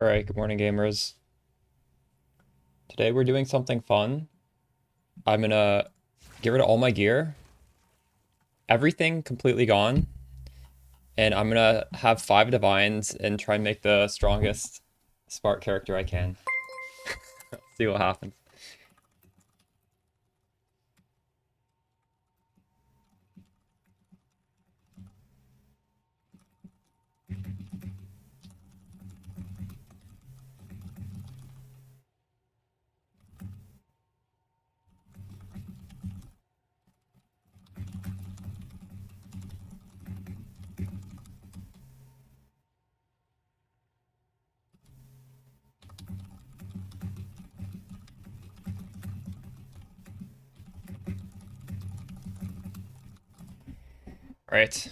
Alright, good morning gamers. Today we're doing something fun. I'm gonna get rid of all my gear. Everything completely gone. And I'm gonna have 5 divines and try and make the strongest Spark character I can. See what happens. Alright.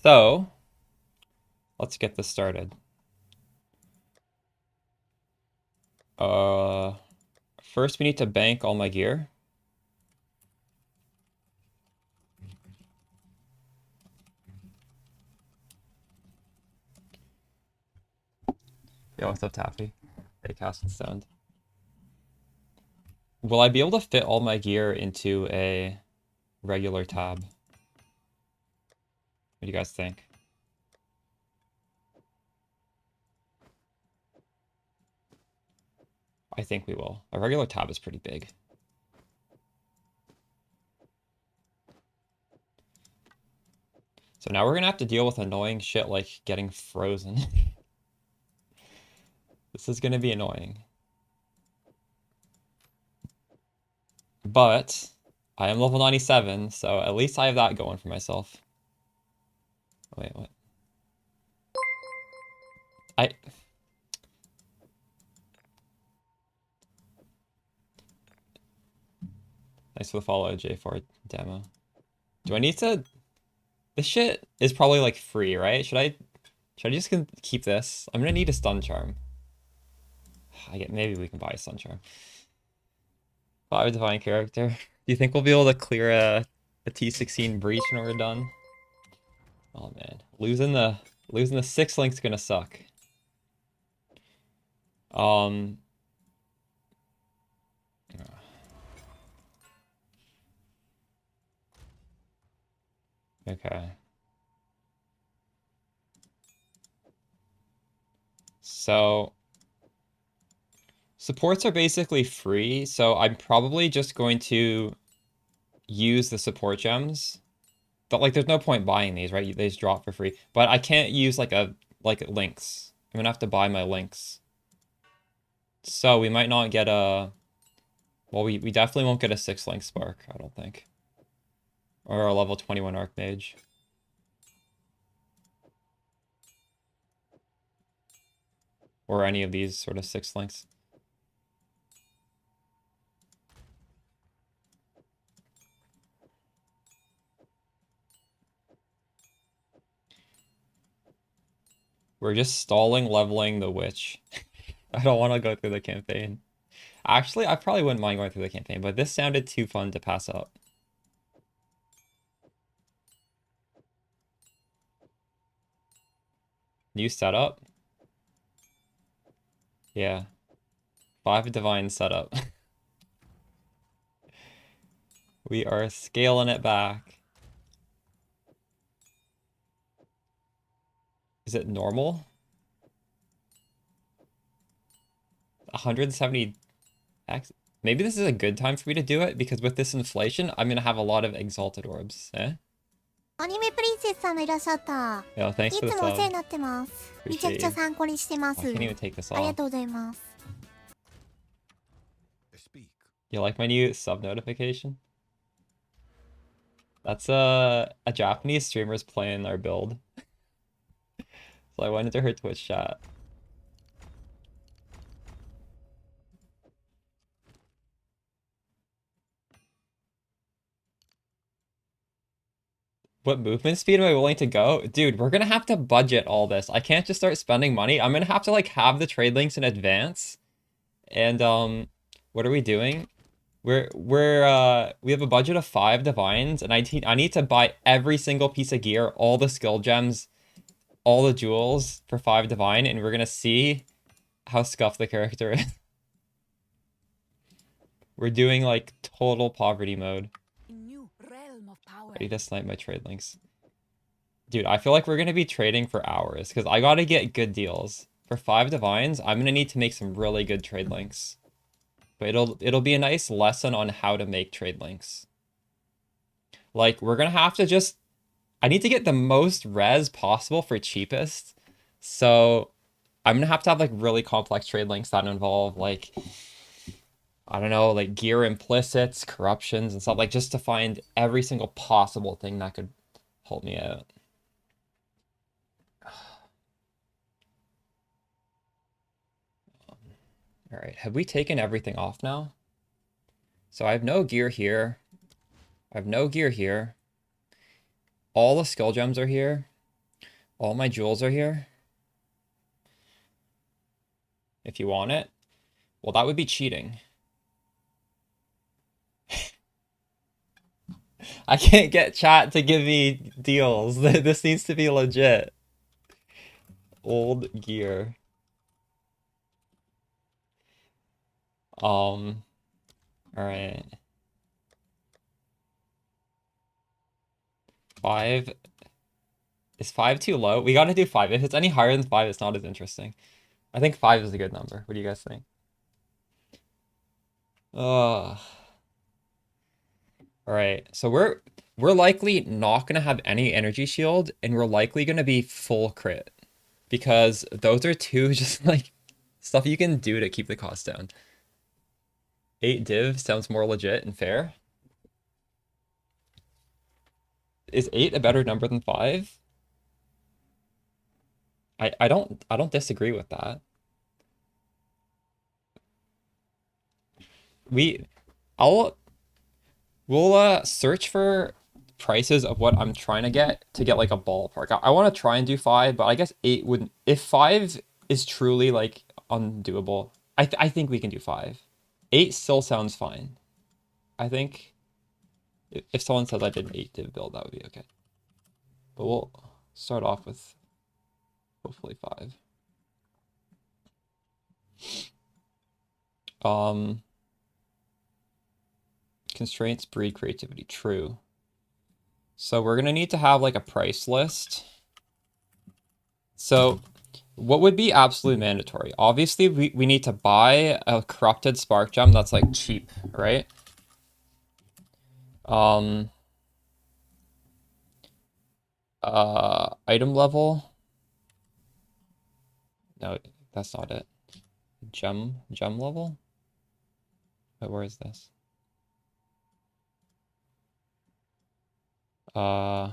So, let's get this started. First we need to bank all my gear. Yo, what's up, Taffy? Hey, cast and stoned. Will I be able to fit all my gear into a regular tab? What do you guys think? I think we will. A regular tab is pretty big. So now we're gonna have to deal with annoying shit like getting frozen. This is gonna be annoying. But I am level 97, so at least I have that going for myself. Wait, what? Thanks for the follow, J4 demo. Do I need to... This shit is probably like free, right? Should I just keep this? I'm gonna need a stun charm. Maybe we can buy a stun charm. 5 divine character. Do you think we'll be able to clear a T16 breach when we're done? Oh man, losing the 6 link's gonna suck. Okay. So supports are basically free, so I'm probably just going to use the support gems. But like there's no point buying these, right? They just drop for free. But I can't use like links. I'm gonna have to buy my links. So we might not get a... Well, we definitely won't get a 6 link spark, I don't think. Or a level 21 archmage. Or any of these sort of 6 links. We're just stalling leveling the witch. I don't want to go through the campaign. Actually, I probably wouldn't mind going through the campaign, but this sounded too fun to pass up. New setup? Yeah. 5 divine setup. We are scaling it back. Is it normal? 170x? Maybe this is a good time for me to do it, because with this inflation, I'm gonna have a lot of exalted orbs. Eh? アニメプリンセスさんがいらっしゃった。Yo, thanks い for the つもお世話 sub. になってます。めちゃく Appreciate ちゃ you. 参考にしてま I す。can't even take this ありが off. とうございます。You like my new sub notification? That's a Japanese streamer's playing our build. So I went into her Twitch chat. What movement speed am I willing to go? Dude, we're gonna have to budget all this. I can't just start spending money. I'm gonna have to like have the trade links in advance. And what are we doing? We have a budget of 5 divines, and I need to buy every single piece of gear, all the skill gems, all the jewels for 5 divine, and we're gonna see how scuffed the character is. We're doing like total poverty mode. Ready to snipe my trade links. Dude, I feel like we're gonna be trading for hours because I gotta get good deals. For 5 divines, I'm gonna need to make some really good trade links. But it'll be a nice lesson on how to make trade links. Like, we're gonna have to just... I need to get the most res possible for cheapest. So, I'm gonna have to have, like, really complex trade links that involve, like... I don't know, like, gear implicits, corruptions, and stuff. Like, just to find every single possible thing that could help me out. Alright, have we taken everything off now? So I have no gear here. I have no gear here. All the skill gems are here. All my jewels are here. If you want it. Well, that would be cheating. I can't get chat to give me deals. This needs to be legit. Old gear. All right. 5. Is 5 too low? We gotta do 5. If it's any higher than 5, it's not as interesting. I think 5 is a good number. What do you guys think? Ugh. Alright, so we're likely not gonna have any energy shield, and we're likely gonna be full crit. Because those are two just like stuff you can do to keep the cost down. 8 div sounds more legit and fair. Is 8 a better number than 5? I don't disagree with that. We'll search for prices of what I'm trying to get like a ballpark. I want to try and do 5, but I guess 8 wouldn't. If 5 is truly like undoable, I think we can do 5. 8 still sounds fine. I think if someone says I did an 8 div build, that would be okay. But we'll start off with hopefully 5. Constraints breed creativity. True. So we're gonna need to have like a price list. So what would be absolutely mandatory? Obviously, we need to buy a corrupted spark gem that's like cheap, right? Item level. No, that's not it. Gem level? Wait, where is this? How's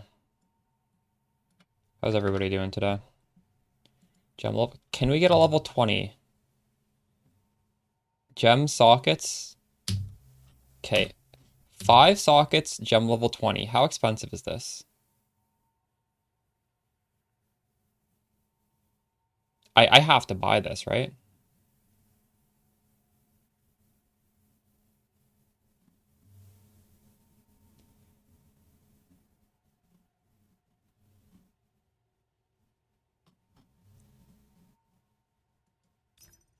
everybody doing today? Gem level. Can we get a level 20? Gem sockets. Okay. 5 sockets, gem level 20. How expensive is this? I have to buy this, right?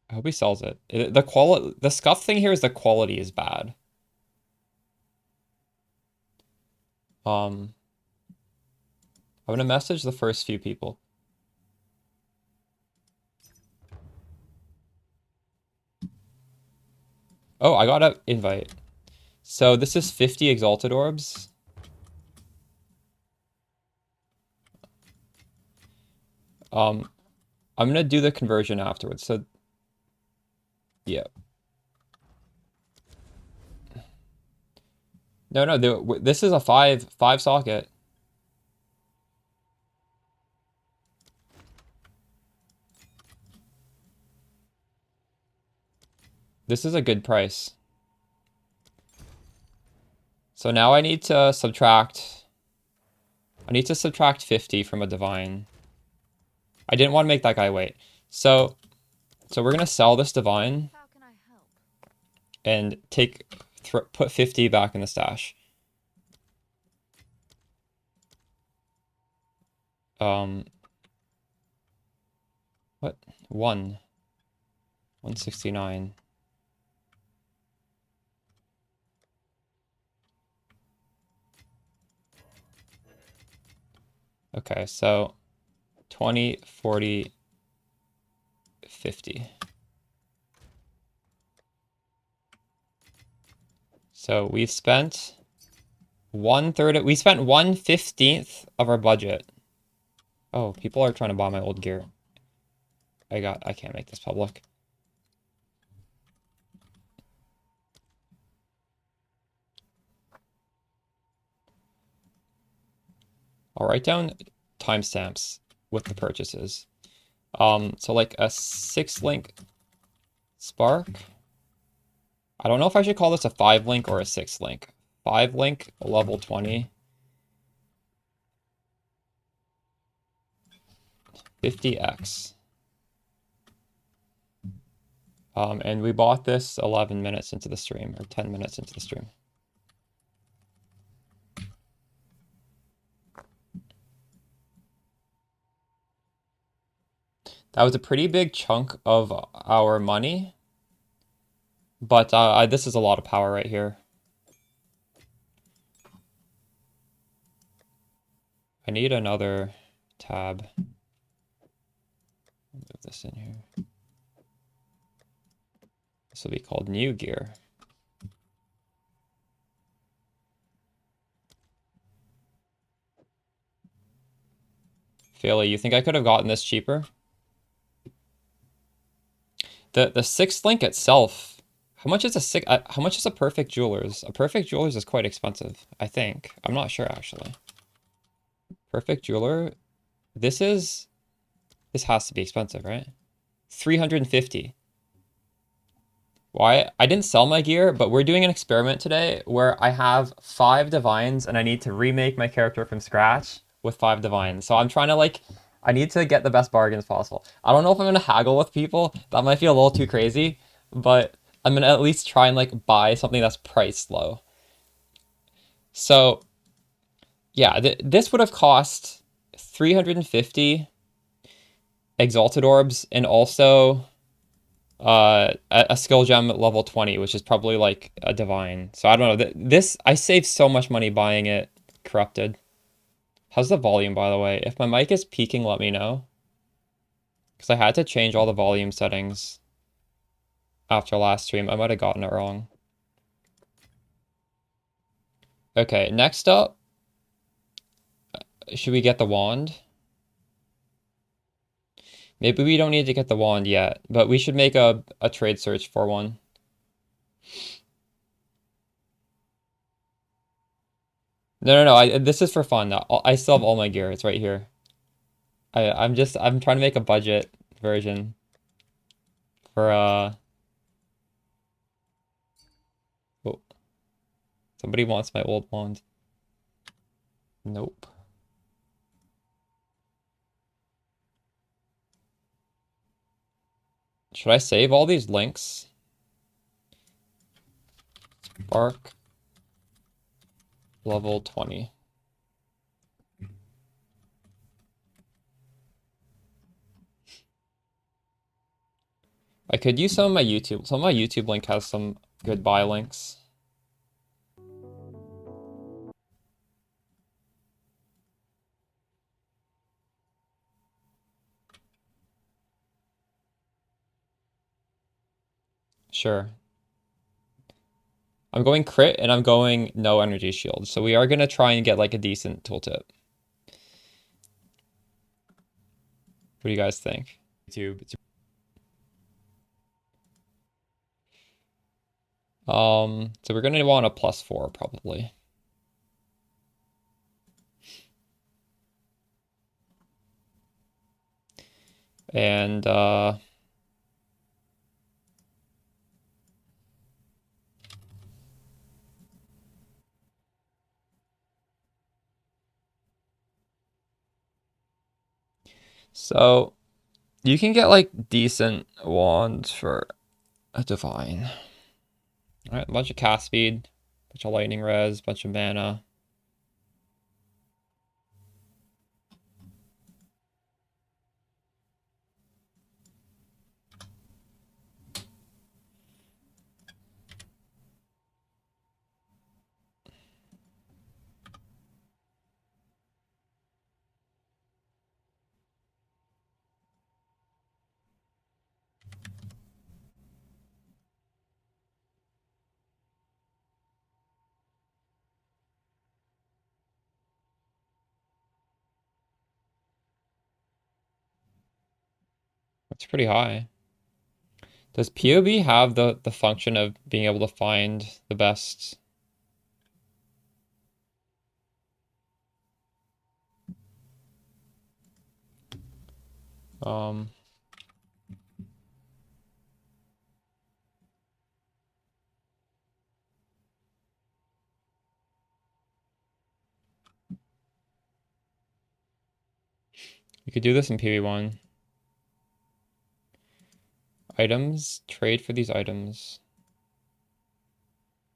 I hope he sells it. The scuff thing here is the quality is bad. I'm gonna message the first few people. Oh, I got an invite. So this is 50 exalted orbs. I'm gonna do the conversion afterwards. So yeah. No, this is a 5 socket. This is a good price. So now I need to subtract I need to subtract 50 from a divine. I didn't want to make that guy wait. So we're gonna sell this divine and put 50 back in the stash. What? 169. Okay, so 20, 40, 50. So we've spent 1/3. We spent 1/15 of our budget. Oh, people are trying to buy my old gear. I can't make this public. I'll write down timestamps with the purchases. So like a 6-link spark. I don't know if I should call this a 5-link or a 6-link. 5-link, level 20. 50x. And we bought this 11 minutes into the stream, or 10 minutes into the stream. That was a pretty big chunk of our money, but this is a lot of power right here. I need another tab. Move this in here. This will be called new gear. Philly, you think I could have gotten this cheaper? The 6-link itself, how much is a perfect jewelers? A perfect jewelers is quite expensive, I think. I'm not sure actually. Perfect jeweler, this has to be expensive, right? 350. Why? I didn't sell my gear, but we're doing an experiment today where I have 5 divines and I need to remake my character from scratch with 5 divines. So I'm trying to I need to get the best bargains possible. I don't know if I'm going to haggle with people. That might be a little too crazy, but I'm going to at least try and buy something that's priced low. So yeah, this would have cost 350 exalted orbs and also a skill gem at level 20, which is probably like a divine. So I don't know. I saved so much money buying it corrupted. How's the volume, by the way? If my mic is peaking, let me know. Because I had to change all the volume settings after last stream. I might have gotten it wrong. Okay, next up, should we get the wand? Maybe we don't need to get the wand yet, but we should make a trade search for one. No, this is for fun. I still have all my gear. It's right here. I'm trying to make a budget version for oh, somebody wants my old wand. Nope. Should I save all these links? Spark level 20. I could use some of my YouTube. Some of my YouTube link has some good buy links. Sure. I'm going crit and I'm going no energy shield. So we are going to try and get a decent tooltip. What do you guys think? YouTube. So we're going to want a +4 probably. And So you can get like decent wands for a divine. All right, a bunch of cast speed, bunch of lightning res, bunch of mana. That's pretty high. Does PoB have the function of being able to find the best? Um, you could do this in PB1. Items, trade for these items.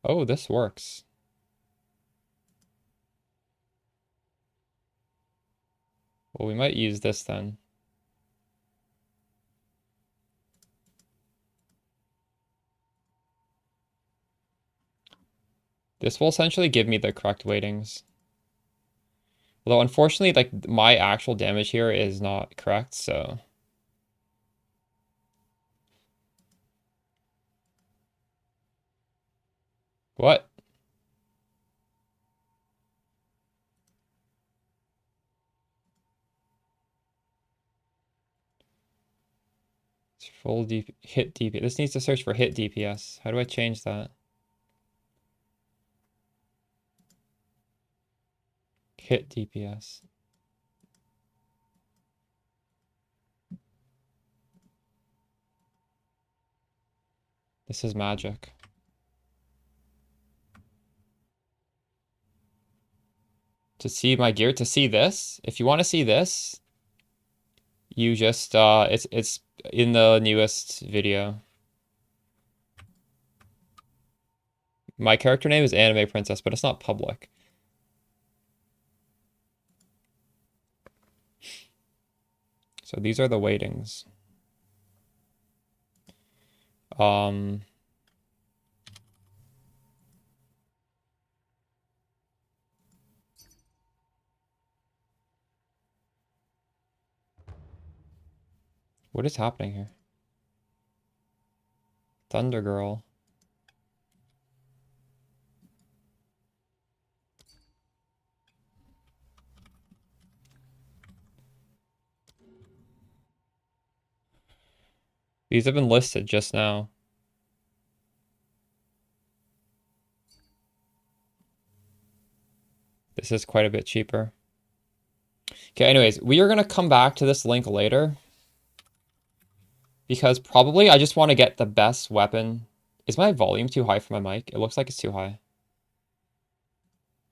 Oh, this works. Well, we might use this then. This will essentially give me the correct weightings. Although unfortunately, like my actual damage here is not correct, so. What? It's full hit DPS. This needs to search for hit DPS. How do I change that? Hit DPS. This is magic. To see my gear, to see this, if you want to see this, you just it's in the newest video. My character name is Anime Princess, but it's not public. So these are the weightings. What is happening here? Thunder Girl. These have been listed just now. This is quite a bit cheaper. Okay, anyways, we are going to come back to this link later. Because probably I just want to get the best weapon. Is my volume too high for my mic? It looks like it's too high.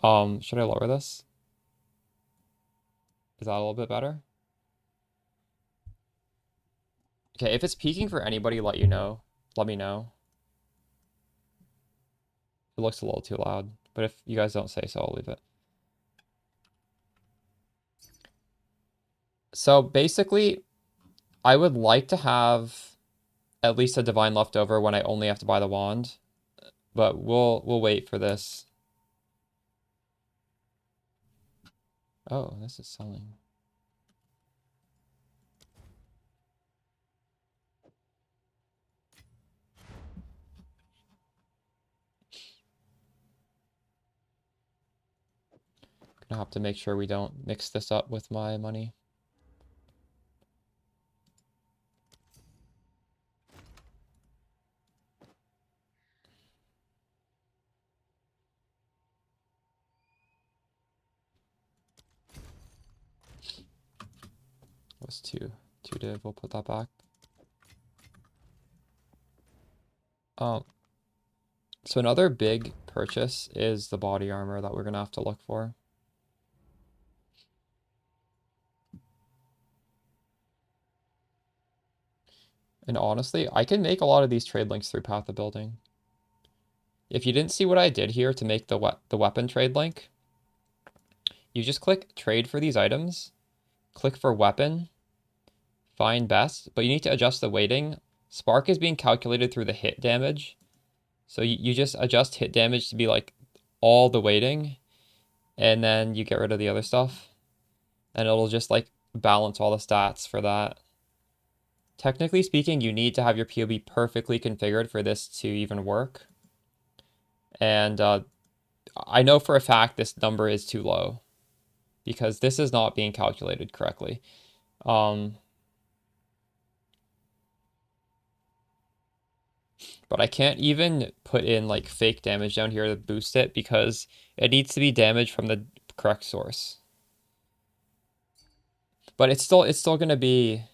Should I lower this? Is that a little bit better? Okay, if it's peaking for anybody, let me know. It looks a little too loud, but if you guys don't say so, I'll leave it. So basically, I would like to have at least a divine left over when I only have to buy the wand, but we'll wait for this. Oh, this is selling. Gonna have to make sure we don't mix this up with my money. Was two div, we'll put that back. So another big purchase is the body armor that we're gonna have to look for. And honestly, I can make a lot of these trade links through Path of Building. If you didn't see what I did here to make the weapon trade link, you just click trade for these items, click for weapon, find best, but you need to adjust the weighting. Spark is being calculated through the hit damage. So you just adjust hit damage to be like all the weighting, and then you get rid of the other stuff. And it'll just like balance all the stats for that. Technically speaking, you need to have your POE perfectly configured for this to even work. And I know for a fact this number is too low because this is not being calculated correctly. But I can't even put in like fake damage down here to boost it because it needs to be damage from the correct source. But it's still gonna be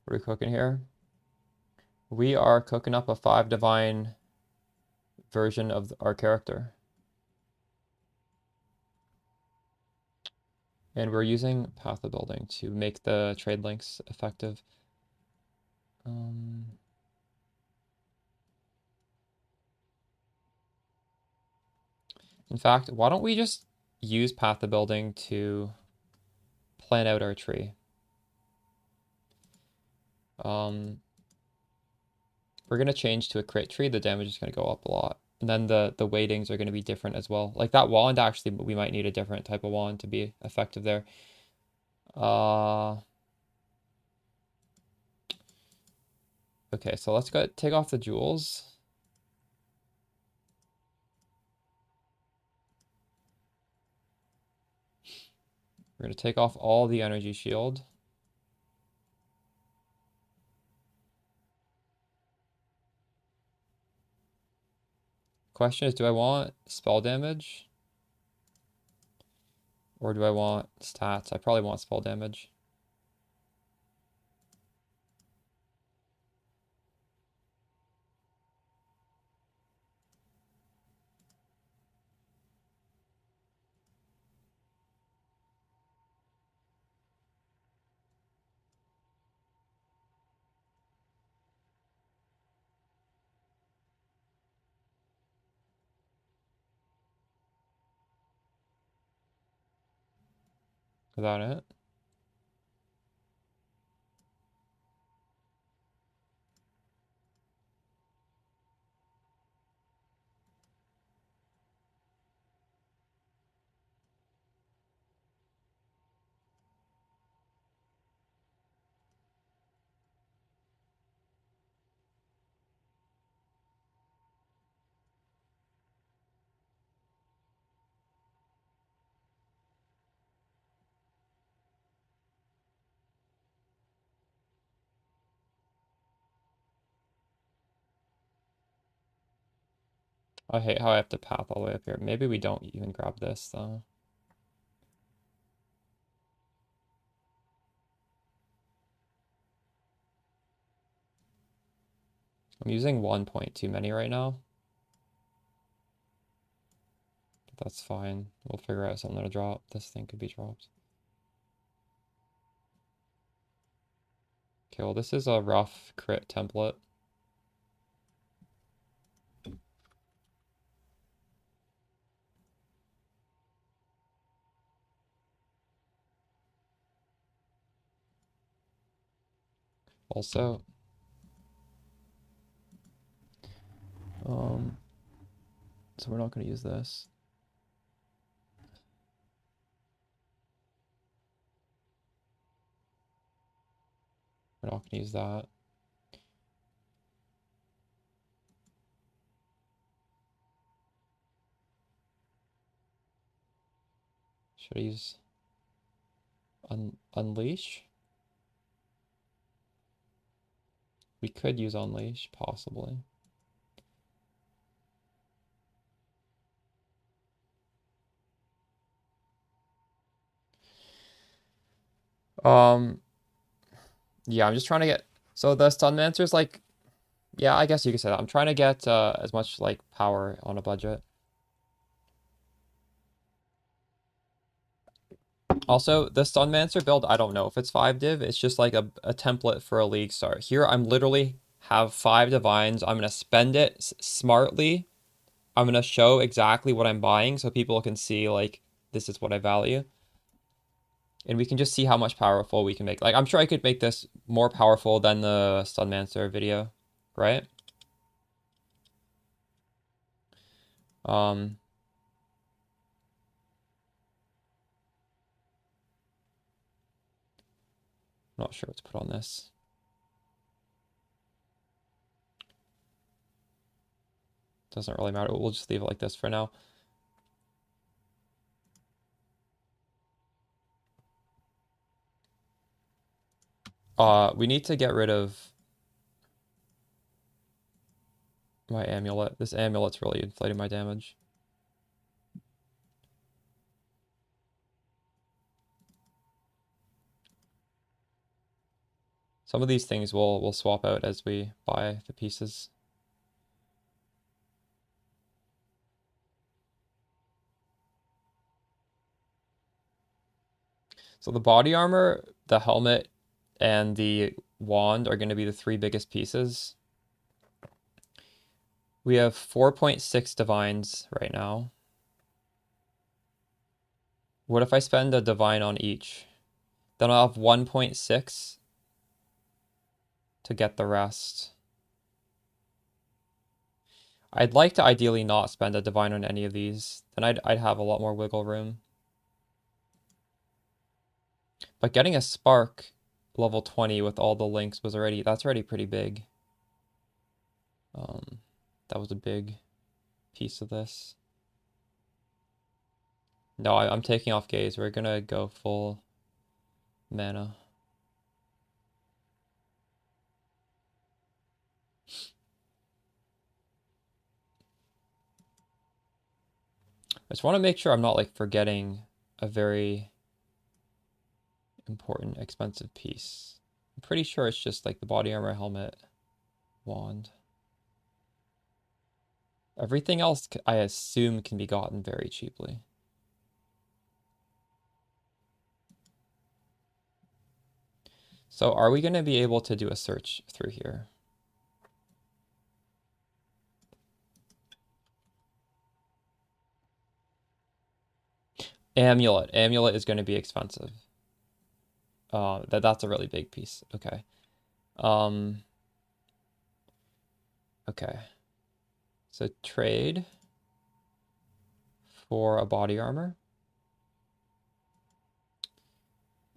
what are we cooking here? We are cooking up a 5 divine version of our character. And we're using Path of Building to make the trade links effective. In fact, why don't we just use Path of Building to plan out our tree? We're going to change to a crit tree. The damage is going to go up a lot. And then the weightings are going to be different as well. Like that wand, actually, we might need a different type of wand to be effective there. Okay, so let's go take off the jewels. We're going to take off all the energy shield. Question is, do I want spell damage? Or do I want stats? I probably want spell damage. Is that it? I hate how I have to path all the way up here. Maybe we don't even grab this, though. I'm using 1 point too many right now. But that's fine. We'll figure out something to drop. This thing could be dropped. Okay, well, this is a rough crit template. Also, so we're not going to use this. We're not going to use that. Should I use unleash? We could use unleash, possibly. Yeah, I'm just trying to get... So the stun mancer's like Yeah, I guess you could say that. I'm trying to get as much like power on a budget. Also, the Stunmancer build, I don't know if it's 5 div. It's just like a template for a league start. Here, I'm literally have 5 divines. I'm going to spend it smartly. I'm going to show exactly what I'm buying so people can see, like, this is what I value. And we can just see how much powerful we can make. Like, I'm sure I could make this more powerful than the Stunmancer video, right? Not sure what to put on this. Doesn't really matter. We'll just leave it like this for now. We need to get rid of my amulet. This amulet's really inflating my damage. Some of these things we'll swap out as we buy the pieces. So the body armor, the helmet, and the wand are going to be the 3 biggest pieces. We have 4.6 divines right now. What if I spend a divine on each? Then I'll have 1.6 to get the rest. I'd like to ideally not spend a divine on any of these. Then I'd have a lot more wiggle room. But getting a spark level 20 with all the links was that's already pretty big. That was a big piece of this. No, I'm taking off gaze. We're gonna go full mana. I just want to make sure I'm not like forgetting a very important, expensive piece. I'm pretty sure it's just like the body armor, helmet, wand. Everything else, I assume, can be gotten very cheaply. So are we going to be able to do a search through here? Amulet. Amulet is going to be expensive. That's a really big piece. Okay. Okay. So trade for a body armor.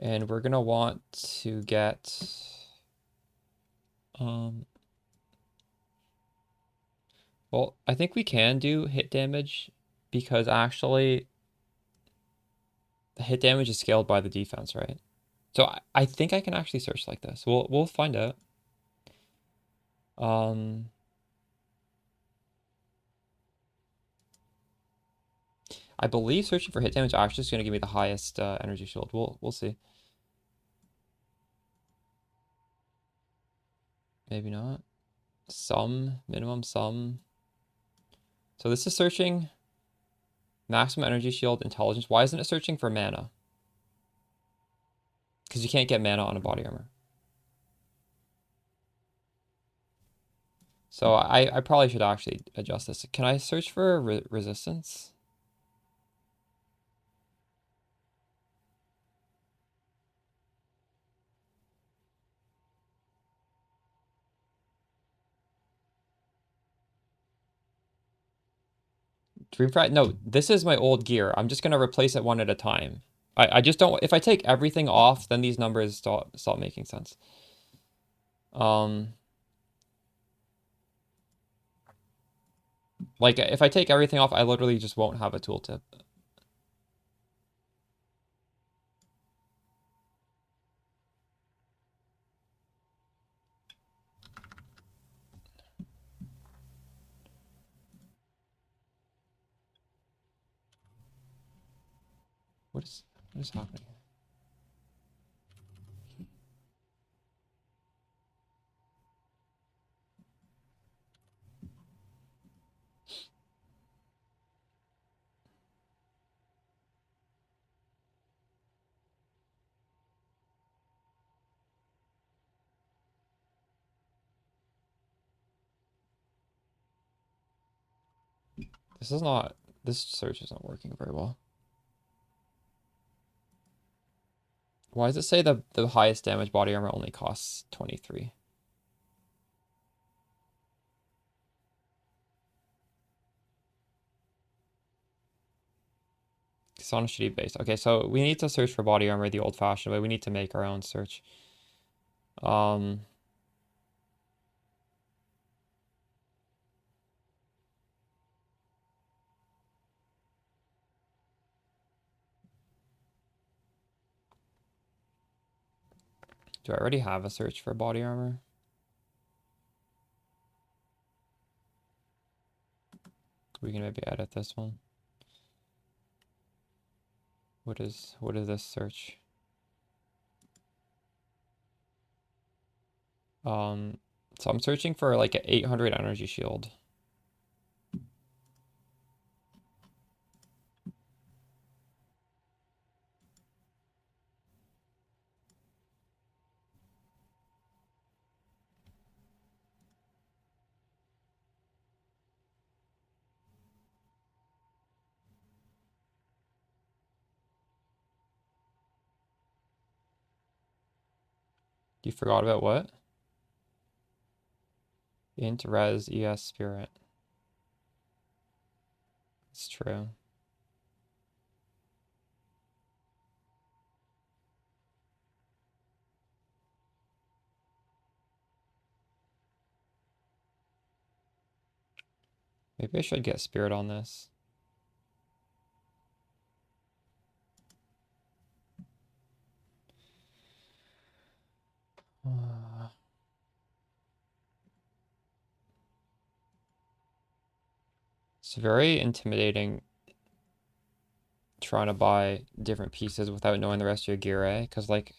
And we're gonna want to get well, I think we can do hit damage because actually the hit damage is scaled by the defense, right? So I think I can actually search like this. We'll find out. I believe searching for hit damage actually is going to give me the highest energy shield. We'll see. Maybe not. Some minimum, some. So this is searching maximum energy shield, intelligence. Why isn't it searching for mana? Because you can't get mana on a body armor. So I probably should actually adjust this. Can I search for resistance? Dreamfrat? No, this is my old gear. I'm just gonna replace it one at a time. I just don't. If I take everything off, then these numbers stop making sense. Like if I take everything off, I literally just won't have a tooltip. What is happening? This search isn't working very well. Why does it say the highest damage body armor only costs 23? It's on a shitty base. Okay, so we need to search for body armor the old-fashioned way. We need to make our own search. Do I already have a search for body armor? We can maybe edit this one. What is this search? So I'm searching for like an 800 energy shield. You forgot about what? Int res es spirit. It's true. Maybe I should get spirit on this. It's very intimidating trying to buy different pieces without knowing the rest of your gear, eh? Because, like,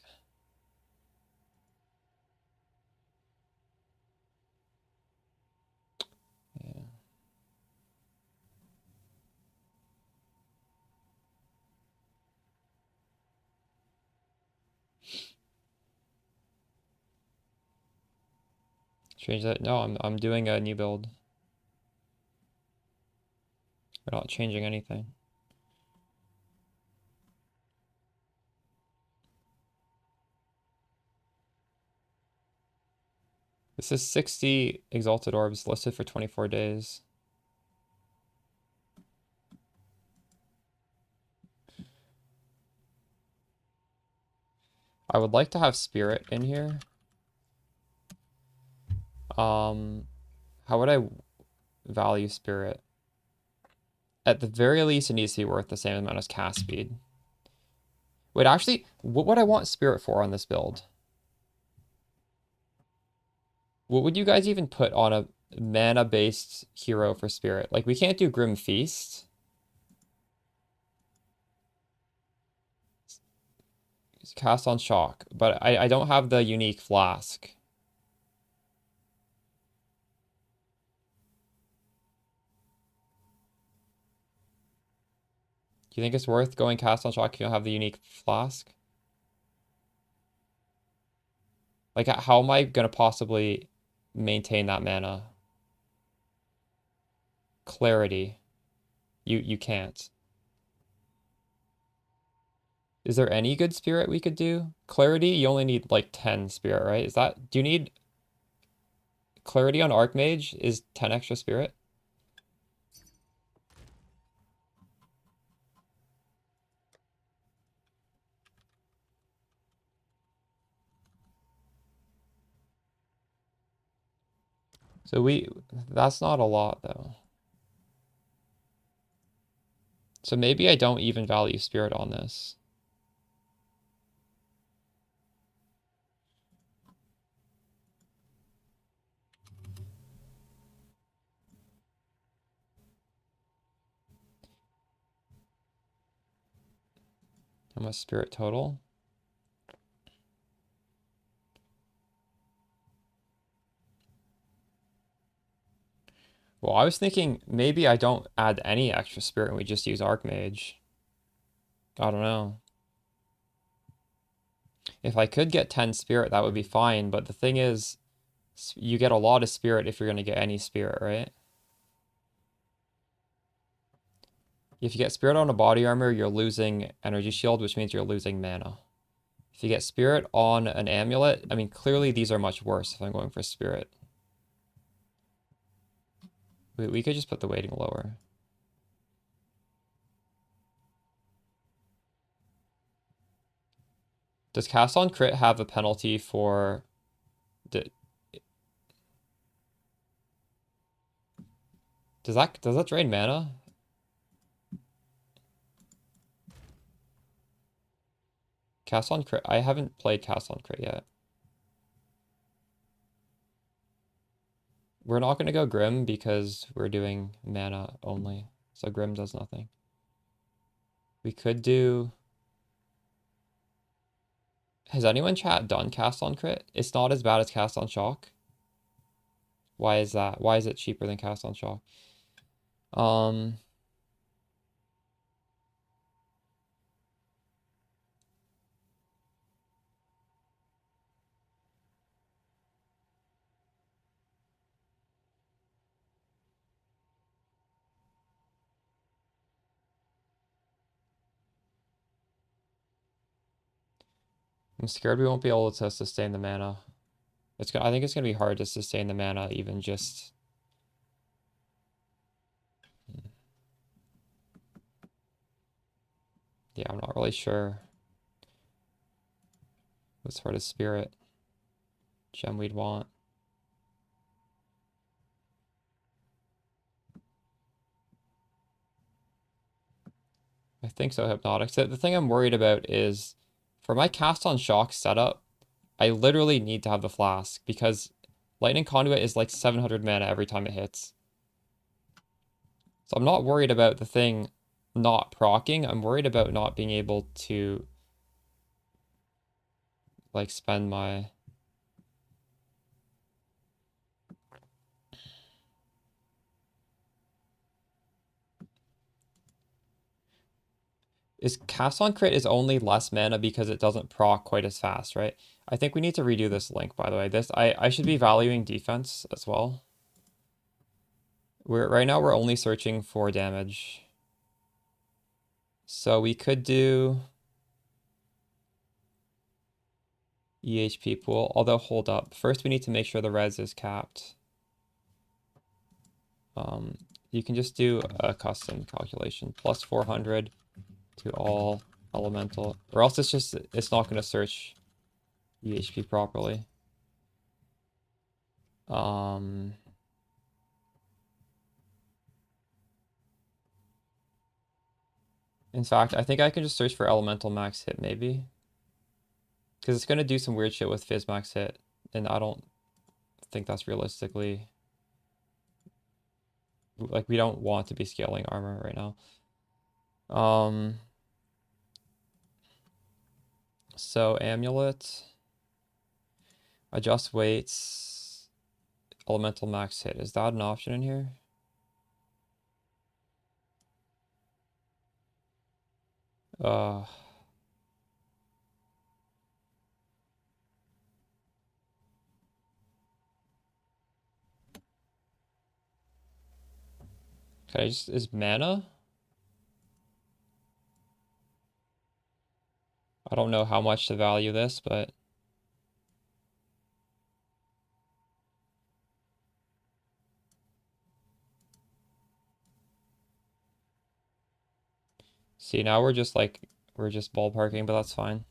yeah. Change that. No, I'm doing a new build. We're not changing anything. This is 60 exalted orbs listed for 24 days. I would like to have spirit in here. How would I value spirit? At the very least, it needs to be worth the same amount as cast speed. Wait, actually, what would I want spirit for on this build? What would you guys even put on a mana-based hero for spirit? Like, we can't do Grim Feast. It's cast on shock, but I don't have the unique flask. Do you think it's worth going cast on shock if you don't have the unique flask? Like, how am I gonna possibly maintain that mana? Clarity. You can't. Is there any good spirit we could do? Clarity, you only need like 10 spirit, right? Do you need clarity on archmage is 10 extra spirit? So that's not a lot though. So maybe I don't even value spirit on this. How much spirit total? Well, I was thinking maybe I don't add any extra spirit and we just use archmage. I don't know. If I could get 10 spirit, that would be fine, but the thing is, you get a lot of spirit if you're going to get any spirit, right? If you get Spirit on a body armor, you're losing Energy Shield, which means you're losing mana. If you get Spirit on an Amulet, I mean, clearly these are much worse if I'm going for Spirit. We could just put the weighting lower. Does Cast on Crit have a penalty for... Does that drain mana? Cast on Crit. I haven't played Cast on Crit yet. We're not going to go Grim because we're doing mana only. So Grim does nothing. We could do... Has anyone chat done Cast on Crit? It's not as bad as Cast on Shock. Why is that? Why is it cheaper than Cast on Shock? I'm scared we won't be able to sustain the mana. I think it's gonna be hard to sustain the mana even just... Yeah, I'm not really sure. What sort of spirit gem we'd want. I think so, Hypnotics. The thing I'm worried about is for my Cast on Shock setup, I literally need to have the Flask because Lightning Conduit is like 700 mana every time it hits. So I'm not worried about the thing not proccing. I'm worried about not being able to like spend my... Is Cast on Crit is only less mana because it doesn't proc quite as fast, right? I think we need to redo this link, by the way. I should be valuing defense as well. Right now we're only searching for damage. So we could do EHP pool, although hold up. First we need to make sure the res is capped. You can just do a custom calculation. Plus 400 to all elemental, or else it's not going to search EHP properly. In fact, I think I can just search for elemental max hit maybe. Because it's going to do some weird shit with fizz max hit, and I don't think that's realistically... Like, we don't want to be scaling armor right now. So, Amulet. Adjust weights. Elemental max hit. Is that an option in here? Can I just... Is mana? I don't know how much to value this, but... See, now we're just ballparking, but that's fine.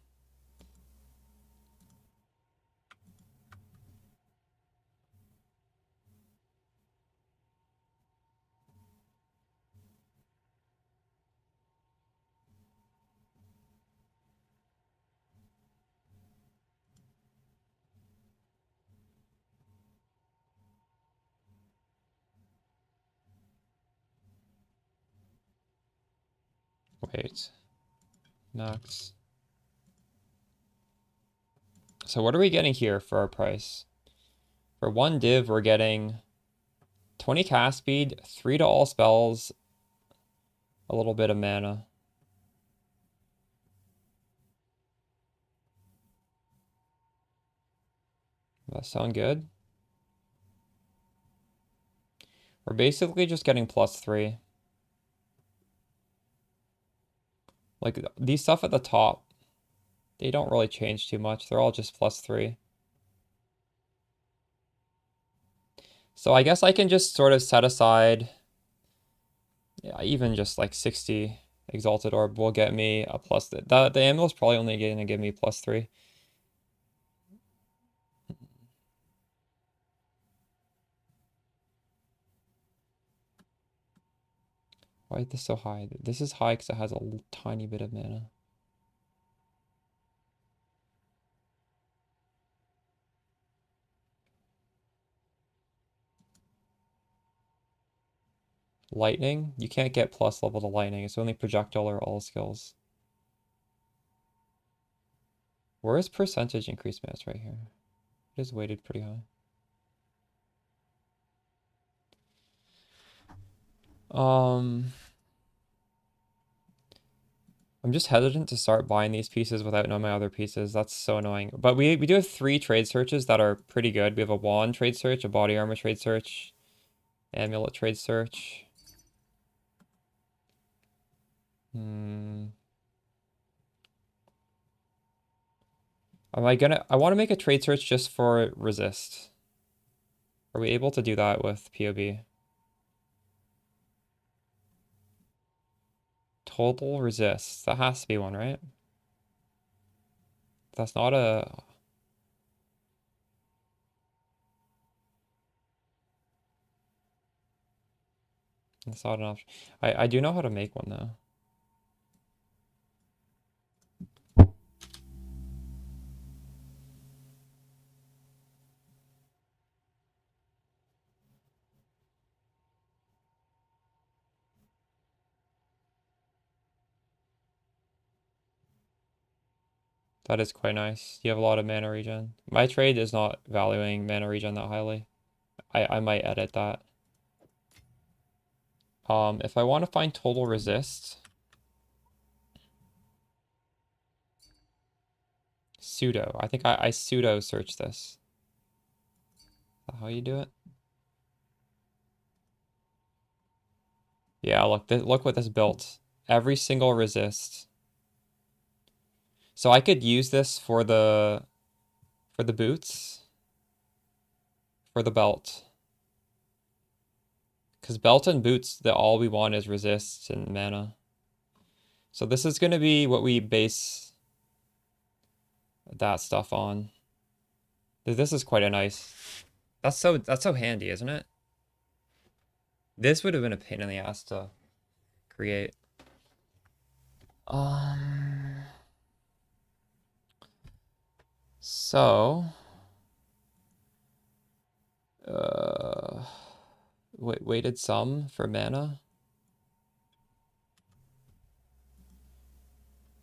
Wait. Max. So what are we getting here for our price? For one div, we're getting 20 cast speed, 3 to all spells, a little bit of mana. Does that sound good? We're basically just getting +3. Like, these stuff at the top, they don't really change too much. They're all just +3. So I guess I can just sort of set aside, yeah, even just like 60 Exalted Orb will get me a plus. The amulet's probably only going to give me +3. Why is this so high? This is high because it has a tiny bit of mana. Lightning? You can't get plus level to lightning. It's only projectile or all skills. Where is percentage increase mass right here? It is weighted pretty high. I'm just hesitant to start buying these pieces without knowing my other pieces. That's so annoying. But we do have 3 trade searches that are pretty good. We have a wand trade search, a body armor trade search, amulet trade search. I want to make a trade search just for resist. Are we able to do that with POB? Total resist. That has to be one, right? That's not a... That's not an option. I do know how to make one, though. That is quite nice. You have a lot of mana regen. My trade is not valuing mana regen that highly. I might edit that. If I want to find total resist, pseudo. I think I pseudo search this. Is that how you do it? Yeah, look what this built. Every single resist. So I could use this for the boots, for the belt. Because belt and boots, all we want is resists and mana. So this is going to be what we base that stuff on. This is quite a nice... That's so handy, isn't it? This would have been a pain in the ass to create. So... weighted sum for mana.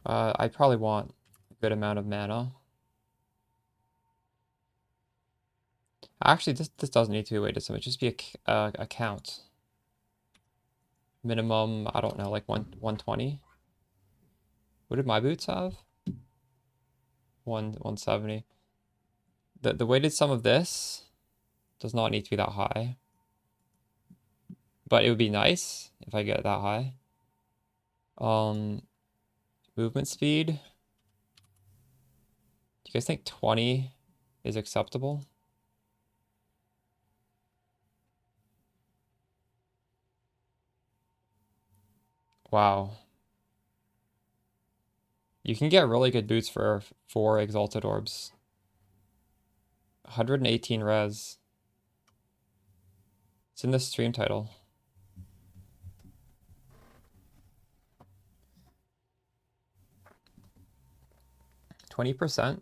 I probably want a good amount of mana. Actually, this doesn't need to be weighted sum. It just be a count. Minimum, I don't know, like 120. What did my boots have? 170. The weighted sum of this does not need to be that high. But it would be nice if I get that high. Movement speed. Do you guys think 20 is acceptable? Wow. You can get really good boots for 4 Exalted Orbs. 118 res. It's in the stream title. 20%?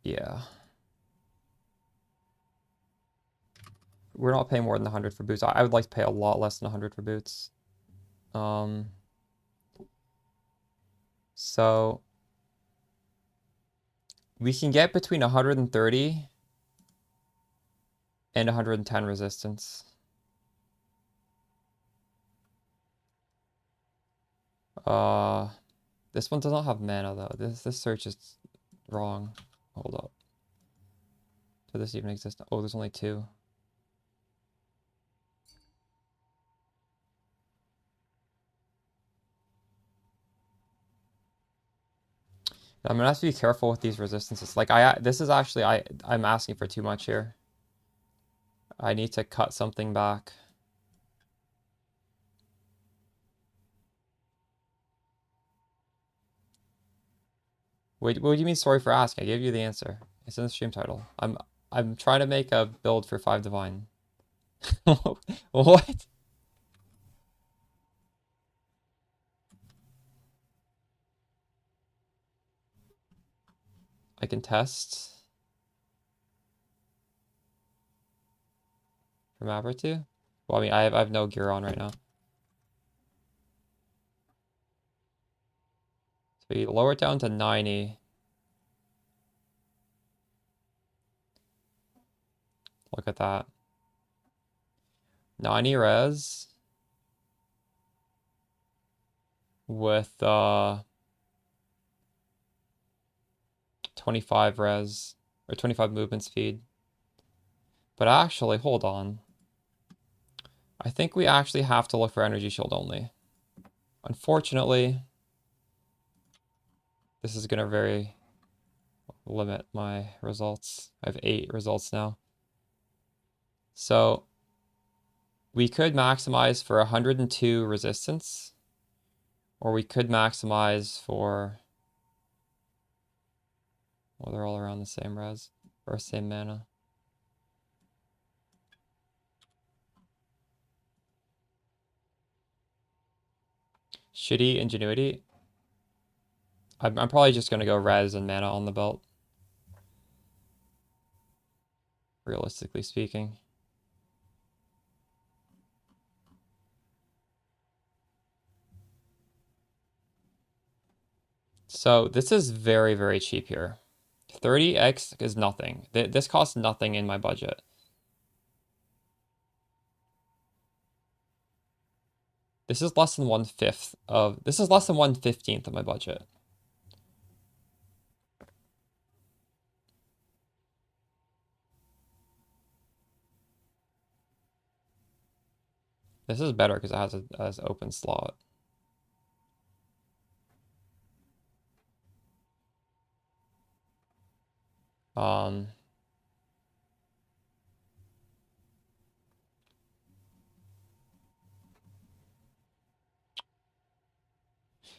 Yeah. We're not paying more than 100 for boots. I would like to pay a lot less than 100 for boots. So we can get between 130 and 110 resistance. This one does not have mana though. This search is wrong. Hold up. Does this even exist? Oh, there's only 2. I'm gonna have to be careful with these resistances. Like this is actually I'm asking for too much here. I need to cut something back. Wait, what do you mean sorry for asking? I gave you the answer. It's in the stream title. I'm trying to make a build for 5 divine. What? I can test from Abertu. Well, I mean, I have no gear on right now. So we lower it down to 90. Look at that. 90 res with 25 res or 25 movement speed. But actually, hold on. I think we actually have to look for energy shield only. Unfortunately, this is gonna very limit my results. I have 8 results now. So we could maximize for 102 resistance, or we could maximize for, well, they're all around the same res or same mana. Shitty ingenuity. I'm probably just gonna go res and mana on the belt. Realistically speaking. So this is very, very cheap here. 30x is nothing. This costs nothing in my budget. This is less than 1/5 of, this is less than 1/15th of my budget. This is better because it has an open slot.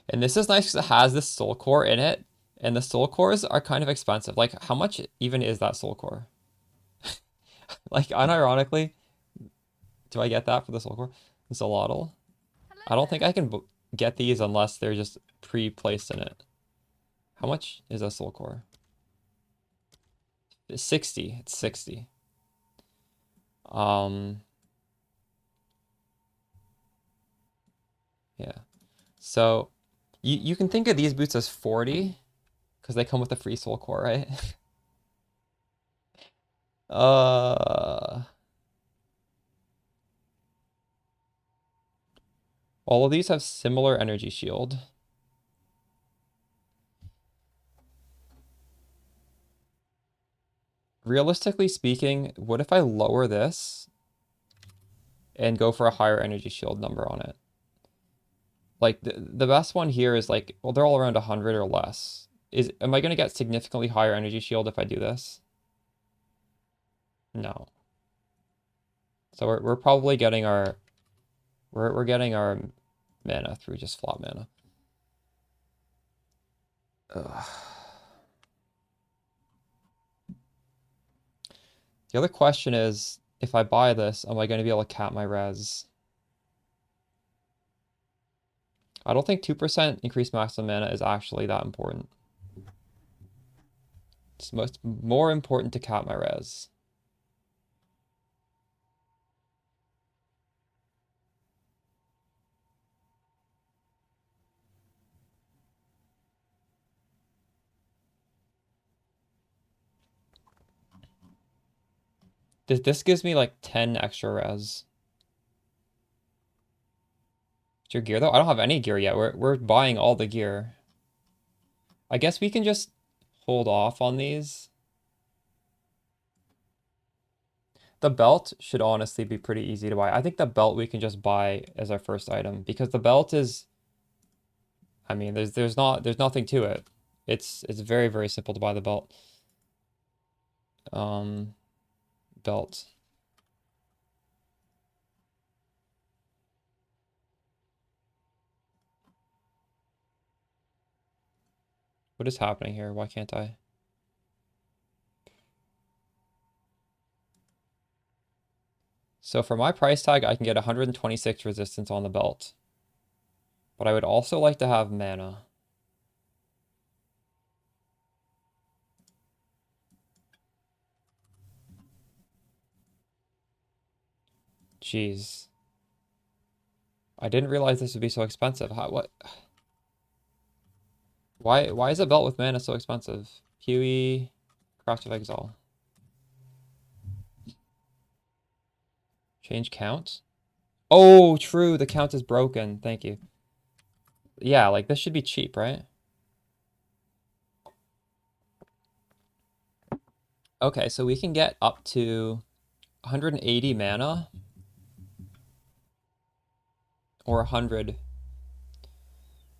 And this is nice because it has this soul core in it, and the soul cores are kind of expensive. Like, how much even is that soul core? Like, unironically, do I get that for the soul core? Zolotl? I don't think I can get these unless they're just pre-placed in it. How much is a soul core? 60. It's 60. Yeah. So you can think of these boots as 40 because they come with a free soul core, right? All of these have similar energy shield. Realistically speaking, what if I lower this and go for a higher energy shield number on it? Like the best one here is like, well, they're all around 100 or less. Am I gonna get significantly higher energy shield if I do this? No. So we're probably getting our we're getting our mana through just flat mana. Ugh. The other question is, if I buy this, am I going to be able to cap my res? I don't think 2% increased maximum mana is actually that important. It's more important to cap my res. This gives me like 10 extra res. Is your gear though? I don't have any gear yet. We're buying all the gear. I guess we can just hold off on these. The belt should honestly be pretty easy to buy. I think the belt we can just buy as our first item because the belt is, I mean, there's nothing to it. It's very, very simple to buy the belt. Belt. What is happening here? Why can't I? So for my price tag, I can get 126 resistance on the belt. But I would also like to have mana. Jeez. I didn't realize this would be so expensive. What? Why is a belt with mana so expensive? PoE, Craft of Exile. Change count? Oh, true. The count is broken. Thank you. Yeah, like this should be cheap, right? Okay, so we can get up to 180 mana or 100.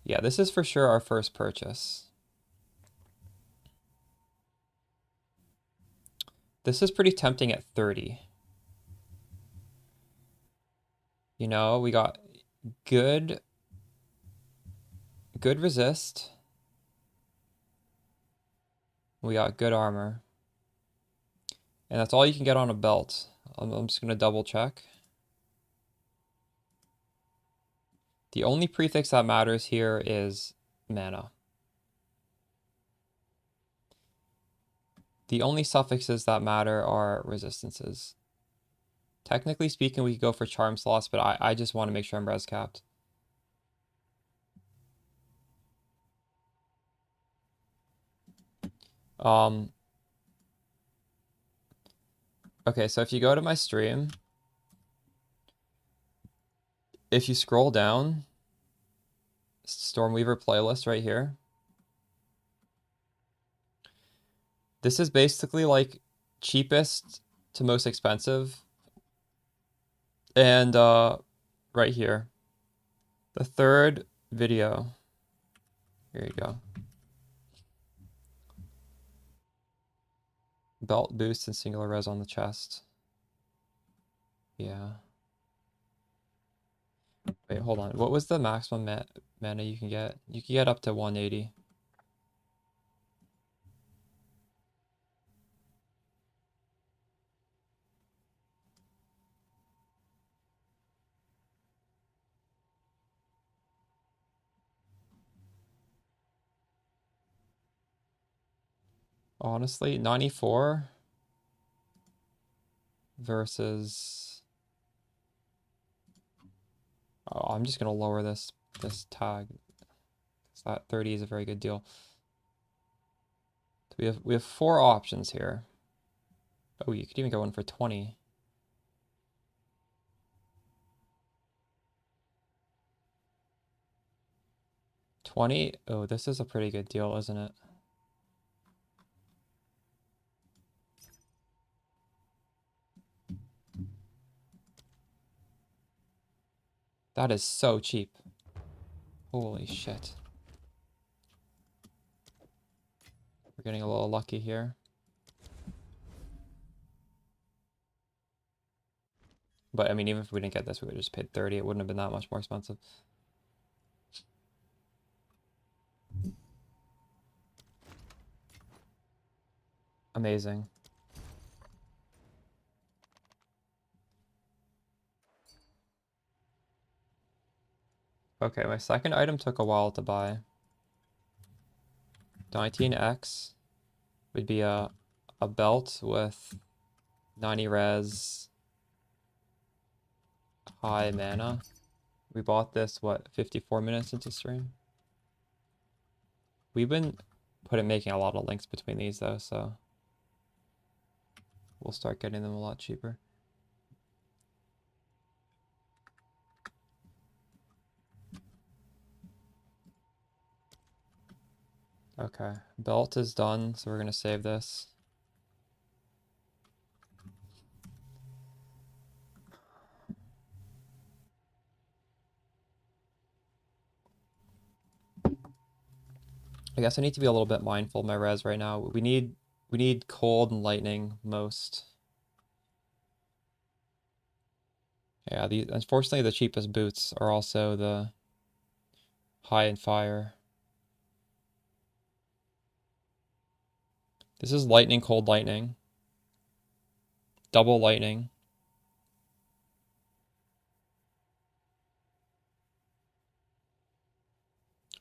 Yeah, this is for sure our first purchase. This is pretty tempting at 30. You know, we got good resist. We got good armor. And that's all you can get on a belt. I'm just going to double check. The only prefix that matters here is mana. The only suffixes that matter are resistances. Technically speaking, we could go for charm slots, but I just want to make sure I'm res capped. Okay, so if you go to my stream, if you scroll down, Stormweaver playlist right here. This is basically like cheapest to most expensive. And right here, the third video. Here you go. Belt boost and singular res on the chest. Yeah. Wait, hold on. What was the maximum mana you can get? You can get up to 180. Honestly, 94 versus... Oh, I'm just gonna lower this tag. Because that 30 is a very good deal. We have 4 options here. Oh, you could even go in for 20. Oh, this is a pretty good deal, isn't it? That is so cheap. Holy shit. We're getting a little lucky here. But I mean, even if we didn't get this, we would have just paid 30. It wouldn't have been that much more expensive. Amazing. Okay, my second item took a while to buy. 19x would be a belt with 90 res, high mana. We bought this, what, 54 minutes into stream? We've been making a lot of links between these though, so we'll start getting them a lot cheaper. Okay, belt is done, so we're gonna save this. I guess I need to be a little bit mindful of my res right now. We need cold and lightning most. Yeah, these unfortunately the cheapest boots are also the high in fire. This is lightning, cold lightning. Double lightning.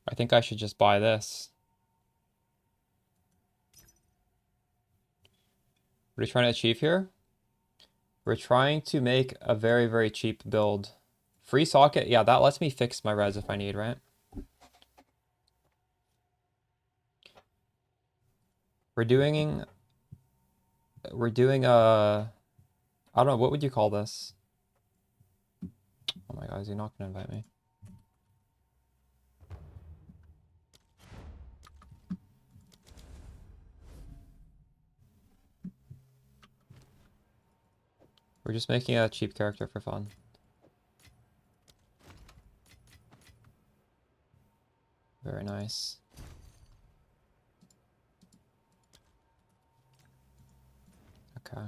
I think I should just buy this. What are you trying to achieve here? We're trying to make a very, very cheap build. Free socket, yeah, that lets me fix my res if I need, right? We're doing a, I don't know, what would you call this? Oh my god, is he not gonna invite me? We're just making a cheap character for fun. Very nice. Okay.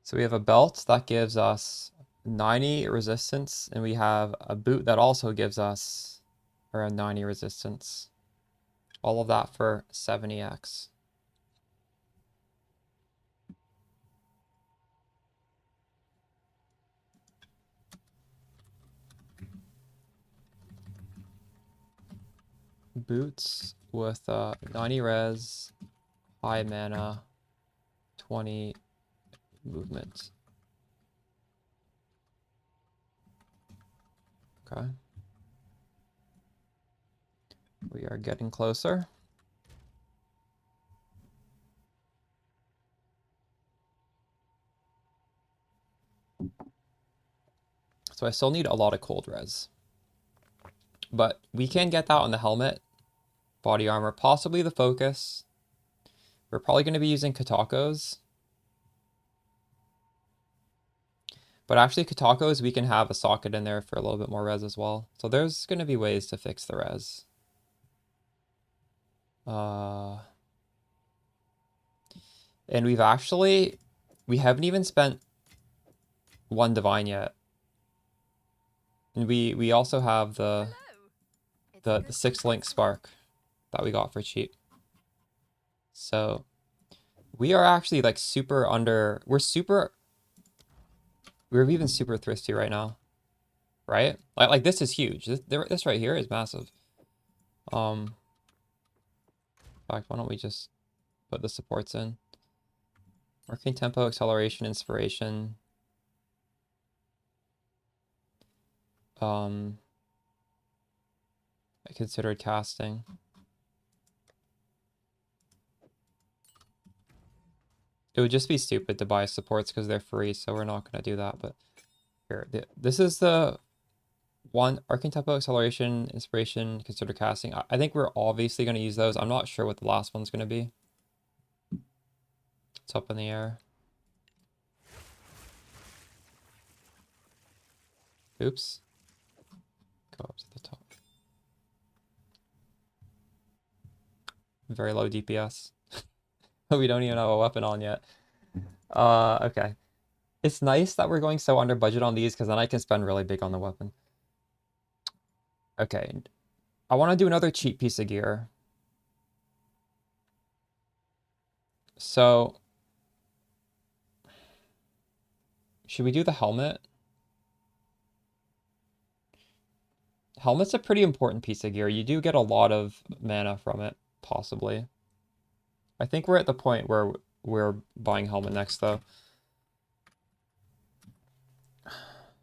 So we have a belt that gives us 90 resistance, and we have a boot that also gives us around 90 resistance. All of that for 70x. Boots with 90 res, high mana, 20 movement. Okay. We are getting closer. So I still need a lot of cold res. But we can get that on the helmet, body armor, possibly the focus. We're probably going to be using KITOKOs. But actually KITOKOs, we can have a socket in there for a little bit more res as well. So there's going to be ways to fix the res. And we haven't even spent one divine yet. And we also have the 6-link spark that we got for cheap. So we are actually like we're even super thirsty right now. Right? Like this is huge. This right here is massive. In fact, why don't we just put the supports in? Working tempo, acceleration, inspiration. I considered casting. It would just be stupid to buy supports because they're free, so we're not going to do that. But here, this is the one, arcane tempo, acceleration, inspiration, consider casting. I think we're obviously going to use those. I'm not sure what the last one's going to be. It's up in the air. Oops. Go up to the top. Very low DPS. We don't even have a weapon on yet. Okay. It's nice that we're going so under budget on these because then I can spend really big on the weapon. Okay. I want to do another cheap piece of gear. So, should we do the helmet? Helmet's a pretty important piece of gear. You do get a lot of mana from it, possibly. I think we're at the point where we're buying helmet next, though.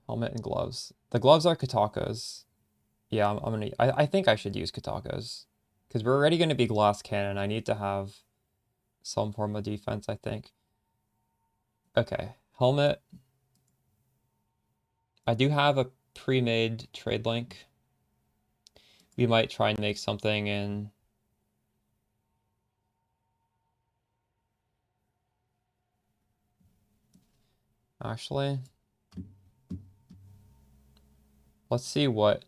Helmet and gloves. The gloves are KITOKOs. Yeah, I think I should use KITOKOs. Because we're already going to be glass cannon. I need to have some form of defense, I think. Okay, helmet. I do have a pre-made trade link. We might try and make something in... Actually, let's see what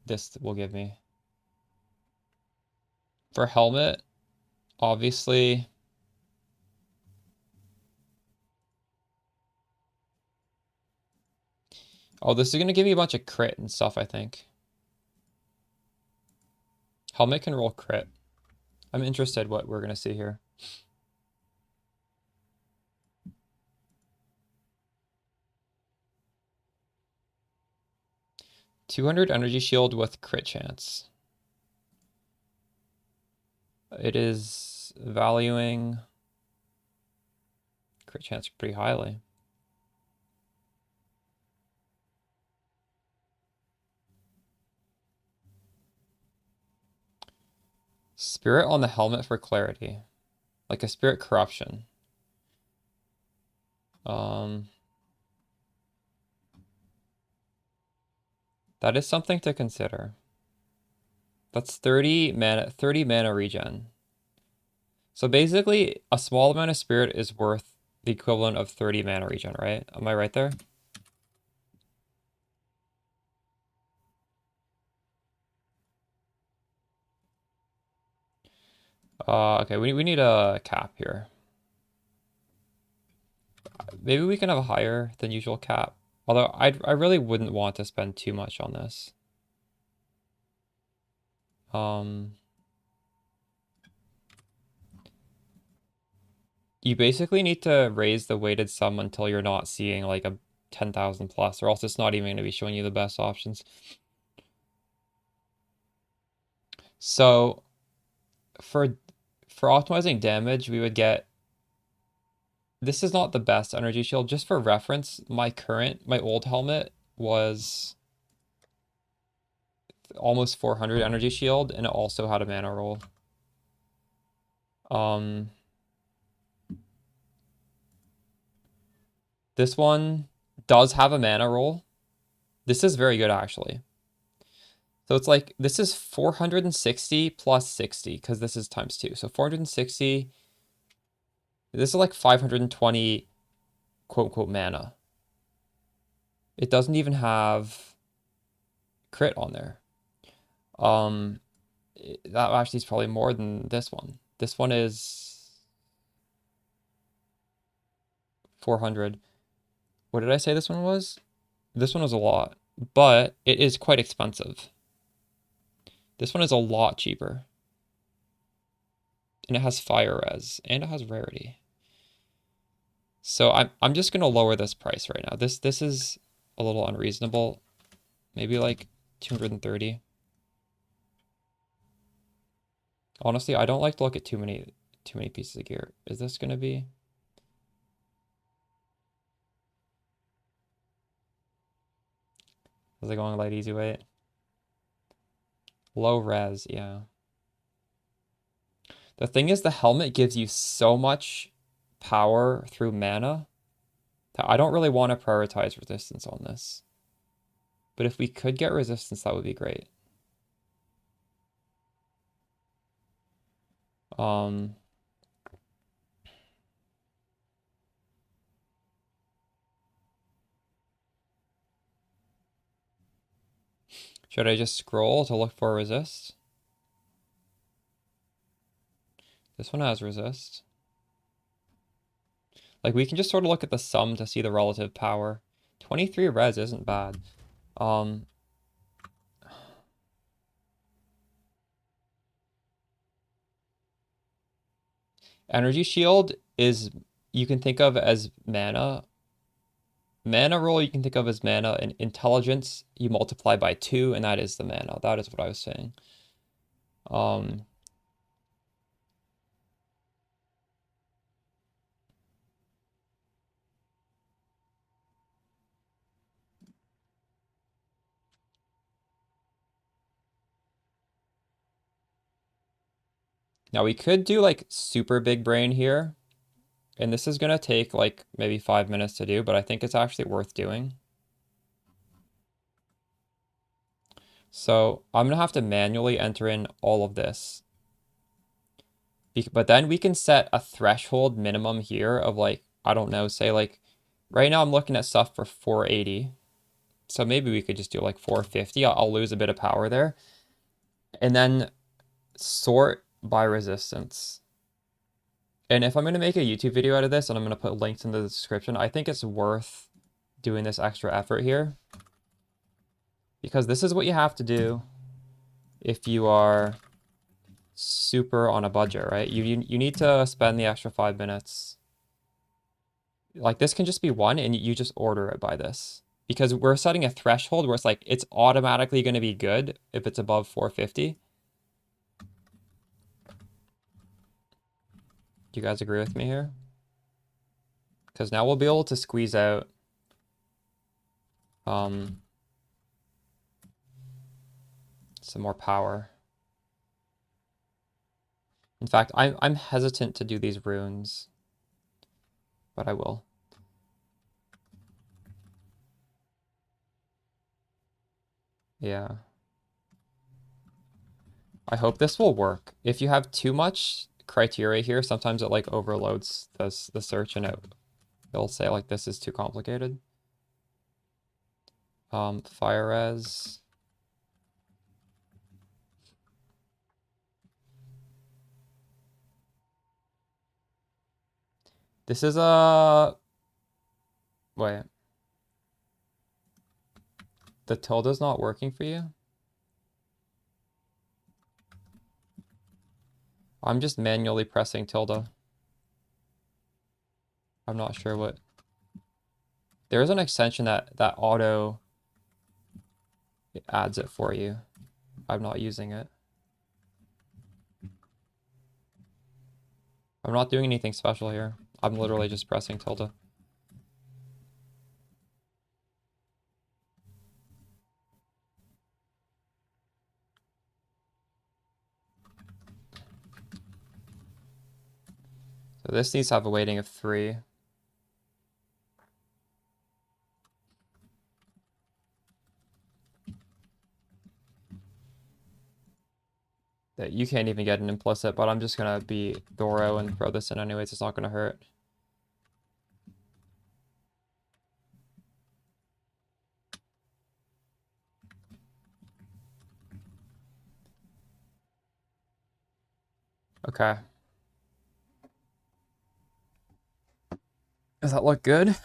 this will give me. For helmet, obviously. Oh, this is going to give me a bunch of crit and stuff, I think. Helmet can roll crit. I'm interested what we're going to see here. $200 energy shield with crit chance. It is valuing crit chance pretty highly. Spirit on the helmet for clarity. Like a spirit corruption. That is something to consider. That's 30 mana regen. So basically, a small amount of spirit is worth the equivalent of 30 mana regen, right? Am I right there? Okay, we need a cap here. Maybe we can have a higher than usual cap. Although I really wouldn't want to spend too much on this. You basically need to raise the weighted sum until you're not seeing like a 10,000 plus, or else it's not even going to be showing you the best options. So for optimizing damage, we would get, this is not the best energy shield. Just for reference, my old helmet was almost 400 energy shield, and it also had a mana roll. This one does have a mana roll. This is very good, actually. So it's like, this is 460 plus 60, because this is times 2. So 460, this is like 520 quote-unquote mana. It doesn't even have crit on there. That actually is probably more than this one. This one is 400. What did I say this one was? This one was a lot, but it is quite expensive. This one is a lot cheaper. And it has fire res, and it has rarity. So I'm just gonna lower this price right now. This is a little unreasonable. Maybe like 230. Honestly, I don't like to look at too many pieces of gear. Is this gonna be? Is it going light, easy weight? Low res, yeah. The thing is, the helmet gives you so much power through mana that I don't really want to prioritize resistance on this. But if we could get resistance, that would be great. Should I just scroll to look for resist? This one has resist. Like, we can just sort of look at the sum to see the relative power. 23 res isn't bad. Energy shield is, you can think of as mana. Mana roll you can think of as mana, and intelligence you multiply by 2, and that is the mana. That is what I was saying. Now we could do like super big brain here, and this is gonna take like maybe 5 minutes to do, but I think it's actually worth doing. So I'm gonna have to manually enter in all of this. But then we can set a threshold minimum here of like, I don't know, say like, right now I'm looking at stuff for 480. So maybe we could just do like 450. I'll lose a bit of power there. And then sort by resistance. And if I'm going to make a YouTube video out of this, and I'm going to put links in the description, I think it's worth doing this extra effort here. Because this is what you have to do if you are super on a budget, right? You need to spend the extra 5 minutes. Like, this can just be one, and you just order it by this. Because we're setting a threshold where it's like, it's automatically going to be good if it's above 450. Do you guys agree with me here? Because now we'll be able to squeeze out some more power. In fact, I'm hesitant to do these runes, but I will. Yeah. I hope this will work. If you have too much criteria here, sometimes it like overloads the search and it'll say like this is too complicated. Fire res. This is a wait. The tilde's not working for you? I'm just manually pressing tilde. I'm not sure what. There's an extension that auto adds it for you. I'm not using it. I'm not doing anything special here. I'm literally just pressing tilde. So this needs to have a weighting of 3. That you can't even get an implicit, but I'm just gonna be thorough and throw this in anyways. It's not gonna hurt. Okay. Does that look good?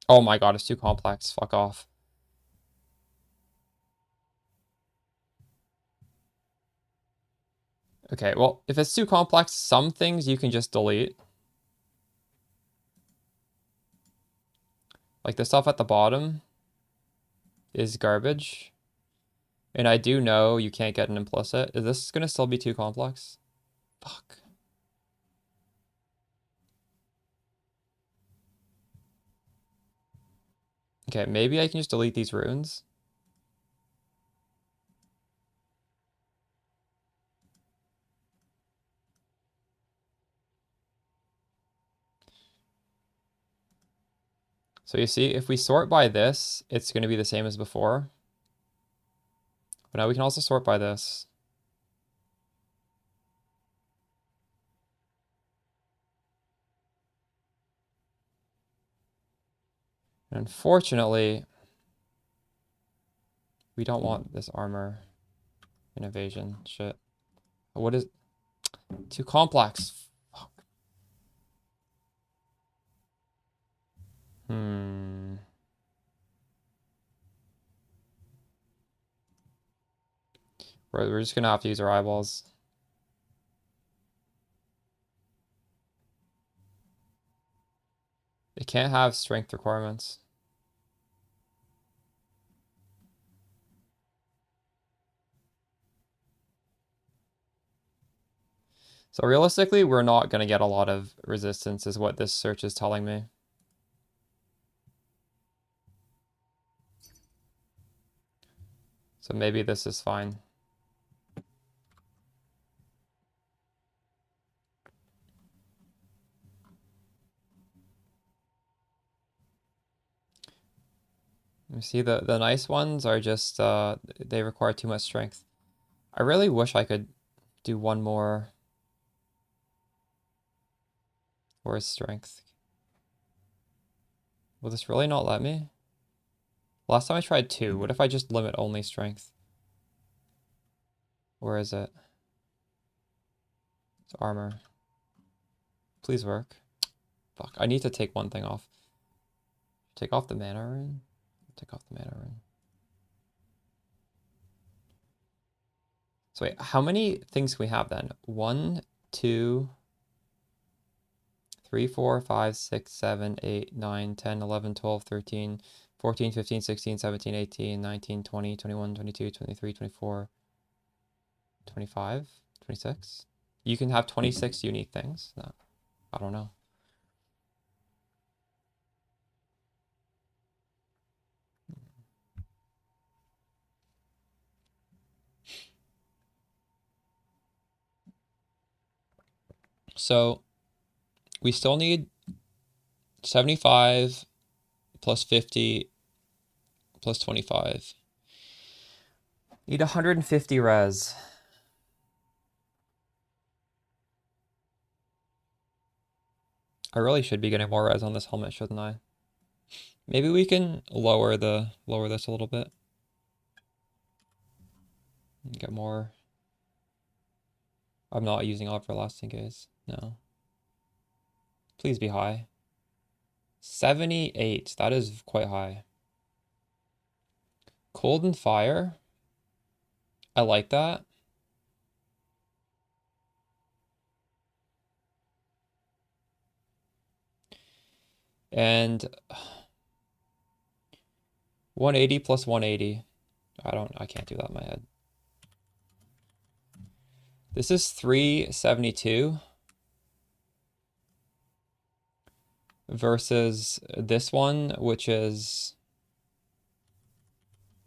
Oh my god, it's too complex. Fuck off. Okay, well, if it's too complex, some things you can just delete. Like the stuff at the bottom is garbage. And I do know you can't get an implicit. Is this gonna still be too complex? Fuck. Okay, maybe I can just delete these runes. So you see, if we sort by this, it's going to be the same as before. But now we can also sort by this. And unfortunately, we don't want this armor and evasion shit. What is... Too complex. Fuck. We're just gonna have to use our eyeballs. It can't have strength requirements. So realistically, we're not gonna get a lot of resistance is what this search is telling me. So maybe this is fine. You see, the nice ones are just, they require too much strength. I really wish I could do one more. Where's strength? Will this really not let me? Last time I tried 2. What if I just limit only strength? Where is it? It's armor. Please work. Fuck, I need to take one thing off. Take off the mana rune? Take off the mana rune. So wait, how many things can we have then? 1, 2, 3, 4, 5, 6, 7, 8, 9, 10, 11, 12, 13, 14, 15, 16, 17, 18, 19, 20, 21, 22, 23, 24, 25, 26. You can have 26 unique things. No, I don't know. So we still need 75 plus 50 plus 25. Need 150 res. I really should be getting more res on this helmet, shouldn't I? Maybe we can lower this a little bit. Get more. I'm not using everlasting gaze. No. Please be high. 78. That is quite high. Cold and fire. I like that. And 180 plus 180. I can't do that in my head. This is 372 versus this one, which is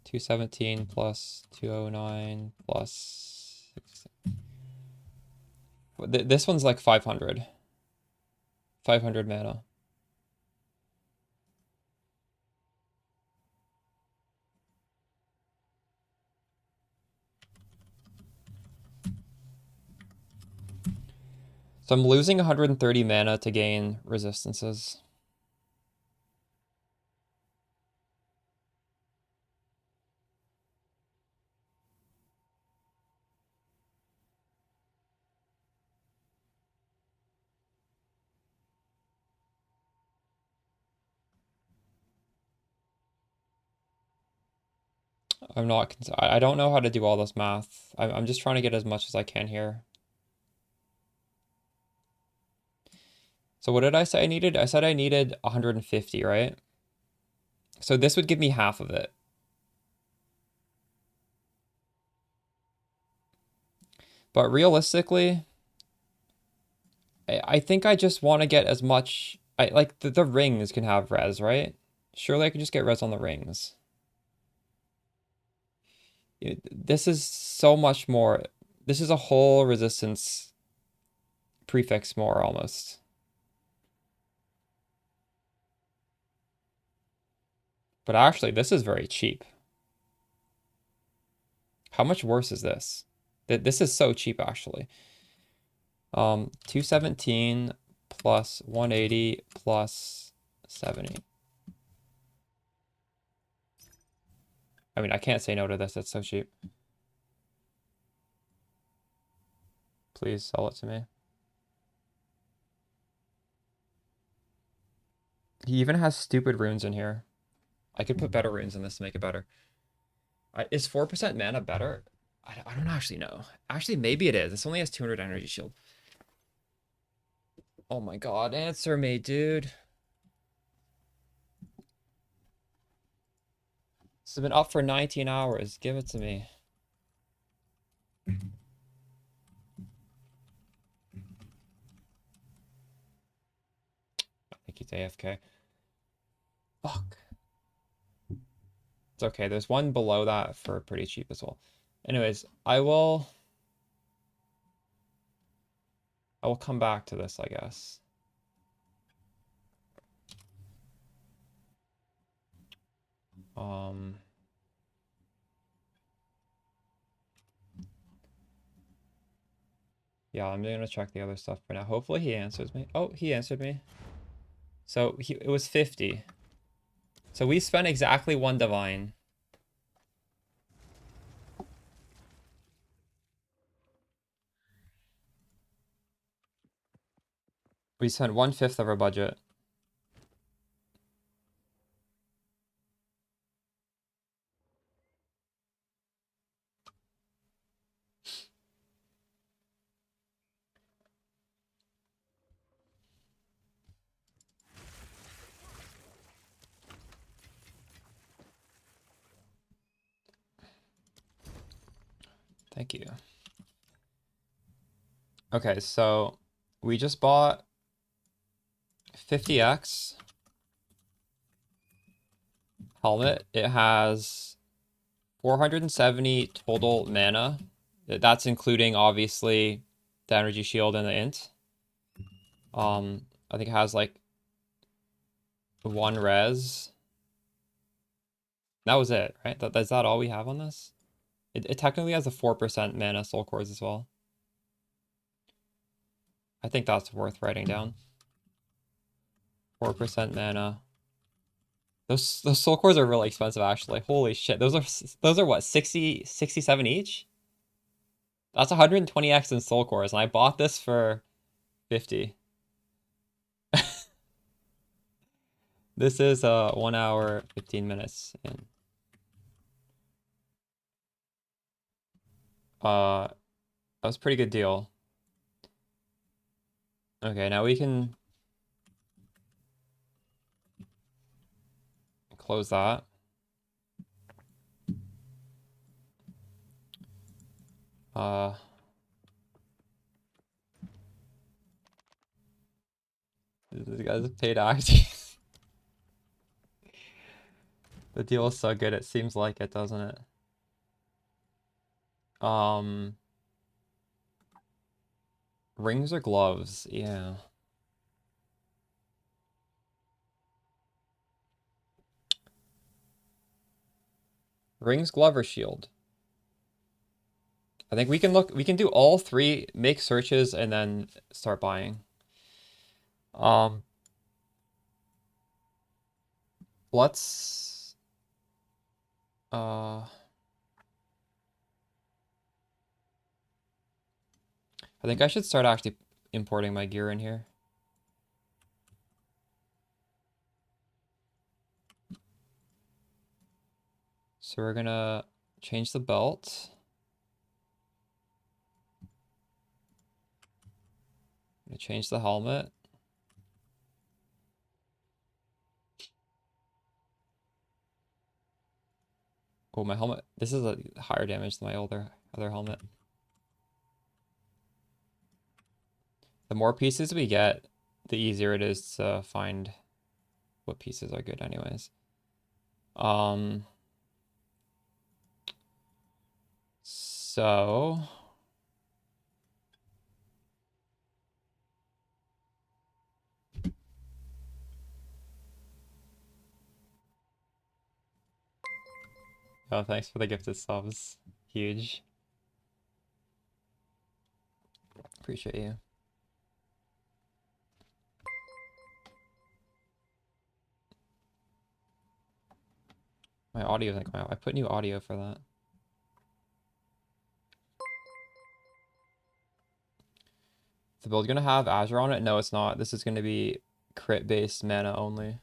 217 plus 209 plus 6. This one's like 500. 500 mana. So I'm losing 130 mana to gain resistances. I'm not, I don't know how to do all this math. I'm just trying to get as much as I can here. So what did I say I needed? I said I needed 150, right? So this would give me half of it. But realistically, I think I just want to get as much. Like the rings can have res, right? Surely I can just get res on the rings. This is so much more. This is a whole resistance prefix more almost. But actually, this is very cheap. How much worse is this? This is so cheap, actually. 217 plus 180 plus 70. I mean, I can't say no to this. It's so cheap. Please sell it to me. He even has stupid runes in here. I could put better runes in this to make it better. Is 4% mana better? I don't actually know. Actually, maybe it is. This only has 200 energy shield. Oh my god, answer me, dude. This has been up for 19 hours. Give it to me. I think he's AFK. Fuck. It's okay. There's one below that for pretty cheap as well. Anyways, I will come back to this, I guess. Yeah, I'm gonna check the other stuff for now. Hopefully he answers me. Oh, he answered me. So it was 50. So we spent exactly 1 divine. We spent 1/5 of our budget. Thank you. Okay, so we just bought 50x helmet. It has 470 total mana. That's including obviously the energy shield and the int. I think it has like 1 res. That was it, right? Is that all we have on this? It technically has a 4% mana soul cores as well. I think that's worth writing down. 4% mana. Those soul cores are really expensive actually. Holy shit. Those are what, 67 each? That's 120x in soul cores, and I bought this for 50. This is 1 hour 15 minutes in. That was a pretty good deal. Okay, now we can close that. This guy's paid acting. The deal is so good, it seems like it, doesn't it? Rings or gloves? Yeah. Rings, glove, or shield? I think we can do all 3, make searches, and then start buying. Let's I think I should start actually importing my gear in here. So we're gonna change the belt. Gonna change the helmet. Oh, my helmet. This is a higher damage than my other helmet. The more pieces we get, the easier it is to find what pieces are good anyways. So oh, thanks for the gifted subs. Huge. Appreciate you. My audio didn't come out. I put new audio for that. Is the build gonna have Azure on it? No, it's not. This is gonna be crit based mana only.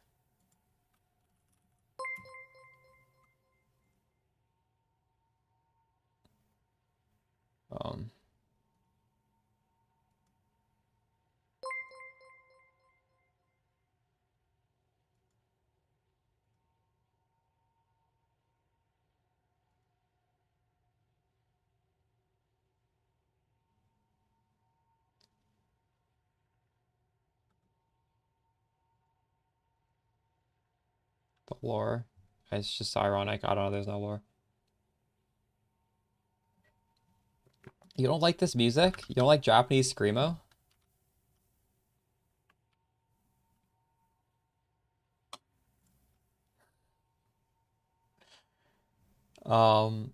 The lore. It's just ironic. I don't know, there's no lore. You don't like this music? You don't like Japanese screamo? Um,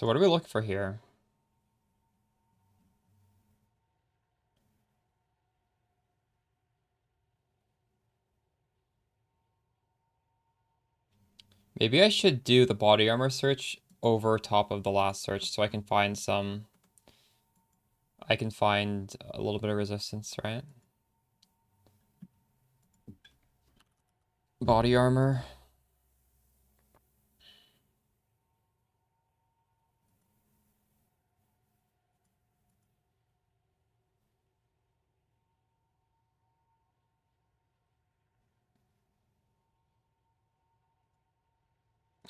So what do we look for here? Maybe I should do the body armor search over top of the last search so I can find some... I can find a little bit of resistance, right? Body armor.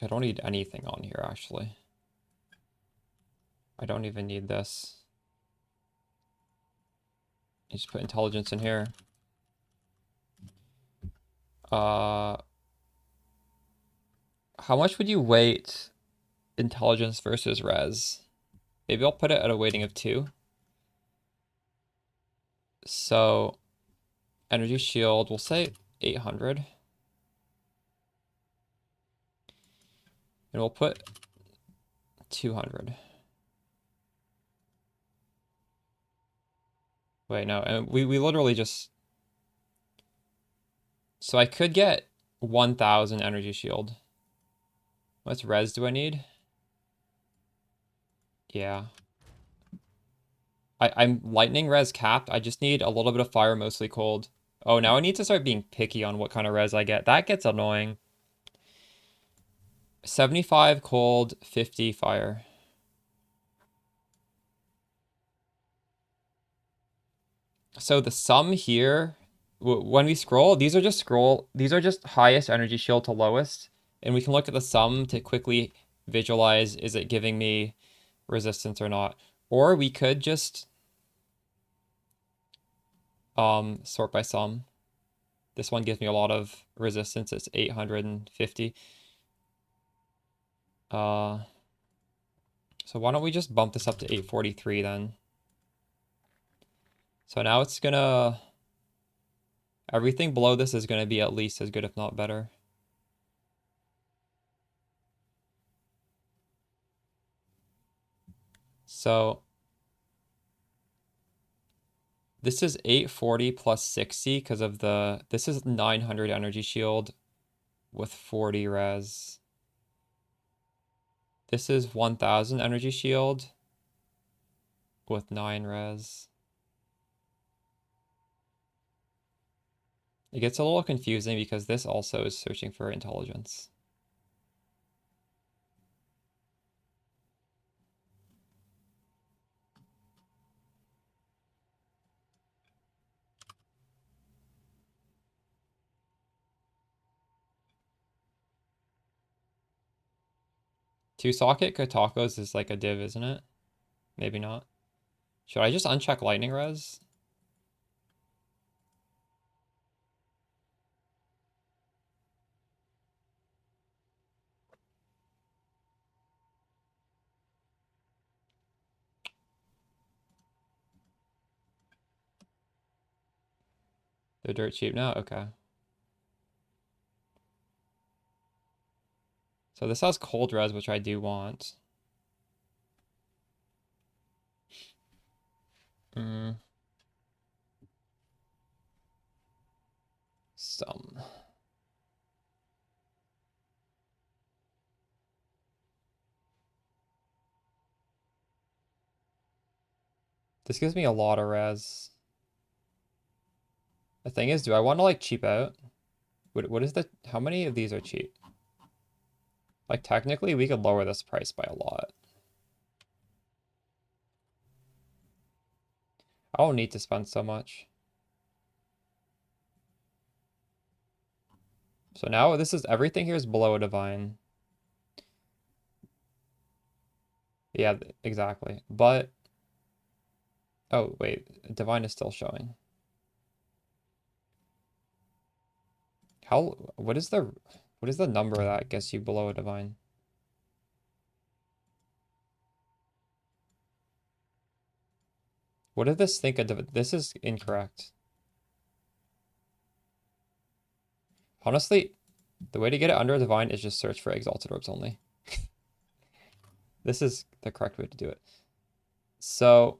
I don't need anything on here, actually. I don't even need this. You just put intelligence in here. How much would you weight intelligence versus res? Maybe I'll put it at a weighting of 2. So, energy shield, we'll say 800. And we'll put 200. Wait, no, and we literally just... So I could get 1000 energy shield. What res do I need? Yeah. I'm lightning res capped. I just need a little bit of fire, mostly cold. Oh, now I need to start being picky on what kind of res I get. That gets annoying. 75 cold, 50 fire. So the sum here, when we scroll, these are just highest energy shield to lowest. And we can look at the sum to quickly visualize, is it giving me resistance or not? Or we could just sort by sum. This one gives me a lot of resistance. It's 850. So why don't we just bump this up to 843 then? So now it's gonna... Everything below this is gonna be at least as good, if not better. So this is 840 plus 60 because of the... This is 900 energy shield with 40 res. This is 1000 energy shield with 9 res. It gets a little confusing because this also is searching for intelligence. Two socket KITOKOs is like a div, isn't it? Maybe not. Should I just uncheck lightning res? They're dirt cheap now? Okay. So this has cold res, which I do want. Some. This gives me a lot of res. The thing is, do I want to like cheap out? What is the... How many of these are cheap? Like technically we could lower this price by a lot. I don't need to spend so much. So now this is... Everything here is below a divine. Yeah, exactly. But... Oh, wait. Divine is still showing. How... What is the number that gets you below a divine? What did this think a divine... This is incorrect. Honestly, the way to get it under a divine is just search for exalted orbs only. This is the correct way to do it. So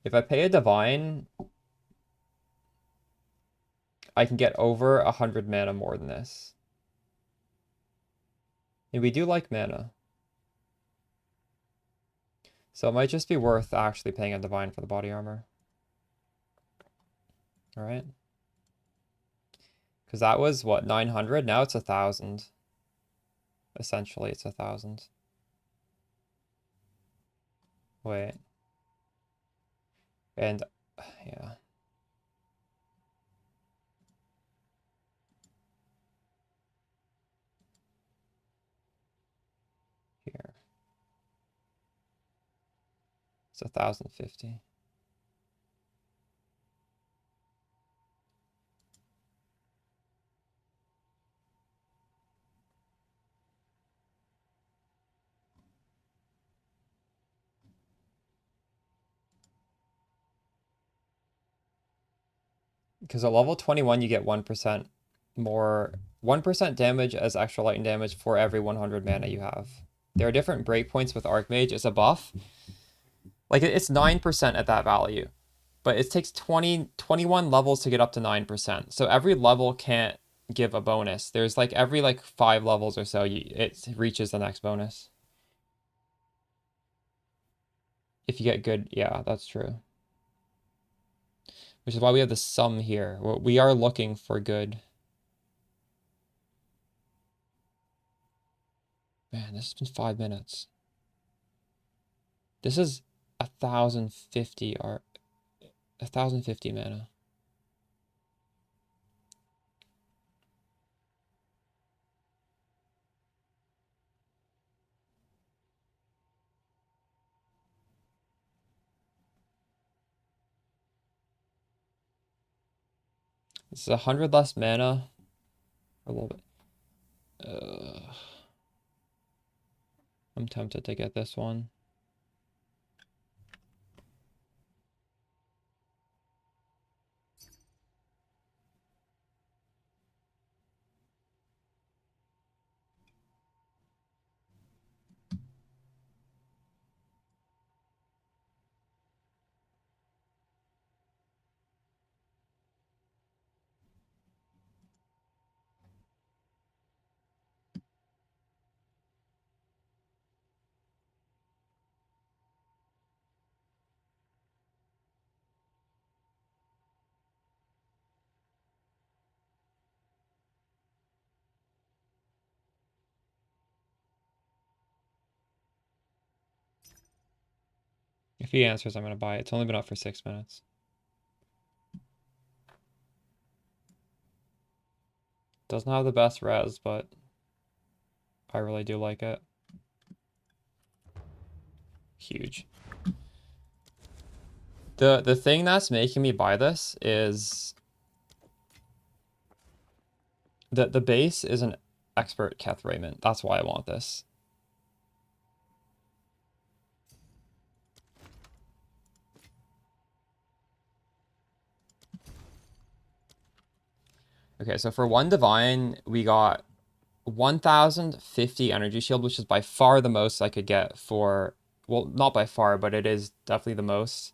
if I pay a divine, I can get over 100 mana more than this. And we do like mana. So it might just be worth actually paying a divine for the body armor. All right. Because that was, what, 900? Now it's 1,000. Essentially, it's 1,000. Wait. And, yeah. Here. It's 1,050. Because at level 21, you get 1% more, 1% damage as extra lightning damage for every 100 mana you have. There are different breakpoints with Archmage. It's a buff. Like, it's 9% at that value. But it takes 21 levels to get up to 9%. So every level can't give a bonus. There's like every like 5 levels or so, it reaches the next bonus. If you get good, yeah, that's true. Which is why we have the sum here. We are looking for good. Man, this has been 5 minutes. This is 1,050 or 1,050 mana. This is 100 less mana. A little bit. I'm tempted to get this one. If he answers, I'm going to buy it. It's only been up for 6 minutes. Doesn't have the best res, but I really do like it. Huge. The thing that's making me buy this is the base is an expert Keth Raymond. That's why I want this. Okay, so for one divine, we got 1,050 energy shield, which is by far the most I could get for, well, not by far, but it is definitely the most.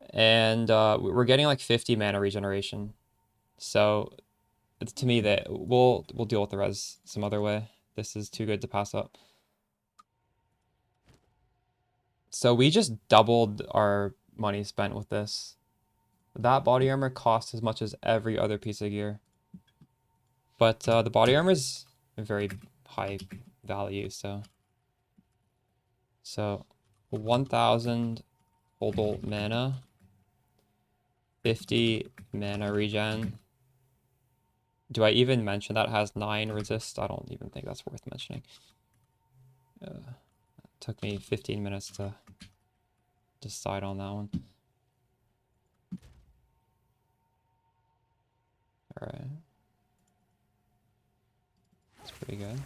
And we're getting like 50 mana regeneration. So to me, that we'll deal with the res some other way. This is too good to pass up. So we just doubled our money spent with this. That body armor costs as much as every other piece of gear. But the body armor is a very high value, so 1,000 total mana, 50 mana regen. Do I even mention that has 9 resist? I don't even think that's worth mentioning. It took me 15 minutes to decide on that one. All right. That's pretty good.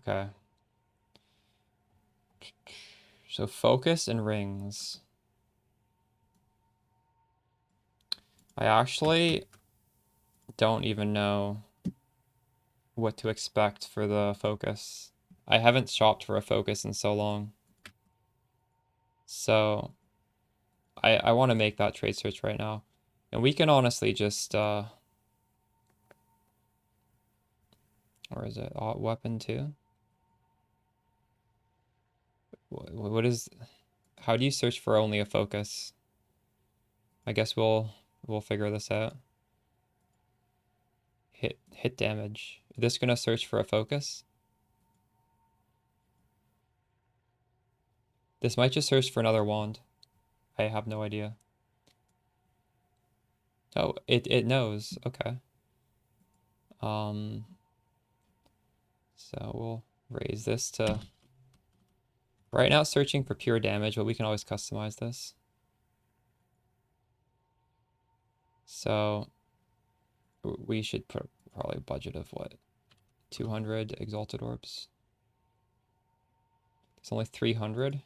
Okay. So focus and rings. I actually don't even know what to expect for the focus. I haven't shopped for a focus in so long. So I want to make that trade switch right now. And we can honestly just or is it weapon too? What is, how do you search for only a focus? I guess we'll figure this out. Hit damage. Is this gonna search for a focus? This might just search for another wand. I have no idea. Oh, it knows. Okay. So we'll raise this to, right now it's searching for pure damage, but we can always customize this. So we should put probably a budget of what? 200 exalted orbs. It's only 300.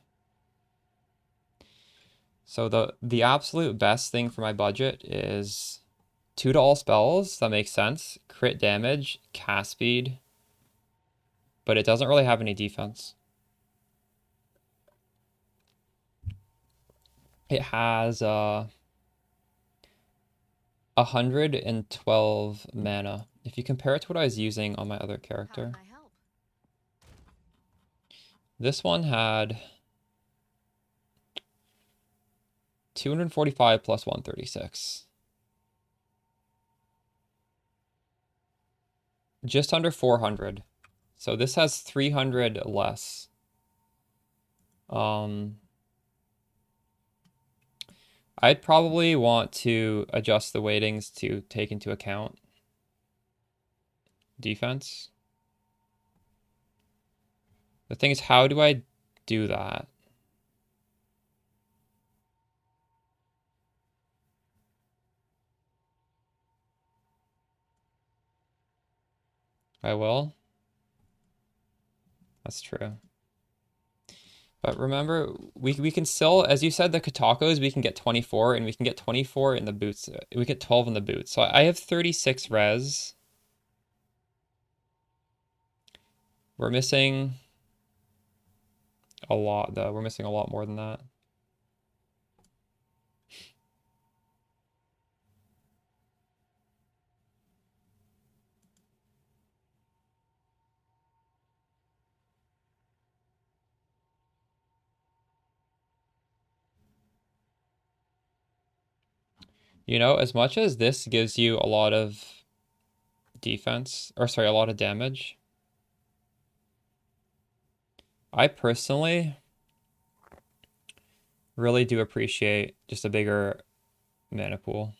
So the absolute best thing for my budget is 2 to all spells. That makes sense. Crit damage, cast speed, but it doesn't really have any defense. It has 112 mana. If you compare it to what I was using on my other character, this one had 245 plus 136. Just under 400. So this has 300 less. I'd probably want to adjust the weightings to take into account defense. The thing is, how do I do that? I will. That's true. But remember, we can still, as you said, the KITOKOs, we can get 24, and we can get 24 in the boots. We get 12 in the boots. So I have 36 res. We're missing a lot, though. We're missing a lot more than that. You know, as much as this gives you a lot of defense, or sorry, a lot of damage, I personally really do appreciate just a bigger mana pool,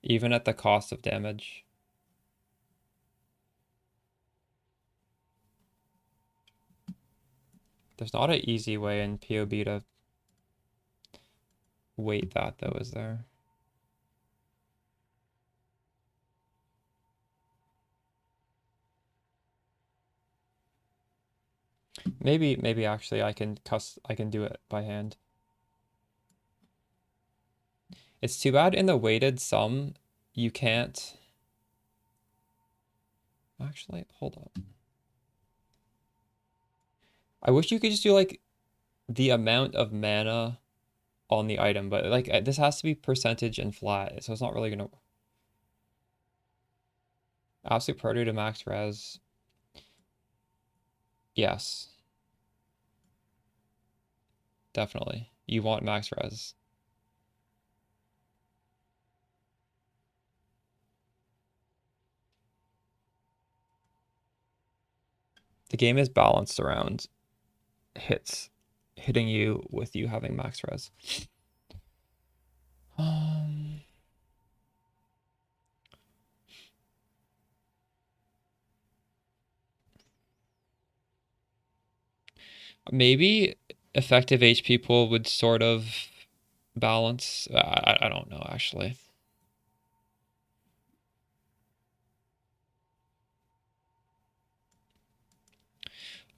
even at the cost of damage. There's not an easy way in PoB to weight that, though, is there? Maybe actually I can do it by hand. It's too bad in the weighted sum you can't. Actually, hold up. I wish you could just do like the amount of mana on the item, but like this has to be percentage and flat, so it's not really gonna. Absolute Proto to max res. Yes. Definitely. You want max res. The game is balanced around hitting you with you having max res. Maybe effective HP pool would sort of balance. I don't know, actually.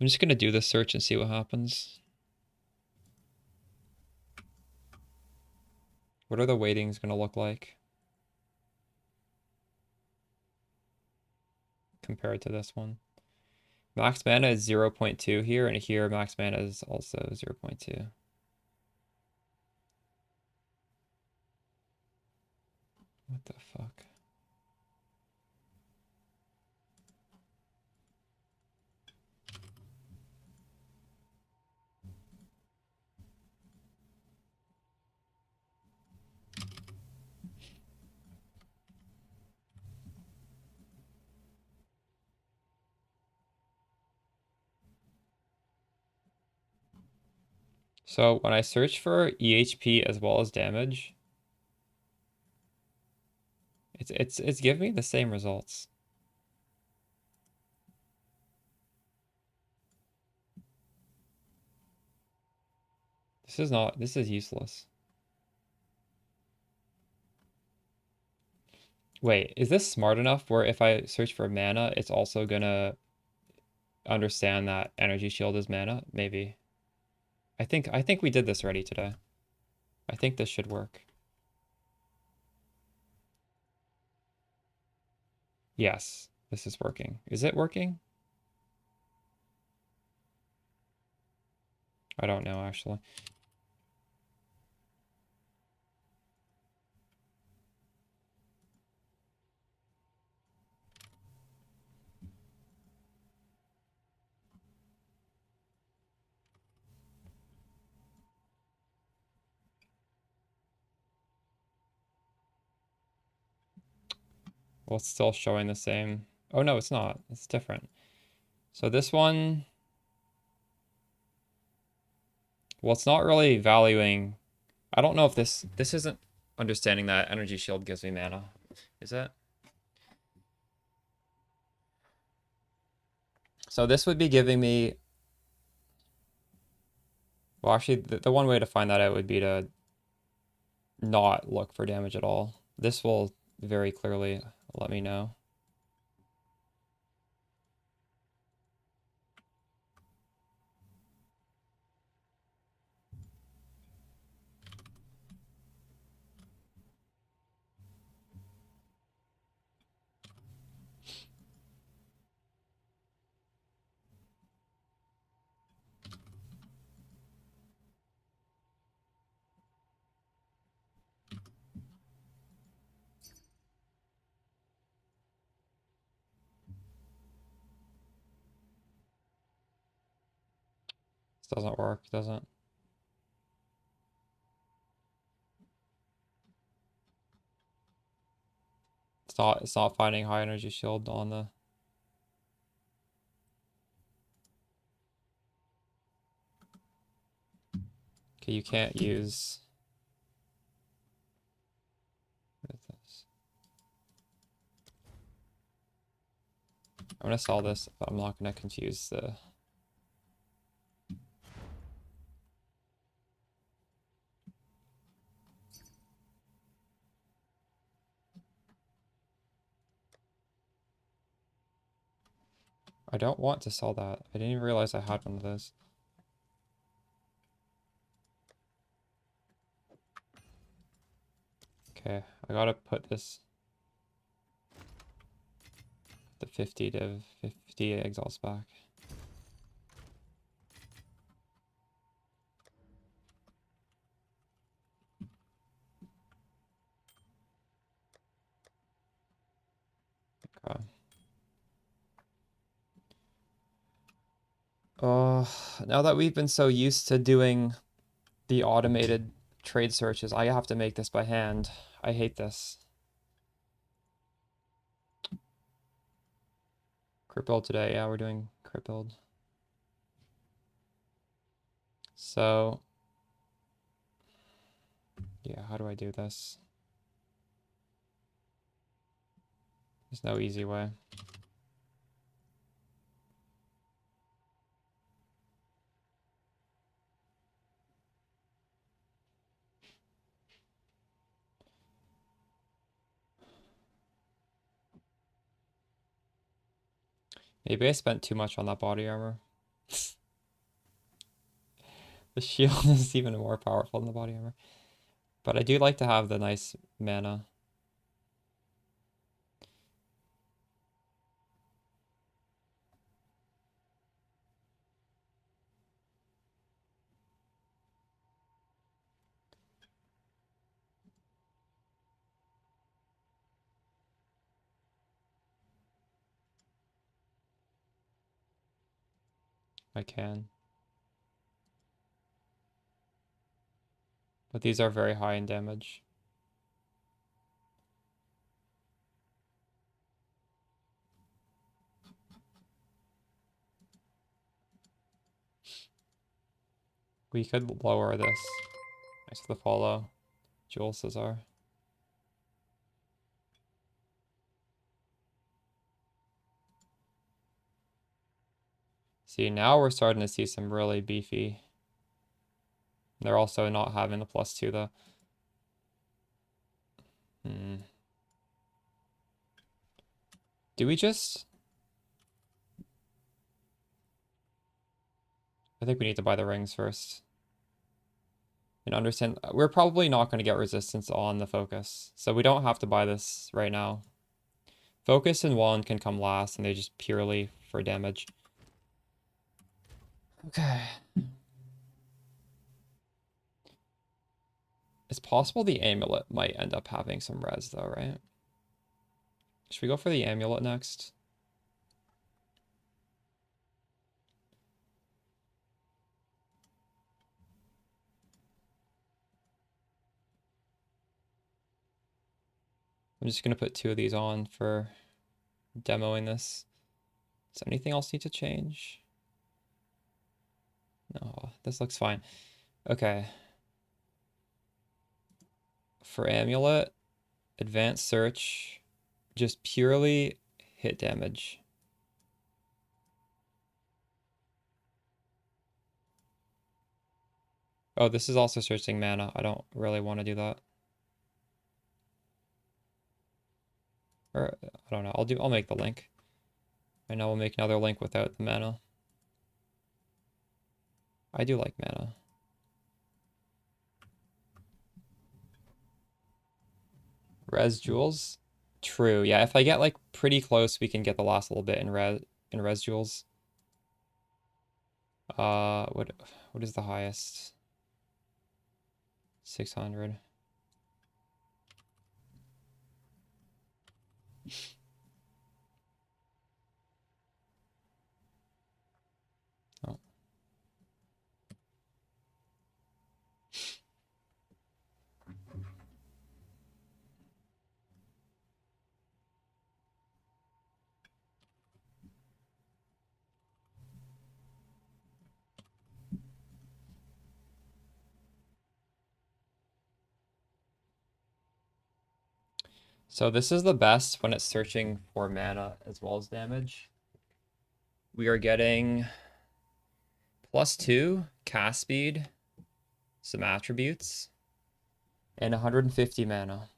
I'm just gonna do this search and see what happens. What are the weightings gonna look like compared to this one? Max mana is 0.2 here, and here max mana is also 0.2. What the fuck? So when I search for EHP as well as damage, it's giving me the same results. This is useless. Wait, is this smart enough where if I search for mana, it's also gonna understand that energy shield is mana? Maybe. I think we did this already today. I think this should work. Yes, this is working. Is it working? I don't know actually. Well, it's still showing the same. Oh no, it's not. It's different. So this one, well, it's not really valuing. I don't know if this isn't understanding that energy shield gives me mana. Is it? So this would be giving me, well, actually, the one way to find that out would be to not look for damage at all. This will very clearly let me know. This doesn't work, does it? It's not finding high energy shield on the. Okay, you can't use. What is this? I'm gonna sell this, but I'm not gonna confuse the. I don't want to sell that. I didn't even realize I had one of those. Okay, I gotta put this. The 50 to 50 exalts back. Okay. Now that we've been so used to doing the automated trade searches, I have to make this by hand. I hate this. Crit build today. Yeah, we're doing crit build. So, yeah, how do I do this? There's no easy way. Maybe I spent too much on that body armor. The shield is even more powerful than the body armor. But I do like to have the nice mana. I can. But these are very high in damage. We could lower this. Thanks for the follow, Jules Cesar. See, now we're starting to see some really beefy. They're also not having the +2 though. Do we just... I think we need to buy the rings first. And understand, we're probably not going to get resistance on the focus. So we don't have to buy this right now. Focus and wand can come last, and they just purely for damage. Okay. It's possible the amulet might end up having some res though, right? Should we go for the amulet next? I'm just going to put 2 of these on for demoing this. Does anything else need to change? No, this looks fine. Okay. For amulet, advanced search, just purely hit damage. Oh, this is also searching mana. I don't really want to do that. Or I don't know. I'll make the link. I know we'll make another link without the mana. I do like mana. Res jewels? True. Yeah, if I get like pretty close, we can get the last little bit in res jewels. What is the highest? 600. Oh. So this is the best when it's searching for mana as well as damage. We are getting +2 cast speed, some attributes, and 150 mana.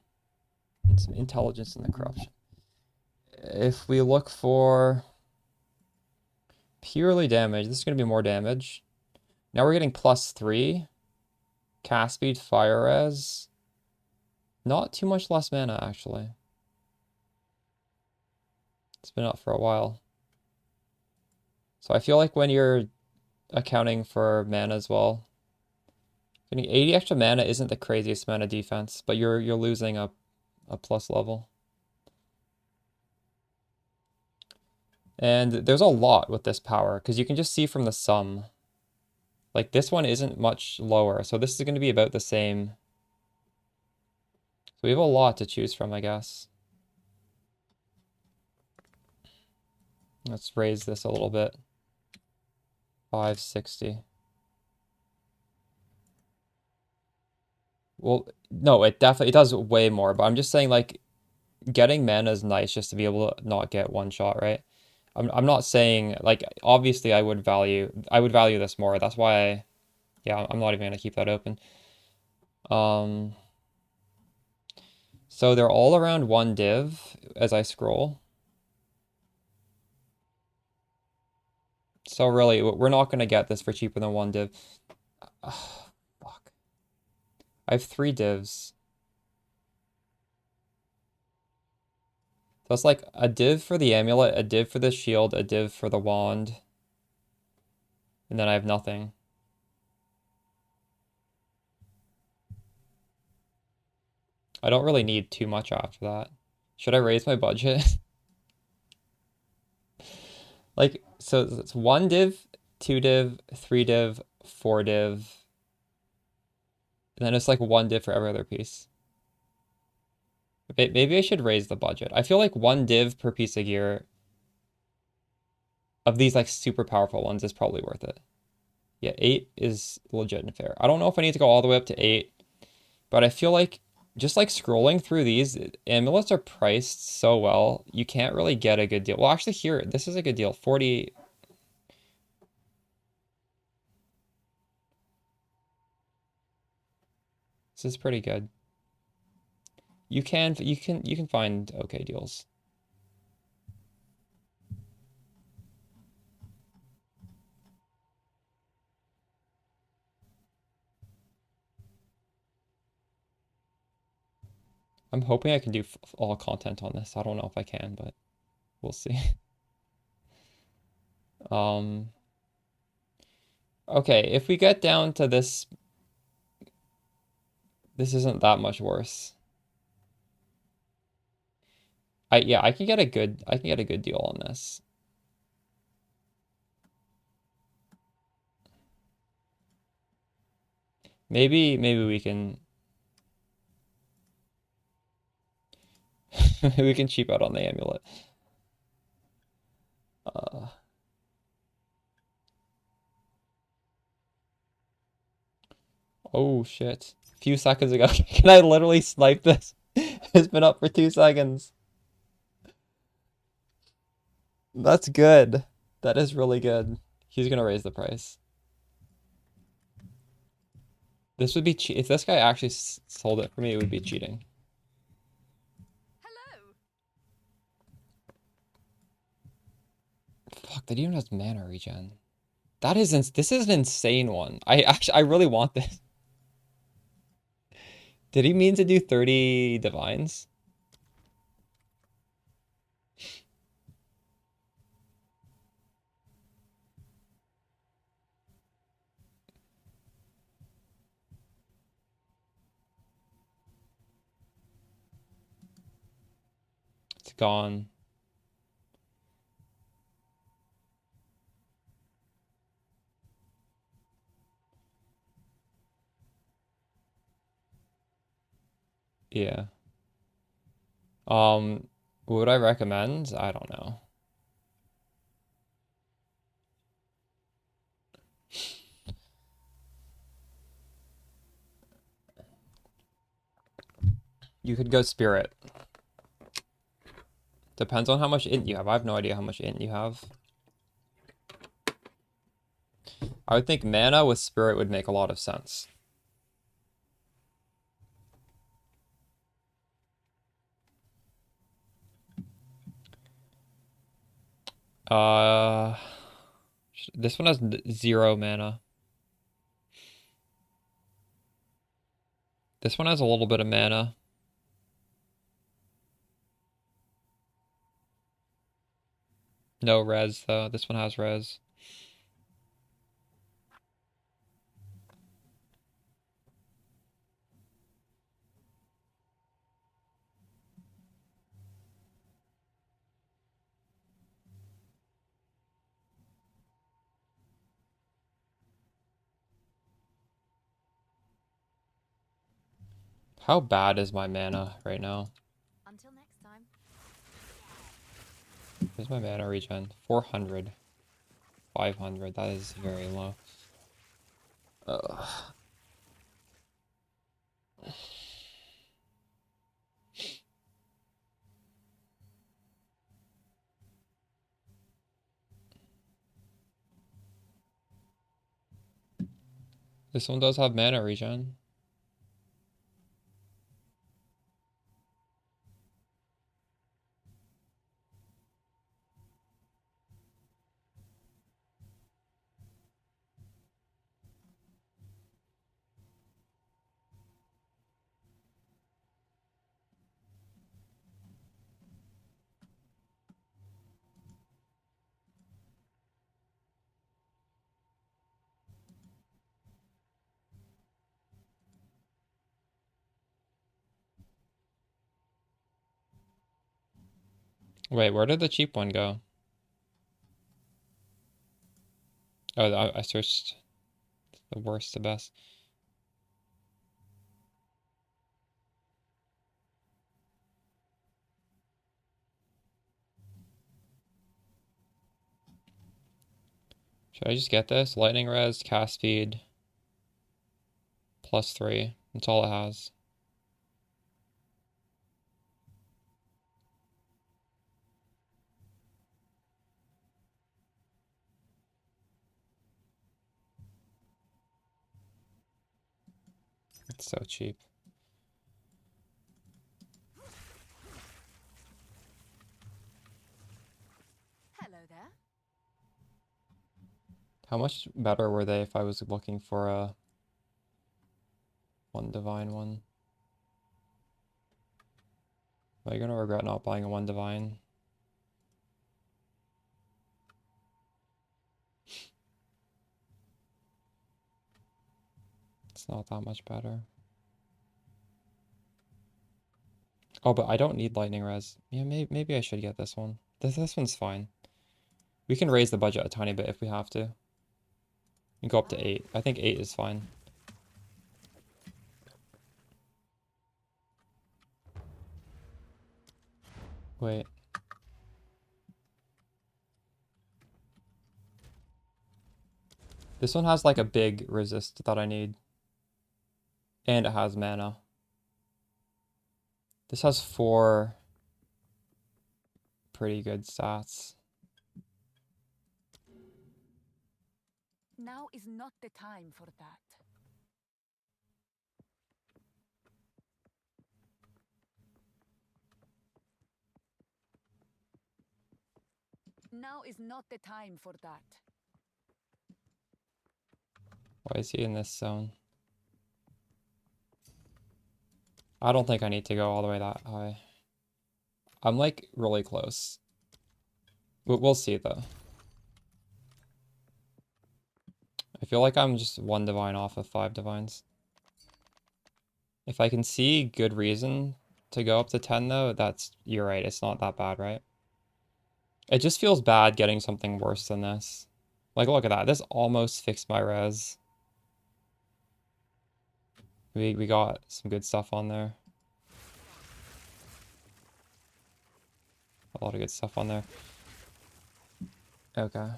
And some intelligence in the corruption. If we look for purely damage, this is going to be more damage. Now we're getting +3 cast speed, fire res. Not too much less mana, actually. It's been up for a while. So I feel like when you're accounting for mana as well, getting 80 extra mana isn't the craziest amount of defense, but you're losing a plus level. And there's a lot with this power, because you can just see from the sum. Like, this one isn't much lower, so this is going to be about the same. So we have a lot to choose from, I guess. Let's raise this a little bit. 560. Well, no, it does way more, but I'm just saying, like, getting mana is nice just to be able to not get one shot, right? I'm not saying, like, obviously I would value this more. That's why yeah, I'm not even gonna keep that open. So they're all around 1 div as I scroll. So really, we're not gonna get this for cheaper than 1 div. Ugh, fuck. I have 3 divs. That's like a div for the amulet, a div for the shield, a div for the wand. And then I have nothing. I don't really need too much after that. Should I raise my budget? Like, so it's 1 div, 2 div, 3 div, 4 div. And then it's like 1 div for every other piece. Maybe I should raise the budget. I feel like 1 div per piece of gear of these like super powerful ones is probably worth it. Yeah, 8 is legit and fair. I don't know if I need to go all the way up to 8, but I feel like just like scrolling through these, amulets are priced so well, you can't really get a good deal. Well, actually here, this is a good deal. 40. This is pretty good. You can find okay deals. I'm hoping I can do all content on this. I don't know if I can, but we'll see. Okay, if we get down to this isn't that much worse. Yeah, I can get a good deal on this. Maybe we can we can cheap out on the amulet. Oh shit. A few seconds ago. Can I literally snipe this? It's been up for 2 seconds. That's good. That is really good. He's gonna raise the price. This would be cheat. If this guy actually sold it for me, it would be cheating. Hello. Fuck, that even has mana regen. That is this is an insane one. I really want this. Did he mean to do 30 divines? It's gone. Yeah. What would I recommend? I don't know. You could go spirit. Depends on how much int you have. I have no idea how much int you have. I would think mana with spirit would make a lot of sense. This one has 0 mana. This one has a little bit of mana. No res though. This one has res. How bad is my mana right now? Until next time. Where's my mana regen? 400. 500. That is very low. Ugh. This one does have mana regen. Wait, where did the cheap one go? Oh, I searched the worst to best. Should I just get this? Lightning res, cast speed, +3. That's all it has. It's so cheap. Hello there. How much better were they if I was looking for a one divine one? Am I gonna regret not buying a one divine? It's not that much better. Oh, but I don't need lightning res. Yeah, maybe I should get this one. This one's fine. We can raise the budget a tiny bit if we have to. And go up to 8. I think 8 is fine. Wait. This one has like a big resist that I need. And it has mana. This has 4 pretty good stats. Now is not the time for that. Now is not the time for that. Why is he in this zone? I don't think I need to go all the way that high. I'm like really close. We'll see though. I feel like I'm just 1 divine off of 5 divines. If I can see good reason to go up to 10 though, you're right, it's not that bad, right? It just feels bad getting something worse than this. Like, look at that. This almost fixed my res. We got some good stuff on there. A lot of good stuff on there. Okay.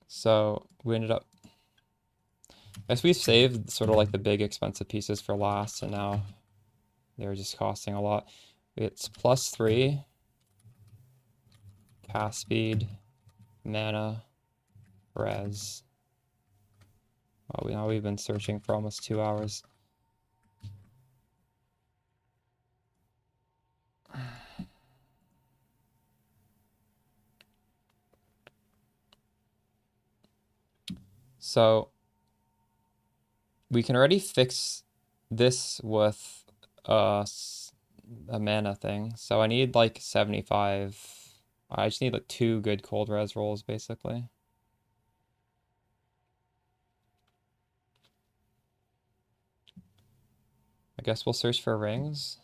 So we ended up, I guess we saved sort of like the big expensive pieces for last, and now they're just costing a lot. It's +3, cast speed, mana, res. Oh, now we've been searching for almost 2 hours. So we can already fix this with a mana thing. So I need like 75. I just need like 2 good cold res rolls basically. I guess we'll search for rings.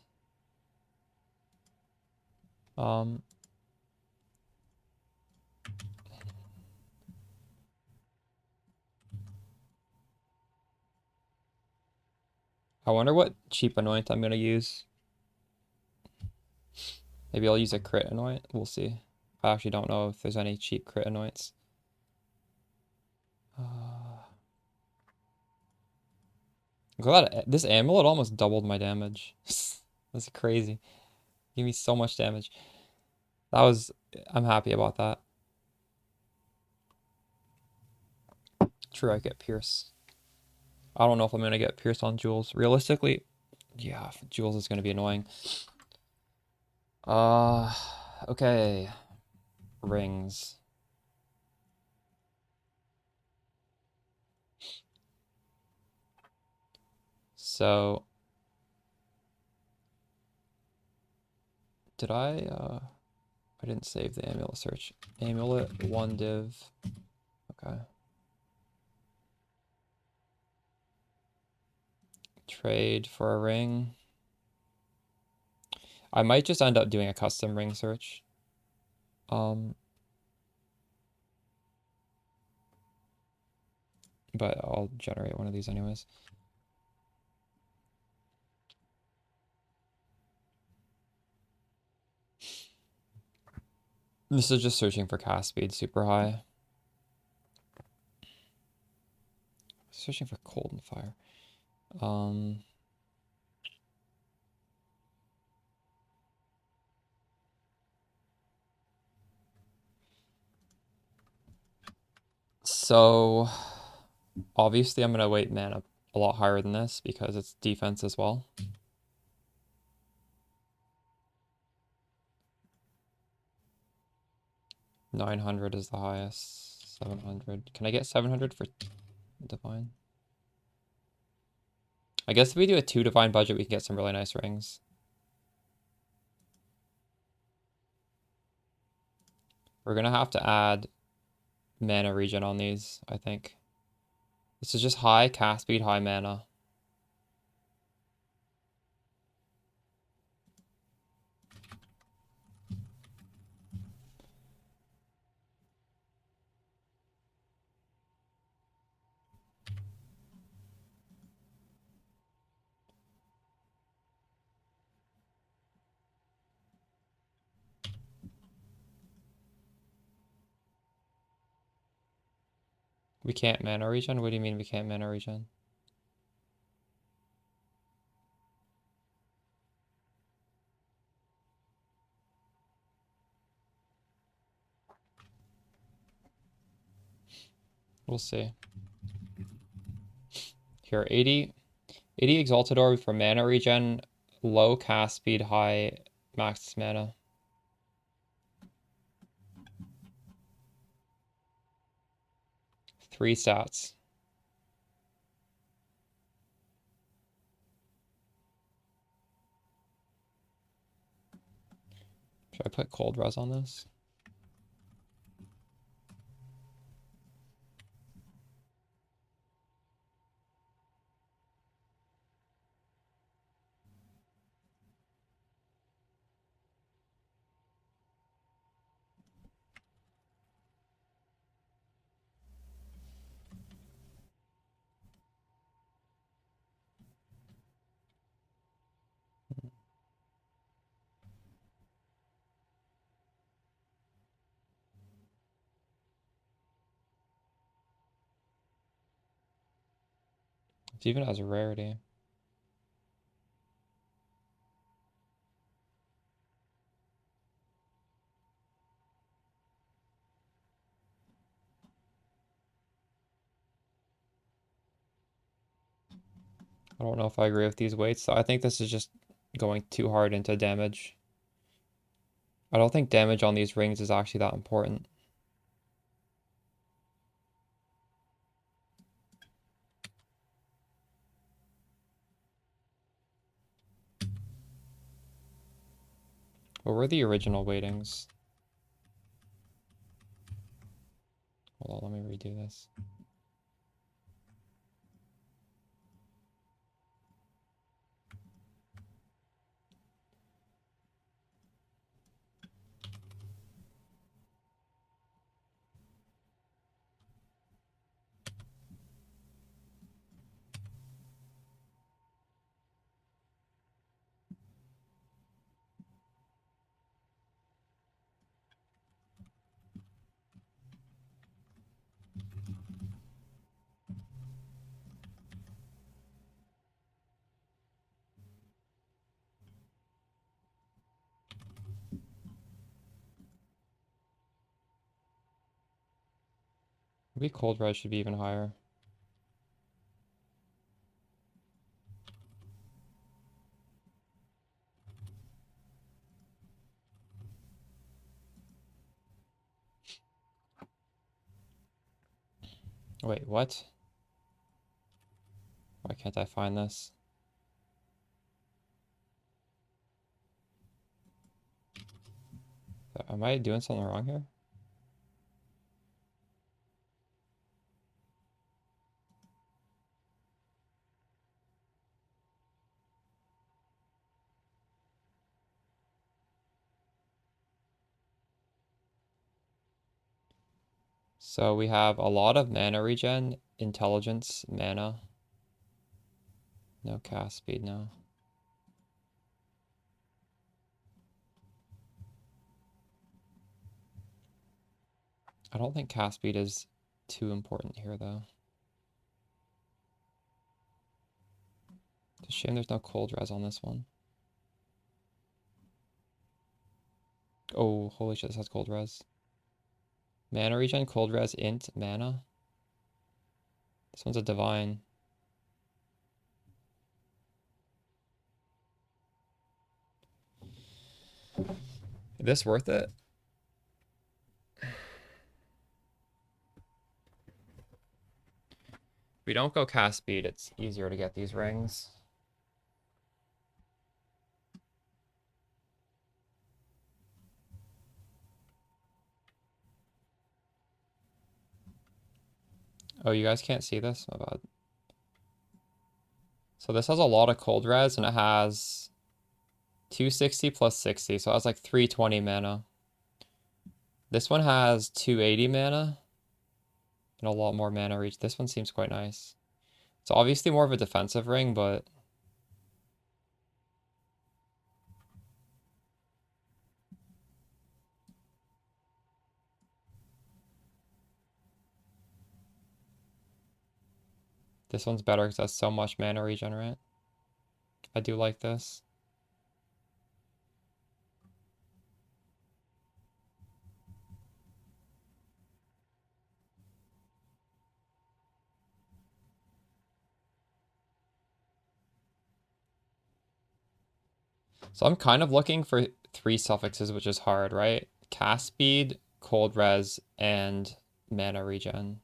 I wonder what cheap anoint I'm gonna use. Maybe I'll use a crit anoint. We'll see. I actually don't know if there's any cheap crit anoints. God, this amulet almost doubled my damage. That's crazy. Give me so much damage. I'm happy about that. True, I get Pierce. I don't know if I'm gonna get Pierce on Jules. Realistically, yeah, Jules is gonna be annoying. Okay. Rings. So did I didn't save the amulet search. Amulet 1 div. Okay. Trade for a ring. I might just end up doing a custom ring search. But I'll generate one of these anyways. This is just searching for cast speed super high. Searching for cold and fire. So obviously I'm gonna weight mana a lot higher than this because it's defense as well. $900 is the highest. 700. Can I get 700 for divine? I guess if we do a 2 divine budget, we can get some really nice rings. We're gonna have to add mana regen on these, I think. This is just high cast speed, high mana. We can't mana regen? What do you mean we can't mana regen? We'll see. Here, 80 Exalted Orb for mana regen, low cast speed, high max mana. Three stats. Should I put cold res on this? It even has a rarity. I don't know if I agree with these weights. So I think this is just going too hard into damage. I don't think damage on these rings is actually that important. What were the original weightings? Hold on, let me redo this. Maybe cold res should be even higher. Wait, what? Why can't I find this? Am I doing something wrong here? So we have a lot of mana regen, intelligence, mana. No cast speed, no. I don't think cast speed is too important here, though. It's a shame there's no cold res on this one. Oh, holy shit, this has cold res. Mana regen, cold res, int, mana. This one's a divine. Is this worth it? If we don't go cast speed, it's easier to get these rings. Oh, you guys can't see this? My bad. So this has a lot of cold res, and it has 260 plus 60, so it has like 320 mana. This one has 280 mana and a lot more mana reach. This one seems quite nice. It's obviously more of a defensive ring, but this one's better because it has so much mana regenerate. I do like this. So I'm kind of looking for 3 suffixes, which is hard, right? Cast speed, cold res, and mana regen.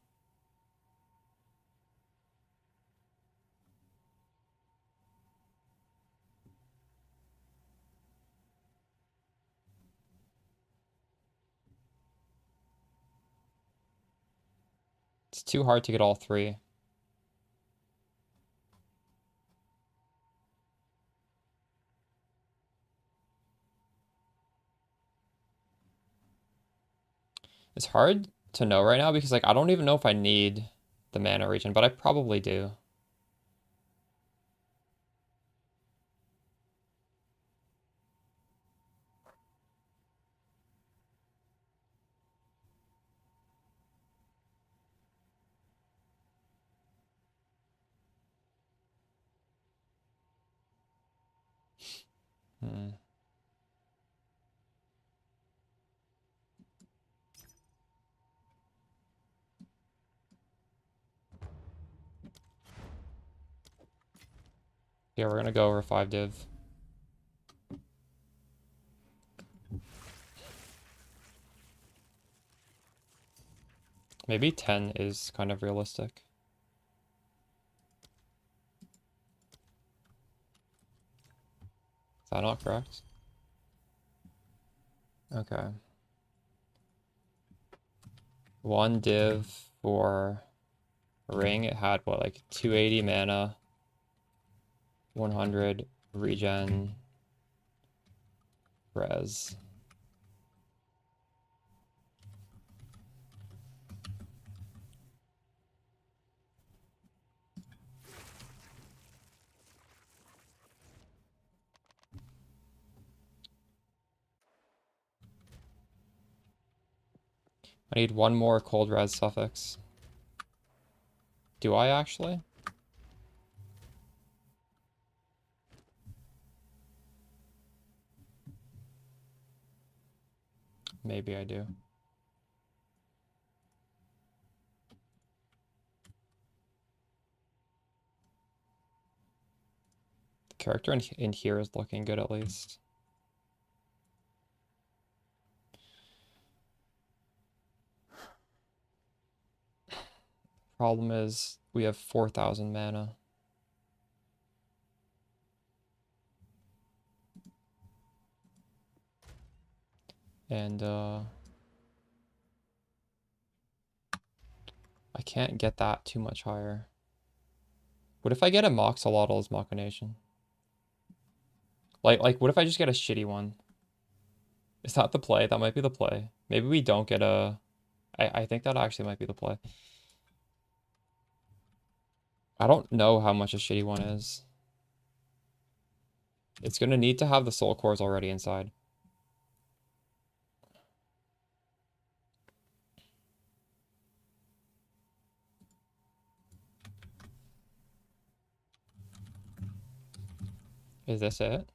It's too hard to get all 3. It's hard to know right now because like I don't even know if I need the mana regen, but I probably do. Hmm. Yeah, we're gonna go over 5 div. Maybe 10 is kind of realistic. Is that not correct? Okay. 1 div for ring. It had what, like 280 mana, 100 regen, res. I need 1 more cold res suffix. Do I actually? Maybe I do. The character in here is looking good at least. Problem is we have 4,000 mana. And I can't get that too much higher. What if I get a MAHUXOTL as Machination? Like what if I just get a shitty one? Is that the play? That might be the play. Maybe we don't get a I think that actually might be the play. I don't know how much a shitty one is. It's gonna need to have the soul cores already inside. Is this it?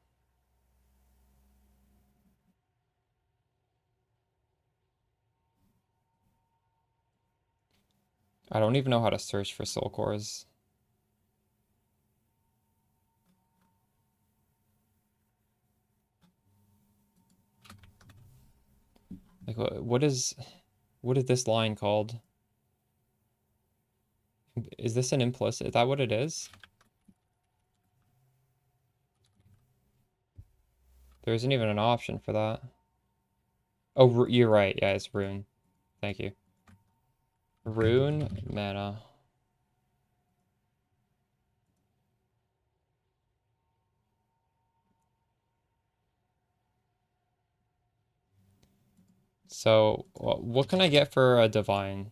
I don't even know how to search for soul cores. Like what is this line called? Is this an implicit? Is that what it is? There isn't even an option for that. Oh, you're right. Yeah, it's rune. Thank you. Rune mana. So, what can I get for a divine?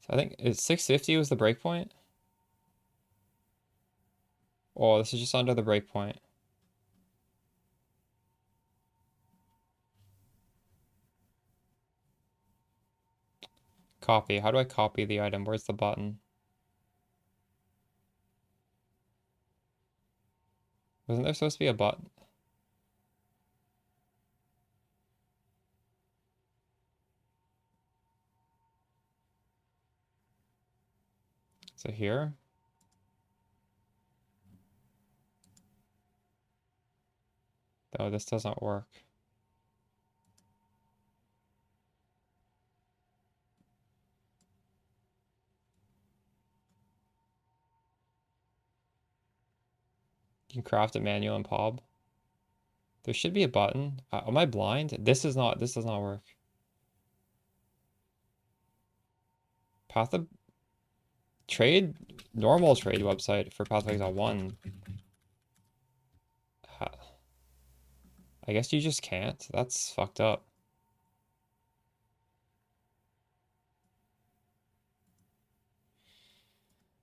So I think it's 650 was the breakpoint. Oh, this is just under the breakpoint. Copy. How do I copy the item? Where's the button? Wasn't there supposed to be a button? So here? Oh, this doesn't work. You can craft it manual in PoB. There should be a button. Am I blind? This does not work. Path of trade, normal trade website for Path of Exile 1. I guess you just can't. That's fucked up.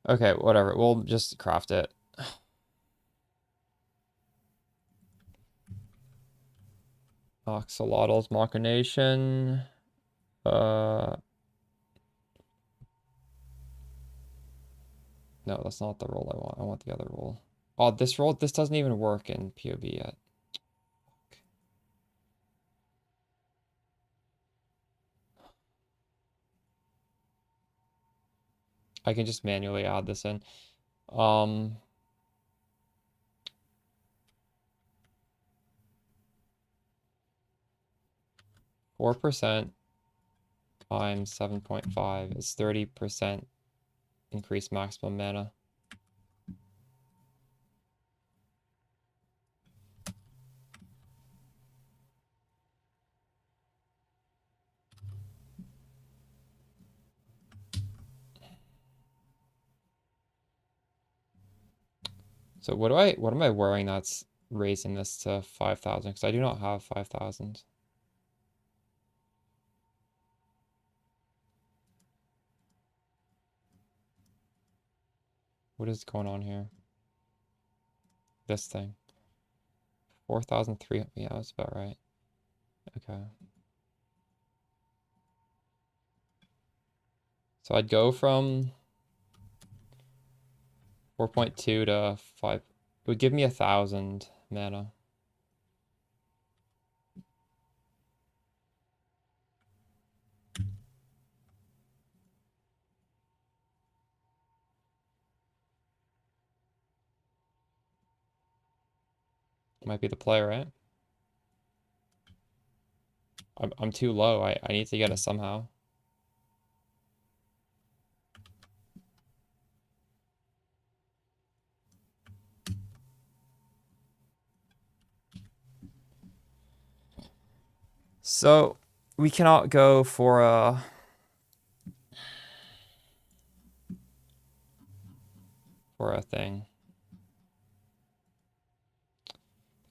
Okay, whatever. We'll just craft it. Axolotl's Machination. No, that's not the roll I want. I want the other roll. Oh, this roll, this doesn't even work in PoB yet. I can just manually add this in. 4% times 7.5 is 30% increased maximum mana. So what am I wearing that's raising this to 5,000? Because I do not have 5,000. What is going on here? This thing. 4,300. Yeah, that's about right. Okay. So I'd go from 4.2 to 5. It would give me 1,000 mana. Might be the play, right? I'm too low. I need to get it somehow. So we cannot go for a thing.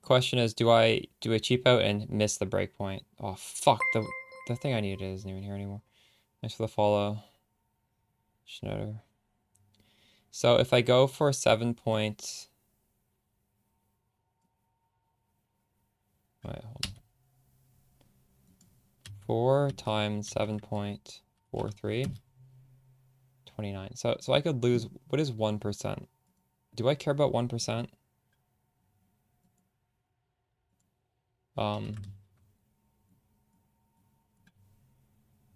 question is, do I cheap out and miss the breakpoint? Oh fuck, the thing I needed isn't even here anymore. Thanks for the follow. Schnoder. So if I go for 7 point... Wait, hold on. 4 times 7.43. 29. So I could lose... What is 1%? Do I care about 1%?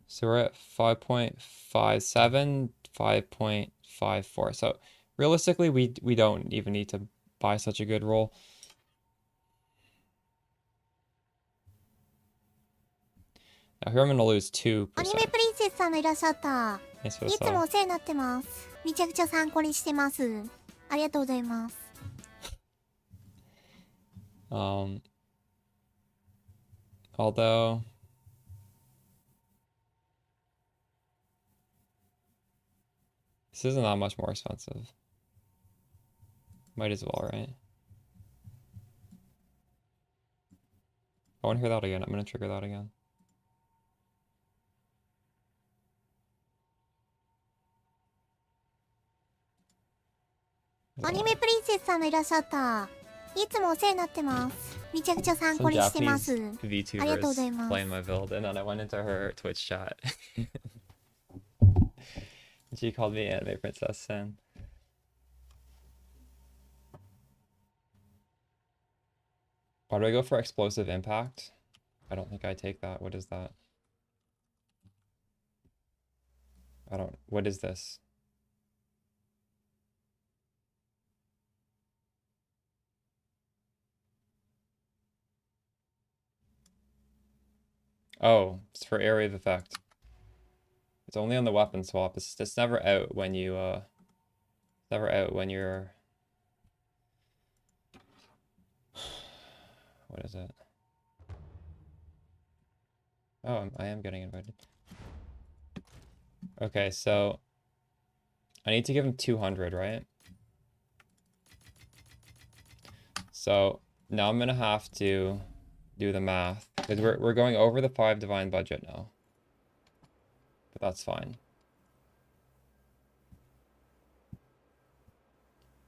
So we're at 5.57, 5.54. So realistically, we don't even need to buy such a good roll. Now here I'm going to lose 2%. アニメプリンセスさんがいらっしゃった。 Thanks for い the つも follow. お世話になってます。めちゃくちゃ参考にしてます。ありがとうございます。Although this isn't that much more expensive. Might as well, right? I want to hear that again. I'm going to trigger that again. アニメプリンセスさんがいらっしゃった。いつもお世話になってます。めちゃくちゃ参考 Some にしてま Japanese す。 VTubers ありがとうございます。 playing my build, and then I went into her Twitch chat. She called me anime princess Sen. Why do I go for explosive impact? I don't think I take that. What is that? What is this? Oh, it's for area of effect. It's only on the weapon swap. It's never out when you never out when you're... What is it? Oh, I am getting invited. Okay, so I need to give him 200, right? So now I'm gonna have to do the math because we're going over the 5 divine budget now. But that's fine.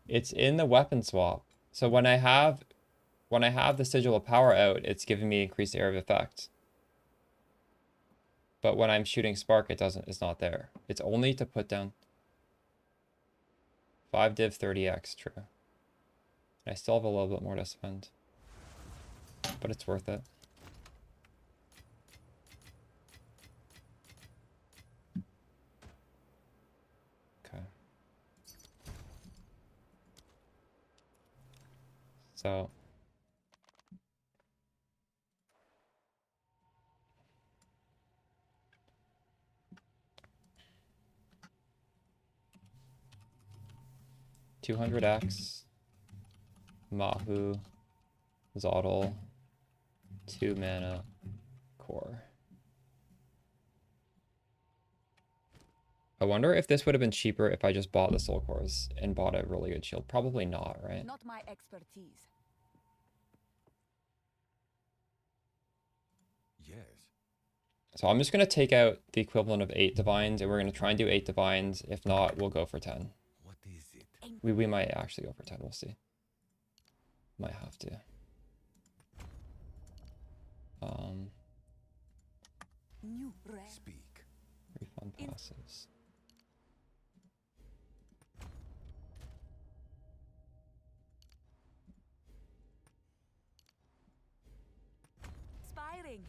It's in the weapon swap. So when I have the sigil of power out, it's giving me increased area of effect. But when I'm shooting spark, it's not there. It's only to put down 5 div 30x, true. I still have a little bit more to spend. But it's worth it. Okay. So $200x, MAHUXOTL, 2 mana core. I wonder if this would have been cheaper if I just bought the soul cores and bought a really good shield. Probably not, right? Not my expertise. Yes. So I'm just going to take out the equivalent of 8 divines, and we're going to try and do 8 divines. If not, we'll go for 10. What is it? We might actually go for 10. We'll see. Might have to. New rare. Speak. Refund passes. Spiring.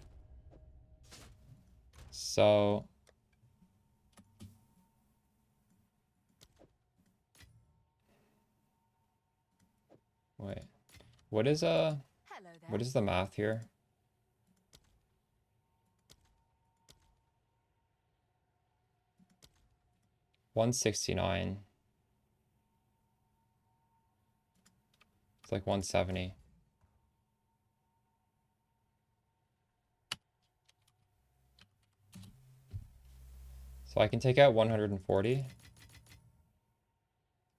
So wait, what is Hello there. what is the math here? $169. It's like 170. So I can take out 140. I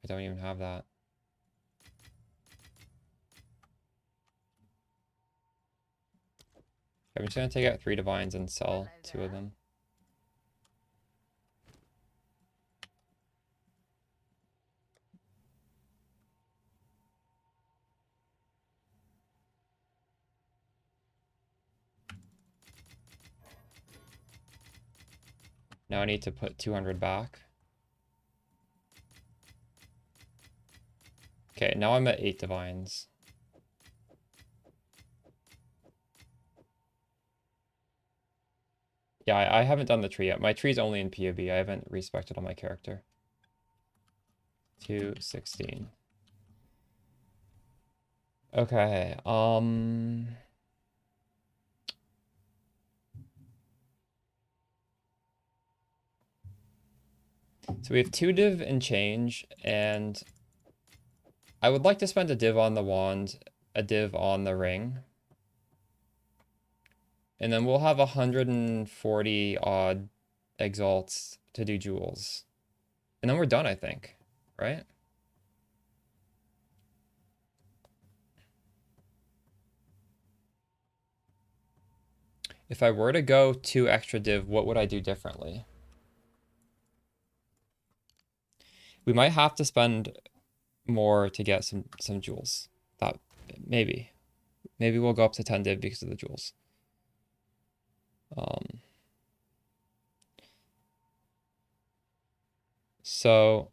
don't even have that. I'm just gonna take out 3 divines and sell 2 of them. Now I need to put 200 back. Okay, now I'm at 8 divines. Yeah, I haven't done the tree yet. My tree's only in POB. I haven't respected on my character. 216. Okay, so we have 2 div and change, and I would like to spend a div on the wand, a div on the ring. And then we'll have 140 odd exalts to do jewels. And then we're done, I think, right? If I were to go 2 extra div, what would I do differently? We might have to spend more to get some jewels. That maybe we'll go up to 10 div because of the jewels. So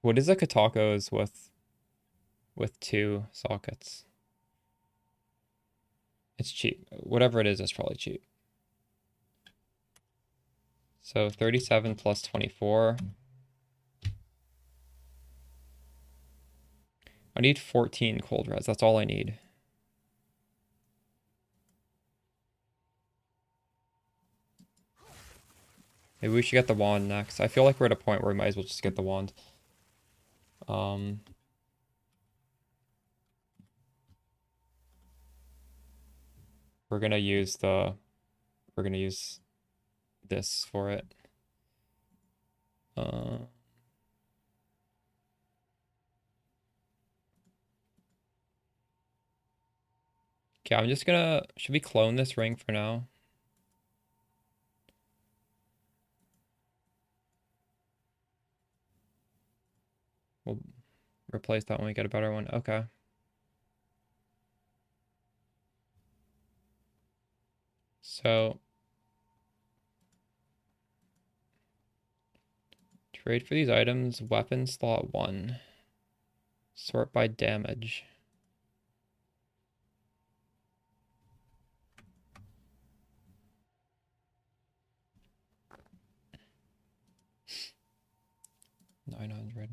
what is a KITOKO's with 2 sockets? It's cheap. Whatever it is, it's probably cheap. So 37 plus 24. I need 14 cold res. That's all I need. Maybe we should get the wand next. I feel like we're at a point where we might as well just get the wand. We're gonna use this for it. Okay, I'm just gonna, should we clone this ring for now? We'll replace that when we get a better one. Okay. So trade for these items, weapon slot 1. Sort by damage. $900.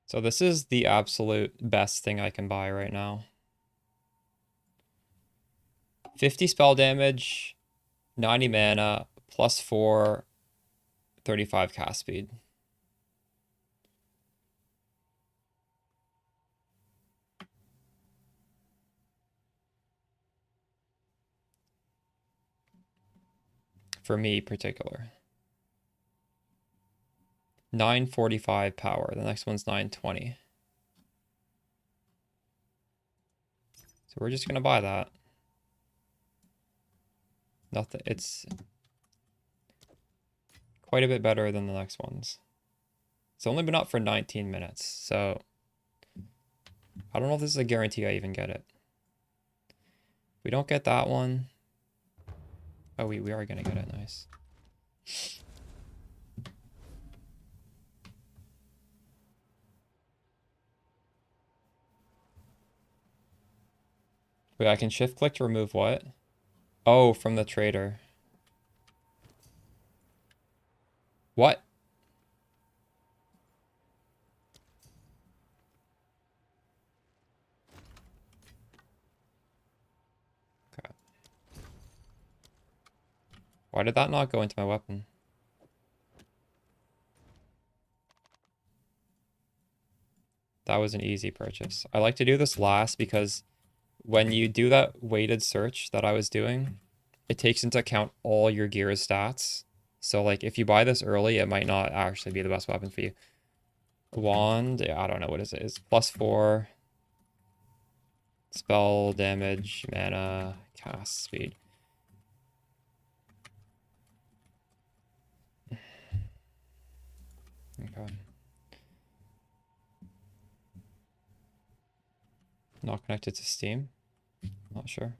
So this is the absolute best thing I can buy right now. 50 spell damage, 90 mana, plus 4, 35 cast speed. For me, particular. 945 power. The next one's 920. So we're just gonna buy that. Nothing. It's quite a bit better than the next ones. It's only been up for 19 minutes, so I don't know if this is a guarantee I even get it. We don't get that one. Oh, we are gonna get it. Nice. Wait, I can shift click to remove what? Oh, from the trader. What? Okay. Why did that not go into my weapon? That was an easy purchase. I like to do this last because when you do that weighted search that I was doing, it takes into account all your gear's stats. So like if you buy this early, it might not actually be the best weapon for you. Wand, yeah, I don't know what is it. It's +4 spell damage, mana, cast speed. Okay. Not connected to Steam. Not sure.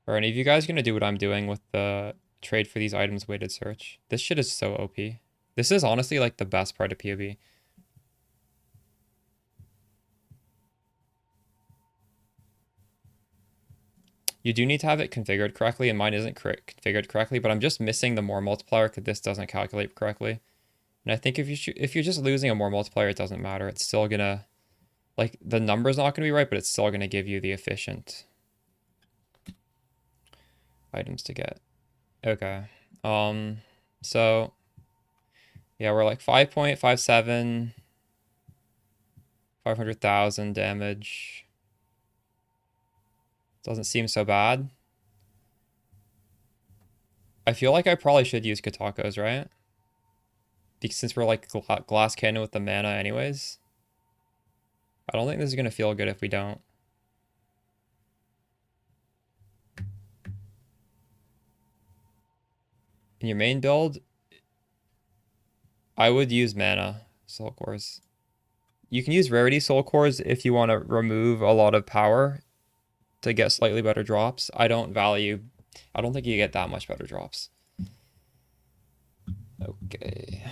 Are any of you guys gonna do what I'm doing with the trade for these items weighted search? This shit is so OP. This is honestly like the best part of PoE. You do need to have it configured correctly, and mine isn't configured correctly, but I'm just missing the more multiplier because this doesn't calculate correctly. And I think if you're just losing a more multiplier, it doesn't matter. It's still gonna, like, the number's not gonna be right, but it's still gonna give you the efficient items to get. Okay. So yeah, we're like 5.57, 500,000 damage. Doesn't seem so bad. I feel like I probably should use KITOKOs, right? Because since we're like glass cannon with the mana anyways. I don't think this is gonna feel good if we don't. In your main build, I would use mana soul cores. You can use rarity soul cores if you want to remove a lot of power to get slightly better drops. I don't think you get that much better drops. Okay.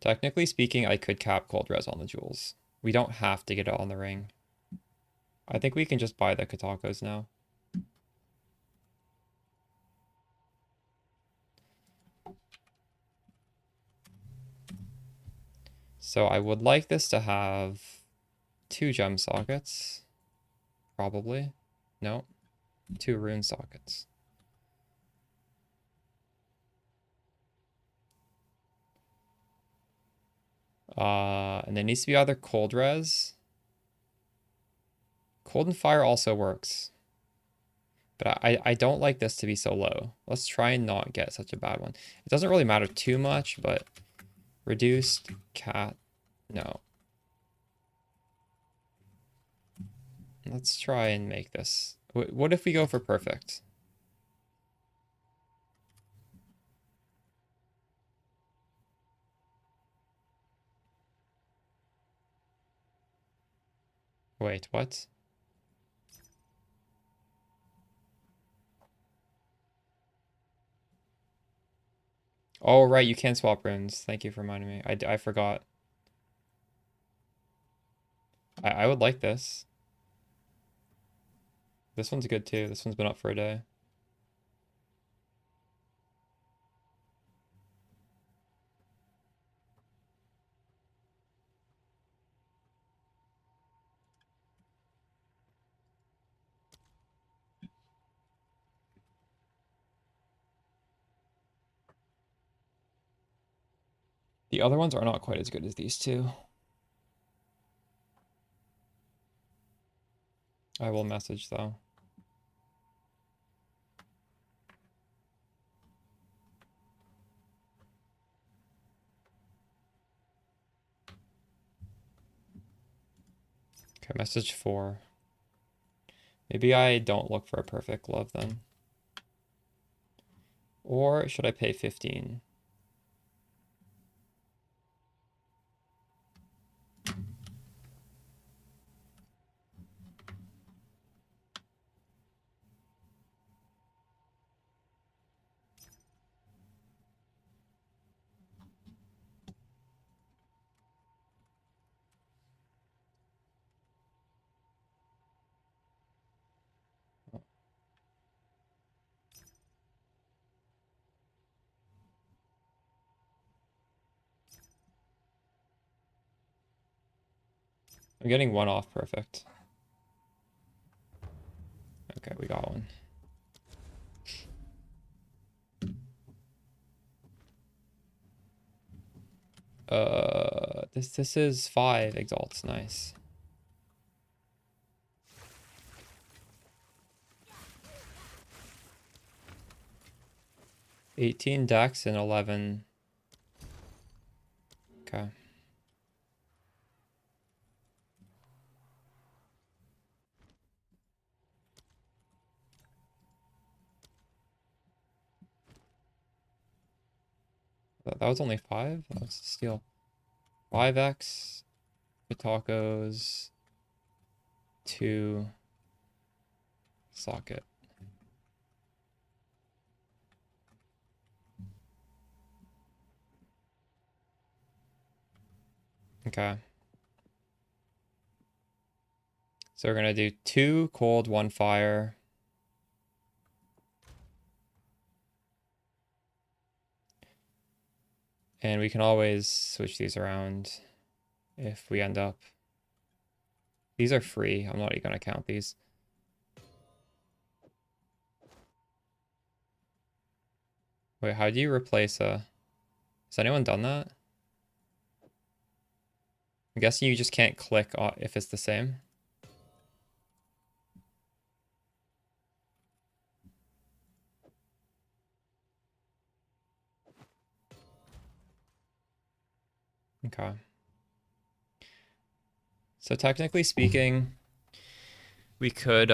Technically speaking, I could cap cold res on the jewels. We don't have to get it on the ring. I think we can just buy the KITOKOs now. So I would like this to have 2 gem sockets. Probably. No. 2 rune sockets. And there needs to be either cold res. Cold and fire also works. But I don't like this to be so low. Let's try and not get such a bad one. It doesn't really matter too much, but reduced cat, no. Let's try and make this. What if we go for perfect? Wait, what? Oh, right, you can swap runes. Thank you for reminding me. I forgot. I would like this. This one's good too. This one's been up for a day. The other ones are not quite as good as these two. I will message though. Okay, message 4. Maybe I don't look for a perfect glove then. Or should I pay 15? I'm getting 1 off perfect. Okay, we got one. This is 5 exalts, nice. $18 dex and 11. Okay. That was only 5? That was a steal. 5x, KITOKOs, 2 socket. Okay. So we're gonna do 2 cold, 1 fire. And we can always switch these around if we end up. These are free. I'm not even gonna count these. Wait, how do you replace a... Has anyone done that? I'm guessing you just can't click if it's the same. Okay. So technically speaking, we could,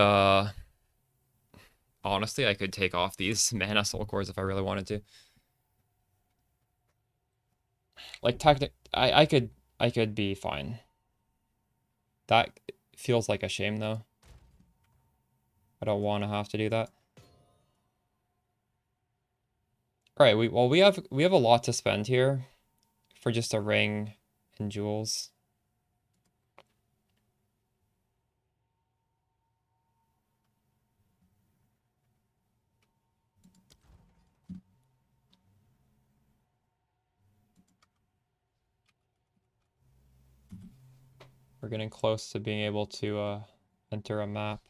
honestly, I could take off these mana soulcores if I really wanted to. Like, I could be fine. That feels like a shame, though. I don't want to have to do that. All right, we have a lot to spend here for just a ring and jewels. We're getting close to being able to enter a map.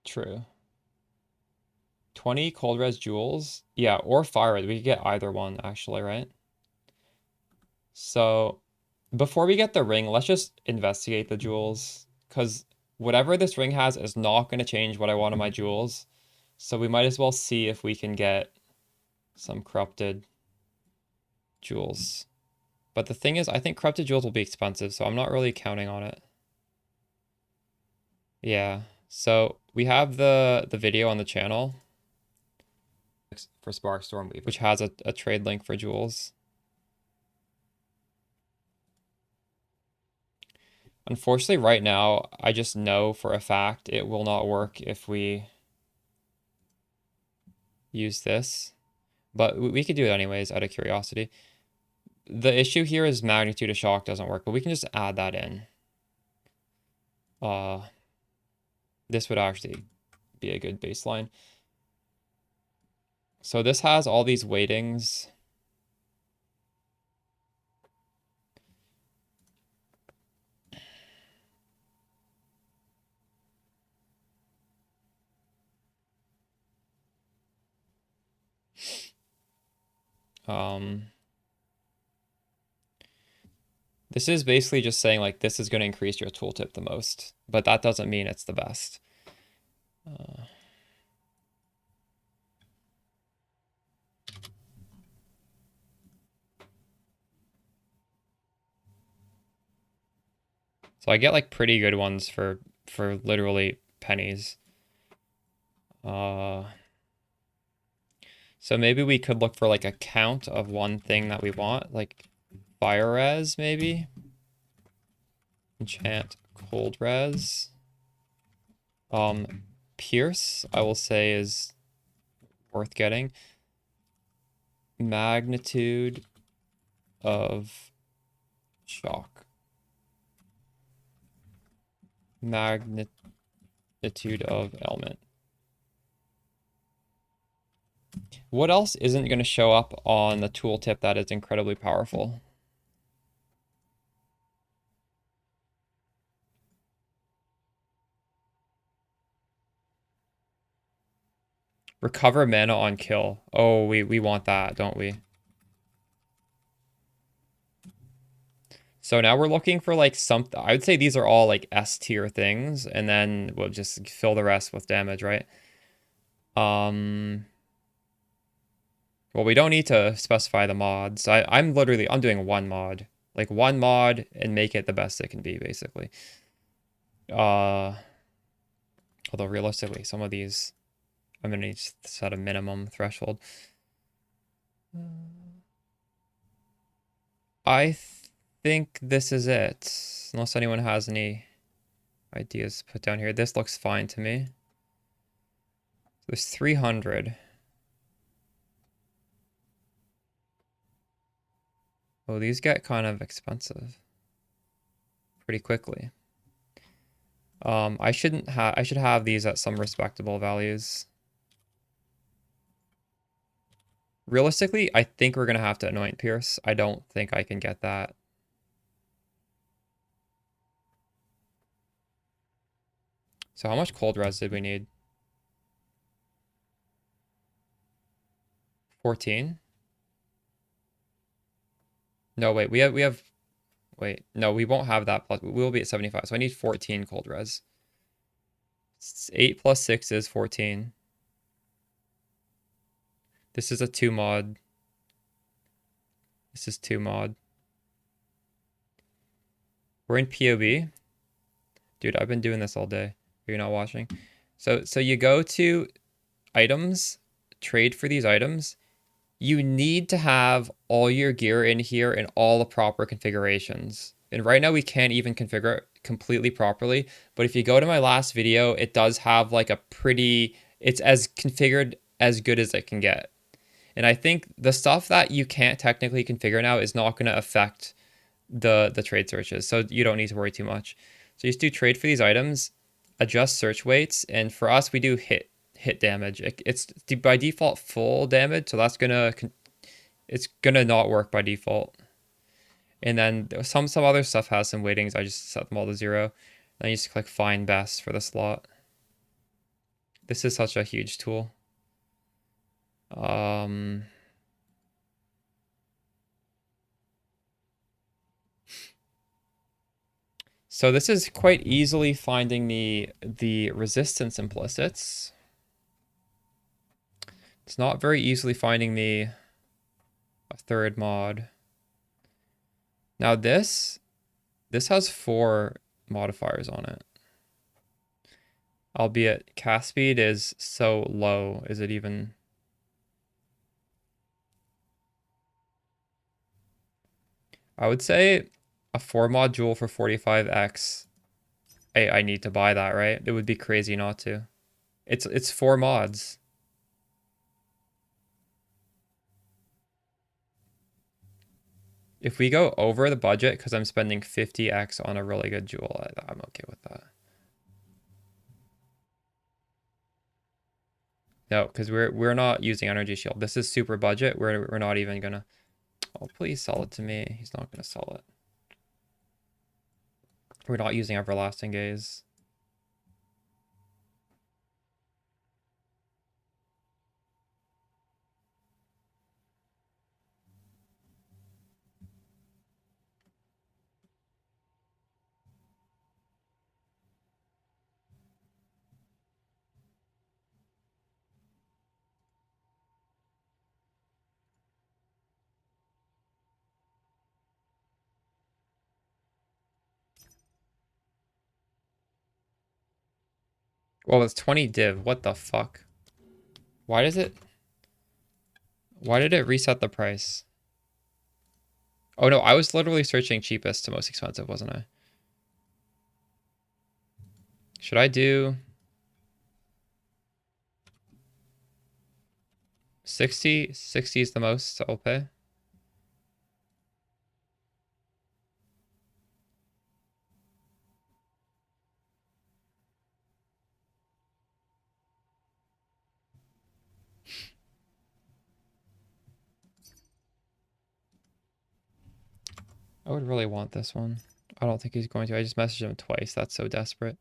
True. 20 cold res jewels. Yeah, or fire red. We could get either one, actually, right? So, before we get the ring, let's just investigate the jewels. Because whatever this ring has is not going to change what I want in my jewels. So we might as well see if we can get some corrupted jewels. But the thing is, I think corrupted jewels will be expensive, so I'm not really counting on it. Yeah, so we have the video on the channel for Sparkstorm Weaver, which has a trade link for jewels. Unfortunately, right now, I just know for a fact it will not work if we use this. But we could do it anyways, out of curiosity. The issue here is magnitude of shock doesn't work, but we can just add that in. This would actually be a good baseline. So this has all these weightings. This is basically just saying like this is going to increase your tooltip the most, but that doesn't mean it's the best. So I get like pretty good ones for literally pennies. So maybe we could look for like a count of one thing that we want, like fire res maybe. Enchant cold res. Pierce, I will say, is worth getting. Magnitude of shock. Magnitude of ailment. What else isn't going to show up on the tooltip that is incredibly powerful? Recover mana on kill. Oh, we want that, don't we? So now we're looking for like something. I would say these are all like S tier things, and then we'll just fill the rest with damage, right? Well, we don't need to specify the mods. I'm doing one mod. Like one mod and make it the best it can be, basically. Although realistically, some of these I'm gonna need to set a minimum threshold. I think this is it. Unless anyone has any ideas put down here. This looks fine to me. There's 300. Oh, these get kind of expensive pretty quickly. I should have these at some respectable values. Realistically, I think we're gonna have to anoint Pierce. I don't think I can get that. So how much cold res did we need? 14? No, wait, wait, no, we won't have that plus, we will be at 75, so I need 14 cold res. 8 plus 6 is 14. This is a 2 mod. This is 2 mod. We're in PoE. Dude, I've been doing this all day. You're not watching. So you go to items, trade for these items. You need to have all your gear in here in all the proper configurations. And right now we can't even configure it completely properly. But if you go to my last video, it does have like a pretty, it's as configured as good as it can get. And I think the stuff that you can't technically configure now is not going to affect the trade searches. So you don't need to worry too much. So you just do trade for these items, adjust search weights. And for us, we do hit damage. It's by default full damage, so that's it's gonna not work by default. And then some other stuff has some weightings. I just set them all to 0. Then you just click find best for the slot. This is such a huge tool. So this is quite easily finding the resistance implicits. It's not very easily finding a third mod. Now this has 4 modifiers on it. Albeit cast speed is so low. Is it even? I would say a 4 mod jewel for 45x. I need to buy that, right? It would be crazy not to. It's 4 mods. If we go over the budget because I'm spending 50x on a really good jewel, I'm okay with that. No, because we're not using energy shield. This is super budget. We're not even gonna. Oh, please sell it to me. He's not gonna sell it. We're not using everlasting gaze. Well, it's 20 div. What the fuck? Why did it reset the price? Oh no, I was literally searching cheapest to most expensive, wasn't I? Should I do 60? 60 is the most I'll pay. I would really want this one. I don't think he's going to. I just messaged him twice. That's so desperate.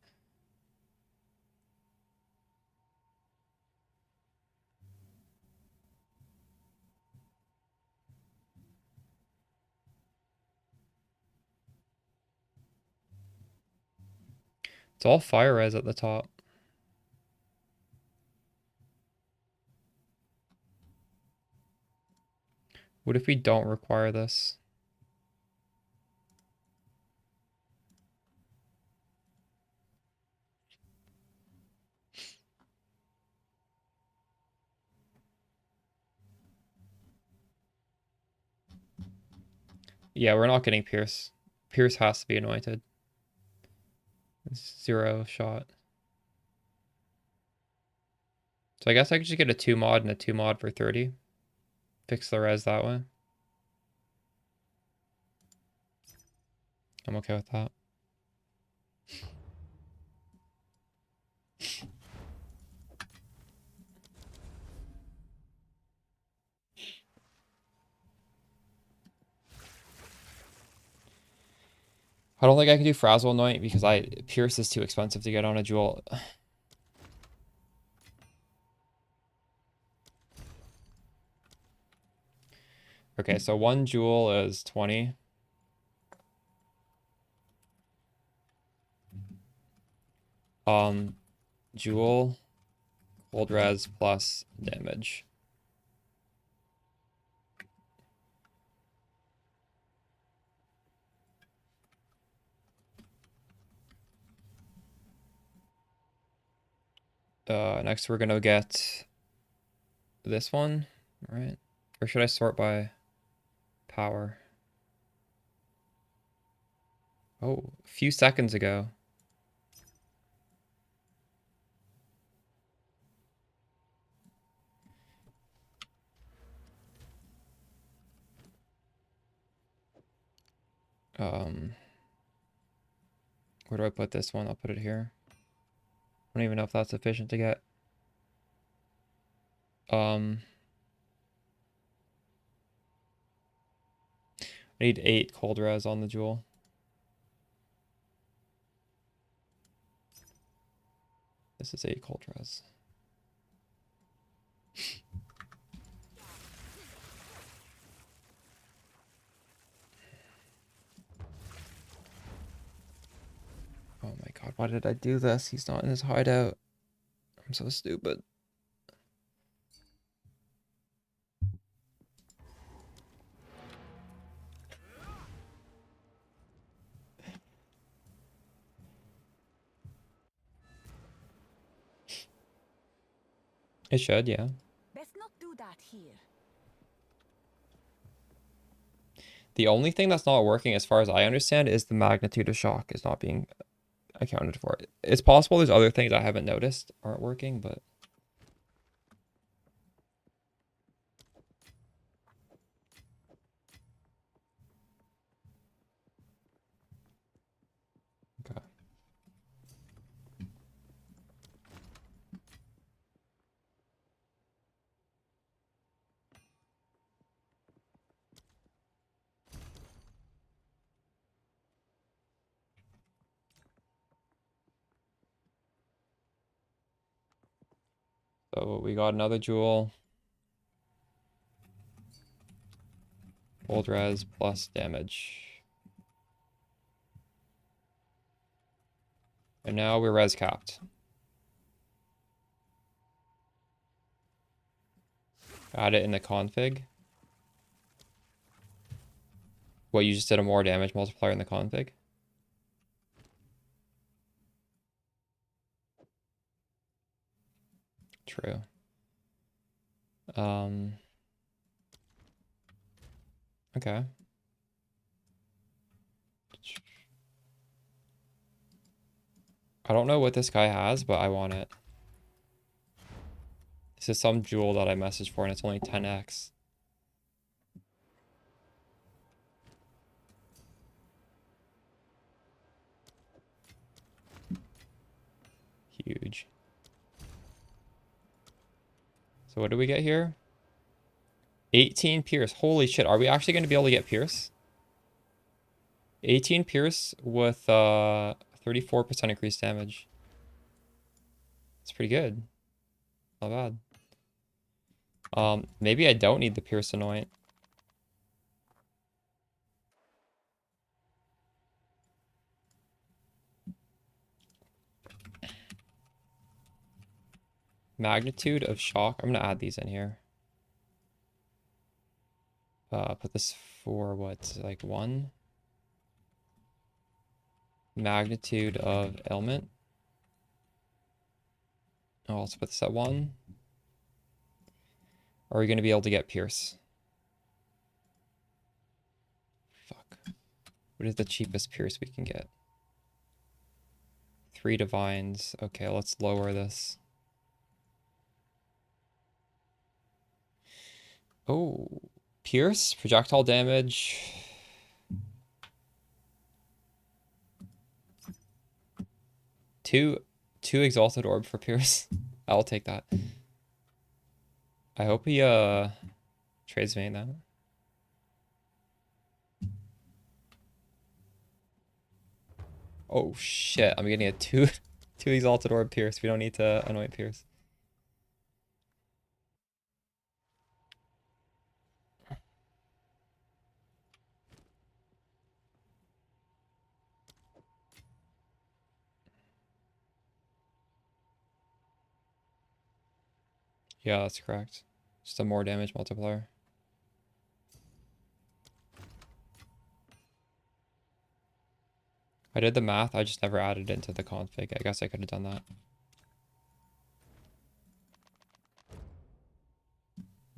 It's all fire res at the top. What if we don't require this? Yeah, we're not getting Pierce. Pierce has to be anointed. 0 shot. So I guess I could just get a 2 mod and a 2 mod for 30. Fix the res that way. I'm okay with that. I don't think I can do Frazzle Anoint because Pierce is too expensive to get on a jewel. Okay, so 1 jewel is 20. Jewel, cold res plus damage. Next we're gonna get this one, right? Or should I sort by power? Oh, a few seconds ago. Where do I put this one? I'll put it here. I don't even know if that's sufficient to get. I need 8 cold res on the jewel. This is 8 cold res. Oh my god, why did I do this? He's not in his hideout. I'm so stupid. It should, yeah. Best not do that here. The only thing that's not working, as far as I understand, is the magnitude of shock is not being accounted for. It's possible there's other things I haven't noticed aren't working, but... Okay. So we got another jewel. Cold res plus damage. And now we're res capped. Add it in the config. What, you just did a more damage multiplier in the config? True. Okay. I don't know what this guy has, but I want it. This is some jewel that I messaged for, and it's only 10x. Huge. So what do we get here? 18 Pierce. Holy shit, are we actually going to be able to get Pierce? 18 pierce with 34% increased damage. It's pretty good. Not bad. Maybe I don't need the pierce anoint. Magnitude of shock. I'm gonna add these in here. Put this for what, like 1? Magnitude of ailment. I'll also put this at 1. Are we gonna be able to get pierce? Fuck. What is the cheapest pierce we can get? 3 divines. Okay, let's lower this. Oh, pierce, projectile damage. Two exalted orb for pierce. I'll take that. I hope he trades me that. Oh shit, I'm getting a two exalted orb pierce. We don't need to anoint pierce. Yeah, that's correct. Just a more damage multiplier. I did the math, I just never added it into the config. I guess I could have done that.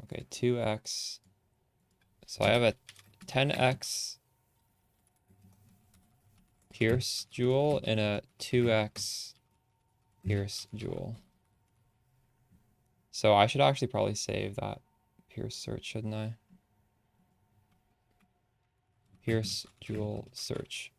Okay, 2x. So I have a 10x pierce jewel and a 2x pierce jewel. So I should actually probably save that pierce search, shouldn't I? Pierce jewel search.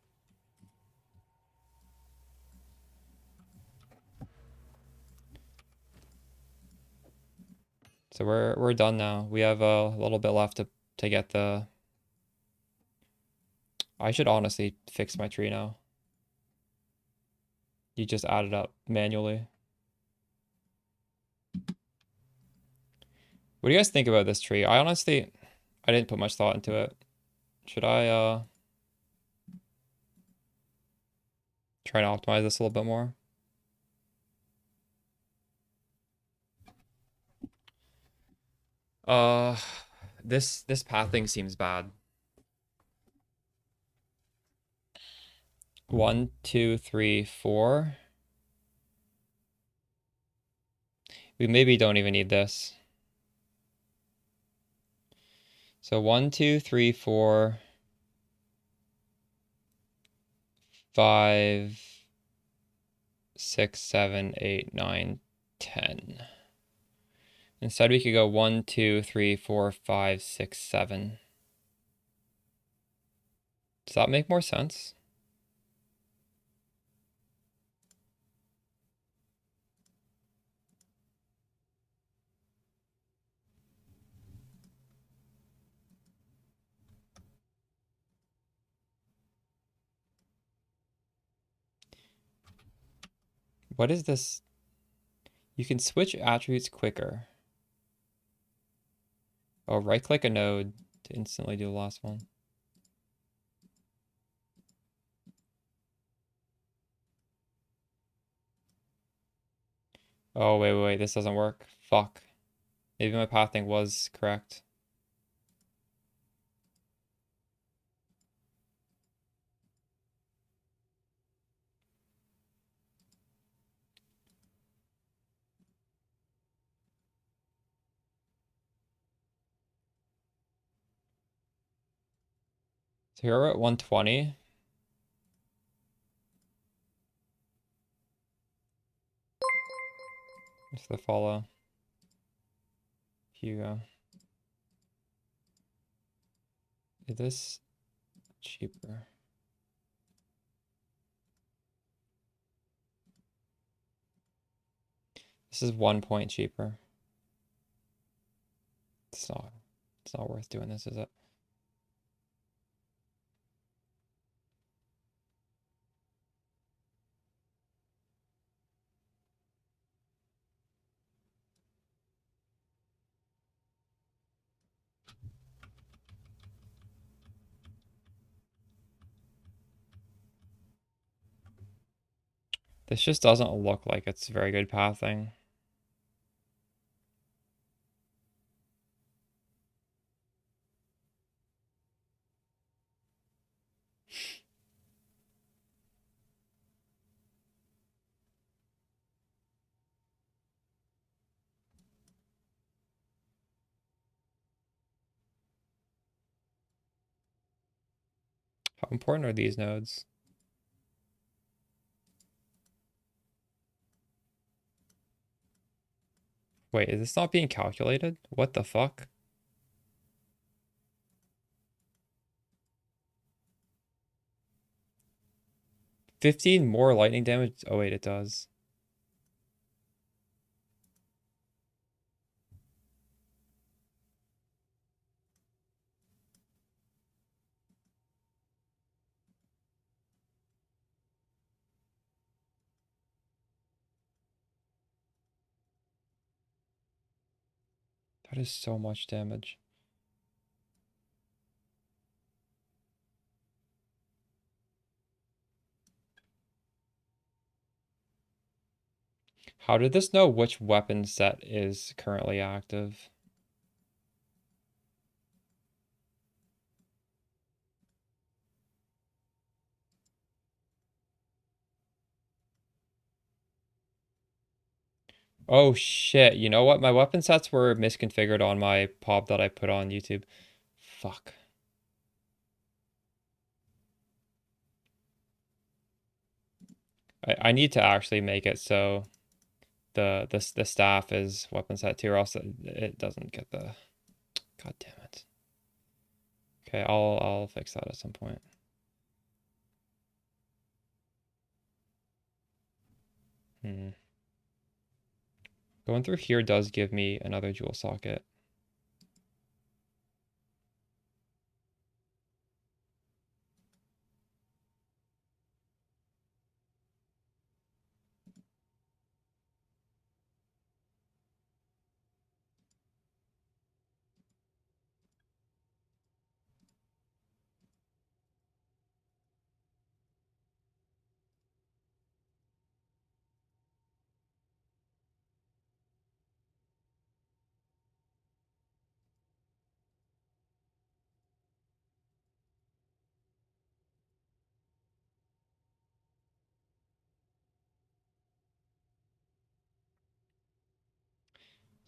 So we're done now. We have a little bit left to get the... I should honestly fix my tree now. You just add it up manually. What do you guys think about this tree? I didn't put much thought into it. Should I try and optimize this a little bit more? This pathing seems bad. 1, 2, 3, 4. We maybe don't even need this. So 1, 2, 3, 4, 5, 6, 7, 8, 9, 10. Instead, we could go 1, 2, 3, 4, 5, 6, 7. Does that make more sense? What is this? You can switch attributes quicker. Oh, right-click a node to instantly do the last one. Oh, wait, this doesn't work. Fuck. Maybe my pathing was correct. So here we're at 120. It's the follow. Hugo. Is this cheaper? This is 1 point cheaper. It's not worth doing this, is it? This just doesn't look like it's very good pathing. How important are these nodes? Wait, is this not being calculated? What the fuck? $15 more lightning damage? Oh wait, it does. That is so much damage. How did this know which weapon set is currently active? Oh shit, you know what? My weapon sets were misconfigured on my pop that I put on YouTube. Fuck. I need to actually make it so the staff is weapon set 2 or else it doesn't get the... God damn it. Okay, I'll fix that at some point. Going through here does give me another jewel socket.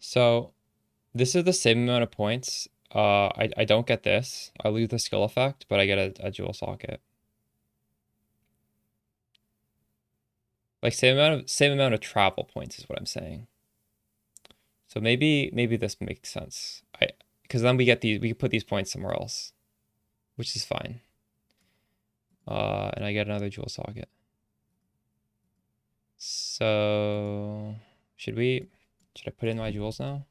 So this is the same amount of points. I don't get this. I lose the skill effect, but I get a jewel socket. Like same amount of travel points is what I'm saying. So maybe this makes sense. Because then we can put these points somewhere else, which is fine. And I get another jewel socket. So should I put in my jewels now?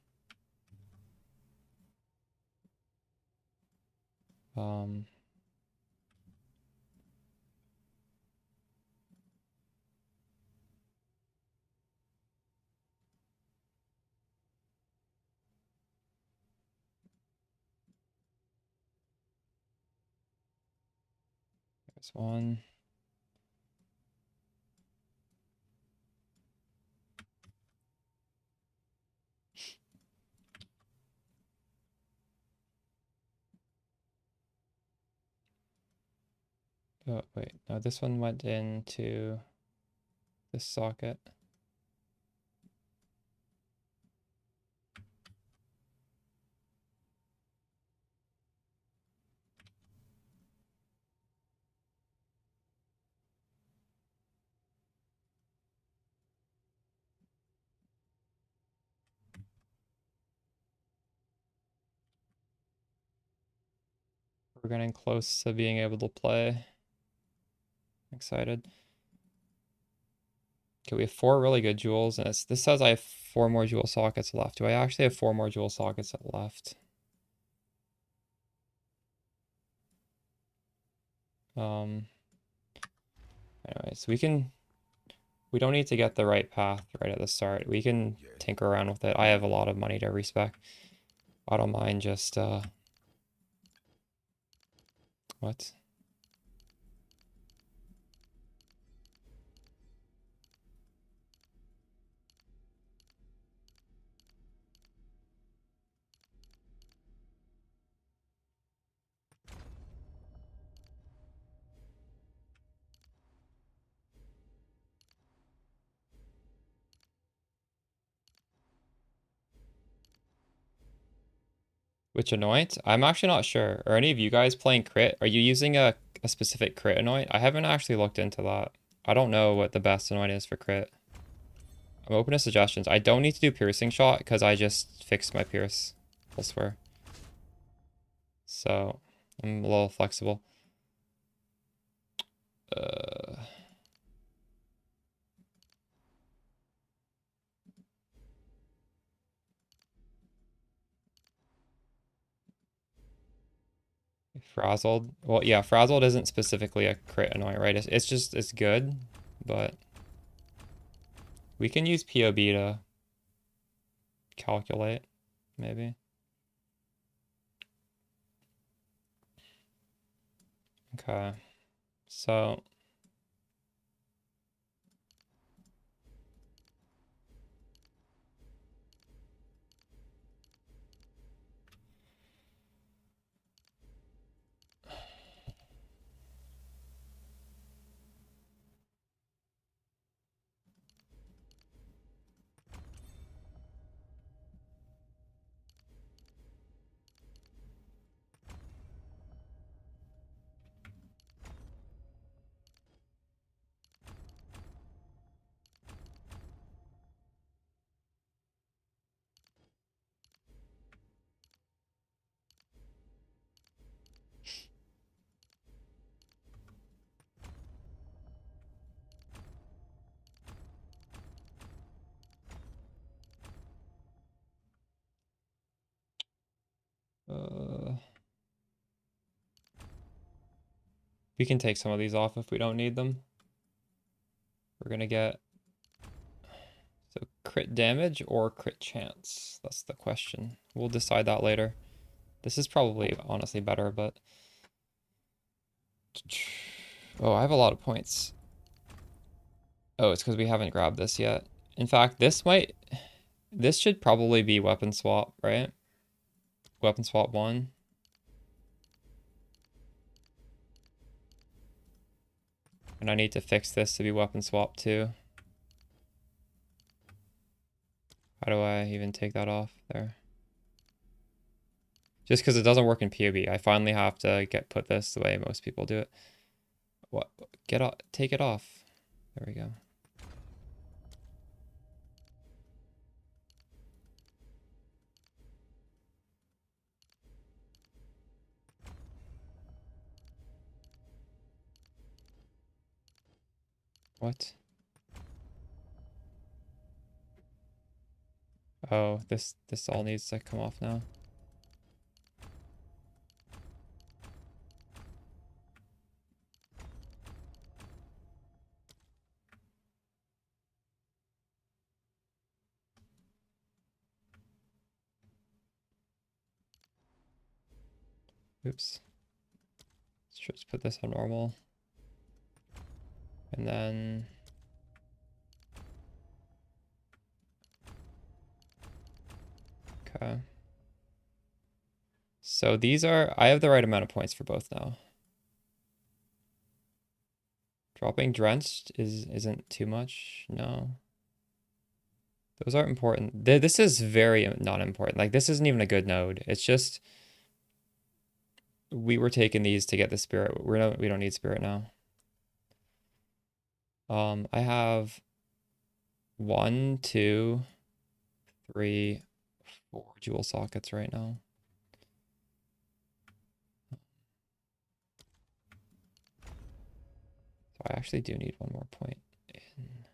There's one. Oh, wait, no, this one went into this socket. We're getting close to being able to play. Excited. Okay, we have 4 really good jewels, and this says I have 4 more jewel sockets left. Do I actually have 4 more jewel sockets left? Anyways, we don't need to get the right path right at the start. We can tinker around with it. I have a lot of money to respec. I don't mind just, what? Which anoint? I'm actually not sure. Are any of you guys playing crit? Are you using a specific crit anoint? I haven't actually looked into that. I don't know what the best anoint is for crit. I'm open to suggestions. I don't need to do piercing shot because I just fixed my pierce elsewhere. So I'm a little flexible. Frazzled. Well, yeah, frazzled isn't specifically a crit anoint, right? It's just, it's good, but we can use POB to calculate, maybe. Okay, so we can take some of these off if we don't need them. We're gonna get, so crit damage or crit chance? That's the question. We'll decide that later. This is probably honestly better, but oh, I have a lot of points. Oh, it's because we haven't grabbed this yet. In fact, this should probably be weapon swap, right? Weapon swap 1. And I need to fix this to be weapon swap 2. How do I even take that off there? Just because it doesn't work in POB. I finally have to put this the way most people do it. What? Get off, take it off. There we go. What? Oh, this all needs to come off now. Oops. Let's just put this on normal. And then okay. So these are, I have the right amount of points for both now. Dropping drenched isn't too much. No. Those aren't important. This is very not important. Like this isn't even a good node. It's just we were taking these to get the spirit. We don't need spirit now. I have 1, 2, 3, 4 jewel sockets right now. So I actually do need 1 more point in.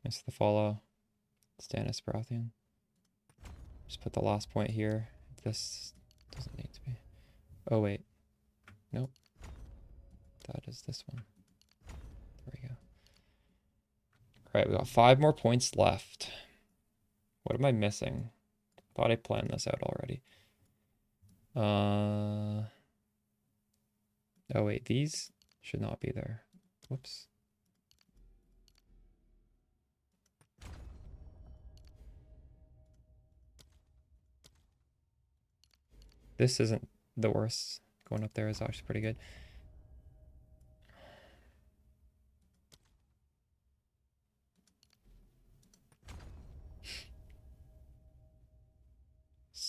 Nice the follow. Stannis Baratheon. Just put the last point here. This doesn't need to be. Oh wait. Nope. That is this one. There we go. Alright, we got 5 more points left. What am I missing? Thought I planned this out already. Oh wait, these should not be there. Whoops. This isn't the worst. Going up there is actually pretty good.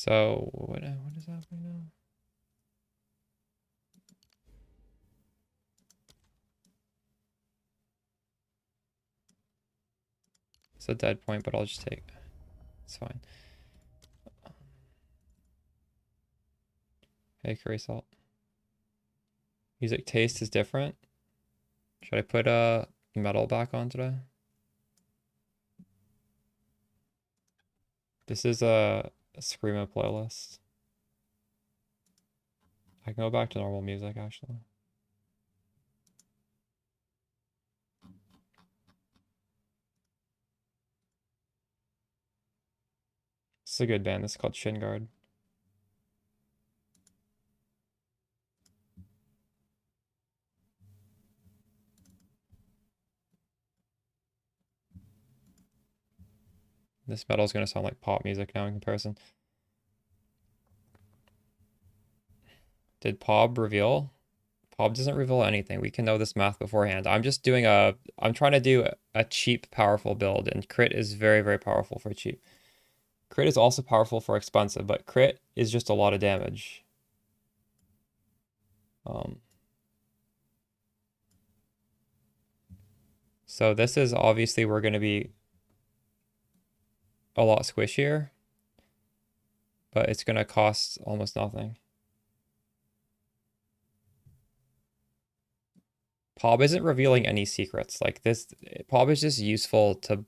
So what is happening now? It's a dead point, but I'll just take it. It's fine. Hey, curry salt. Music taste is different. Should I put metal back on today? This is a Screamo playlist. I can go back to normal music actually. This is a good band. This is called Shin Guard. This metal is going to sound like pop music now in comparison. Did POB reveal? POB doesn't reveal anything. We can know this math beforehand. I'm trying to do a cheap, powerful build, and crit is very, very powerful for cheap. Crit is also powerful for expensive, but crit is just a lot of damage. So this is obviously we're going to be a lot squishier, but it's going to cost almost nothing. POB isn't revealing any secrets. Like this, POB is just useful to,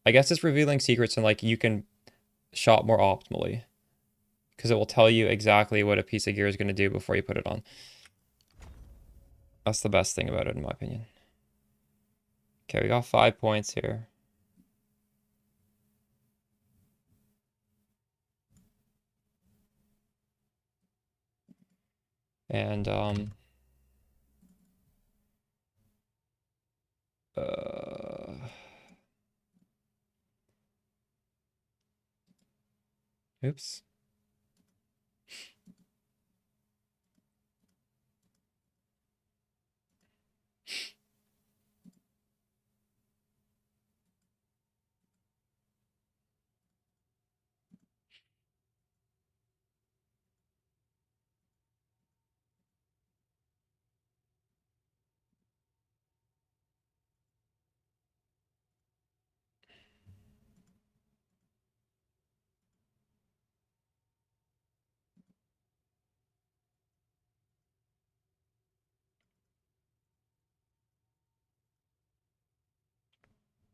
I guess it's revealing secrets and like you can shop more optimally because it will tell you exactly what a piece of gear is going to do before you put it on. That's the best thing about it in my opinion. Okay, we got 5 points here. And oops.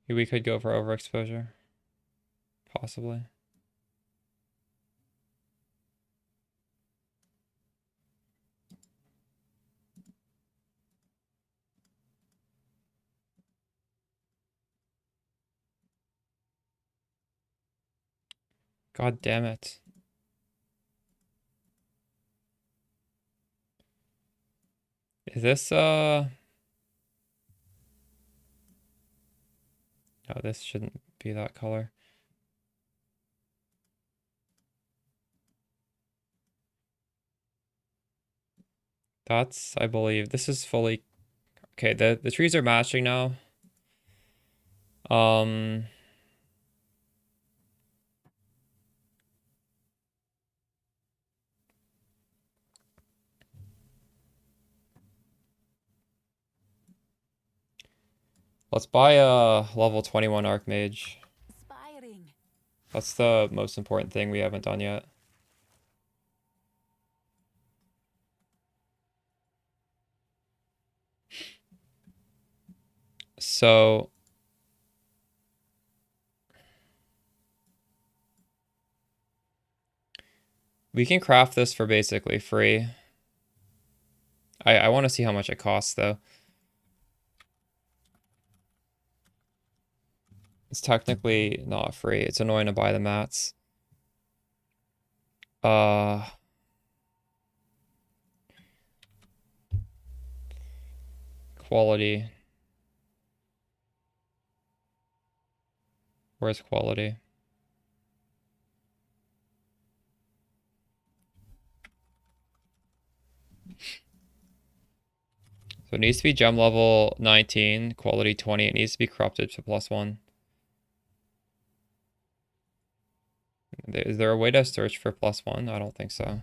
We could go for overexposure. Possibly. God damn it. Is this no, this shouldn't be that color. That's, I believe, this is fully okay. The trees are matching now. Let's buy a level 21 archmage. Inspiring. That's the most important thing we haven't done yet. So we can craft this for basically free. I want to see how much it costs though. It's technically not free. It's annoying to buy the mats. Quality. Where's quality? So it needs to be gem level 19, quality 20. It needs to be corrupted to +1. Is there a way to search for +1? I don't think so.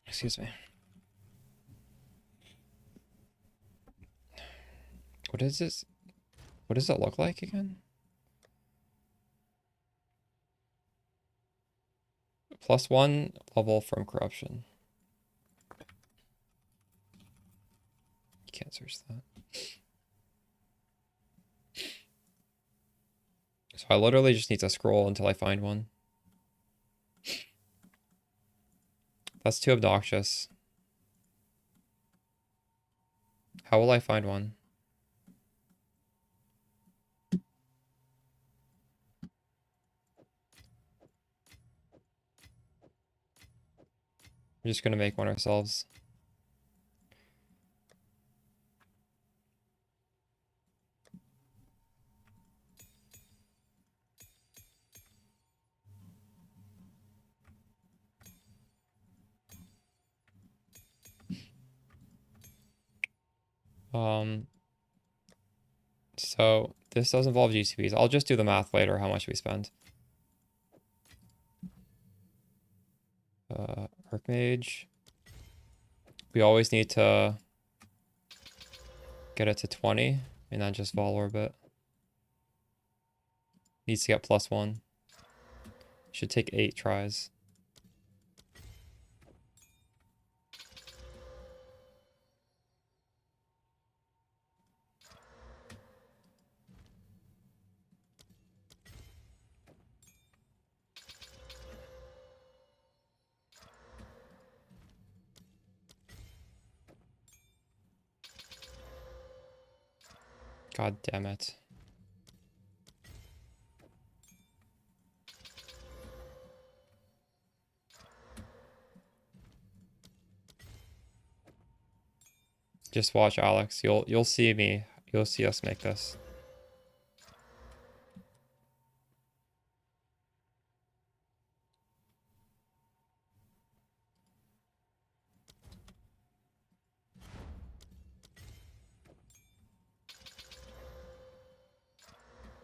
Excuse me. What is this? What does it look like again? +1 level from corruption. You can't search that. So I literally just need to scroll until I find one. That's too obnoxious. How will I find one? We're just gonna make one ourselves. So this does involve GCPs. I'll just do the math later, how much we spend. Archmage. We always need to get it to 20 and then just vol orbit. Needs to get +1. Should take 8 tries. God damn it. Just watch, Alex. You'll see me. You'll see us make this.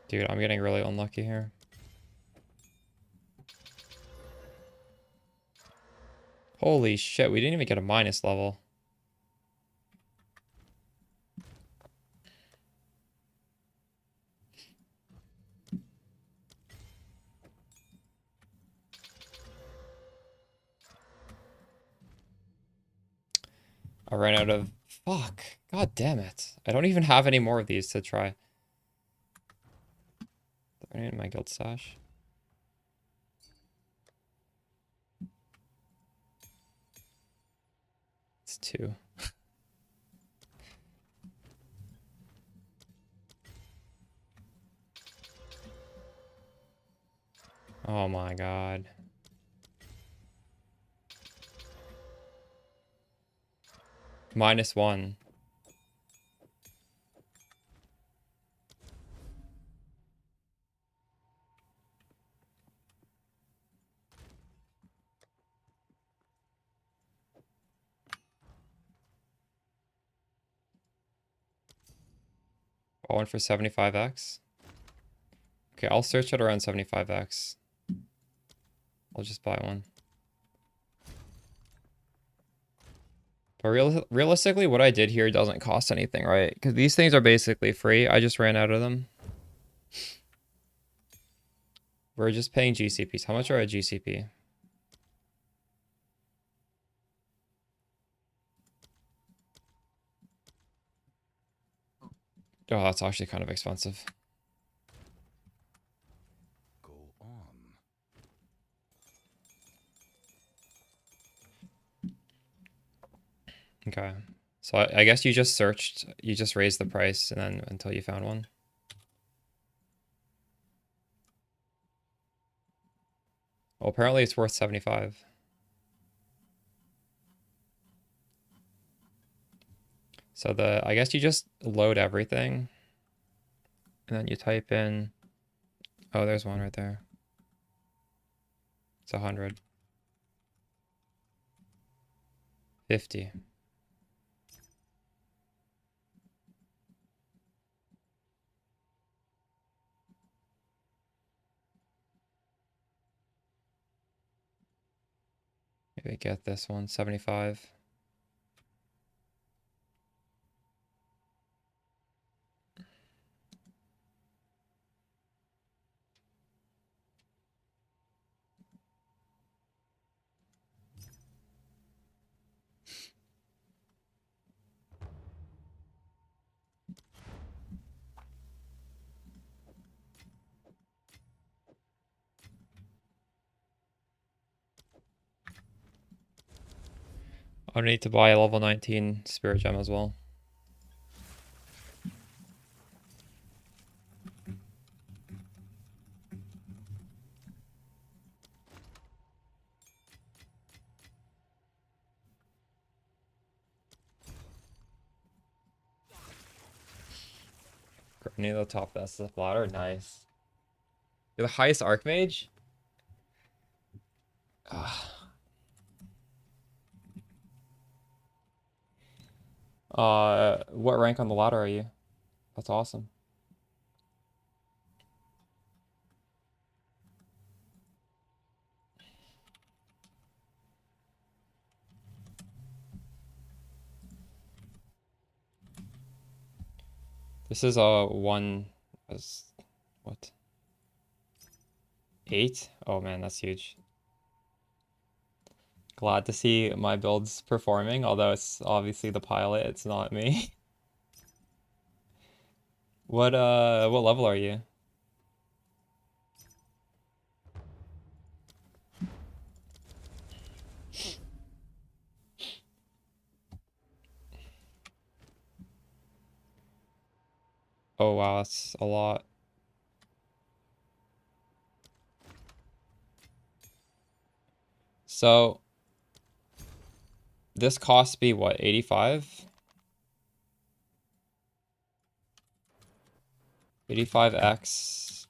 Dude, I'm getting really unlucky here. Holy shit, we didn't even get a minus level. I ran out of... Fuck. God damn it. I don't even have any more of these to try. They're in my guild stash. It's 2. Oh my god. -1. One for 75x. Okay, I'll search it around 75x. I'll just buy one. But realistically, what I did here doesn't cost anything, right? Because these things are basically free. I just ran out of them. We're just paying GCPs. How much are a GCP? Oh, that's actually kind of expensive. Go on. Okay. So I guess you just searched, you just raised the price and then until you found one. Well, apparently it's worth 75. So I guess you just load everything and then you type in, oh, there's one right there. It's 100. 50. Okay, get this one, 75. I need to buy a level 19 spirit gem as well. Need the top best of the ladder, nice. You're the highest archmage? What rank on the ladder are you? That's awesome. This is a what? 8? Oh man, that's huge. Glad to see my builds performing, although it's obviously the pilot, it's not me. What level are you? Oh wow, that's a lot. So this costs me what, 85? 85x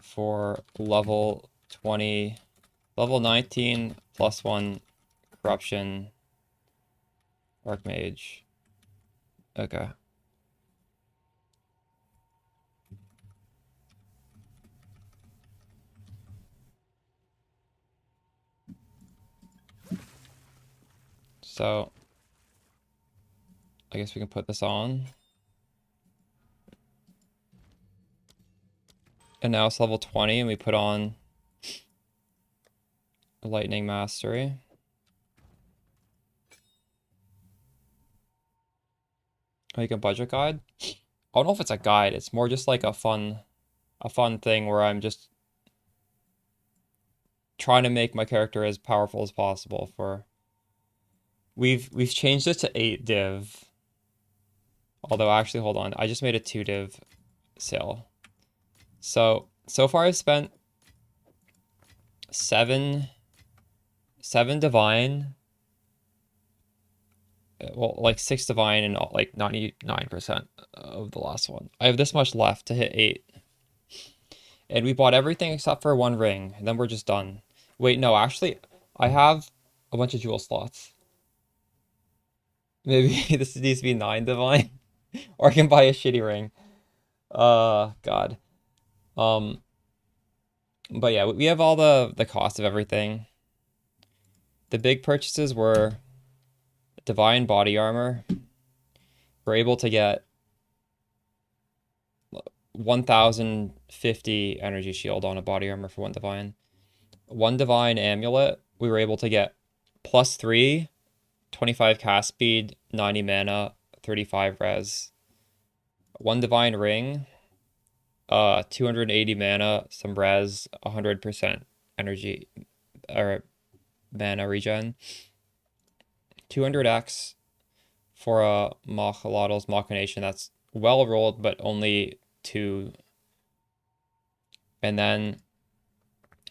for level 20, level 19 plus 1 corruption archmage. Okay. So I guess we can put this on. And now it's level 20 and we put on Lightning Mastery. Make a budget guide. I don't know if it's a guide. It's more just like a fun thing where I'm just trying to make my character as powerful as possible for. We've changed it to 8 div. Although actually, hold on. I just made a 2 div sale. So far I've spent 7 divine. Well, like 6 divine and like 99% of the last one. I have this much left to hit 8. And we bought everything except for 1 ring, and then we're just done. Wait, no, actually, I have a bunch of jewel slots. Maybe this needs to be 9 divine, or I can buy a shitty ring. God. But yeah, we have all the cost of everything. The big purchases were divine body armor. We're able to get 1050 energy shield on a body armor for 1 divine. 1 divine amulet, we were able to get +3, 25 cast speed, 90 mana, 35 res. 1 divine ring, 280 mana, some res, 100% energy or mana regen. 200x for a MAHUXOTL's Machination. That's well rolled, but only 2. And then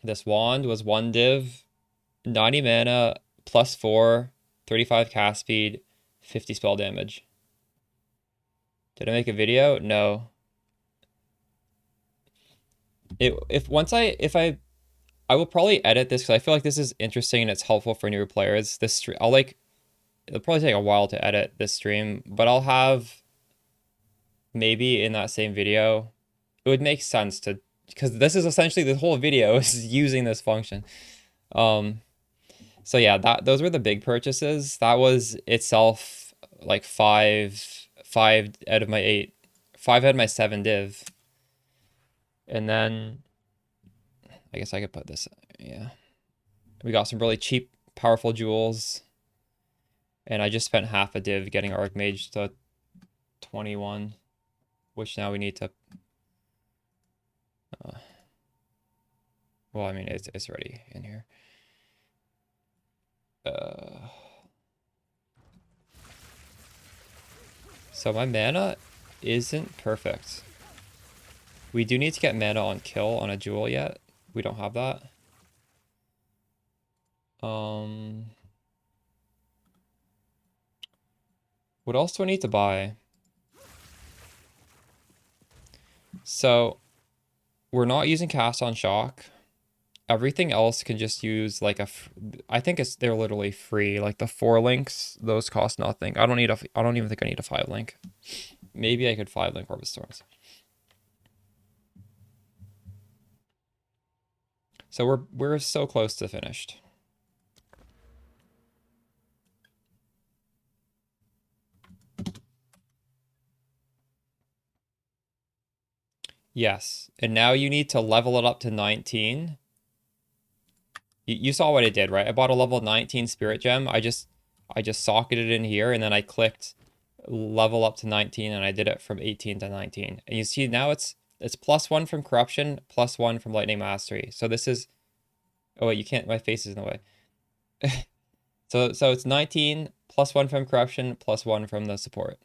this wand was 1 div, 90 mana, +4, 35 cast speed, 50 spell damage. Did I make a video? No. I will probably edit this because I feel like this is interesting and it's helpful for newer players. It'll probably take a while to edit this stream, but I'll have maybe in that same video, it would make sense to, because this is essentially the whole video is using this function. So yeah, those were the big purchases. That was itself like five out of my 8, 5 out of my 7 div. And then I guess I could put this, yeah. We got some really cheap, powerful jewels. And I just spent half a div getting archmage to 21, which now we need to well, I mean, it's already in here. So my mana isn't perfect. We do need to get mana on kill on a jewel yet. We don't have that. What else do I need to buy? So we're not using cast on shock. Everything else can just use like I think they're literally free. Like the 4 links, those cost nothing. I don't even think I need a 5 link. Maybe I could 5 link Harvest Storms. So we're so close to finished. Yes, and now you need to level it up to 19. You saw what I did, right? I bought a level 19 spirit gem. I just socketed it in here, and then I clicked level up to 19, and I did it from 18 to 19. And you see now it's +1 from corruption, +1 from lightning mastery. So this is, oh wait, you can't, my face is in the way. So it's 19 +1 from corruption, +1 from the support.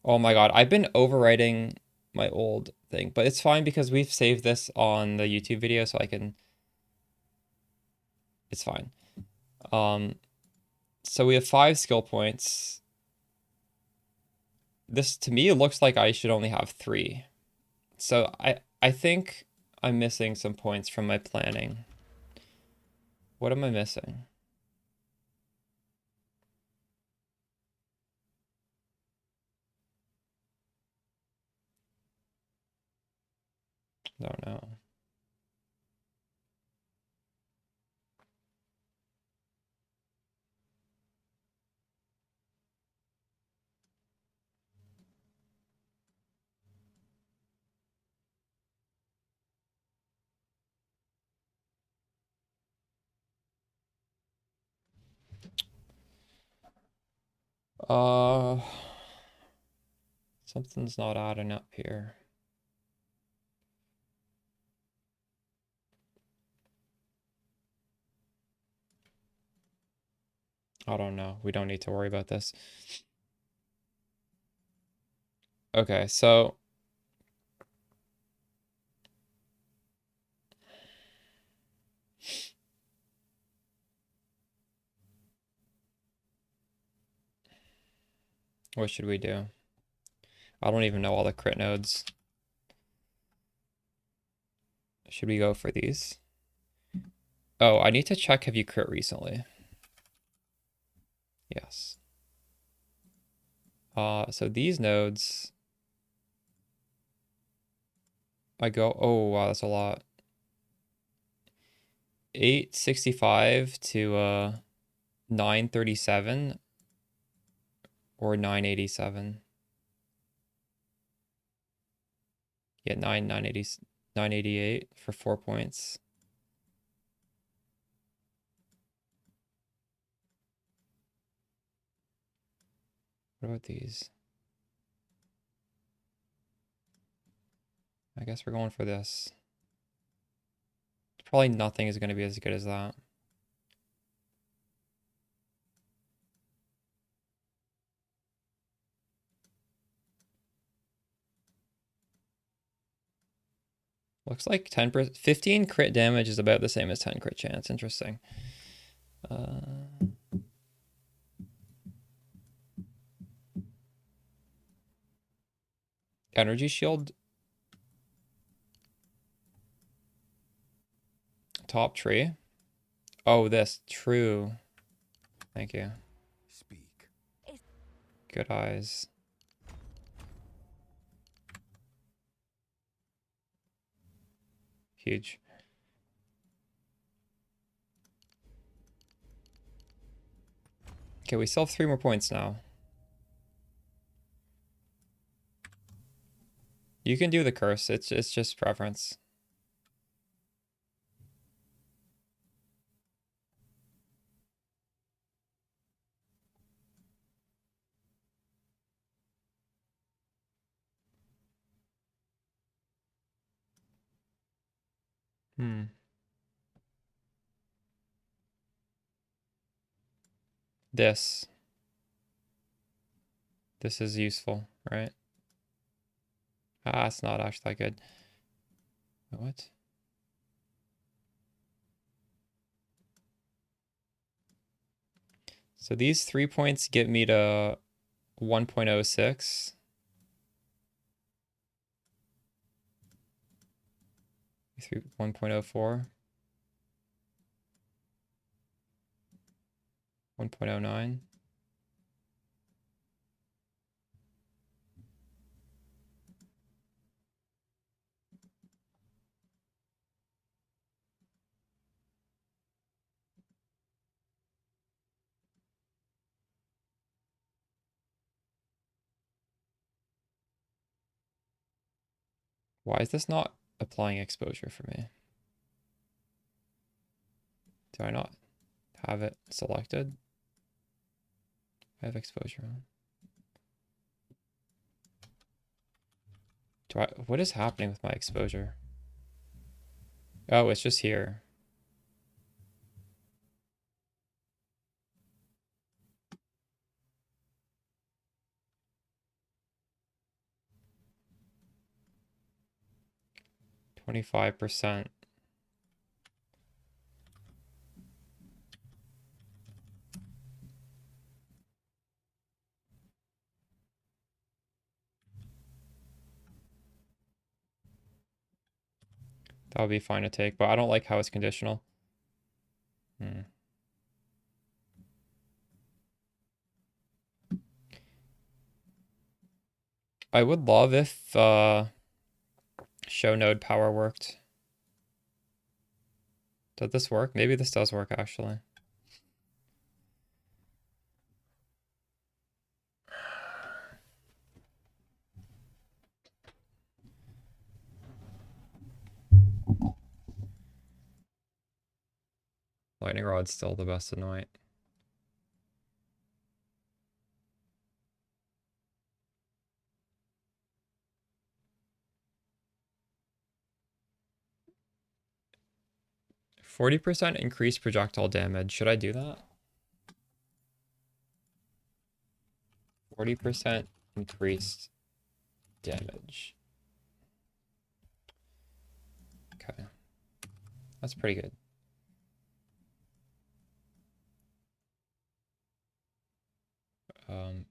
Oh my god, I've been overwriting my old thing, but it's fine because we've saved this on the YouTube video, so I can... It's fine. So we have 5 skill points. This, to me, looks like I should only have 3. So I think I'm missing some points from my planning. What am I missing? Don't know. Something's not adding up here. I don't know. We don't need to worry about this. Okay, so what should we do? I don't even know all the crit nodes. Should we go for these? Oh, I need to check, have you crit recently? Yes. So these nodes, I go, oh wow, that's a lot. 865 to 937 or 987. Yeah, 988 for 4 points. What about these? I guess we're going for this. Probably nothing is going to be as good as that. Looks like 10%, 15 crit damage is about the same as 10 crit chance. Interesting. Energy shield. Top tree. Oh, this. True. Thank you. Speak. Good eyes. huge. Okay, we still have 3 more points now. You can do the curse. It's just preference. This is useful, right? Ah, it's not actually that good. What? So these 3 points get me to 1.06. 1.04. 1.09. Why is this not applying exposure for me? Do I not have it selected? I have exposure on. What is happening with my exposure? Oh, it's just here. %. That would be fine to take, but I don't like how it's conditional. I would love if show node power worked. Did this work? Maybe this does work actually. Lightning rod's still the best anoint. %40 increased projectile damage. Should I do that? 40% increased damage. Okay. That's pretty good.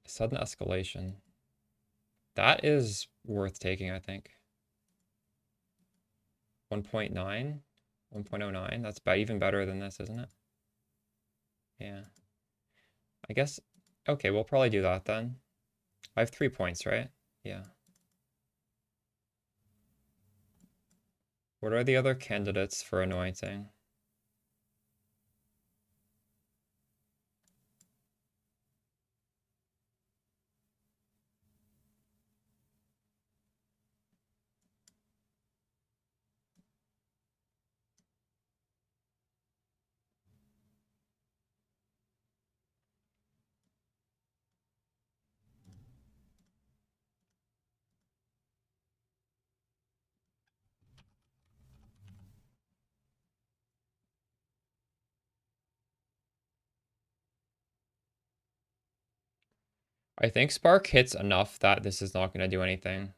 Sudden escalation. That is worth taking, I think. 1.9? 1.09? That's even better than this, isn't it? Yeah. I guess, okay, we'll probably do that then. I have 3 points, right? Yeah. What are the other candidates for anointing? I think Spark hits enough that this is not going to do anything.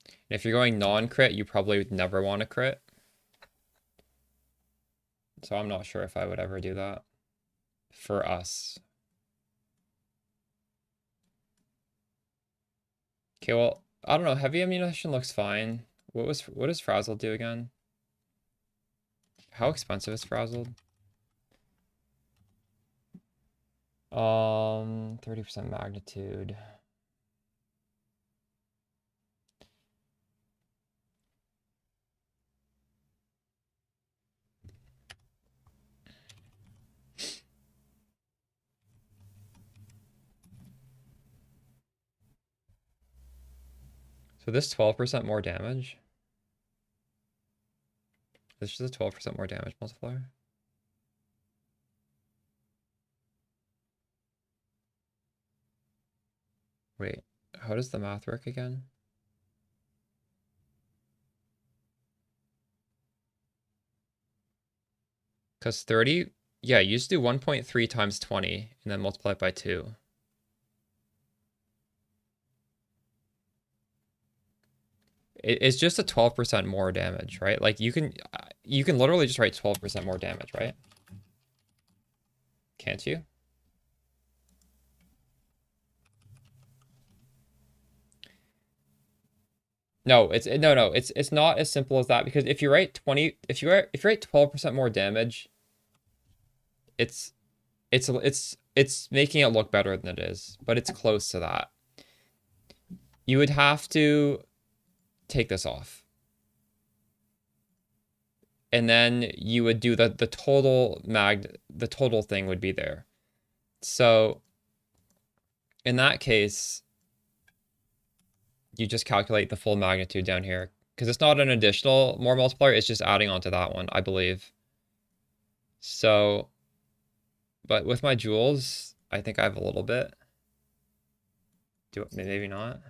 And if you're going non-crit, you probably would never want to crit. So I'm not sure if I would ever do that. For us. Okay, well, I don't know. Heavy ammunition looks fine. What does Frazzled do again? How expensive is Frazzled? 30% magnitude. So this 12% more damage. This is a 12% more damage multiplier. Wait, how does the math work again? Because 30, yeah, you just do 1.3 times 20 and then multiply it by 2. It's just a 12% more damage, right? Like you can literally just write 12% more damage, right? Can't you? No, it's not as simple as that, because if you write 12% more damage, it's making it look better than it is, but it's close to that. You would have to take this off. And then you would do the total thing would be there. So in that case, you just calculate the full magnitude down here, because it's not an additional more multiplier, it's just adding on to that one, I believe. So, but with my joules, I think I have a little bit. Maybe not.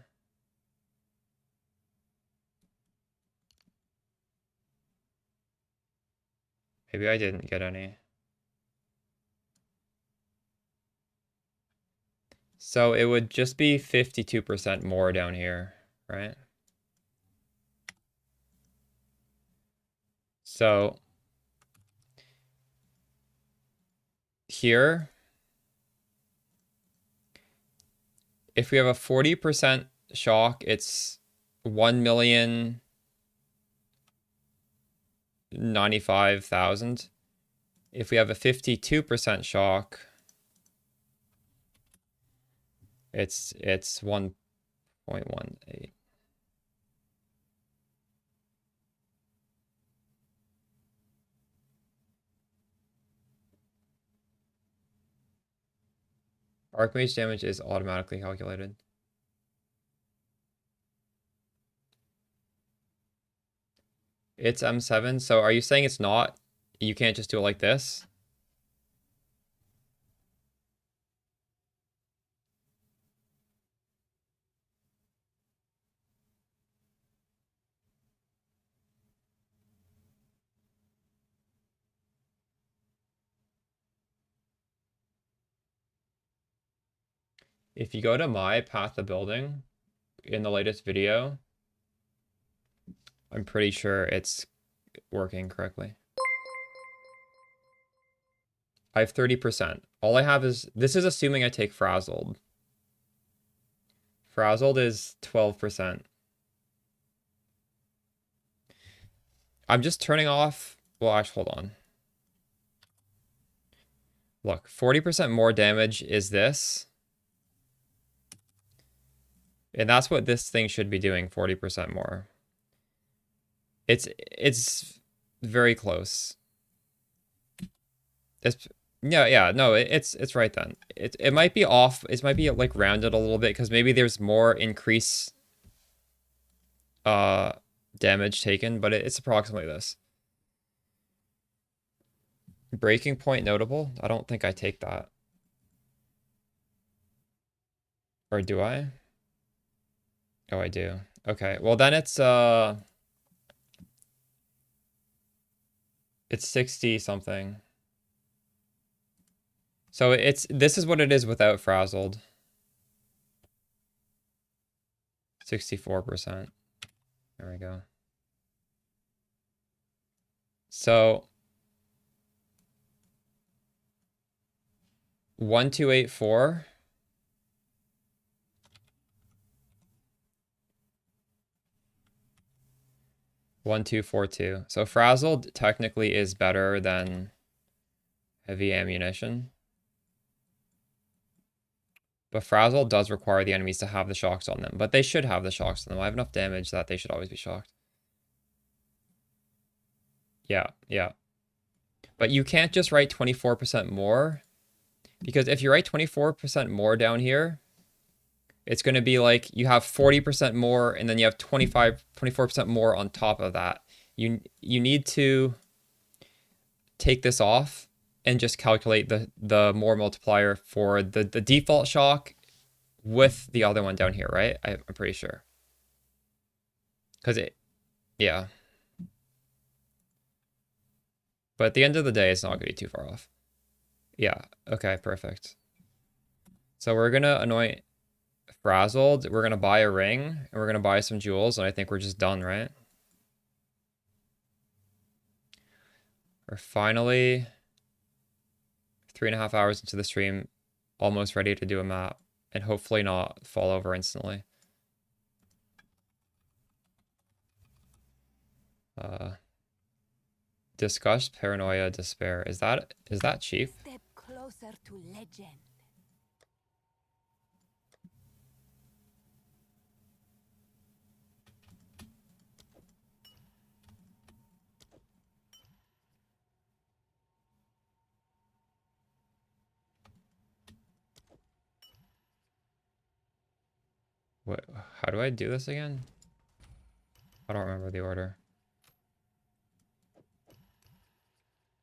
Maybe I didn't get any. So it would just be 52% more down here, right? So here, if we have a 40% shock, it's 1,095,000. If we have a 52% shock, it's 1.18. Archmage damage is automatically calculated. It's M7, so are you saying it's not? You can't just do it like this? If you go to my path of building in the latest video, I'm pretty sure it's working correctly. I have 30%. All I have is, this is assuming I take Frazzled. Frazzled is 12%. I'm just turning off, well, actually, hold on. Look, 40% more damage is this. And that's what this thing should be doing, 40% more. It's very close. It's it's right then. It might be off. It might be like rounded a little bit, because maybe there's more increase damage taken, but it's approximately this. Breaking point notable? I don't think I take that. Or do I? Oh, I do. Okay. Well, then it's 60 something. So this is what it is without Frazzled. 64%. There we go. So 1284. .1242. So Frazzled technically is better than heavy ammunition. But Frazzled does require the enemies to have the shocks on them. But they should have the shocks on them. I have enough damage that they should always be shocked. Yeah. But you can't just write 24% more. Because if you write 24% more down here, it's going to be like you have 40% more and then you have 24% more on top of that. You need to take this off and just calculate the more multiplier for the default shock with the other one down here, right? I'm pretty sure. Because yeah. But at the end of the day, it's not going to be too far off. Yeah, okay, perfect. So we're going to anoint Frazzled, we're going to buy a ring, and we're going to buy some jewels, and I think we're just done, right? We're finally 3.5 hours into the stream, almost ready to do a map, and hopefully not fall over instantly. Disgust, paranoia, despair. Is that chief? Step closer to legend. What? How do I do this again? I don't remember the order.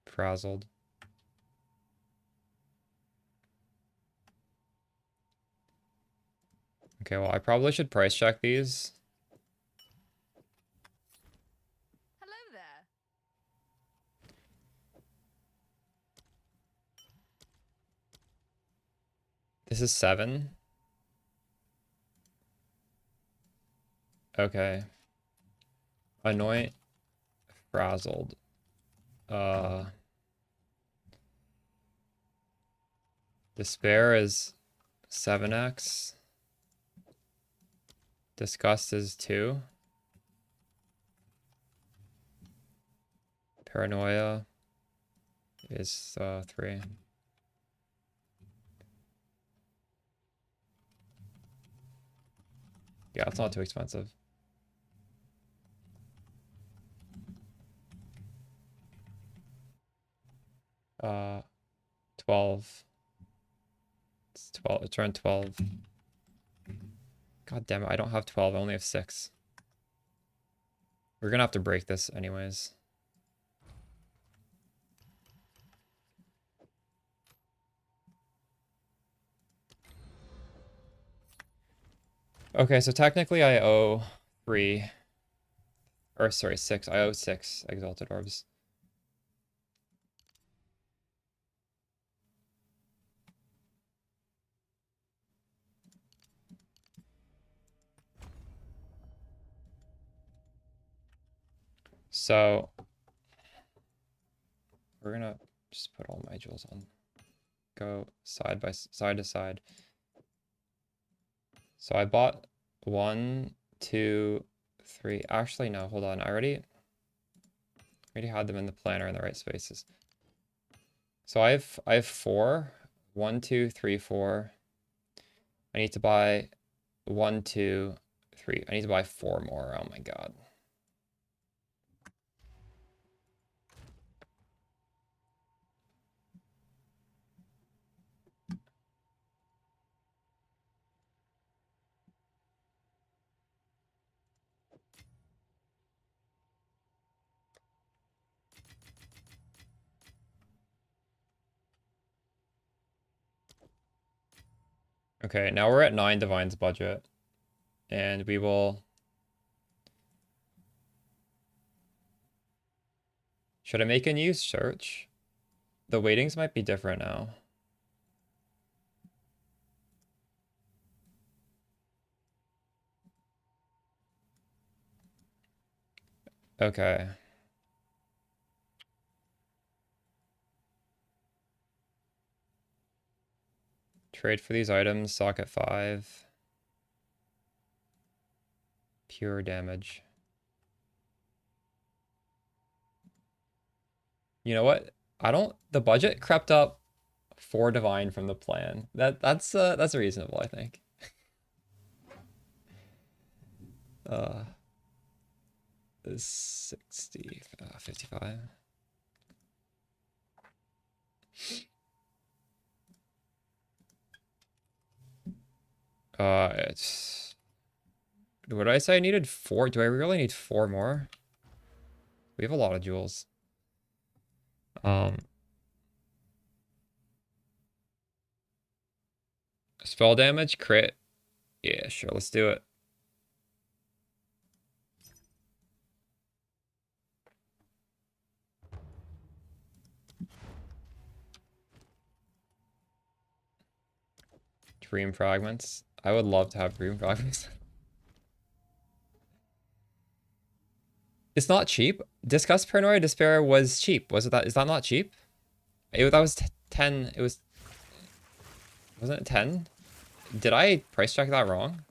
Frazzled. Okay, well, I probably should price check these. Hello there. This is 7. Okay. Anoint. Frazzled. Despair is 7x. Disgust is 2. Paranoia is 3. Yeah, it's not too expensive. Uh, 12. It's 12. It's around 12. God damn it, I don't have 12. I only have 6. We're gonna have to break this anyways. Okay, so technically I owe 3. Or sorry, 6. I owe 6 exalted orbs. So we're gonna just put all my jewels on. Go side to side. So I bought 1, 2, 3. Actually, no, hold on. I already had them in the planner in the right spaces. So I have 4. 1, 2, 3, 4. I need to buy 1, 2, 3. I need to buy 4 more. Oh my god. Okay, now we're at 9 divines budget. And we will... Should I make a new search? The weightings might be different now. Okay. Trade for these items, socket 5. Pure damage. You know what? The budget crept up 4 divine from the plan. That's reasonable, I think. 60, 55. It's... What did I say? I needed 4. Do I really need 4 more? We have a lot of jewels. Spell damage, crit. Yeah, sure, let's do it. Dream fragments. I would love to have dream fragments. It's not cheap. Disgust, Paranoia, Despair was cheap. Was it that? Is that not cheap? That was 10. It was... Wasn't it 10? Did I price check that wrong?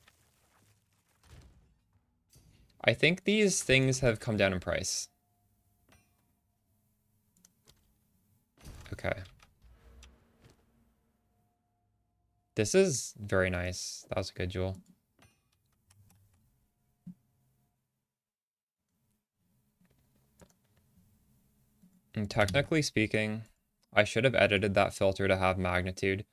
I think these things have come down in price. Okay. This is very nice. That was a good jewel. And technically speaking, I should have edited that filter to have magnitude.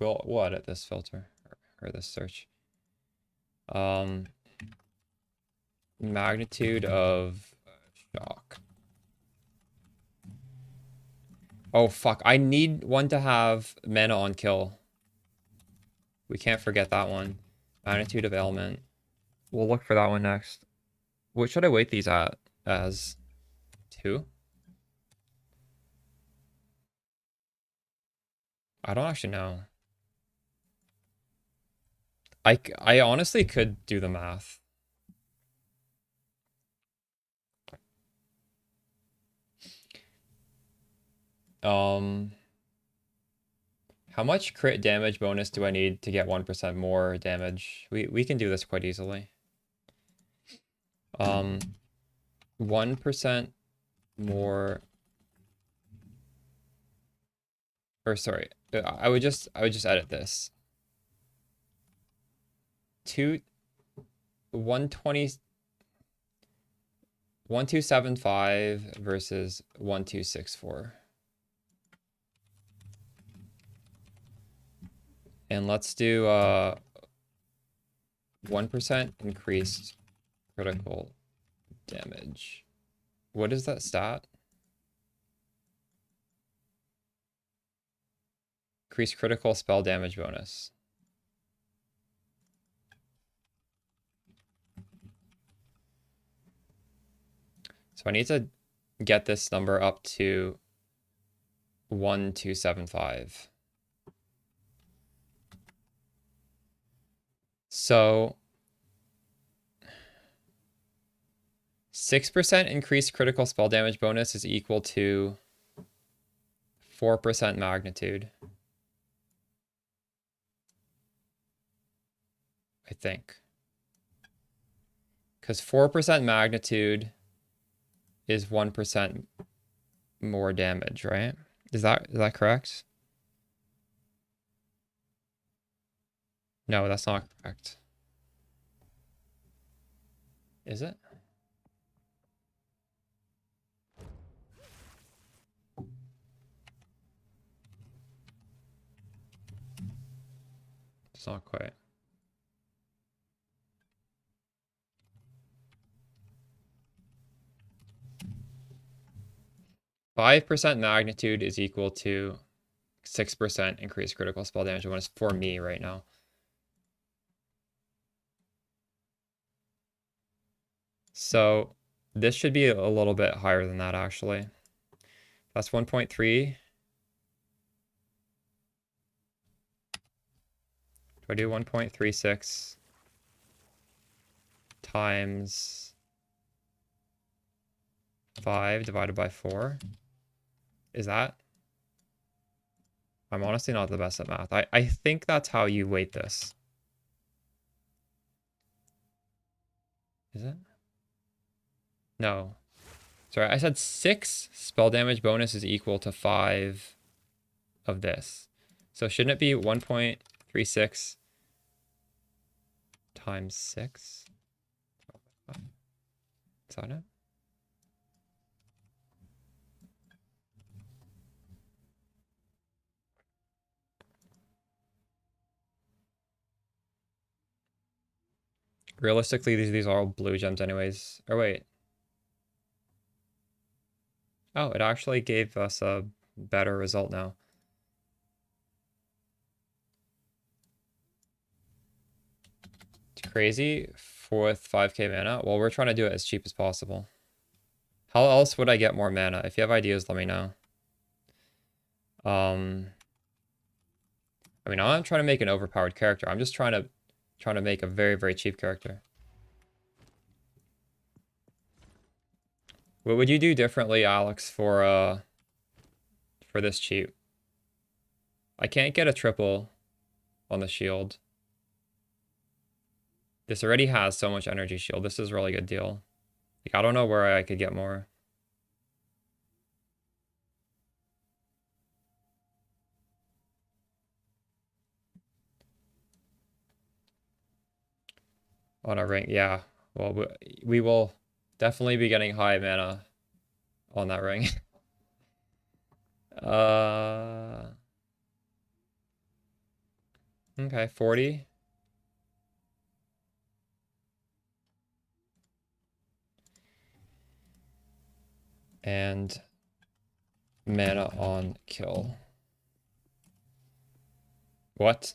We'll edit this filter or this search. Magnitude of shock. Oh fuck, I need one to have mana on kill. We can't forget that one. Magnitude of ailment. We'll look for that one next. What should I weight these at as? 2? I don't actually know. I honestly could do the math. How much crit damage bonus do I need to get 1% more damage? We can do this quite easily. 1% more, or sorry, I would just edit this. 1275 versus 1264. And let's do 1% increased critical damage. What is that stat? Increased critical spell damage bonus. So I need to get this number up to 1275. So 6% increased critical spell damage bonus is equal to 4% magnitude. I think. Because 4% magnitude is 1% more damage, right? Is that correct? No, that's not correct. Is it? It's not quite. Five percent magnitude is equal to 6% increased critical spell damage bonus for me right now. So this should be a little bit higher than that, actually. That's 1.3. Do I do 1.36 times 5 divided by 4? Is that? I'm honestly not the best at math. I think that's how you weight this. Is it? No. Sorry, I said 6 spell damage bonus is equal to 5 of this. So shouldn't it be 1.36 3/6 times 6. Is that it? Realistically, these are all blue gems anyways. Or wait. Oh, it actually gave us a better result now. It's crazy with 5k mana. Well, we're trying to do it as cheap as possible. How else would I get more mana? If you have ideas, let me know. I mean, I'm not trying to make an overpowered character. I'm just trying to make a very, very cheap character. What would you do differently, Alex, for this cheap? I can't get a triple on the shield. This already has so much energy shield. This is a really good deal. Like, I don't know where I could get more. On a ring, yeah. Well, we will definitely be getting high mana on that ring. Okay, 40. And mana on kill. What?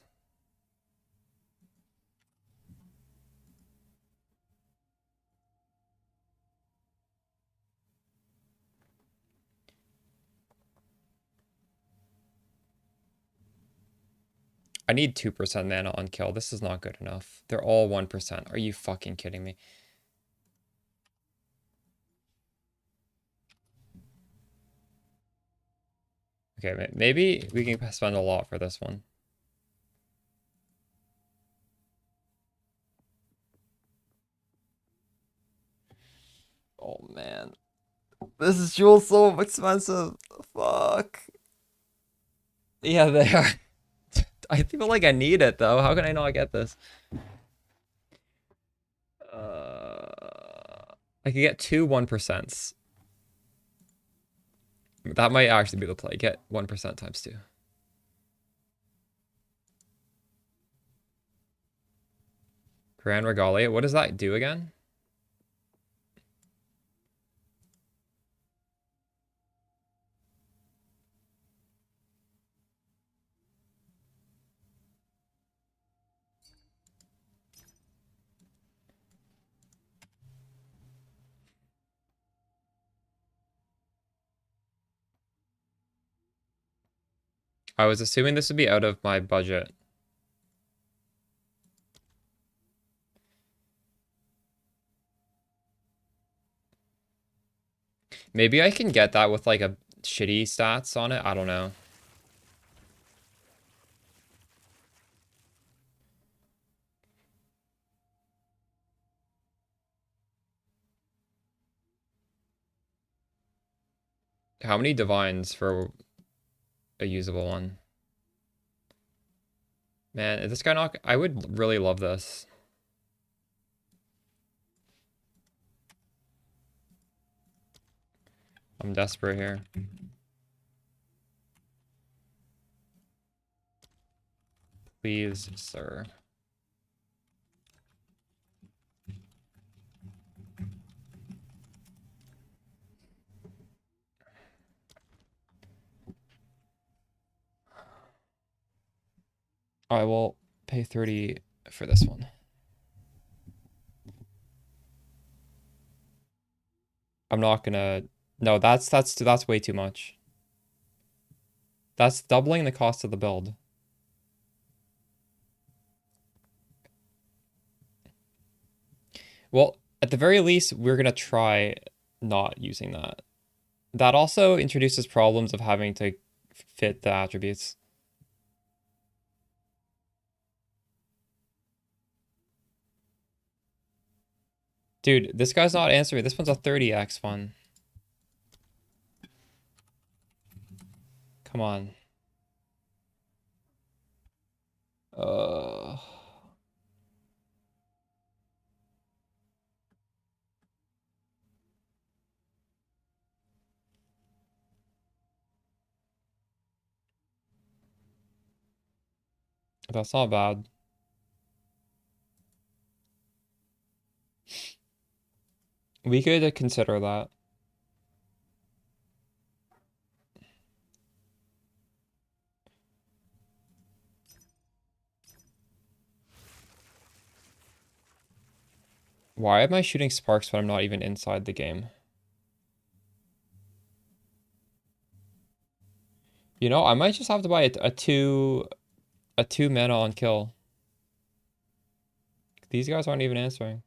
I need 2% mana on kill. This is not good enough. They're all 1%. Are you fucking kidding me? Okay, maybe we can spend a lot for this one. Oh man. This is jewels so expensive. Fuck. Yeah, they are. I feel like I need it though. How can I not get this? I could get 2 1%s. That might actually be the play. Get 1% times 2. Grand Regalia. What does that do again? I was assuming this would be out of my budget. Maybe I can get that with like a shitty stats on it. I don't know. How many divines for a usable one? Man, is this guy not... I would really love this. I'm desperate here. Please, sir. I will pay 30 for this one. I'm not gonna... No, that's way too much. That's doubling the cost of the build. Well, at the very least, we're gonna try not using that. That also introduces problems of having to fit the attributes. Dude, this guy's not answering. This one's a 30x one. Come on. That's not bad. We could consider that. Why am I shooting sparks when I'm not even inside the game? You know, I might just have to buy a two mana on kill. These guys aren't even answering.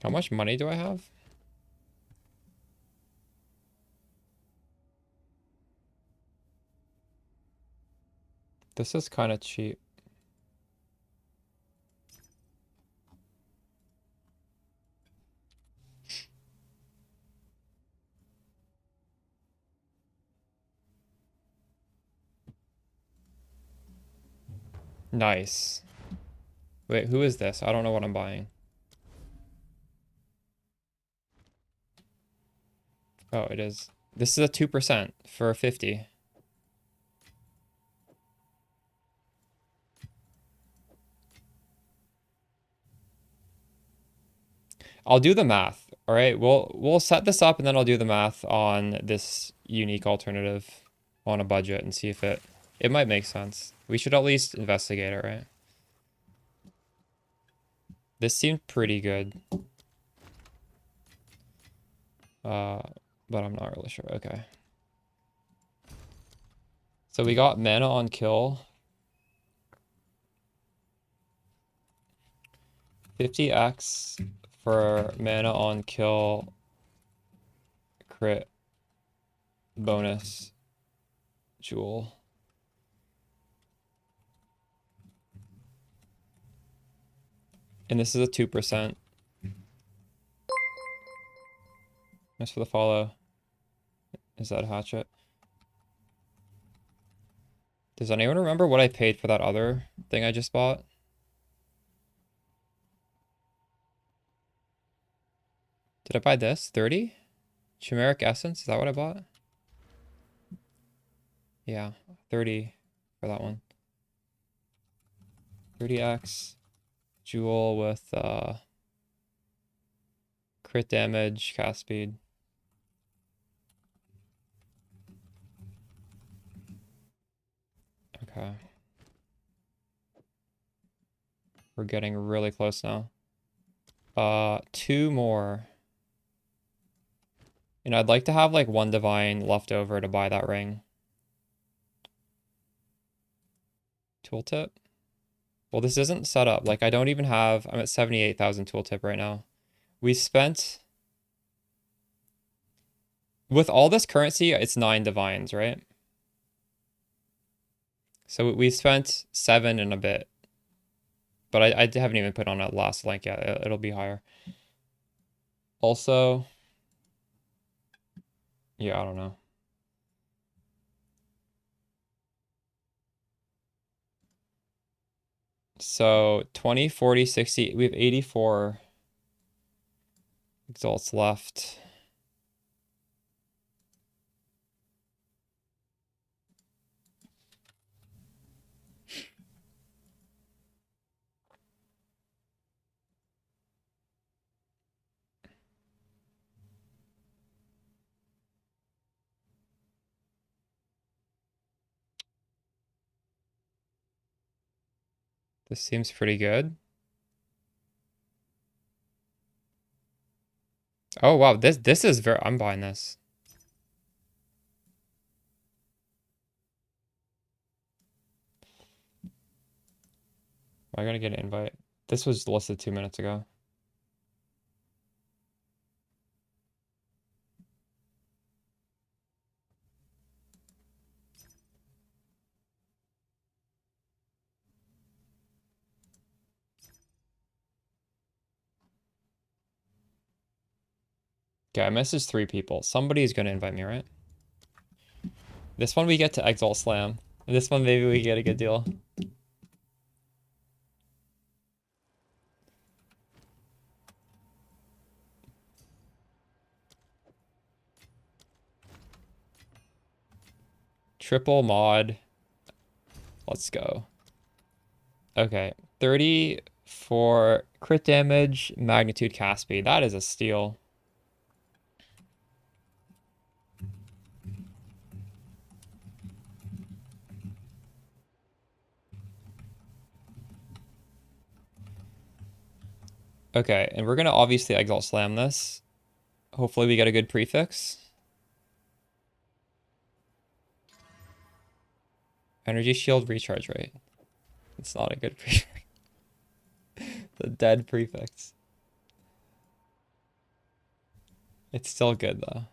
How much money do I have? This is kind of cheap. Nice. Wait, who is this? I don't know what I'm buying. Oh, it is. This is a 2% for 50. I'll do the math. All right, we'll set this up and then I'll do the math on this unique alternative on a budget and see if it might make sense. We should at least investigate it, right? This seemed pretty good. But I'm not really sure. Okay. So we got mana on kill. 50x for mana on kill crit bonus jewel. And this is a 2%. Thanks for the follow. Is that a hatchet? Does anyone remember what I paid for that other thing I just bought? Did I buy this? 30? Chimeric Essence? Is that what I bought? Yeah, 30 for that one. 30x. Jewel with crit damage, cast speed. Okay. We're getting really close now. 2 more. And I'd like to have like 1 divine left over to buy that ring. Tooltip? Well, this isn't set up. Like I don't even have, I'm at 78,000 tooltip right now. We spent, with all this currency, it's 9 divines, right? So we spent 7 and a bit. But I haven't even put on a last link yet. It'll be higher. Also, yeah, I don't know. So 20, 40, 60. We have 84 exalts left. This seems pretty good. Oh wow, this is very, I'm buying this. Am I gonna get an invite? This was listed 2 minutes ago. Okay, I messaged 3 people. Somebody's gonna invite me, right? This one we get to Exalt Slam. This one maybe we get a good deal. Triple mod. Let's go. Okay, 30 for crit damage, magnitude cast speed. That is a steal. Okay, and we're gonna obviously Exalt Slam this. Hopefully we get a good prefix. Energy shield recharge rate. It's not a good prefix. The dead prefix. It's still good though.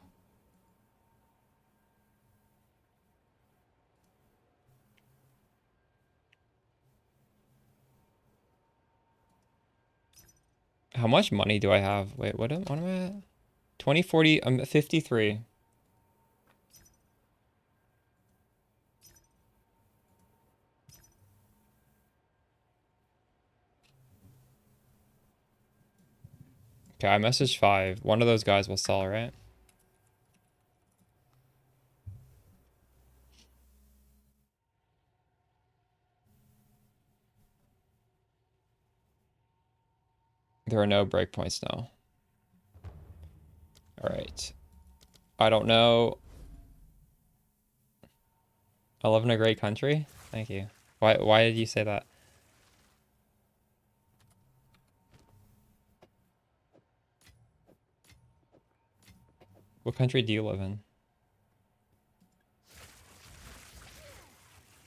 How much money do I have? Wait, what am I at? 2040, I'm at 53. Okay, I messaged 5. One of those guys will sell, right? There are no breakpoints now. Alright. I don't know. I live in a great country? Thank you. Why did you say that? What country do you live in?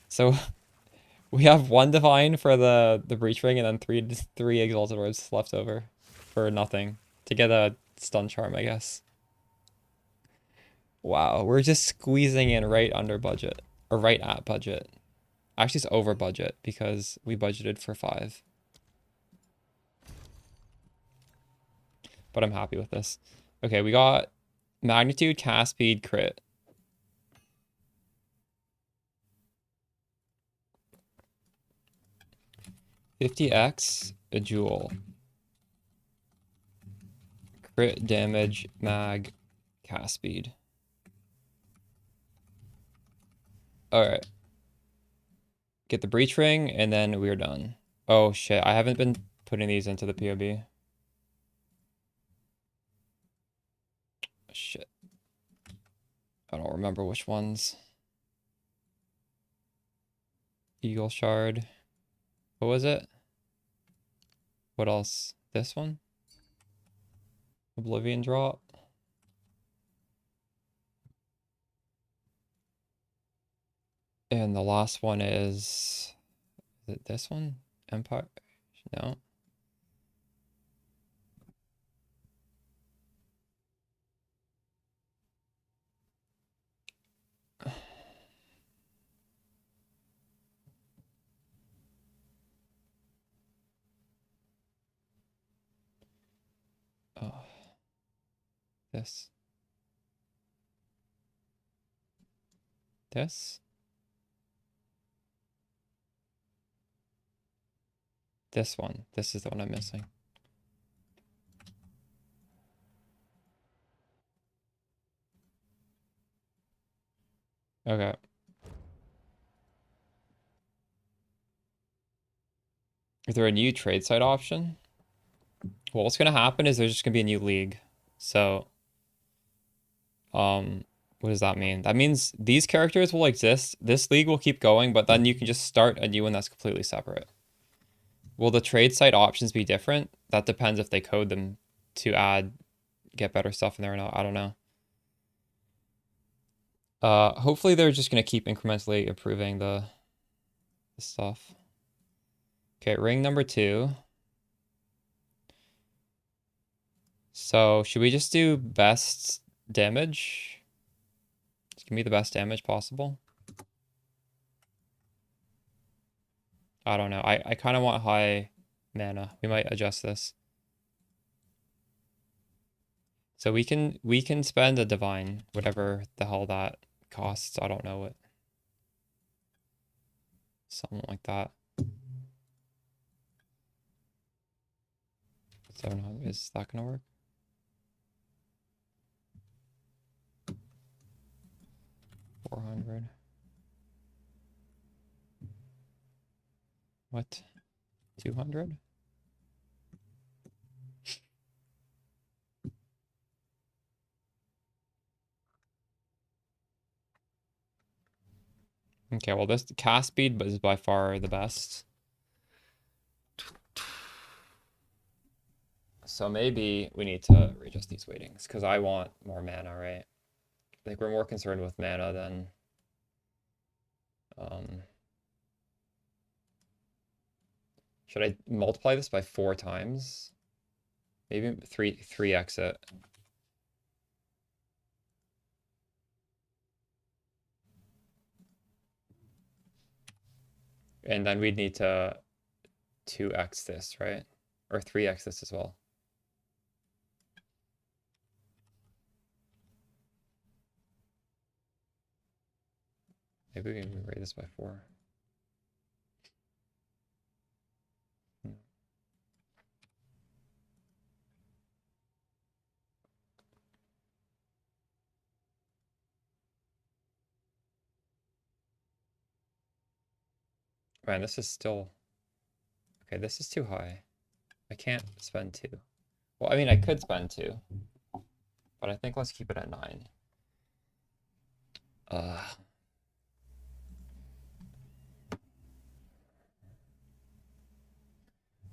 So we have 1 divine for the breach ring and then three exalted orbs left over for nothing to get a stun charm, I guess. Wow, we're just squeezing in right under budget or right at budget. Actually, it's over budget because we budgeted for 5. But I'm happy with this. Okay, we got magnitude, cast speed, crit. $50x, a jewel. Crit damage, mag, cast speed. Alright. Get the breach ring, and then we're done. Oh shit, I haven't been putting these into the POB. Shit. I don't remember which ones. Eagle shard. What was it? What else? This one? Oblivion drop. And the last one is it this one? Empire? No. Oh. This. This. This one. This is the one I'm missing. Okay. Is there a new trade site option? Well, what's gonna happen is there's just gonna be a new league. So, what does that mean? That means these characters will exist. This league will keep going, but then you can just start a new one that's completely separate. Will the trade site options be different? That depends if they code them to get better stuff in there or not. I don't know. Hopefully they're just gonna keep incrementally improving the stuff. Okay, ring number 2. So should we just do best damage? Just give me the best damage possible. I don't know. I kind of want high mana. We might adjust this. So we can spend a divine, whatever the hell that costs. I don't know what. Something like that. 700. Is that gonna work? $400. What? 200? Okay, well this cast speed is by far the best. So maybe we need to readjust these weightings because I want more mana, right? I think we're more concerned with mana than should I multiply this by 4 times? Maybe 3x it. And then we'd need to 2x this, right? Or 3x this as well. Maybe we can rate this by 4. Man, this is still... Okay, this is too high. I can't spend 2. Well, I mean, I could spend 2. But I think let's keep it at 9.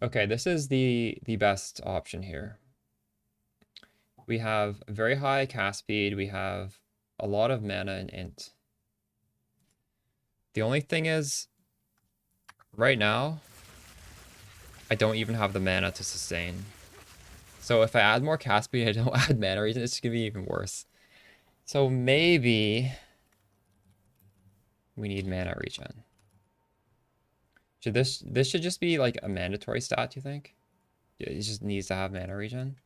Okay, this is the best option here. We have very high cast speed. We have a lot of mana and int. The only thing is, right now, I don't even have the mana to sustain. So if I add more cast speed, I don't add mana regen, it's gonna be even worse. So maybe we need mana regen. Should this should just be like a mandatory stat, do you think? It just needs to have mana regen.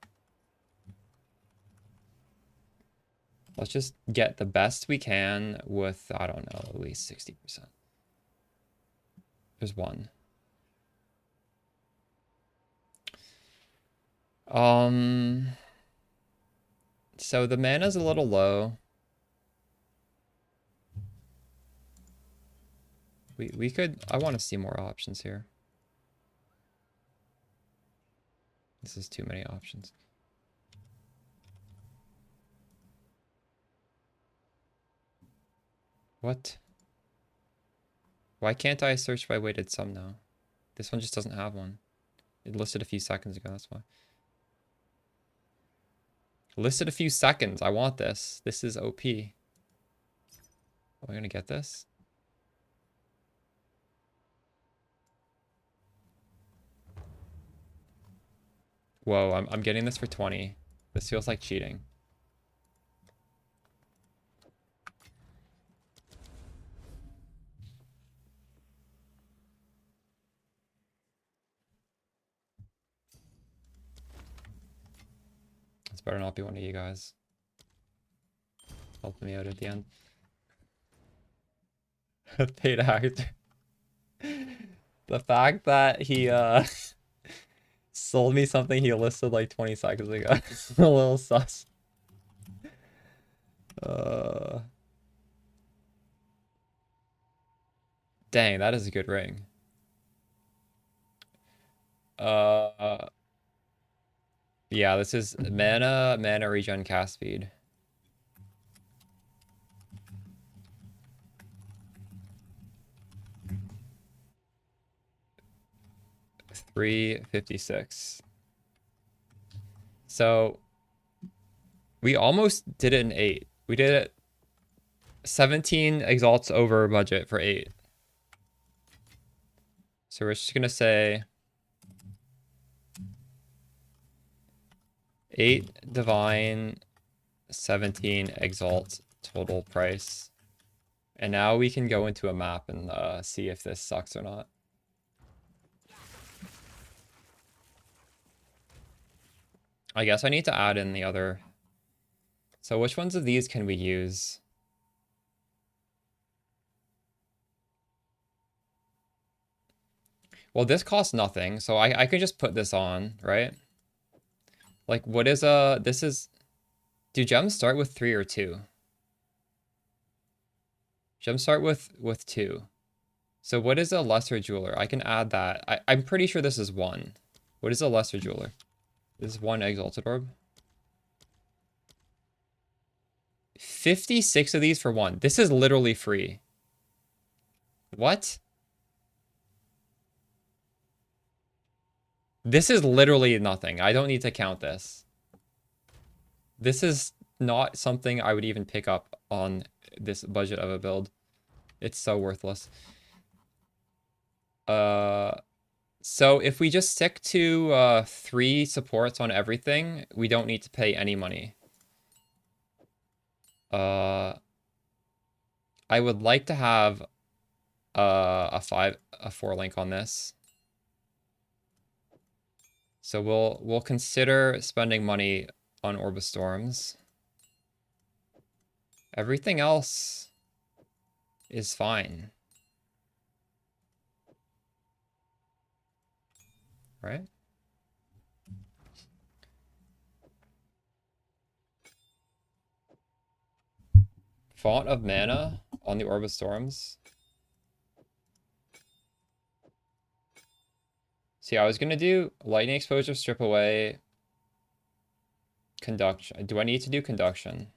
Let's just get the best we can with, I don't know, at least 60%. There's 1. So the mana's a little low. We could, I want to see more options here. This is too many options. What? Why can't I search by weighted sum now? This one just doesn't have one. It listed a few seconds ago, that's why. Listed a few seconds. I want this. This is OP. Am I gonna get this? Whoa, I'm getting this for 20. This feels like cheating. This better not be one of you guys helping me out at the end. Paid actor. The fact that he sold me something he listed like 20 seconds ago. A little sus. Dang, that is a good ring. Yeah, this is mana regen cast speed. $356. So we almost did it in 8. We did it 17 exalts over budget for 8. So we're just gonna say 8 divine, 17 exalt total price. And now we can go into a map and see if this sucks or not. I guess I need to add in the other. So which ones of these can we use? Well, this costs nothing, so I could just put this on, right? Like, what is a... This is... Do gems start with 3 or 2? Gems start with 2. So what is a lesser jeweler? I can add that. I'm pretty sure this is 1. What is a lesser jeweler? This is 1 exalted orb. 56 of these for 1. This is literally free. What? This is literally nothing. I don't need to count this. This is not something I would even pick up on this budget of a build. It's so worthless. So if we just stick to 3 supports on everything, we don't need to pay any money. I would like to have a 4 link on this. So we'll consider spending money on Orb of Storms. Everything else is fine. Right? Font of Mana on the Orb of Storms. See, I was gonna do lightning exposure, strip away, conduction. Do I need to do conduction?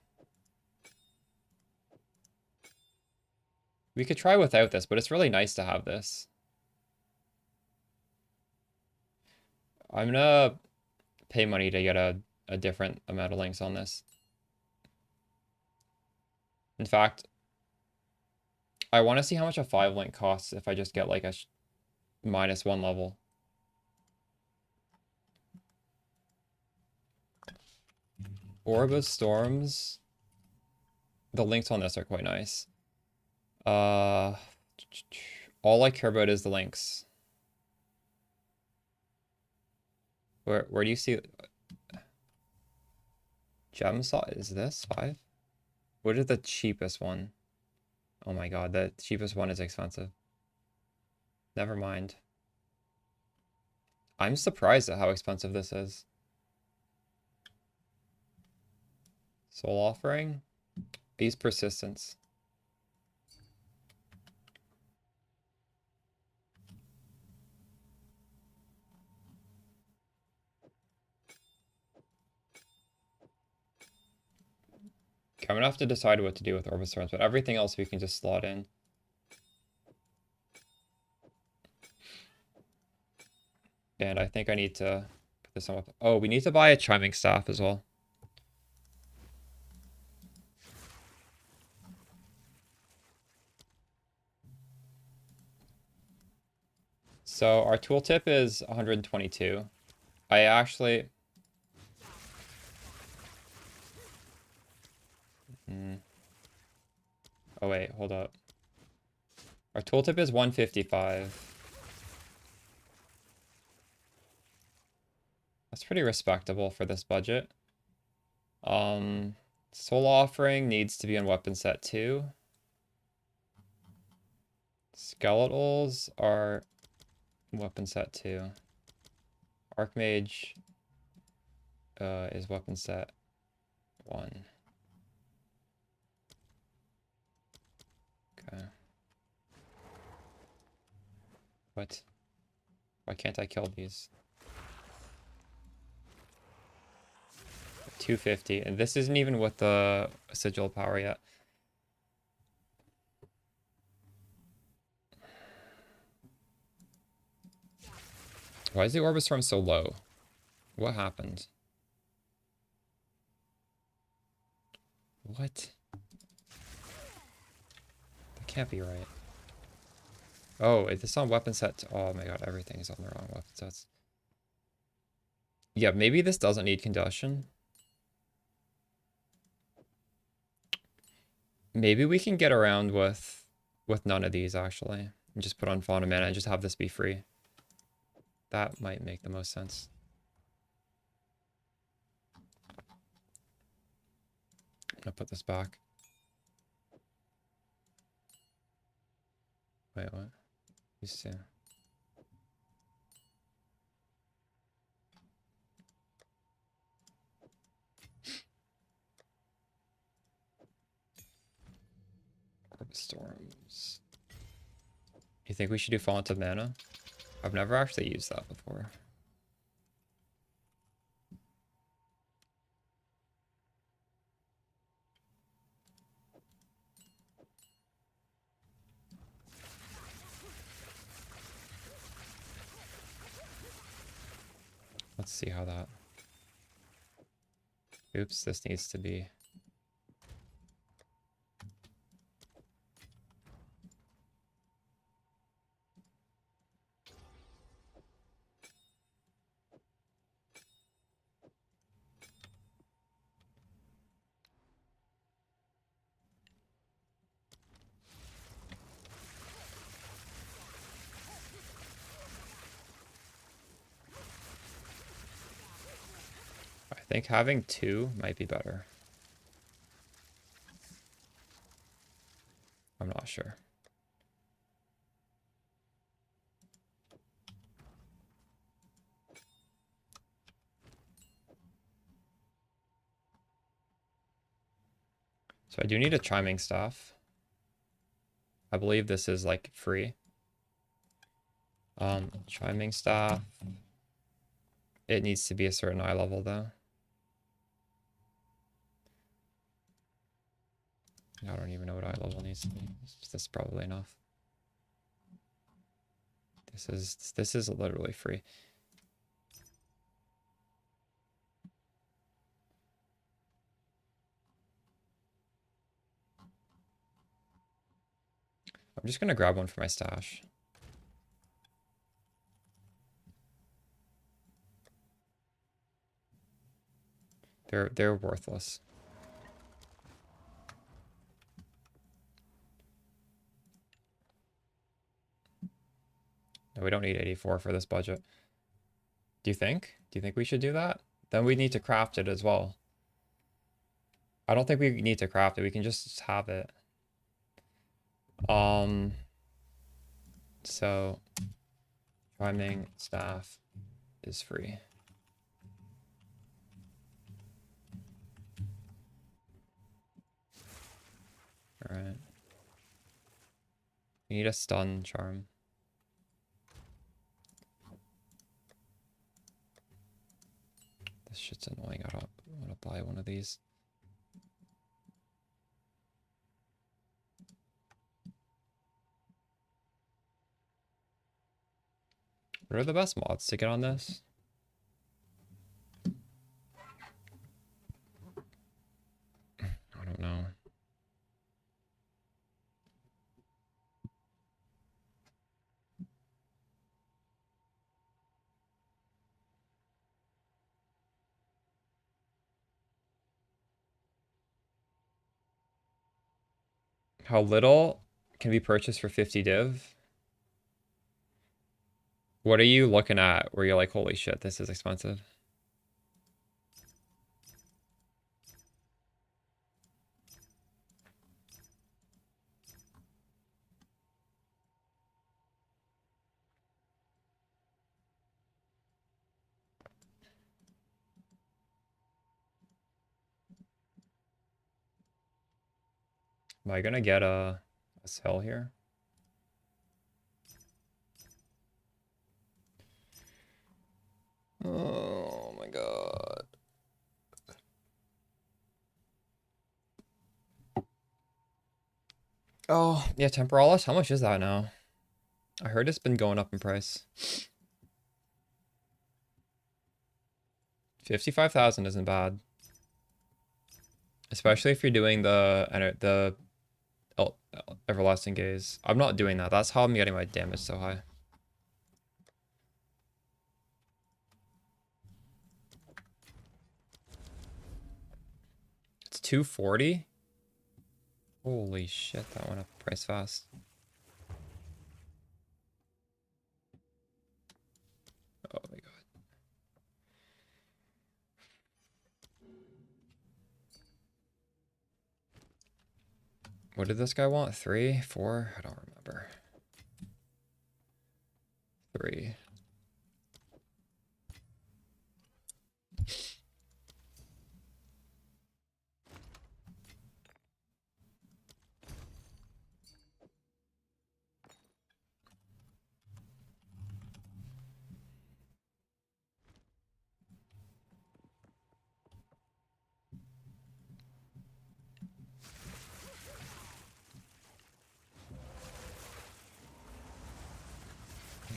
We could try without this, but it's really nice to have this. I'm gonna pay money to get a different amount of links on this. In fact, I want to see how much a 5 link costs if I just get like a -1 level. Orb of Storms. The links on this are quite nice. All I care about is the links. Where do you see gem saw? Is this 5? What is the cheapest one? Oh my god, the cheapest one is expensive. Never mind. I'm surprised at how expensive this is. Soul Offering. Use Persistence. Okay, I'm gonna have to decide what to do with Orb of Storms, but everything else we can just slot in. And I think I need to put this on. Oh, we need to buy a chiming staff as well. So our tooltip is 122. I actually... Oh wait, hold up. Our tooltip is 155. That's pretty respectable for this budget. Soul Offering needs to be on weapon set 2. Skeletals are weapon set 2. Archmage is weapon set 1. Okay. What? Why can't I kill these? 250, and this isn't even with the sigil power yet. Why is the Orb of Storm so low? What happened? What? That can't be right. Oh, it's on weapon set. Oh my god, everything is on the wrong weapon sets. Yeah, maybe this doesn't need condition. Maybe we can get around with none of these actually, and just put on Font of Mana and just have this be free. That might make the most sense. I'm gonna put this back. Wait, what? These two. Storms. You think we should do Font of Mana? I've never actually used that before. Let's see how that... Oops, this needs to be... I think having 2 might be better. I'm not sure. So I do need a chiming staff. I believe this is like free. Chiming staff. It needs to be a certain eye level though. I don't even know what eye level needs to be. This is probably enough. This is literally free. I'm just gonna grab one for my stash. They're worthless. No, we don't need 84 for this budget. Do you think? Do you think we should do that? Then we need to craft it as well. I don't think we need to craft it. We can just have it. So chiming staff is free. All right. We need a stun charm. This shit's annoying. I don't want to buy one of these. What are the best mods to get on this? I don't know. How little can be purchased for 50 div? What are you looking at where you're like, holy shit, this is expensive? Am I gonna get a sell here? Oh my god. Oh, yeah, Temporalis, how much is that now? I heard it's been going up in price. 55,000 isn't bad. Especially if you're doing the Everlasting Gaze. I'm not doing that. That's how I'm getting my damage so high. It's 240? Holy shit, that went up price fast. Oh my god. What did this guy want? 3? 4? I don't remember. 3.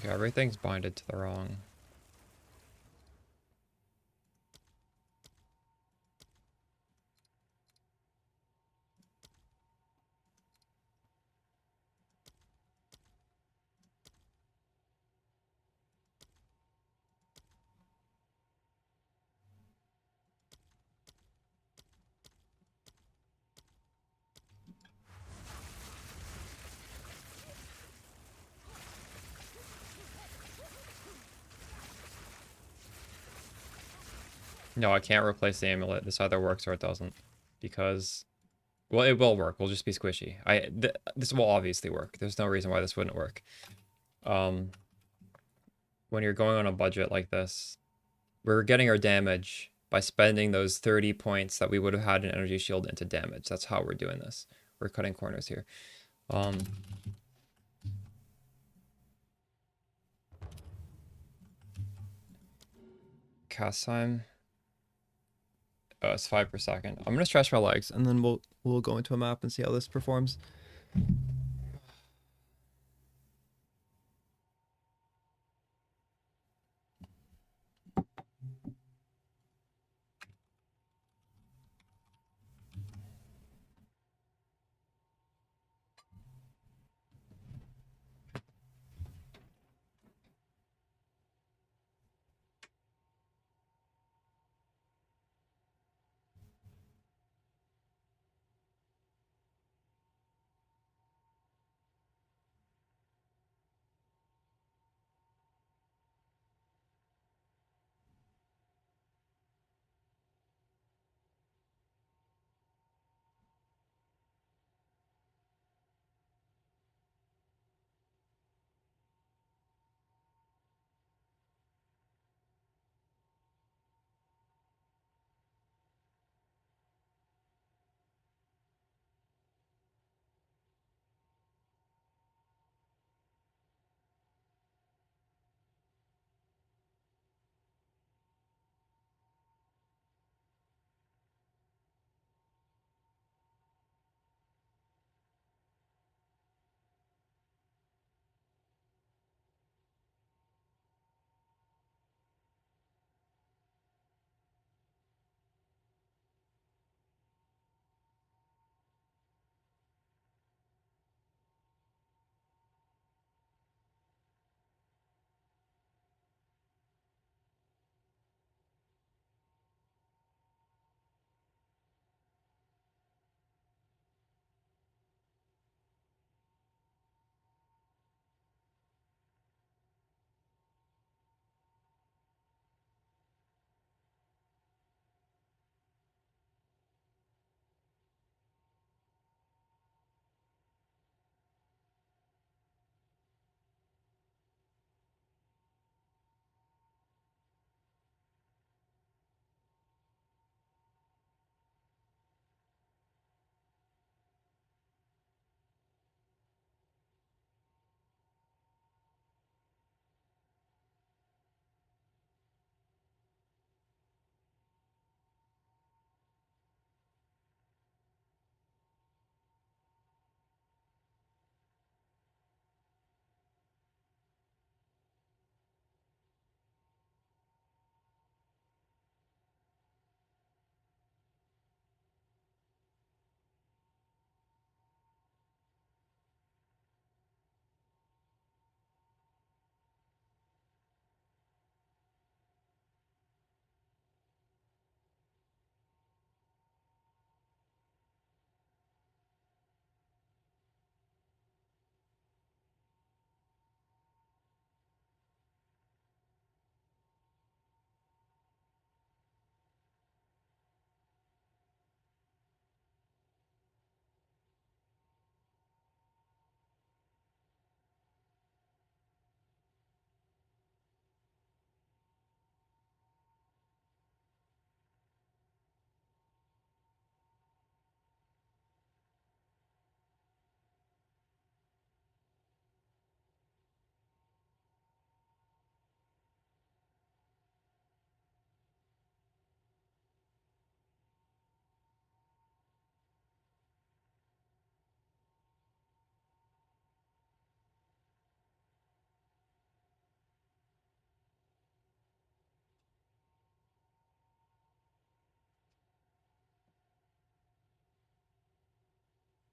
Okay, everything's binded to the wrong. No, I can't replace the amulet. This either works or it doesn't. Because, well, it will work. We'll just be squishy. This will obviously work. There's no reason why this wouldn't work. When you're going on a budget like this, we're getting our damage by spending those 30 points that we would have had in energy shield into damage. That's how we're doing this. We're cutting corners here. Cast time. It's 5 per second. I'm gonna stretch my legs and then we'll go into a map and see how this performs.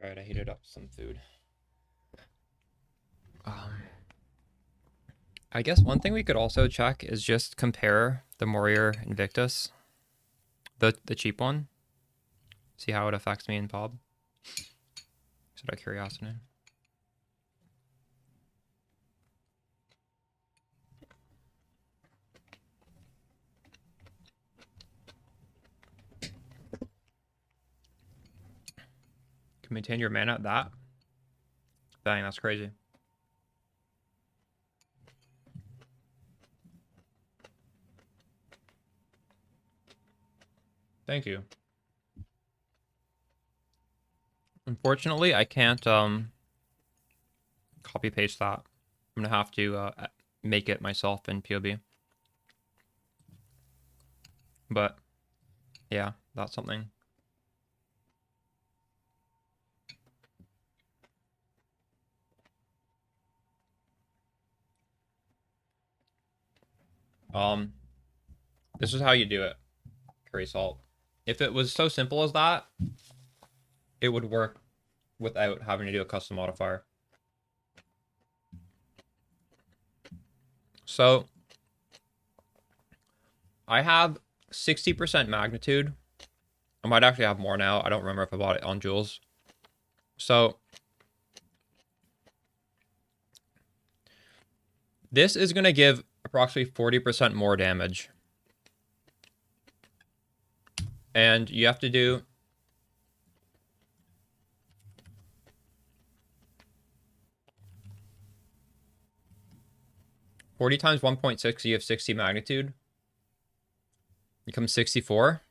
Alright, I heated up some food. I guess one thing we could also check is just compare the Warrior Invictus, the cheap one. See how it affects me in PoB. Just out of curiosity. Can maintain your mana at that? Dang, that's crazy. Thank you. Unfortunately, I can't copy paste that. I'm gonna have to make it myself in POB. But yeah, that's something. This is how you do it, Curry Salt. If it was so simple as that, it would work without having to do a custom modifier. So I have 60% magnitude. I might actually have more now. I don't remember if I bought it on Jules. So this is going to give approximately 40% more damage. And you have to do 40 times 1.6, you have 60 magnitude. Becomes 64.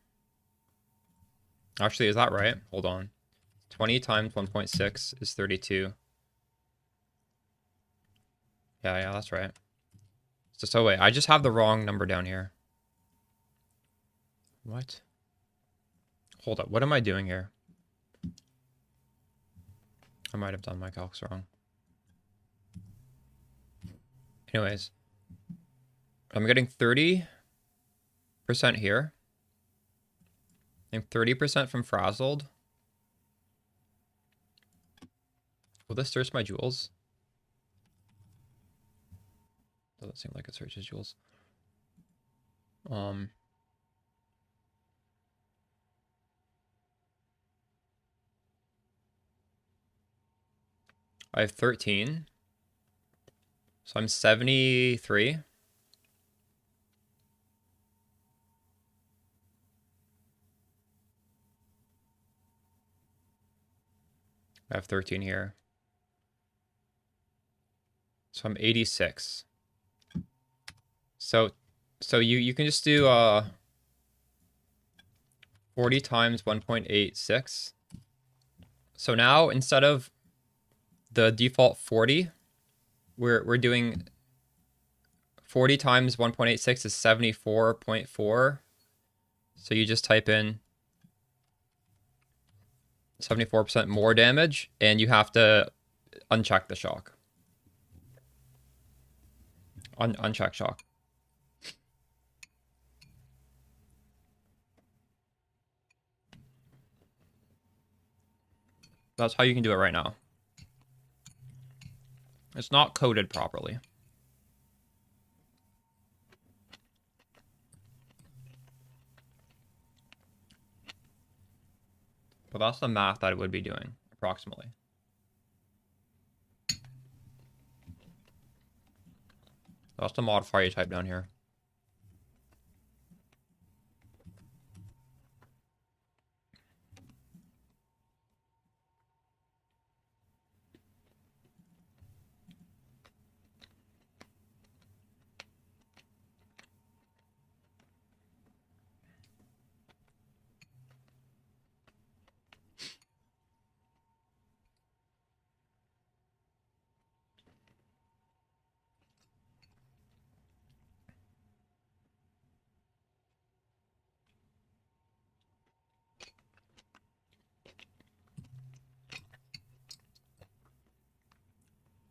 Actually, is that right? Hold on. 20 times 1.6 is 32. Yeah, that's right. So wait, I just have the wrong number down here. What? Hold up, what am I doing here? I might have done my calcs wrong. Anyways, I'm getting 30% here. And 30% from Frazzled. Will this search my jewels? Doesn't seem like it searches jewels. I have 13. So I'm 73. I have 13 here. So I'm 86. So you can just do 40 times 1.86. So now instead of the default 40, we're doing 40 times 1.86 is 74.4. So you just type in 74% more damage, and you have to uncheck the shock. Uncheck shock. That's how you can do it right now. It's not coded properly. But that's the math that it would be doing, approximately. That's the modifier you type down here.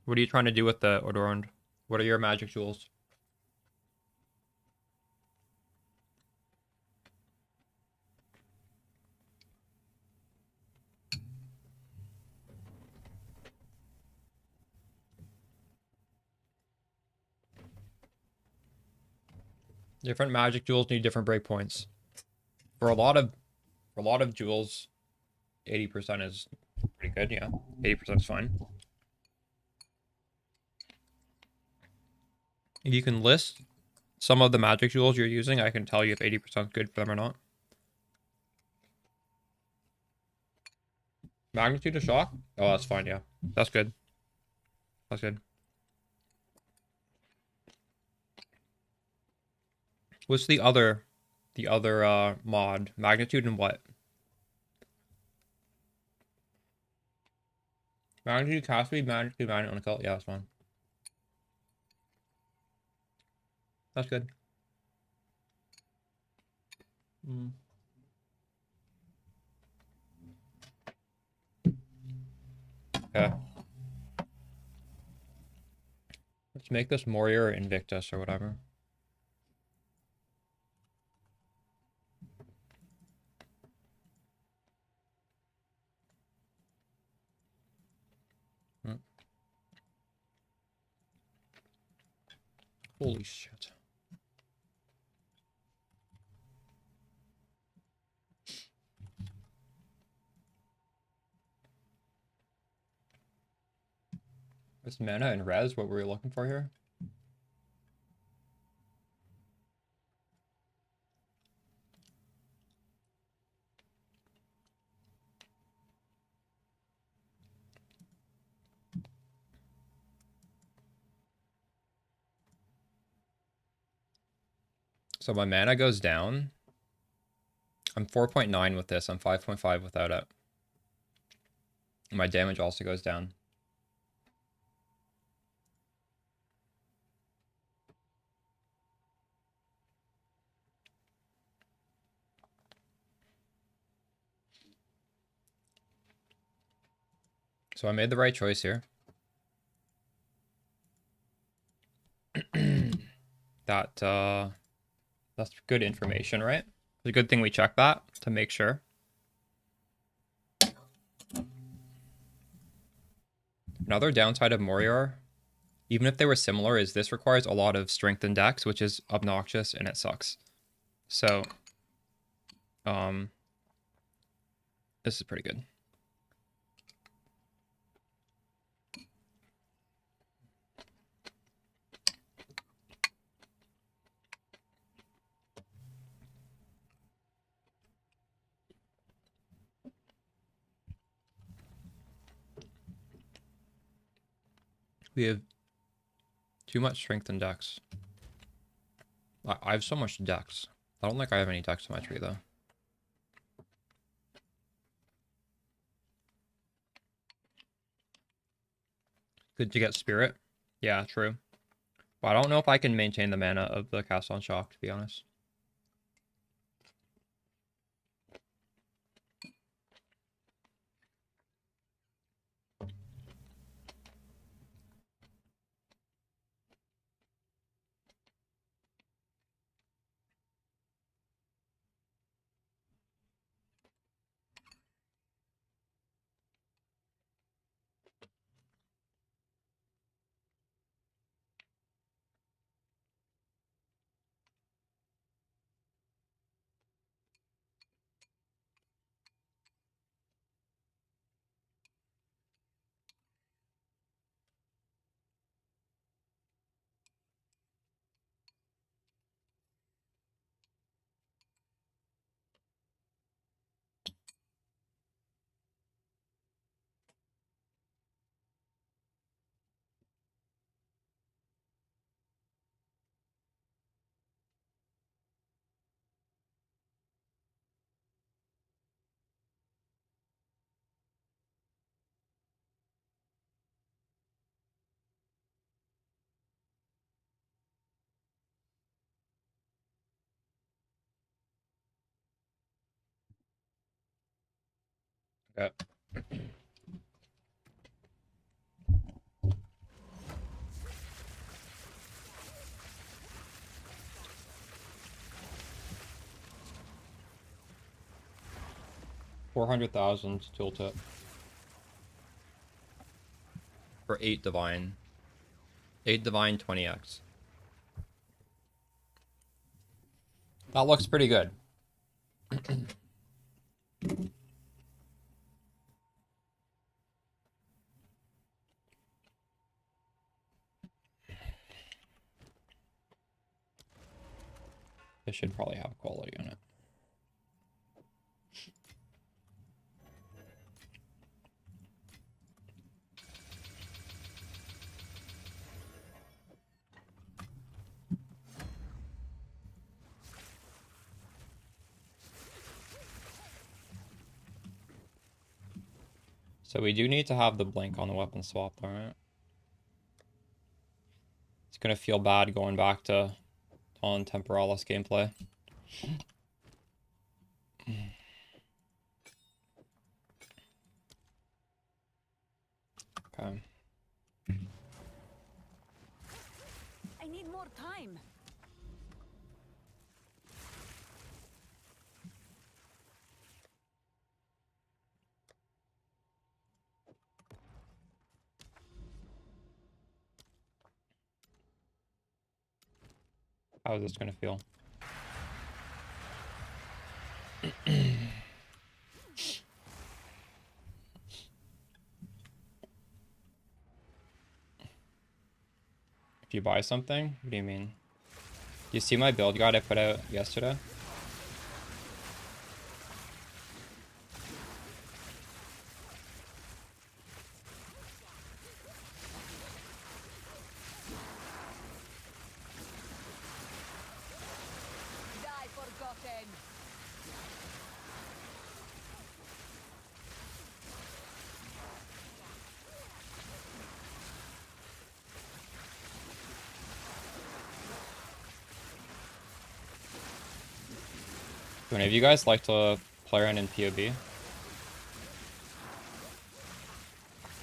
What are you trying to do with the Odorond? What are your magic jewels? Different magic jewels need different breakpoints. For a lot of jewels, 80% is pretty good, yeah. 80% is fine. If you can list some of the magic jewels you're using, I can tell you if 80% is good for them or not. Magnitude of shock? Oh, that's fine, yeah. That's good. That's good. What's the other mod? Magnitude and what? Magnitude, castspeed, magnitude, magnet on a cult. Yeah, that's fine. That's good. Okay. Let's make this Moria or Invictus or whatever. Holy shit. Is mana and res what we're looking for here? So my mana goes down. I'm 4.9 with this. I'm 5.5 without it. My damage also goes down. So I made the right choice here. That's good information, right? It's a good thing we check that to make sure. Another downside of Morior, even if they were similar, is this requires a lot of strength and dex, which is obnoxious and it sucks. So, this is pretty good. We have too much strength and dex. I have so much dex. I don't think I have any dex in my tree, though. Good to get spirit. Yeah, true. But I don't know if I can maintain the mana of the cast on shock, to be honest. Okay. $400,000 tooltip. For 8 divine. 8 divine, 20x. That looks pretty good. This should probably have quality on it. So we do need to have the blink on the weapon swap, alright? It's gonna feel bad going back to on Temporalis gameplay. Okay. I need more time. How is this gonna feel? If you buy something? What do you mean? You see my build guide I put out yesterday? Die forgotten. Do any of you guys like to play around in PoE?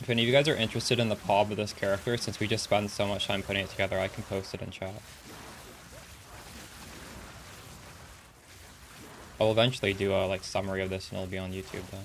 If any of you guys are interested in the PoB of this character, since we just spend so much time putting it together, I can post it in chat. I'll eventually do a like summary of this and it'll be on YouTube though.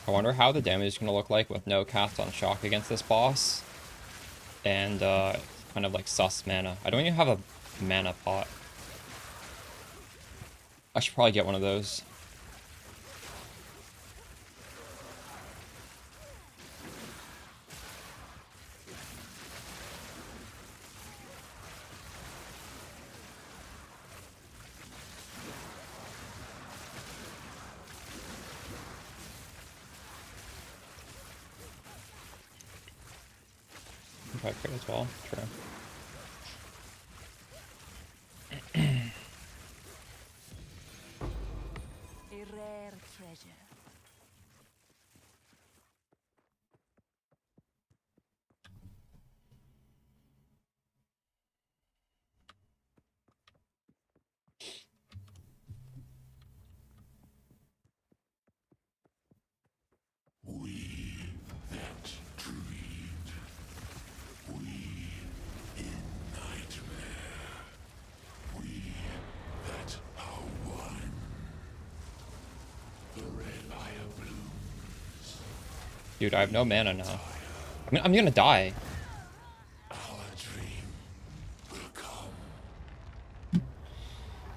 I wonder how the damage is going to look like with no cast on shock against this boss. And kind of like sus mana. I don't even have a mana pot. I should probably get one of those. Probably crit as well. True. A rare treasure. Dude, I have no mana now. I mean, I'm gonna die.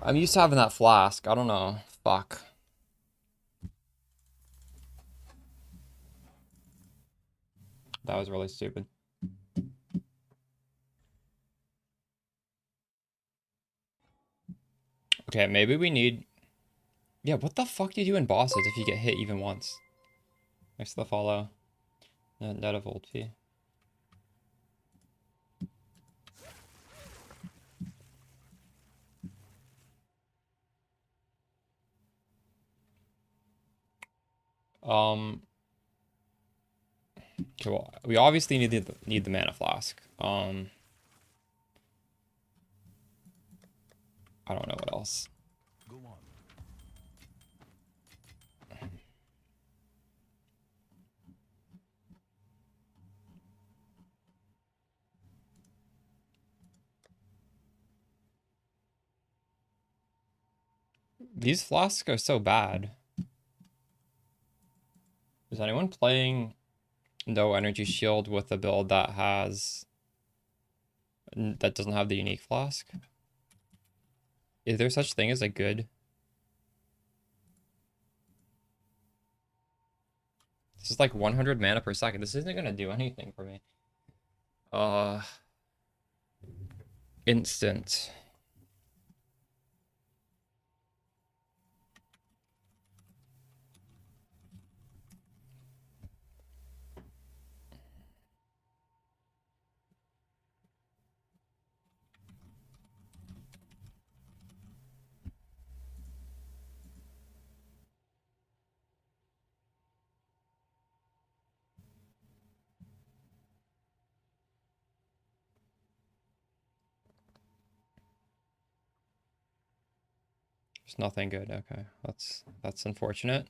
I'm used to having that flask. I don't know. Fuck. That was really stupid. Okay, maybe we need... Yeah, what the fuck do you do in bosses if you get hit even once? Next to the follow. Net of ult fee. Okay, well, we obviously need the mana flask. I don't know what else. Go on. These flasks are so bad. Is anyone playing no energy shield with a build that doesn't have the unique flask? Is there such thing as a good? This is like 100 mana per second. This isn't gonna do anything for me. Instant. There's nothing good. Okay, that's unfortunate.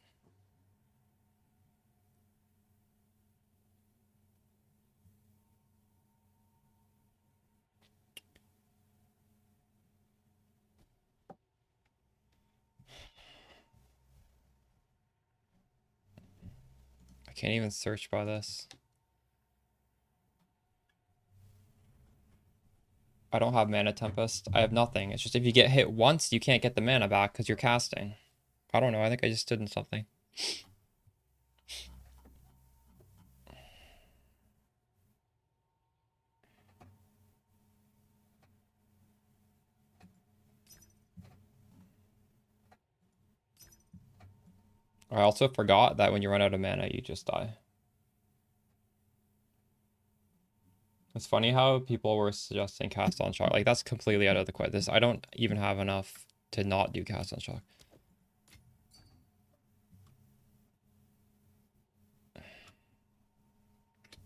I can't even search by this. I don't have Mana Tempest. I have nothing. It's just if you get hit once, you can't get the mana back because you're casting. I don't know. I think I just stood in something. I also forgot that when you run out of mana, you just die. It's funny how people were suggesting cast on shock. Like, that's completely out of the question. I don't even have enough to not do cast on shock.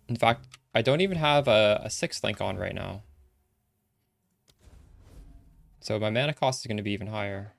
In fact, I don't even have a 6th link on right now. So my mana cost is going to be even higher.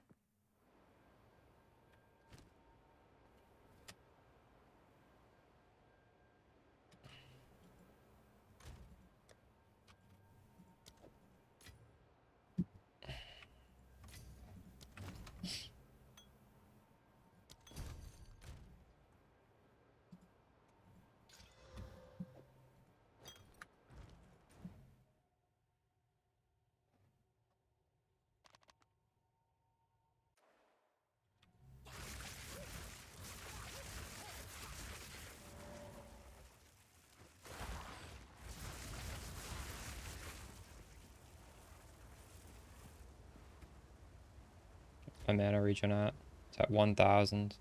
My mana regen at. It's at 1,000.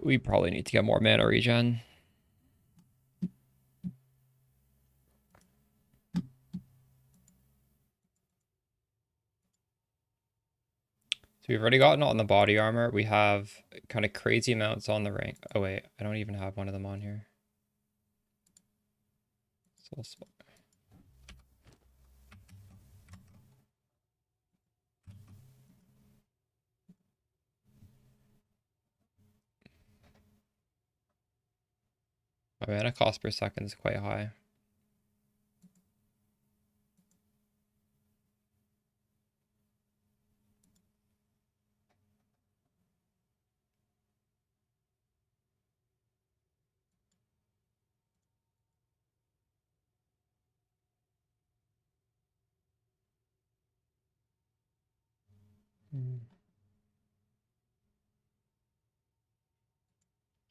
We probably need to get more mana regen. So we've already gotten on the body armor. We have kind of crazy amounts on the rank. Oh wait, I don't even have one of them on here. Soul Spark. My mana cost per second is quite high.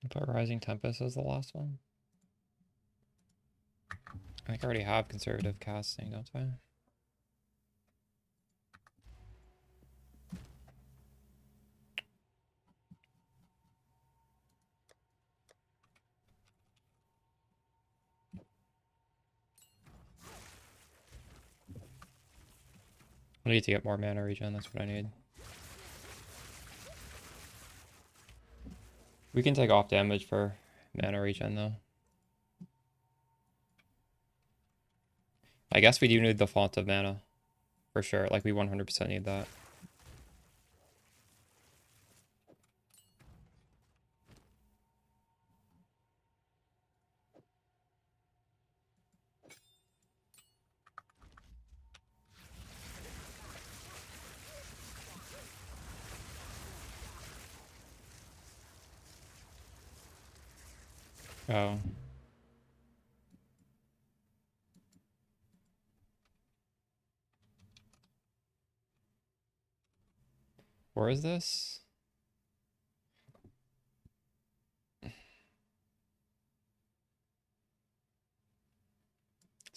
I thought Rising Tempest was the last one. I think I already have conservative casting, don't I? I need to get more mana regen, that's what I need. We can take off damage for mana regen though. I guess we do need the font of mana. For sure, like we 100% need that. Oh. Where is this? It's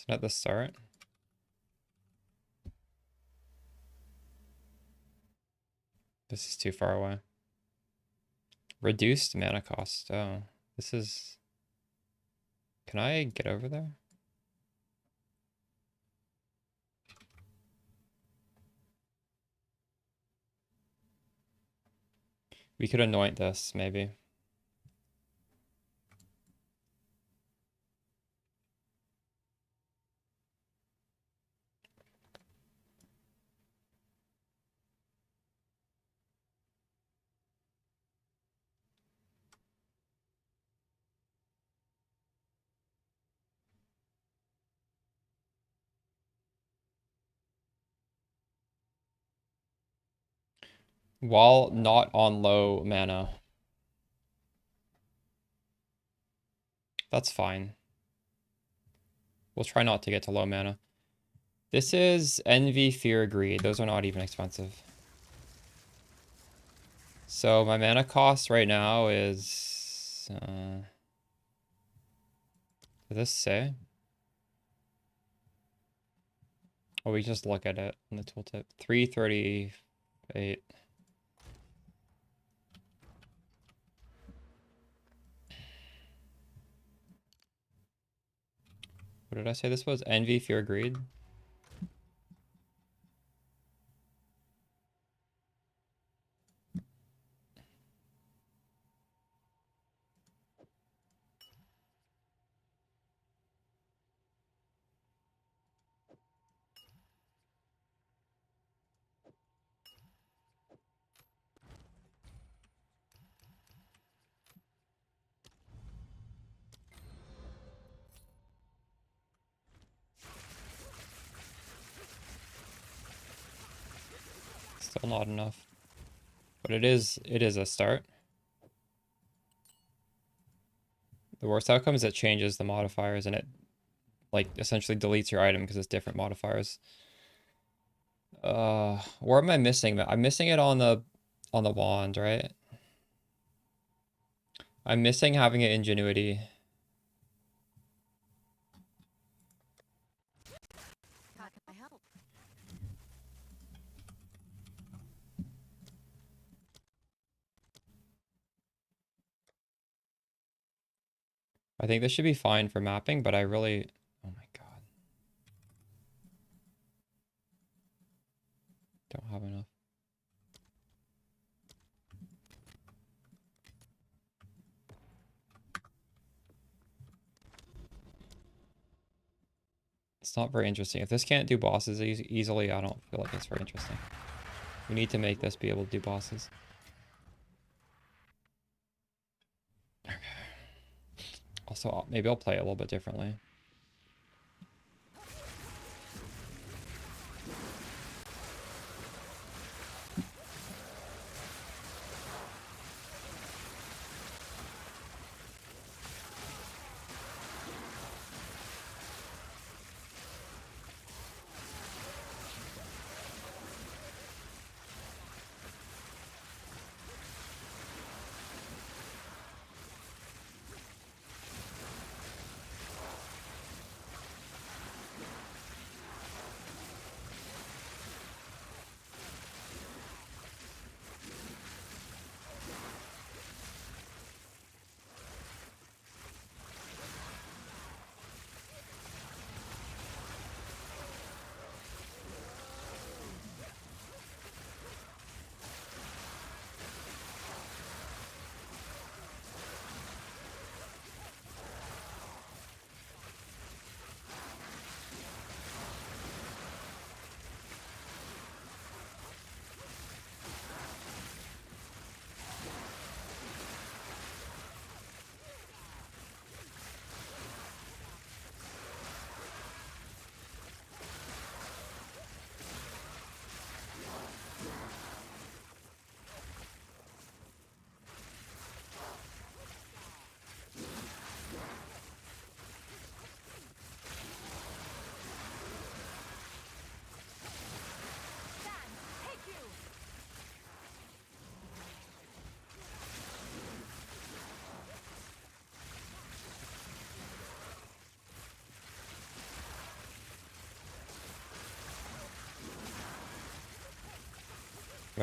not the start. This is too far away. Reduced mana cost. Oh, this is... Can I get over there? We could anoint this, maybe. While not on low mana. That's fine. We'll try not to get to low mana. This is Envy, Fear, Greed. Those are not even expensive. So my mana cost right now is... did this say? Oh, we just look at it on the tooltip. 338. What did I say this was? Envy, Fear, Greed? Still not enough. But it is a start. The worst outcome is it changes the modifiers and it like essentially deletes your item because it's different modifiers. Where am I missing that? I'm missing it on the wand, right? I'm missing having it ingenuity. How can I help? I think this should be fine for mapping, but I really... Oh my god. Don't have enough. It's not very interesting. If this can't do bosses easily, I don't feel like it's very interesting. We need to make this be able to do bosses. Okay. Also, maybe I'll play it a little bit differently.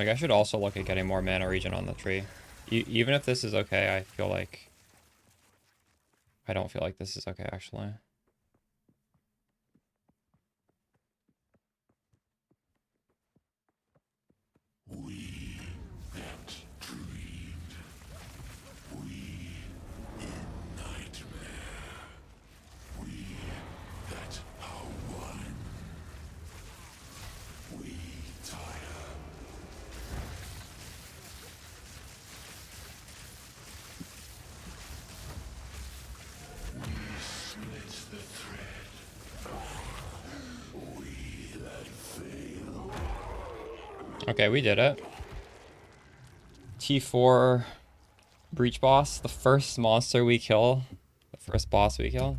Like, I should also look at getting more mana regen on the tree. Even if this is okay, I feel like... I don't feel like this is okay, actually. We that dreamed. We in nightmare. We that are one. We tire. We split the thread. We that fail. Okay, we did it. T4 breach boss, the first monster we kill, the first boss we kill.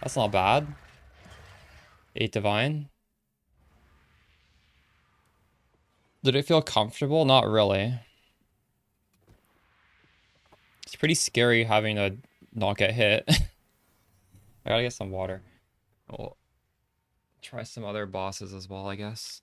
That's not bad. 8 divine. Did it feel comfortable? Not really. It's pretty scary having to not get hit. I gotta get some water. We'll try some other bosses as well, I guess.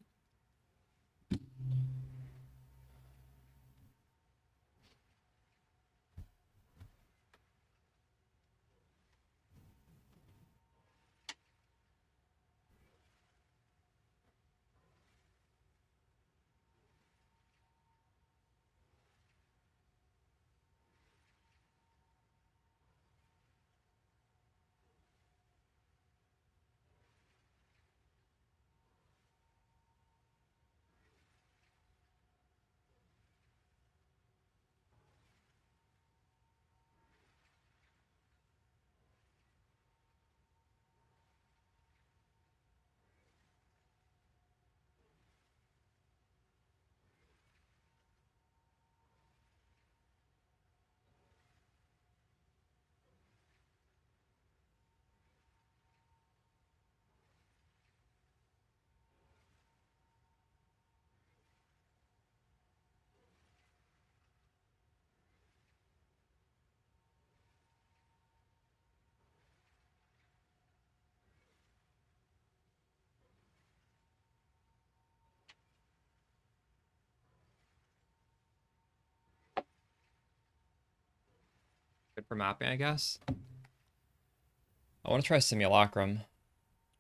Good for mapping, I guess. I want to try Simulacrum.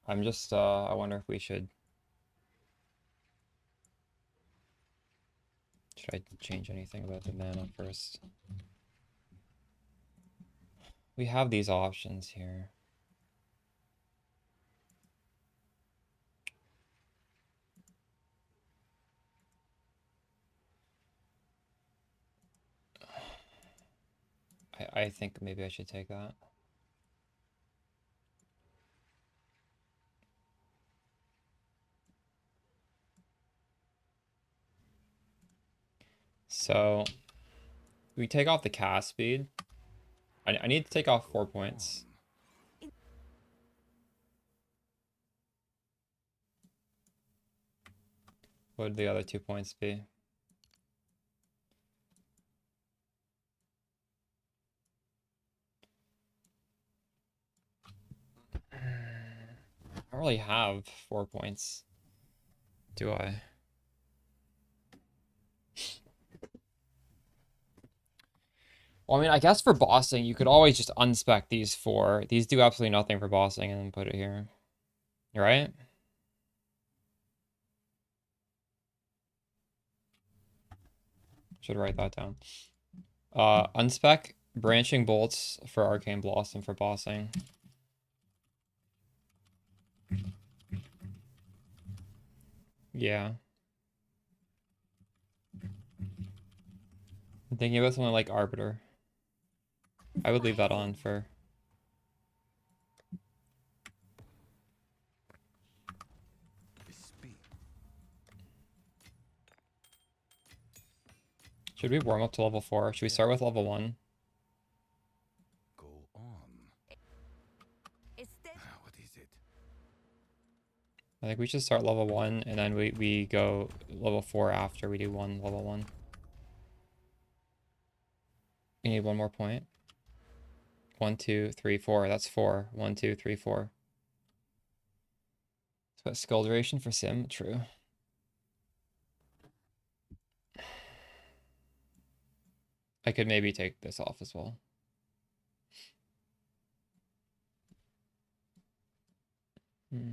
I'm just, I wonder if we should... Should I change anything about the mana first? We have these options here. I think maybe I should take that. So, we take off the cast speed. I need to take off 4 points. What would the other 2 points be? I don't really have 4 points, do I? Well, I mean, I guess for bossing, you could always just unspec these 4. These do absolutely nothing for bossing and then put it here. You right? Should write that down. Unspec branching bolts for arcane blossom for bossing. Yeah. I'm thinking about something like Arbiter. I would leave that on for... Speed. Should we warm up to level 4? Should we start with level 1? Go on. What is it? I think we should start level 1 and then we go level 4 after we do level 1. We need 1 more point. 1, 2, 3, 4. That's 4. 1, 2, 3, 4. So what skill duration for Sim? True. I could maybe take this off as well. Hmm.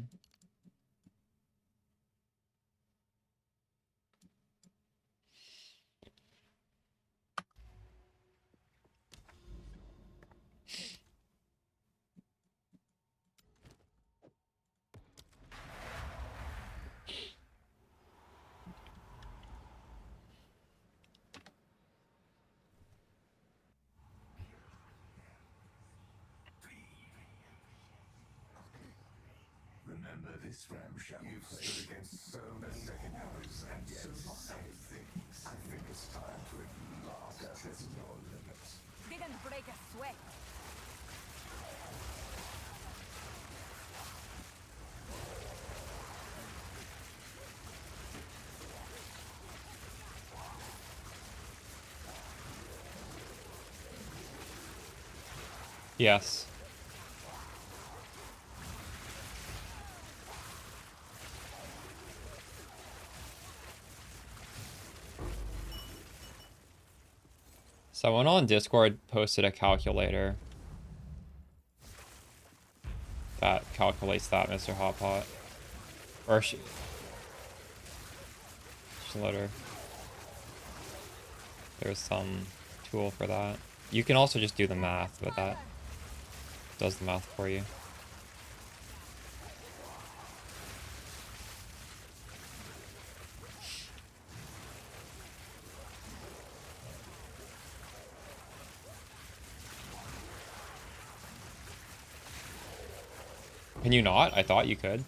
Remember this ramshackle. You've stood against so many powers and yet so many things. I think it's time to at last test your limits. Didn't break a sweat. Yes. Someone on Discord posted a calculator that calculates that, Mr. Hotpot. Or Schlitter. There's some tool for that. You can also just do the math, but that does the math for you. Can you not? I thought you could.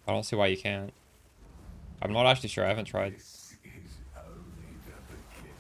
I don't see why you can't. I'm not actually sure. I haven't tried. This is only the beginning.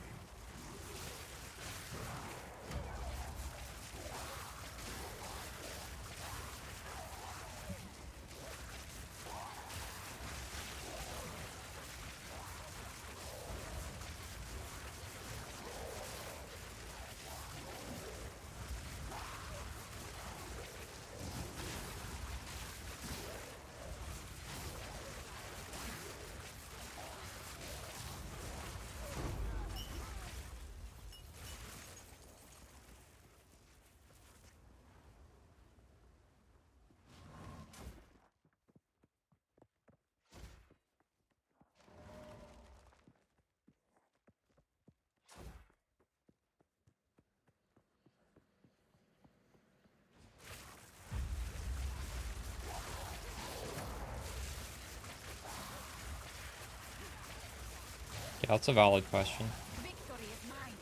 Yeah, that's a valid question. Victory is mine.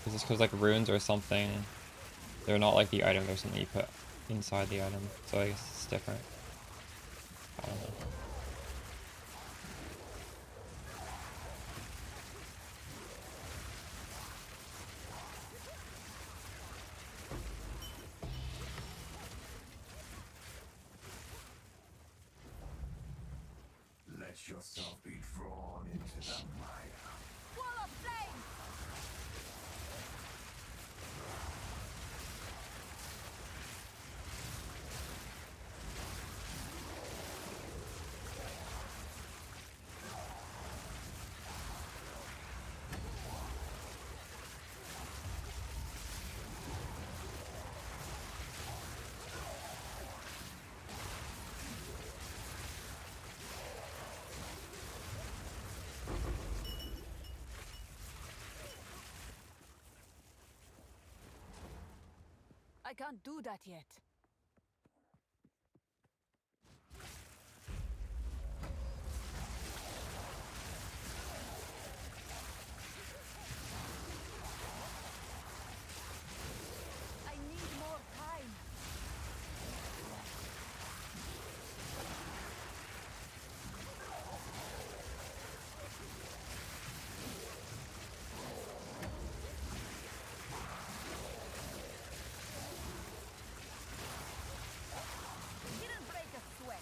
Is this because like runes or something? They're not like the item, they're something you put inside the item. So I guess it's different. I don't know. Let yourself be drawn into the mire. Wall of flame. I can't do that yet. I need more time. Didn't break a sweat.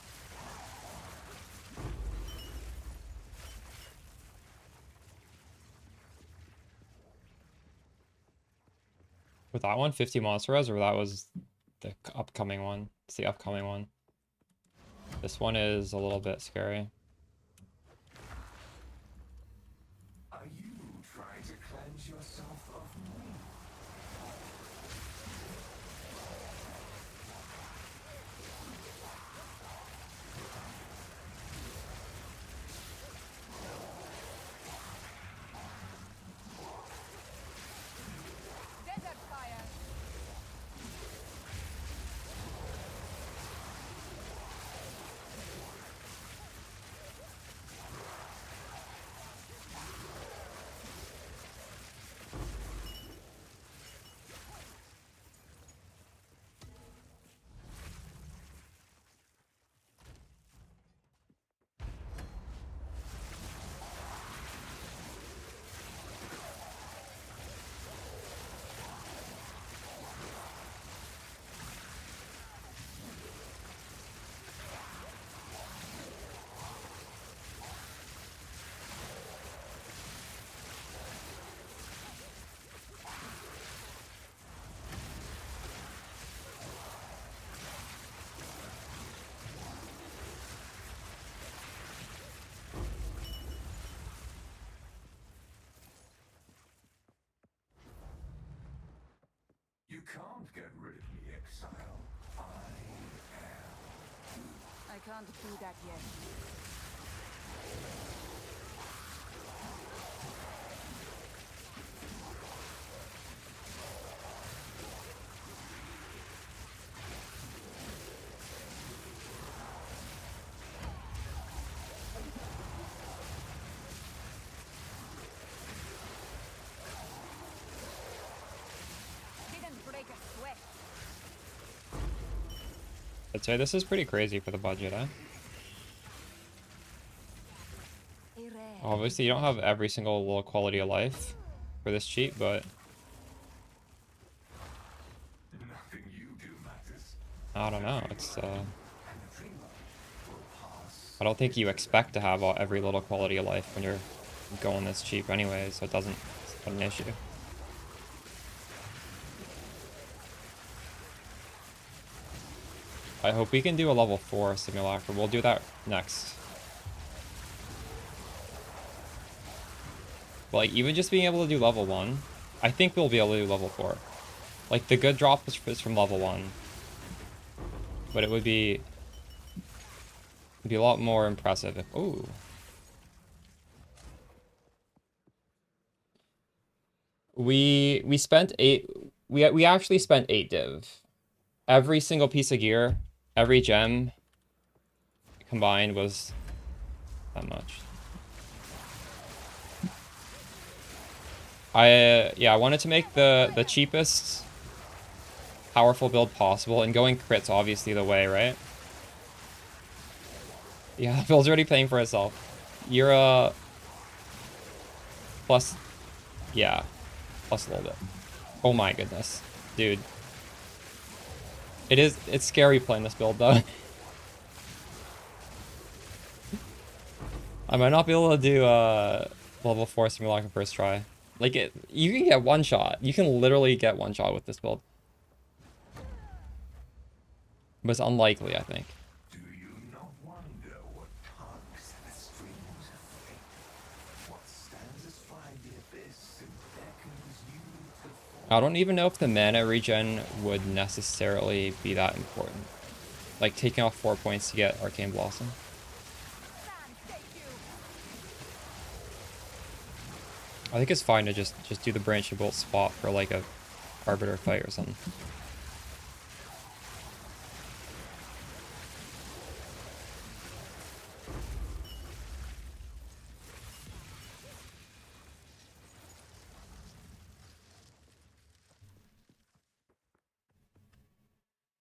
With that one, 50 monster res, or that was the upcoming one? It's the upcoming one. This one is a little bit scary. yourself of me. Desert fire. You can't get rid of me, exile. I can't do that yet. Didn't break a sweat. I'd say this is pretty crazy for the budget, eh? Obviously, you don't have every single low quality of life for this cheat, but Nothing you do matters. I don't know. It's And the dreamer will pass. I don't think you expect to have every little quality of life when you're going this cheap anyway, so it's not an issue. I hope we can do a level 4 simulacra. We'll do that next. But like, even just being able to do level 1, I think we'll be able to do level 4. Like, the good drop is from level 1. But it would be a lot more impressive if... Ooh. We spent 8... We actually spent 8 div. Every single piece of gear, every gem combined was that much. I wanted to make the cheapest powerful build possible, and going crit's obviously the way, right? Yeah, the build's already paying for itself. You're a plus, yeah, plus a little bit. Oh my goodness, dude. It's scary playing this build though. I might not be able to do level 4 simulacra first try. Like, you can get one shot. You can literally get one shot with this build. But it's unlikely, I think. Do you not wonder what tugs at the strings of fate? What stands aside the abyss and beckons you to fall? I don't even know if the mana regen would necessarily be that important. Like, taking off 4 points to get Arcane Blossom. I think it's fine to just do the branching bolt spot for like a Arbiter fight or something.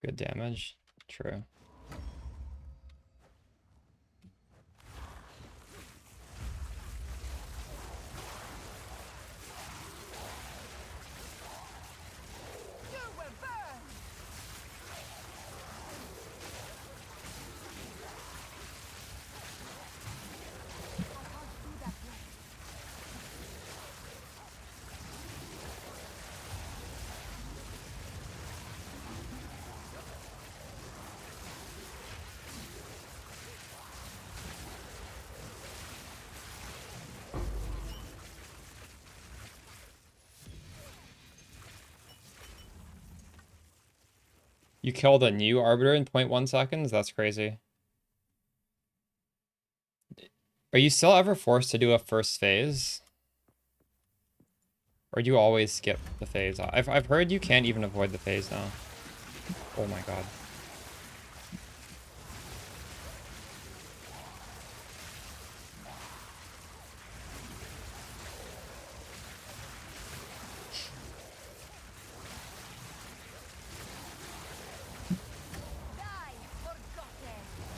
Good damage. True. You will burn. I can't do that yet. You killed a new Arbiter in 0.1 seconds? That's crazy. Are you still ever forced to do a first phase? Or do you always skip the phase? I've heard you can't even avoid the phase now. Oh my god.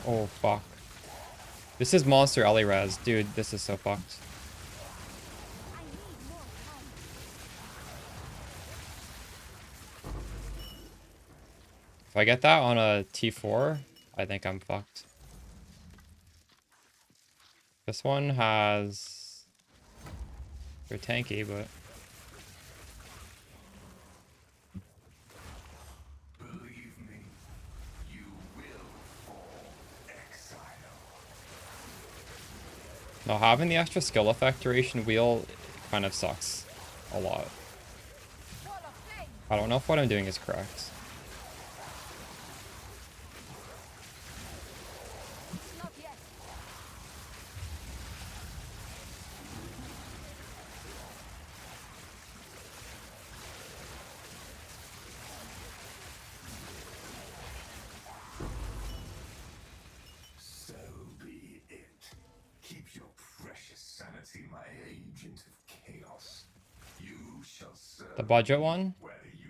Oh fuck. This is monster Ellie res. Dude, this is so fucked. If I get that on a T4, I think I'm fucked. This one has... They're tanky, but... Believe me, you will fall exile. Now, having the extra skill effect duration wheel kind of sucks a lot. I don't know if what I'm doing is correct. Not yet. So be it. Keep your precious sanity, my agent of chaos. You shall serve The budget one? whether you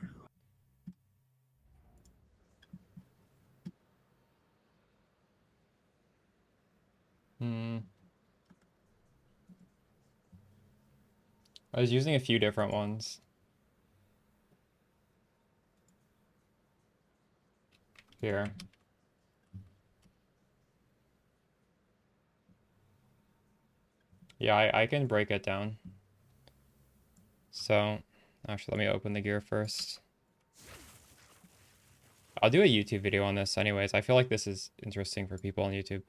like. I was using a few different ones. Here. Yeah, I can break it down. So, actually, let me open the gear first. I'll do a YouTube video on this anyways. I feel like this is interesting for people on YouTube.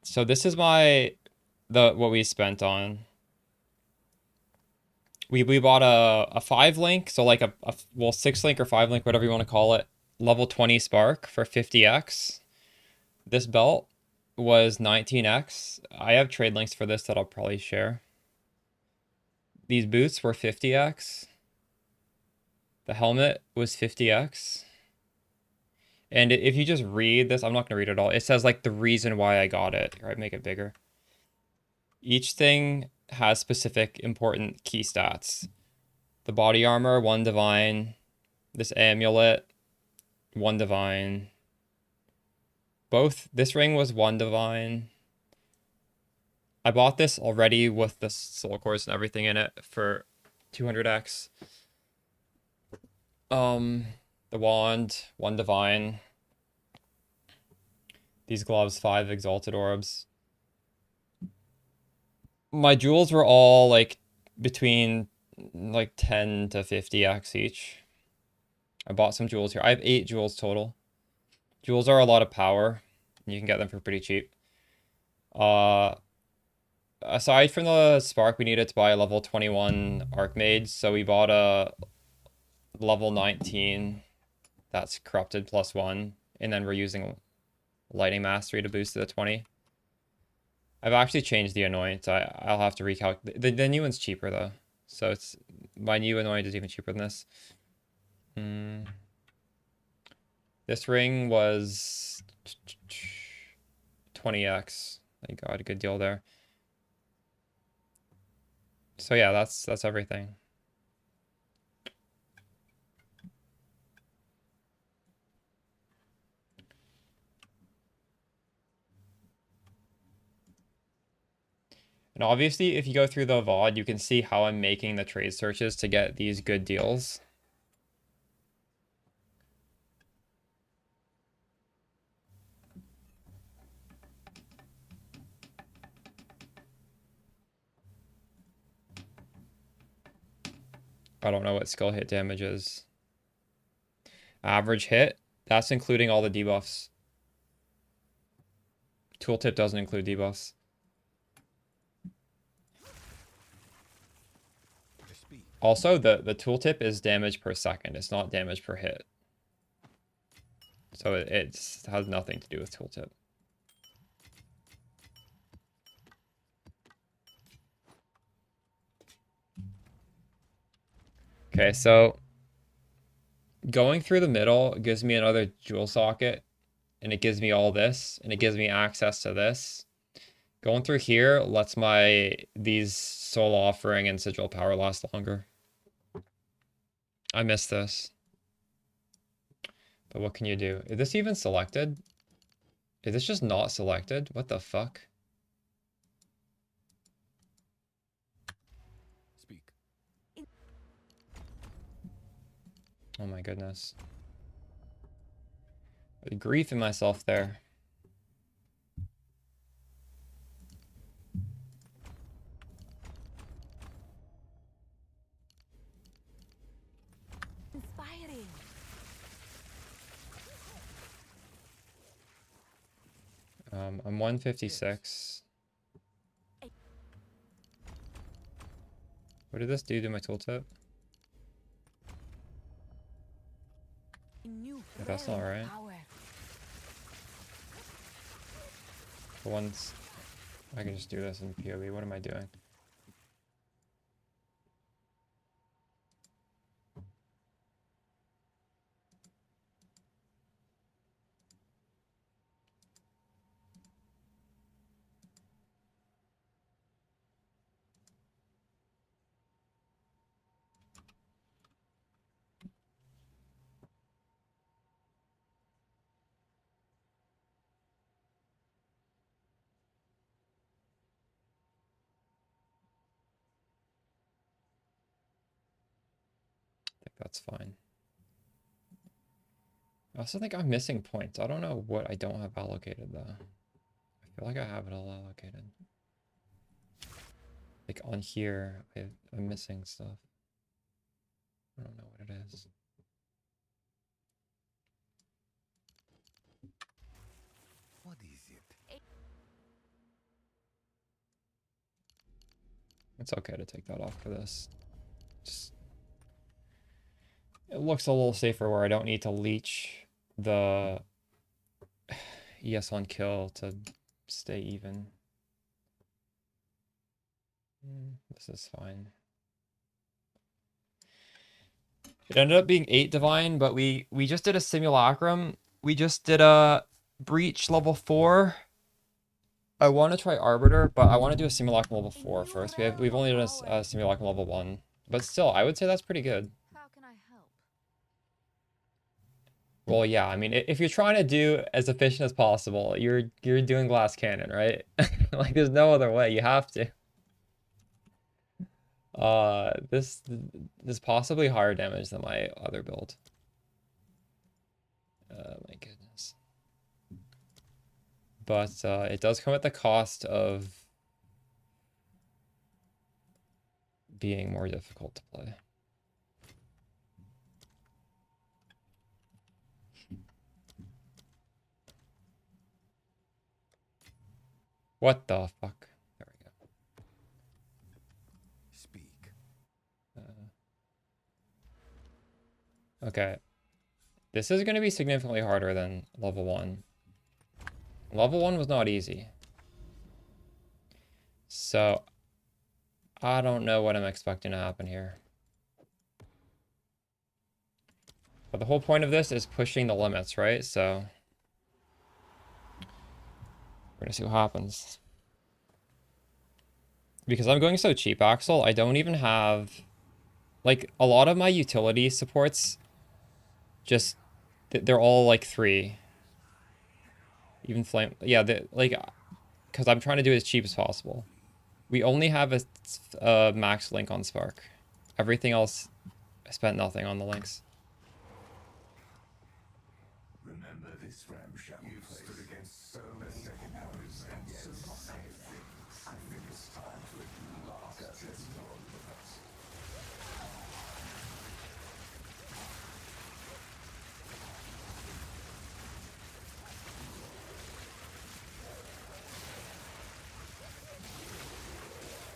So this is what we spent on. We bought a 5-link, so like well, 6-link or 5-link, whatever you want to call it, level 20 spark for 50x. This belt was 19x. I have trade links for this that I'll probably share. These boots were 50x. The helmet was 50x. And if you just read this, I'm not going to read it all. It says like the reason why I got it. All right, make it bigger. Each thing has specific important key stats. The body armor, 1 divine. This amulet, 1 divine. This ring was 1 divine. I bought this already with the soul cores and everything in it for 200x. The wand, 1 divine. These gloves, 5 exalted orbs. My jewels were all like between like 10 to 50x each. I bought some jewels here. I have 8 jewels total. Jewels are a lot of power. You can get them for pretty cheap. Aside from the spark, we needed to buy a level 21 archmage, so we bought a level 19 that's corrupted +1, and then we're using lighting mastery to boost it to 20. I've actually changed the anoint. I'll have to recalculate. The new one's cheaper though, so it's my new anoint is even cheaper than this. This ring was 20x. Thank God, a good deal there. So yeah, that's everything. And obviously, if you go through the VOD, you can see how I'm making the trade searches to get these good deals. I don't know what skill hit damage is. Average hit, that's including all the debuffs. Tooltip doesn't include debuffs. Also, the tooltip is damage per second. It's not damage per hit. So it has nothing to do with tooltip. Okay, so going through the middle gives me another jewel socket, and it gives me all this, and it gives me access to this. Going through here lets these soul offering and sigil power last longer. I miss this. But what can you do? Is this even selected? Is this just not selected? What the fuck? Speak. Oh my goodness. Grief in myself there. Inspiring. I'm 156. What did this do to my tooltip? New Yeah, that's not right. power. For once, I can just do this in PoE. What am I doing? I think that's fine. I also think I'm missing points. I don't know what I don't have allocated though. I feel like I have it all allocated. Like on here, I'm missing stuff. I don't know what it is. What is it? It's okay to take that off for this. Just, it looks a little safer where I don't need to leech the ES on kill to stay even. This is fine. It ended up being 8 divine, but we just did a simulacrum. We just did a breach level 4. I want to try arbiter, but I want to do a simulacrum level 4 first. We've only done a simulacrum level 1, but still, I would say that's pretty good. How can I help? Well, yeah, I mean, if you're trying to do as efficient as possible, you're doing glass cannon, right? Like, there's no other way. You have to. This is possibly higher damage than my other build. My goodness. But it does come at the cost of being more difficult to play. What the fuck? There we go. Speak. Okay. This is going to be significantly harder than level 1. Level 1 was not easy. So, I don't know what I'm expecting to happen here. But the whole point of this is pushing the limits, right? So, we're going to see what happens. Because I'm going so cheap, Axel, I don't even have... Like, a lot of my utility supports just... They're all, like, 3. Even flame... Yeah, like... Because I'm trying to do it as cheap as possible. We only have a max link on Spark. Everything else, I spent nothing on the links. Remember this ramshackle place. You've stood against so many second hours and so many things. I think it's time for a new last test of all of us.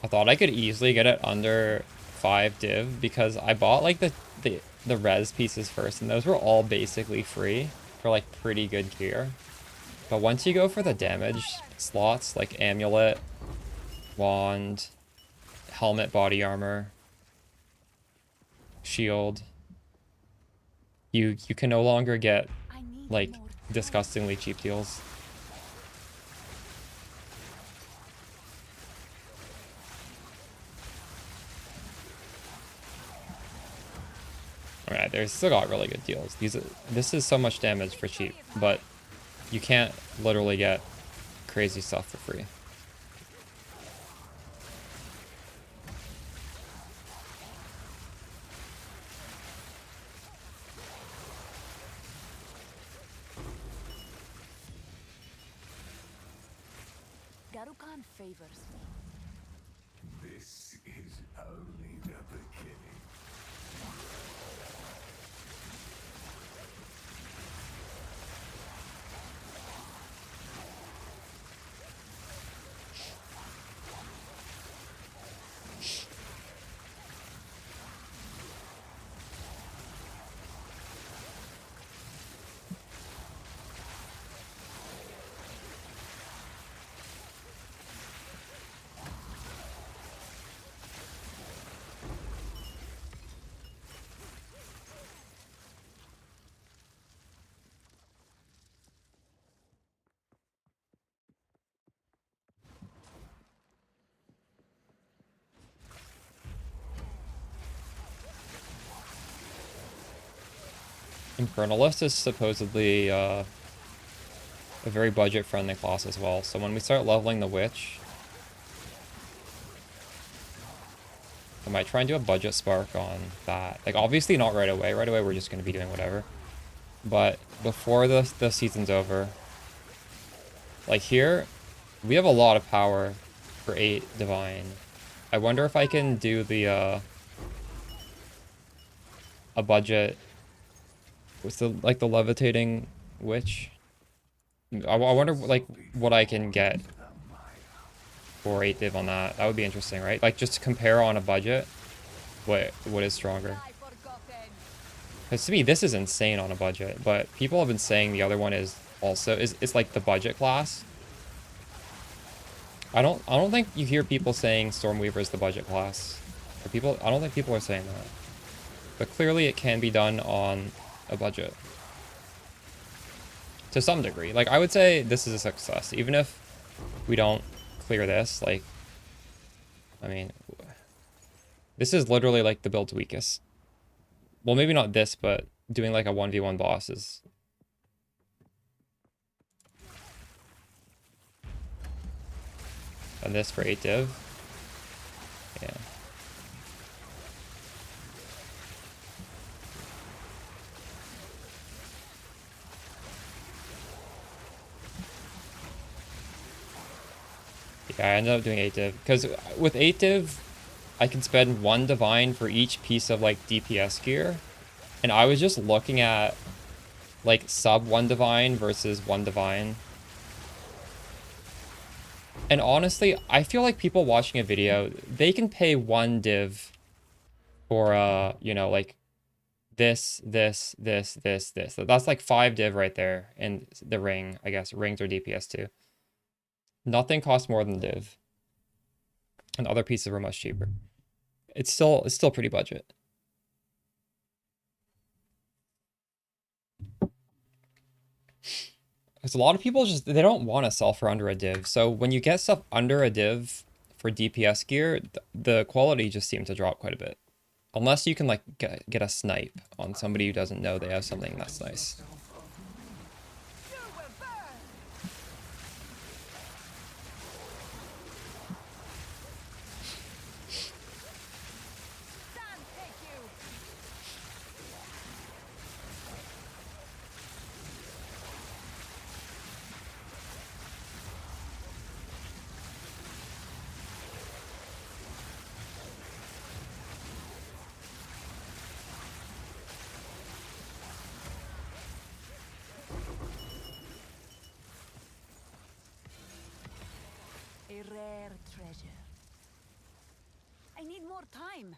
I thought I could easily get it under 5 div because I bought like the res pieces first and those were all basically free. for like pretty good gear. But once you go for the damage slots, like amulet, wand, helmet, body armor, shield, you can no longer get I need like more time. disgustingly cheap deals. Alright, there's still got really good deals. This is so much damage for cheap, but you can't literally get crazy stuff for free. Garukan favors me. This is only the beginning. Infernalist is supposedly a very budget-friendly class as well. So when we start leveling the witch, I might try and do a budget spark on that. Like obviously not right away. Right away we're just going to be doing whatever. But before the season's over, like here, we have a lot of power for 8 divine. I wonder if I can do the a budget with the like the levitating witch. I wonder like what I can get for 8 div on that. That would be interesting, right? Like just compare on a budget what is stronger. I forgotten. Because to me this is insane on a budget, but people have been saying the other one is also it's like the budget class. I don't think you hear people saying Stormweaver is the budget class. Or I don't think people are saying that. But clearly it can be done on a budget. To some degree. Like I would say this is a success. Even if we don't clear this, like I mean this is literally like the build's weakest. Well, maybe not this, but doing like a 1v1 boss is and this for 8 div. Yeah. Yeah, I ended up doing 8 div. Because with 8 div, I can spend 1 divine for each piece of like DPS gear. And I was just looking at like sub 1 divine versus 1 divine. And honestly, I feel like people watching a video, they can pay 1 div for you know, like this. That's like 5 div right there. And the ring, I guess. Rings are DPS too. Nothing costs more than div. And other pieces were much cheaper. It's still pretty budget. Because a lot of people just, they don't want to sell for under a div. So when you get stuff under a div for DPS gear, the quality just seems to drop quite a bit. Unless you can like get a snipe on somebody who doesn't know they have something that's nice. A rare treasure. I need more time.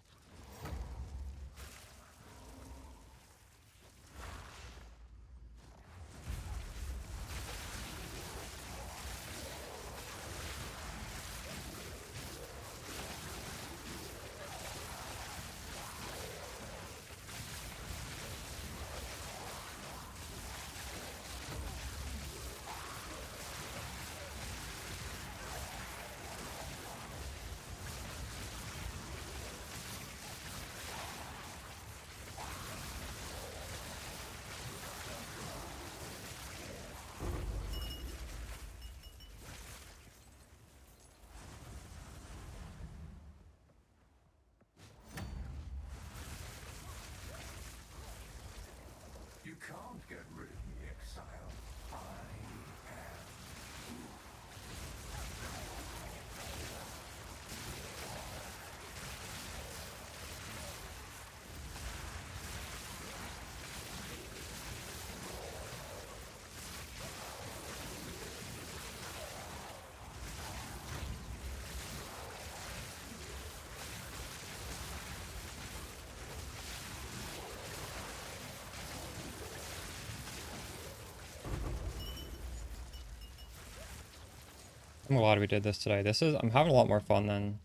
I'm glad we did this today. I'm having a lot more fun than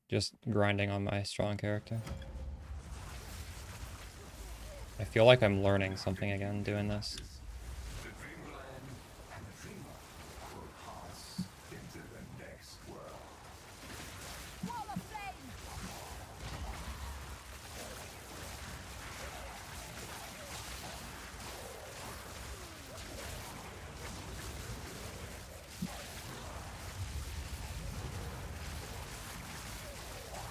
just grinding on my strong character. I feel like I'm learning something again doing this. The dreamland and the dreamer will pass into the next world. Wall of flame!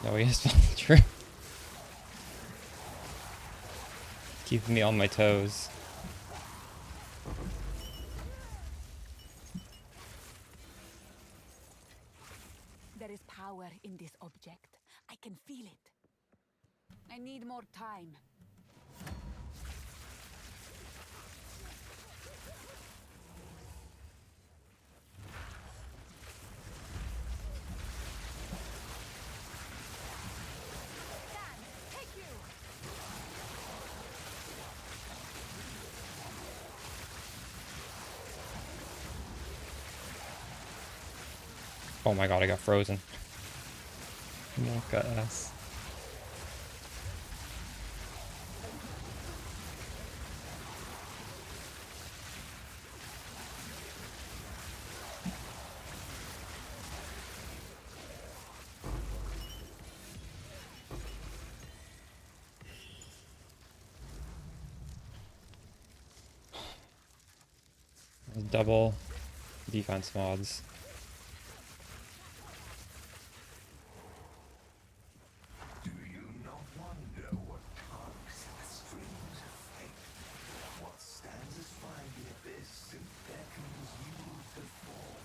No, he is true. Keeping me on my toes. There is power in this object. I can feel it. I need more time. Dan, take you! Oh my god, I got frozen. Got ass. Double defense mods. Do you not wonder what tugs at the strings of fate? What stands aside the abyss and beckons you to fall?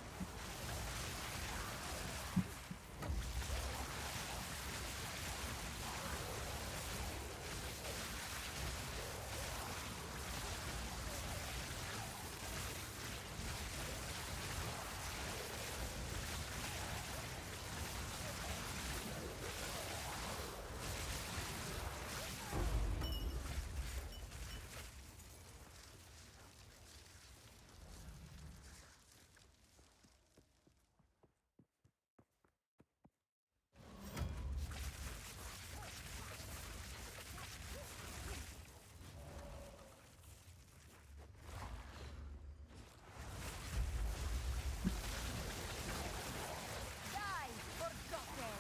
Die, forgotten!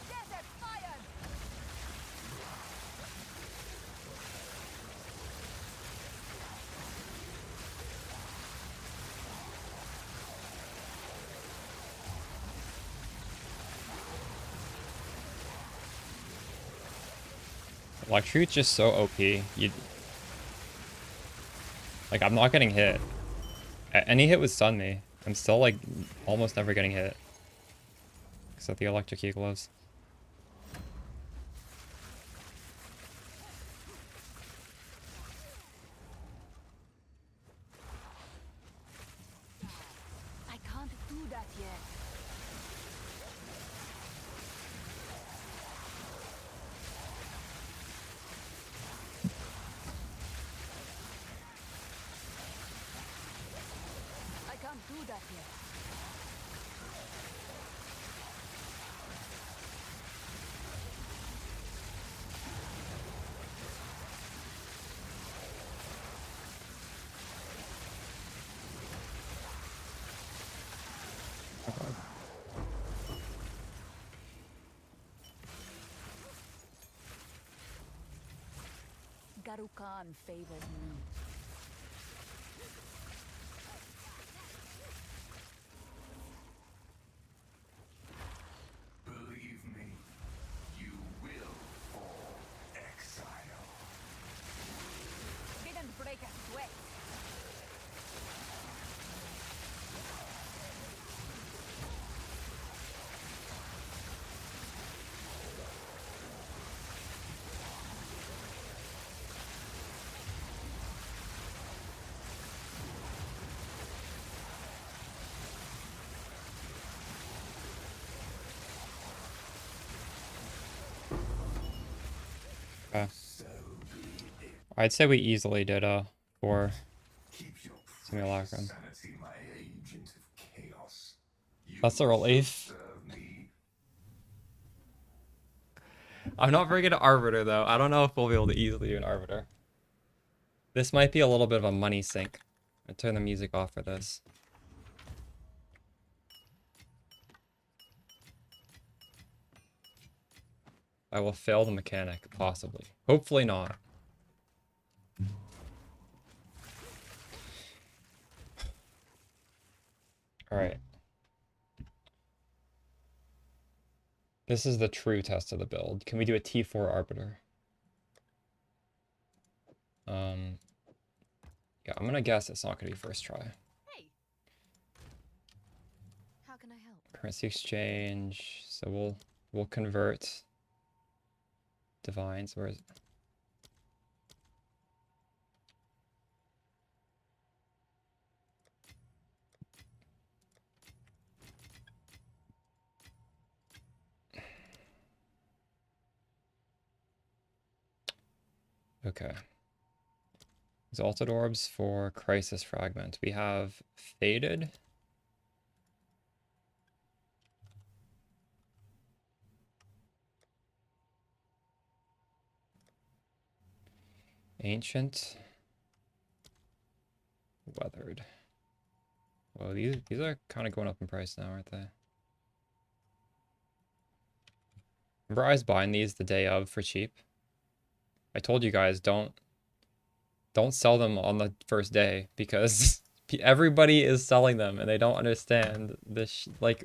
Desert fire! Electrocute's just so OP. Like, I'm not getting hit. Any hit would stun me. I'm still, like, almost never getting hit. Except the electric gloves. I can't do that yet. I can't do that yet. Garukan favors me. Believe me, you will fall, exile. Didn't break a sweat. Okay. So be it. I'd say we easily did 4 Keep your simulacrum. sanity, my That's a relief. Serve me. I'm not very good at Arbiter, though. I don't know if we'll be able to easily do an Arbiter. This might be a little bit of a money sink. I'll turn the music off for this. I will fail the mechanic, possibly. Hopefully not. Alright. This is the true test of the build. Can we do a T4 Arbiter? Yeah, I'm gonna guess it's not gonna be first try. Hey. How can I help? Currency exchange. So we'll convert divines. Where is it? Okay. Exalted Orbs for Crisis Fragment. We have Faded. Ancient. Weathered. Well, these are kind of going up in price now, aren't they? Remember I was buying these the day of for cheap? I told you guys don't sell them on the first day because everybody is selling them and they don't understand this. Like,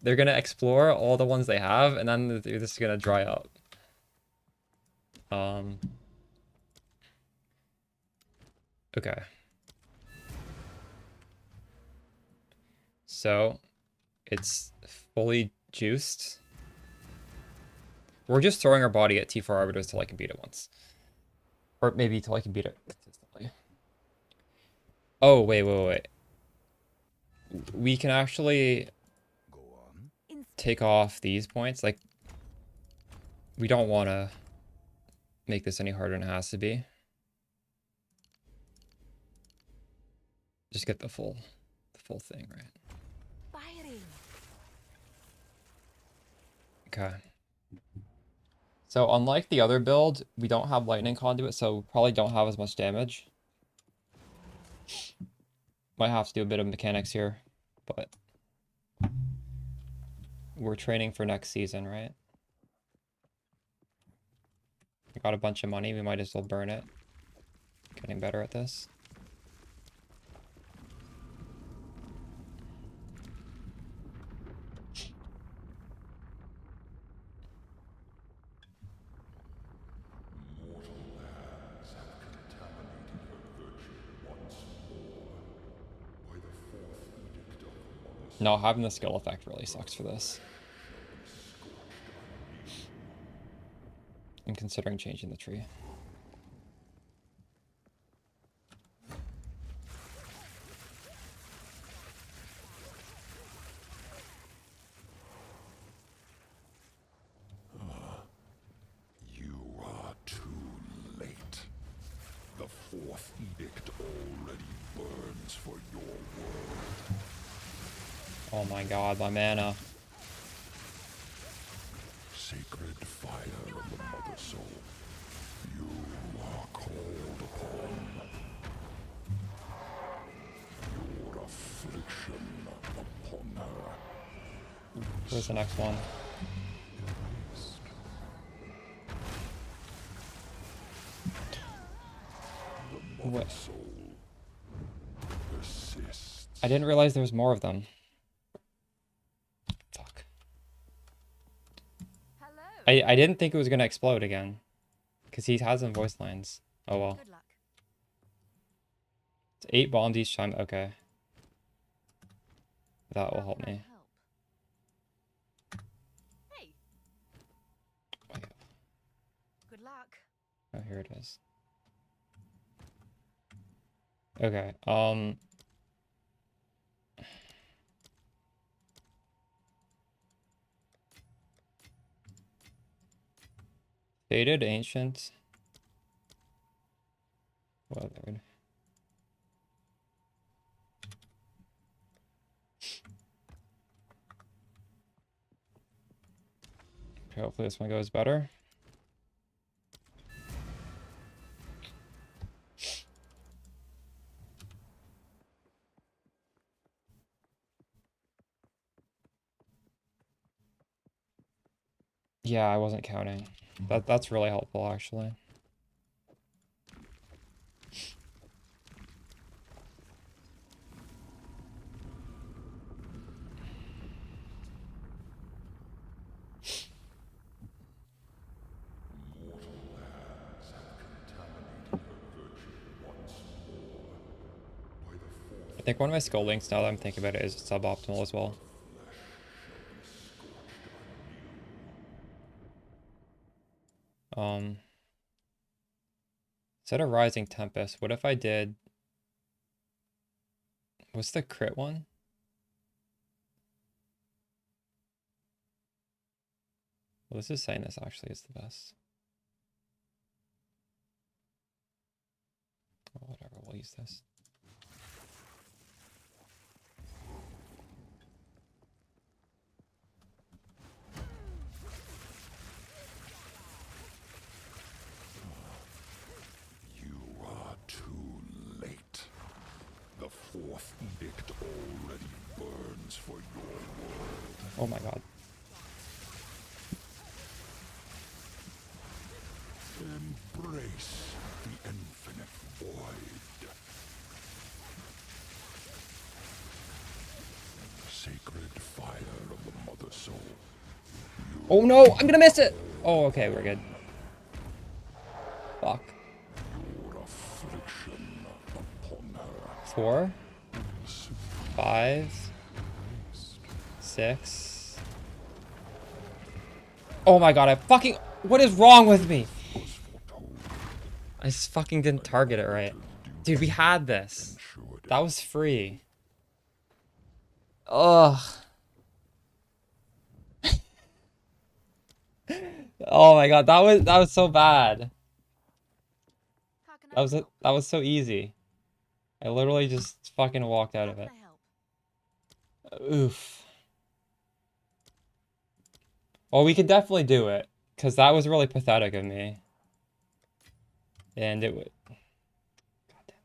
they're gonna explore all the ones they have and then they're just gonna dry up. Okay. So it's fully juiced. We're just throwing our body at T4 Arbiters till I can beat it once. Or maybe till I can beat it consistently. Oh, wait. We can actually Go on. take off these points. Like, we don't want to make this any harder than it has to be. Just get the full thing, right? Firing. Okay. So unlike the other build, we don't have lightning conduit, so we probably don't have as much damage. Might have to do a bit of mechanics here, but we're training for next season, right? We got a bunch of money, we might as well burn it. Getting better at this. No, having the skill effect really sucks for this. I'm considering changing the tree. You are too late. The fourth edict already burns for your world. Oh my god, my mana. Sacred fire of the Mother Soul. You are called upon. Your affliction upon her. Where's the next one? The Mother What? Soul persists. I didn't realize there was more of them. Fuck. Hello. I didn't think it was gonna explode again. Because he has some voice lines. Oh well. Good luck. It's 8 bombs each time. Okay. That will How help can I me. help? Hey. Wait. Good luck. Oh, here it is. Okay, Faded, Ancient. Weathered. Okay, hopefully this one goes better. Yeah, I wasn't counting. That's really helpful, actually. I think one of my skill links, now that I'm thinking about it, is suboptimal as well. Instead of Rising Tempest, what if I did... What's the crit one? Well, this is saying this actually is the best. Oh, whatever, we'll use this. You are too late. The fourth edict already burns for your world. Oh my god. Embrace the infinite void. Sacred fire of the Mother Soul. Oh no, I'm gonna miss it! Oh, okay, we're good. Fuck. Your affliction upon her. 4, 5, 6. Oh my god, I fucking... What is wrong with me? I just fucking didn't target it right. Dude, we had this. That was free. Ugh. Oh my god, that was so bad. That was so easy. I literally just fucking walked out of it. Oof. Well, we could definitely do it, because that was really pathetic of me. And it would... God damn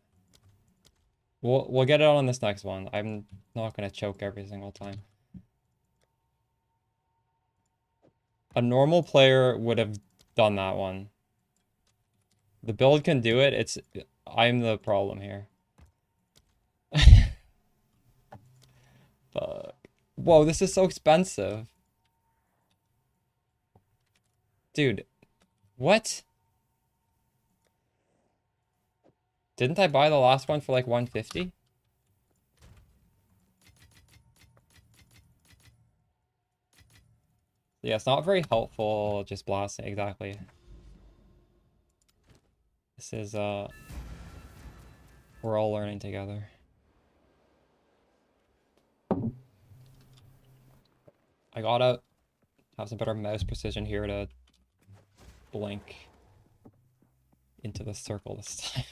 it. We'll get it on this next one. I'm not going to choke every single time. A normal player would have done that one. The build can do it. I'm the problem here. Fuck. Whoa, this is so expensive. Dude, what? Didn't I buy the last one for like 150? Yeah, it's not very helpful just blasting, exactly. This is, we're all learning together. I gotta have some better mouse precision here to blink into the circle this time.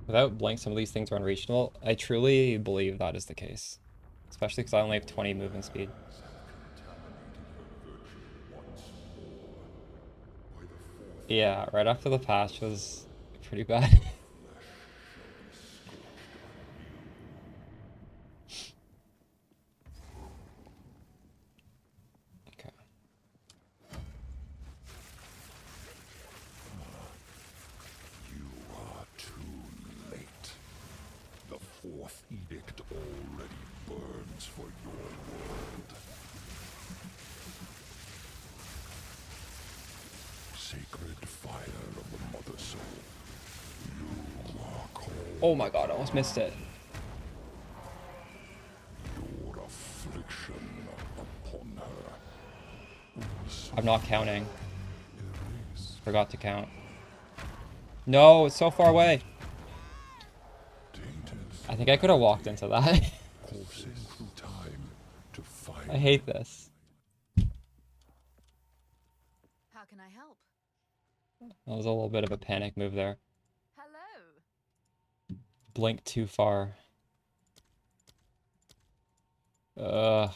Without blink, some of these things are unreachable. I truly believe that is the case. Especially because I only have 20 movement speed. Yeah, right after the patch was pretty bad. Okay. You are too late. The fourth edict already burns for your world. Sacred fire of the Mother Soul. You are called. Oh my god, I almost missed it. Your affliction upon her. I'm not counting. Forgot to count. No, it's so far away. I think I could have walked into that. Coursing through time to find. I hate this. How can I help? That was a little bit of a panic move there. Hello. blink too far. Ugh.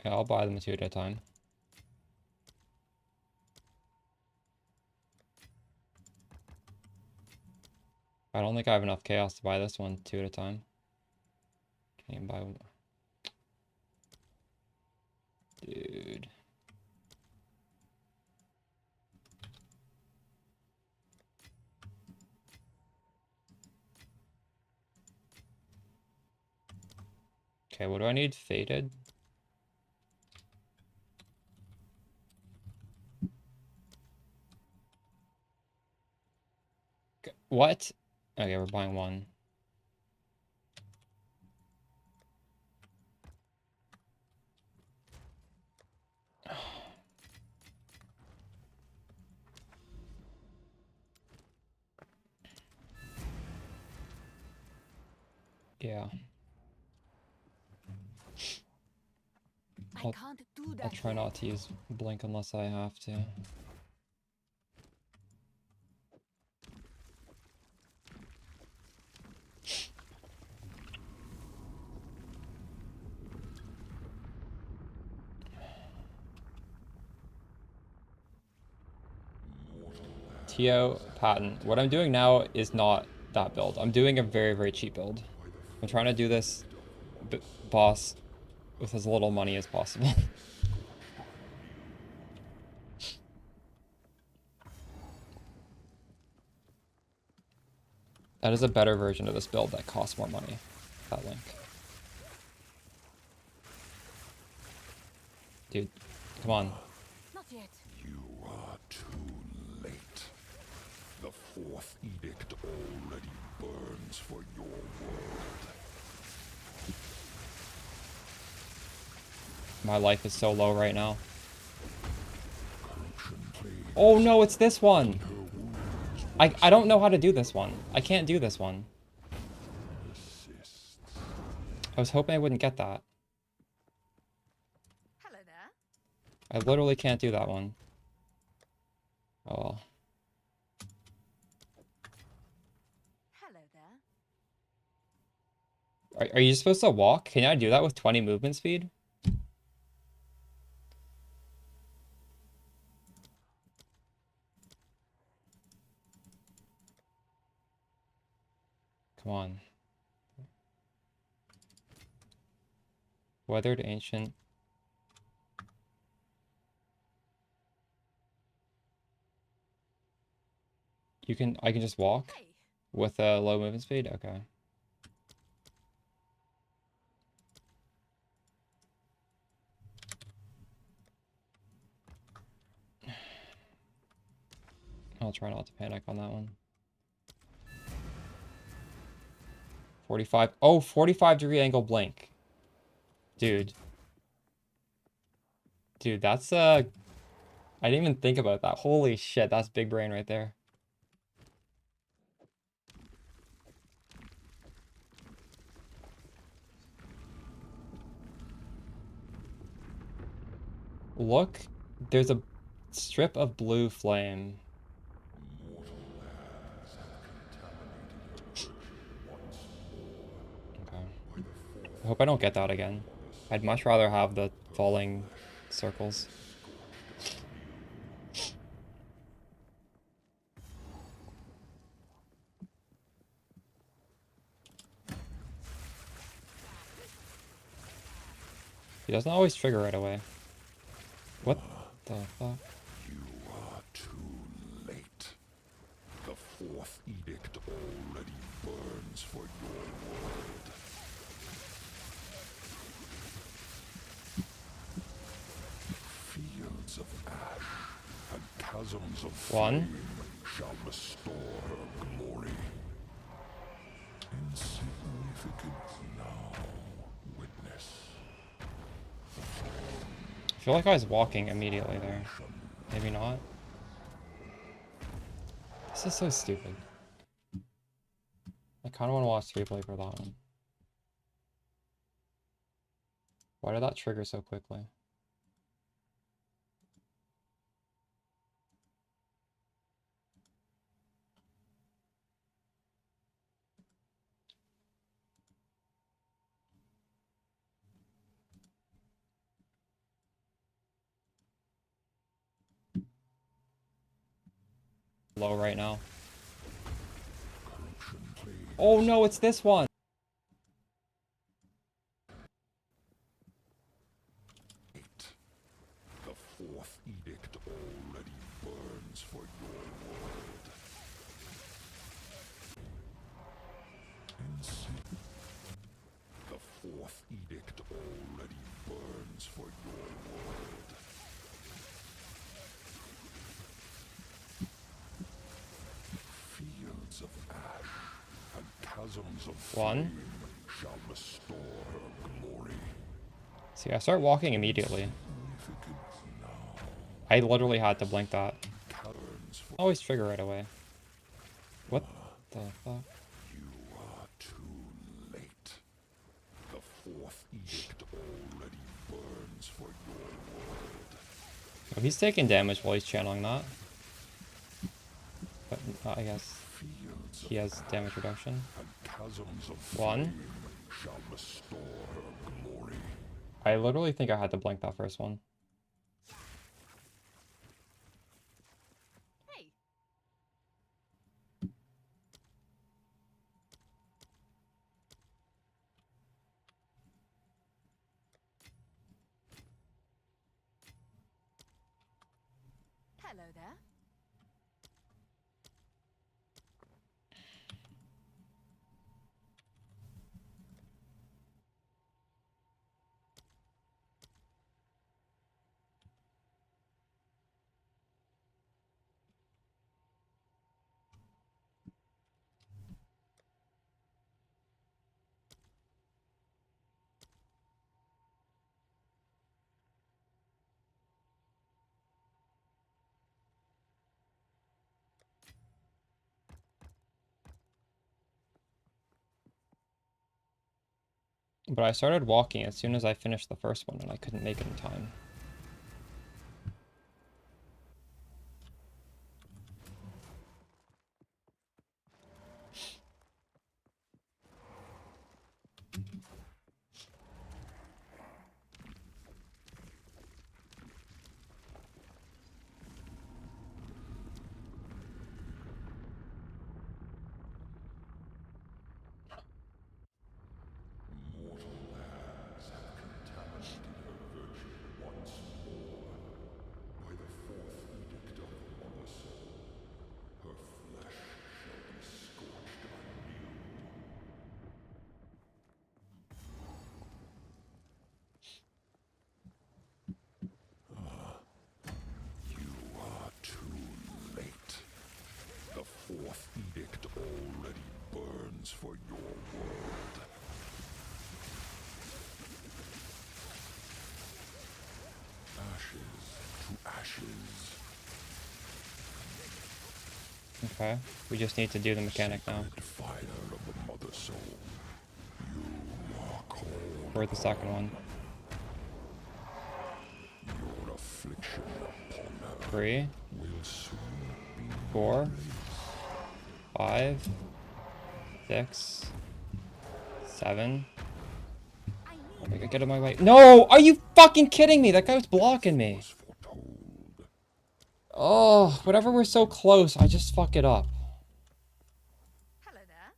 Yeah, I'll buy them two at a time. I don't think I have enough chaos to buy this one two at a time. Can't even buy one. Dude. Okay, what do I need? Faded? What? Okay, we're buying one. Yeah. I I'll- can't do that. I'll try not to use blink unless I have to. TO patent. What I'm doing now is not that build. I'm doing a very, very cheap build. I'm trying to do this boss with as little money as possible. That is a better version of this build that costs more money. That link. Dude, come on. Not yet. You are too late. The fourth edict already burns for your world. My life is so low right now. Oh no, it's this one! I don't know how to do this one. I can't do this one. I was hoping I wouldn't get that. Hello there. I literally can't do that one. Oh well. Hello there. Are you supposed to walk? Can I do that with 20 movement speed? Come on. Weathered Ancient. I can just walk Hey. with a low movement speed? Okay. I'll try not to panic on that one. 45. Oh, 45-degree angle blink. Dude. Dude, that's I didn't even think about that. Holy shit, that's big brain right there. Look, there's a strip of blue flame. Okay. I hope I don't get that again. I'd much rather have the falling circles. He doesn't always trigger right away. What the fuck? You are too late. The fourth edict already burns for your world. Fields of ash and chasms of flame shall restore her glory. Insignificant now, witness. I feel like I was walking immediately there. Maybe not. This is so stupid. I kind of want to watch replay for that one. Why did that trigger so quickly? Low right now. Oh no, it's this one. The fourth edict already burns for your world. The fourth edict already burns for your world. Fields of ash and chasms of One. flame shall restore her glory. See, I start walking immediately. Significant now. I literally had to blink that. Burns for Always trigger right away. What the fuck? you are too late. The fourth edict already burns for your world. Oh, he's taking damage while he's channeling that. But I guess Fields he has damage reduction. and chasms of One. flame shall restore her glory. I literally think I had to blink that first one. Hey, hello there. But I started walking as soon as I finished the first one and I couldn't make it in time. Mortal lands have contaminated her virtue once more. By the fourth edict of the Mother Soul, her flesh shall be scorched anew. You are too late. The fourth edict already burns for your world. Ashes to ashes. Okay, we just need to do the mechanic now. Sacred fire of the Mother Soul. You are called. For the second one. Your affliction upon her 3, will soon be 4, 5, 6, 7. I Get out of my way. No! Are you fucking kidding me? That guy was blocking me. was foretold. Oh, whenever we're so close, I just fuck it up. hello there.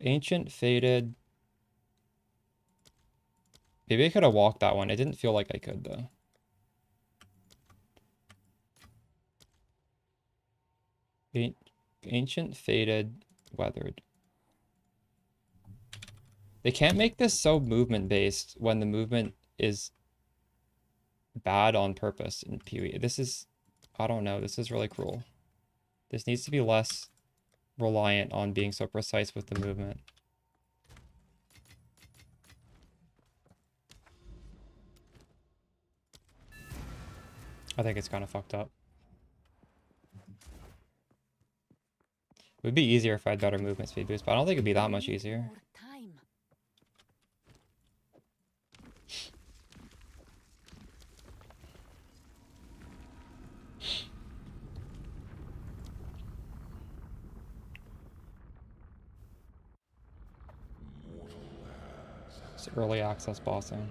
Ancient, faded. Maybe I could have walked that one. It didn't feel like I could, though. Ancient, faded, weathered. They can't make this so movement-based when the movement is bad on purpose in PoE. This is... I don't know. This is really cruel. This needs to be less reliant on being so precise with the movement. I think it's kind of fucked up. would be easier if I had better movement speed boost, but I don't think it'd be that much Need easier. more time. It's early access bossing.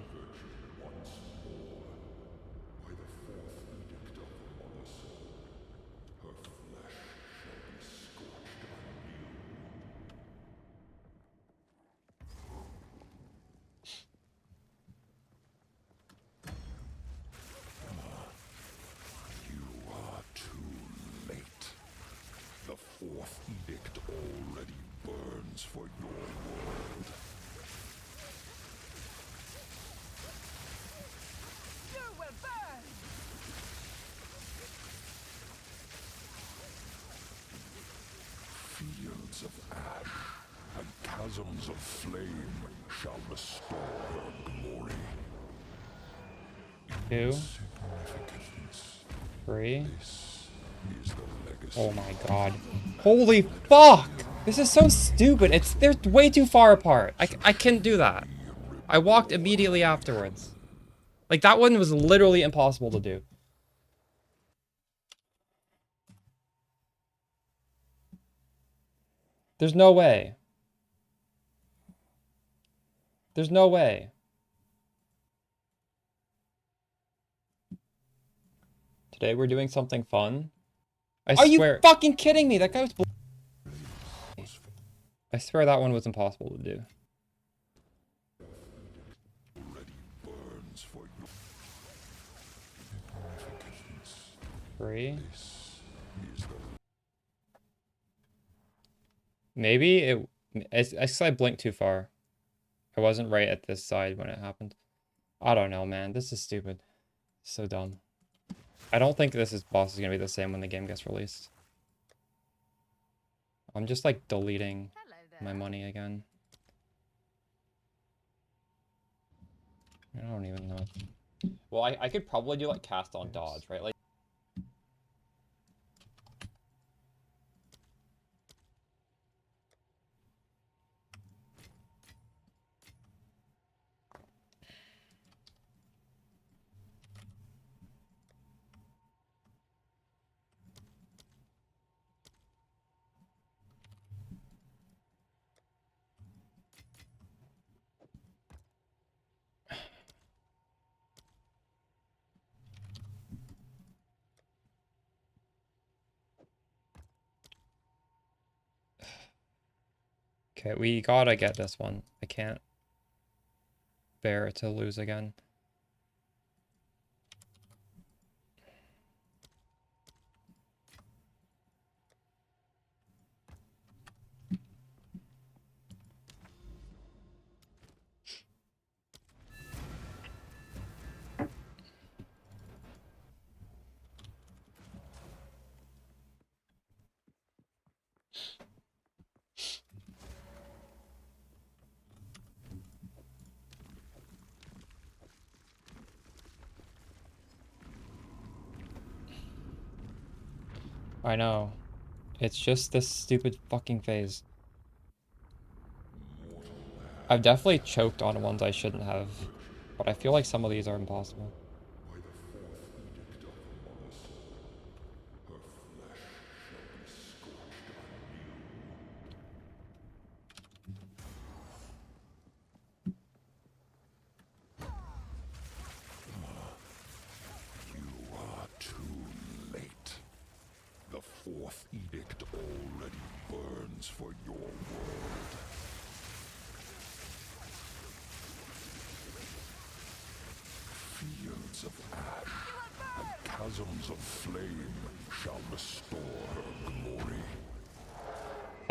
Too late. The fourth edict already burns for your world. You will burn! Fields of ash and chasms of flame shall restore her glory. 2, Significance. 3. This is the legacy. Oh my god. Holy fuck! This is so stupid. They're way too far apart. I couldn't do that. I walked immediately afterwards. Like, that one was literally impossible to do. There's no way. There's no way. Today we're doing something fun. Are you fucking kidding me? That guy was I swear that one was impossible to do. Already burns for your significance. 3. This is the Maybe I blinked too far. I wasn't right at this side when it happened. I don't know, man. This is stupid. So dumb. I don't think this boss is gonna be the same when the game gets released. I'm just like deleting Hello there. my money again. I don't even know. Well, I could probably do like cast on dodge, right? Like. Okay, we gotta get this one. I can't bear to lose again. I know. It's just this stupid fucking phase. I've definitely choked on ones I shouldn't have, but I feel like some of these are impossible. by the fourth edict of MAHUXOTL. Her flesh shall be scorched anew. You are too late. The fourth edict already burns for your world. Fields of ash and chasms of flame shall restore her glory.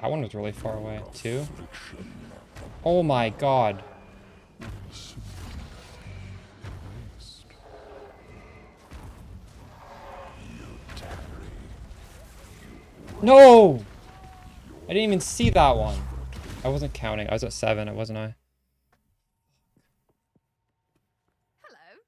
That one was really far away, too. Affliction Oh my god. soon erased. You tarry. No! I didn't even see that one. I wasn't counting. I was at 7, wasn't I? Hello.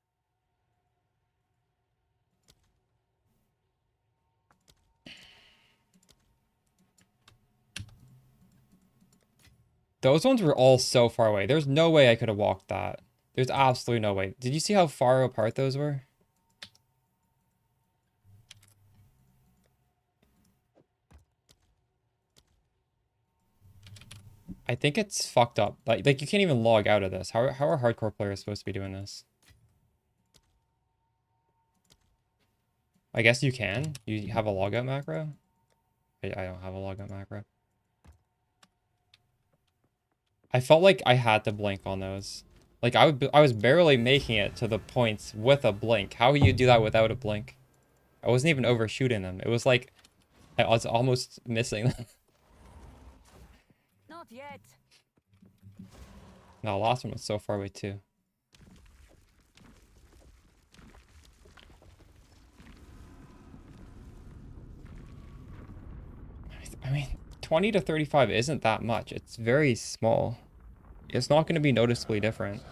Those ones were all so far away. There's no way I could have walked that. There's absolutely no way. Did you see how far apart those were? I think it's fucked up. Like you can't even log out of this. How are hardcore players supposed to be doing this? I guess you can. You have a logout macro? I don't have a logout macro. I felt like I had to blink on those. Like I was barely making it to the points with a blink. How do you do that without a blink? I wasn't even overshooting them. It was like I was almost missing them. Not yet. No, the last one was so far away too. I mean, 20 to 35 isn't that much. It's very small. It's not going to be noticeably different.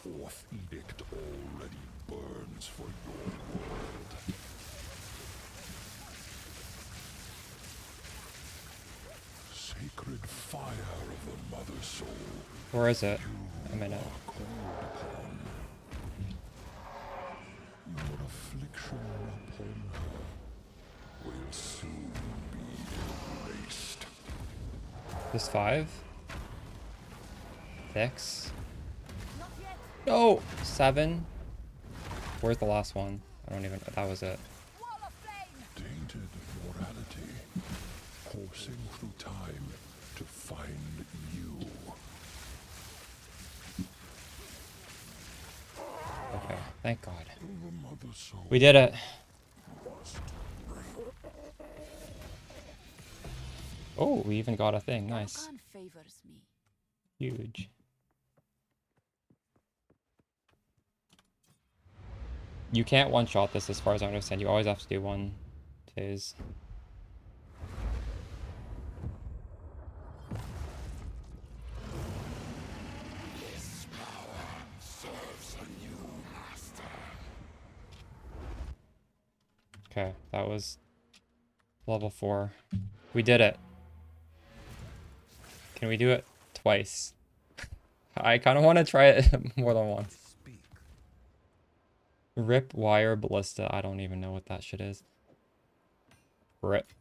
Fourth edict already burns for your world. Sacred fire of the mother soul. Where is it? A minute. Your affliction upon her will soon be erased. This 5? 6? No! 7? Where's the last one? I don't even know. That was it. Tainted morality, coursing through time to find you. Okay, thank God. The mother soul. We did it. Oh, we even got a thing. Nice. Favors me. Huge. You can't one-shot this as far as I understand. You always have to do one phase. This power serves a new master. Okay, that was level 4. We did it. Can we do it twice? I kind of want to try it more than once. Rip wire ballista. I don't even know what that shit is. Rip.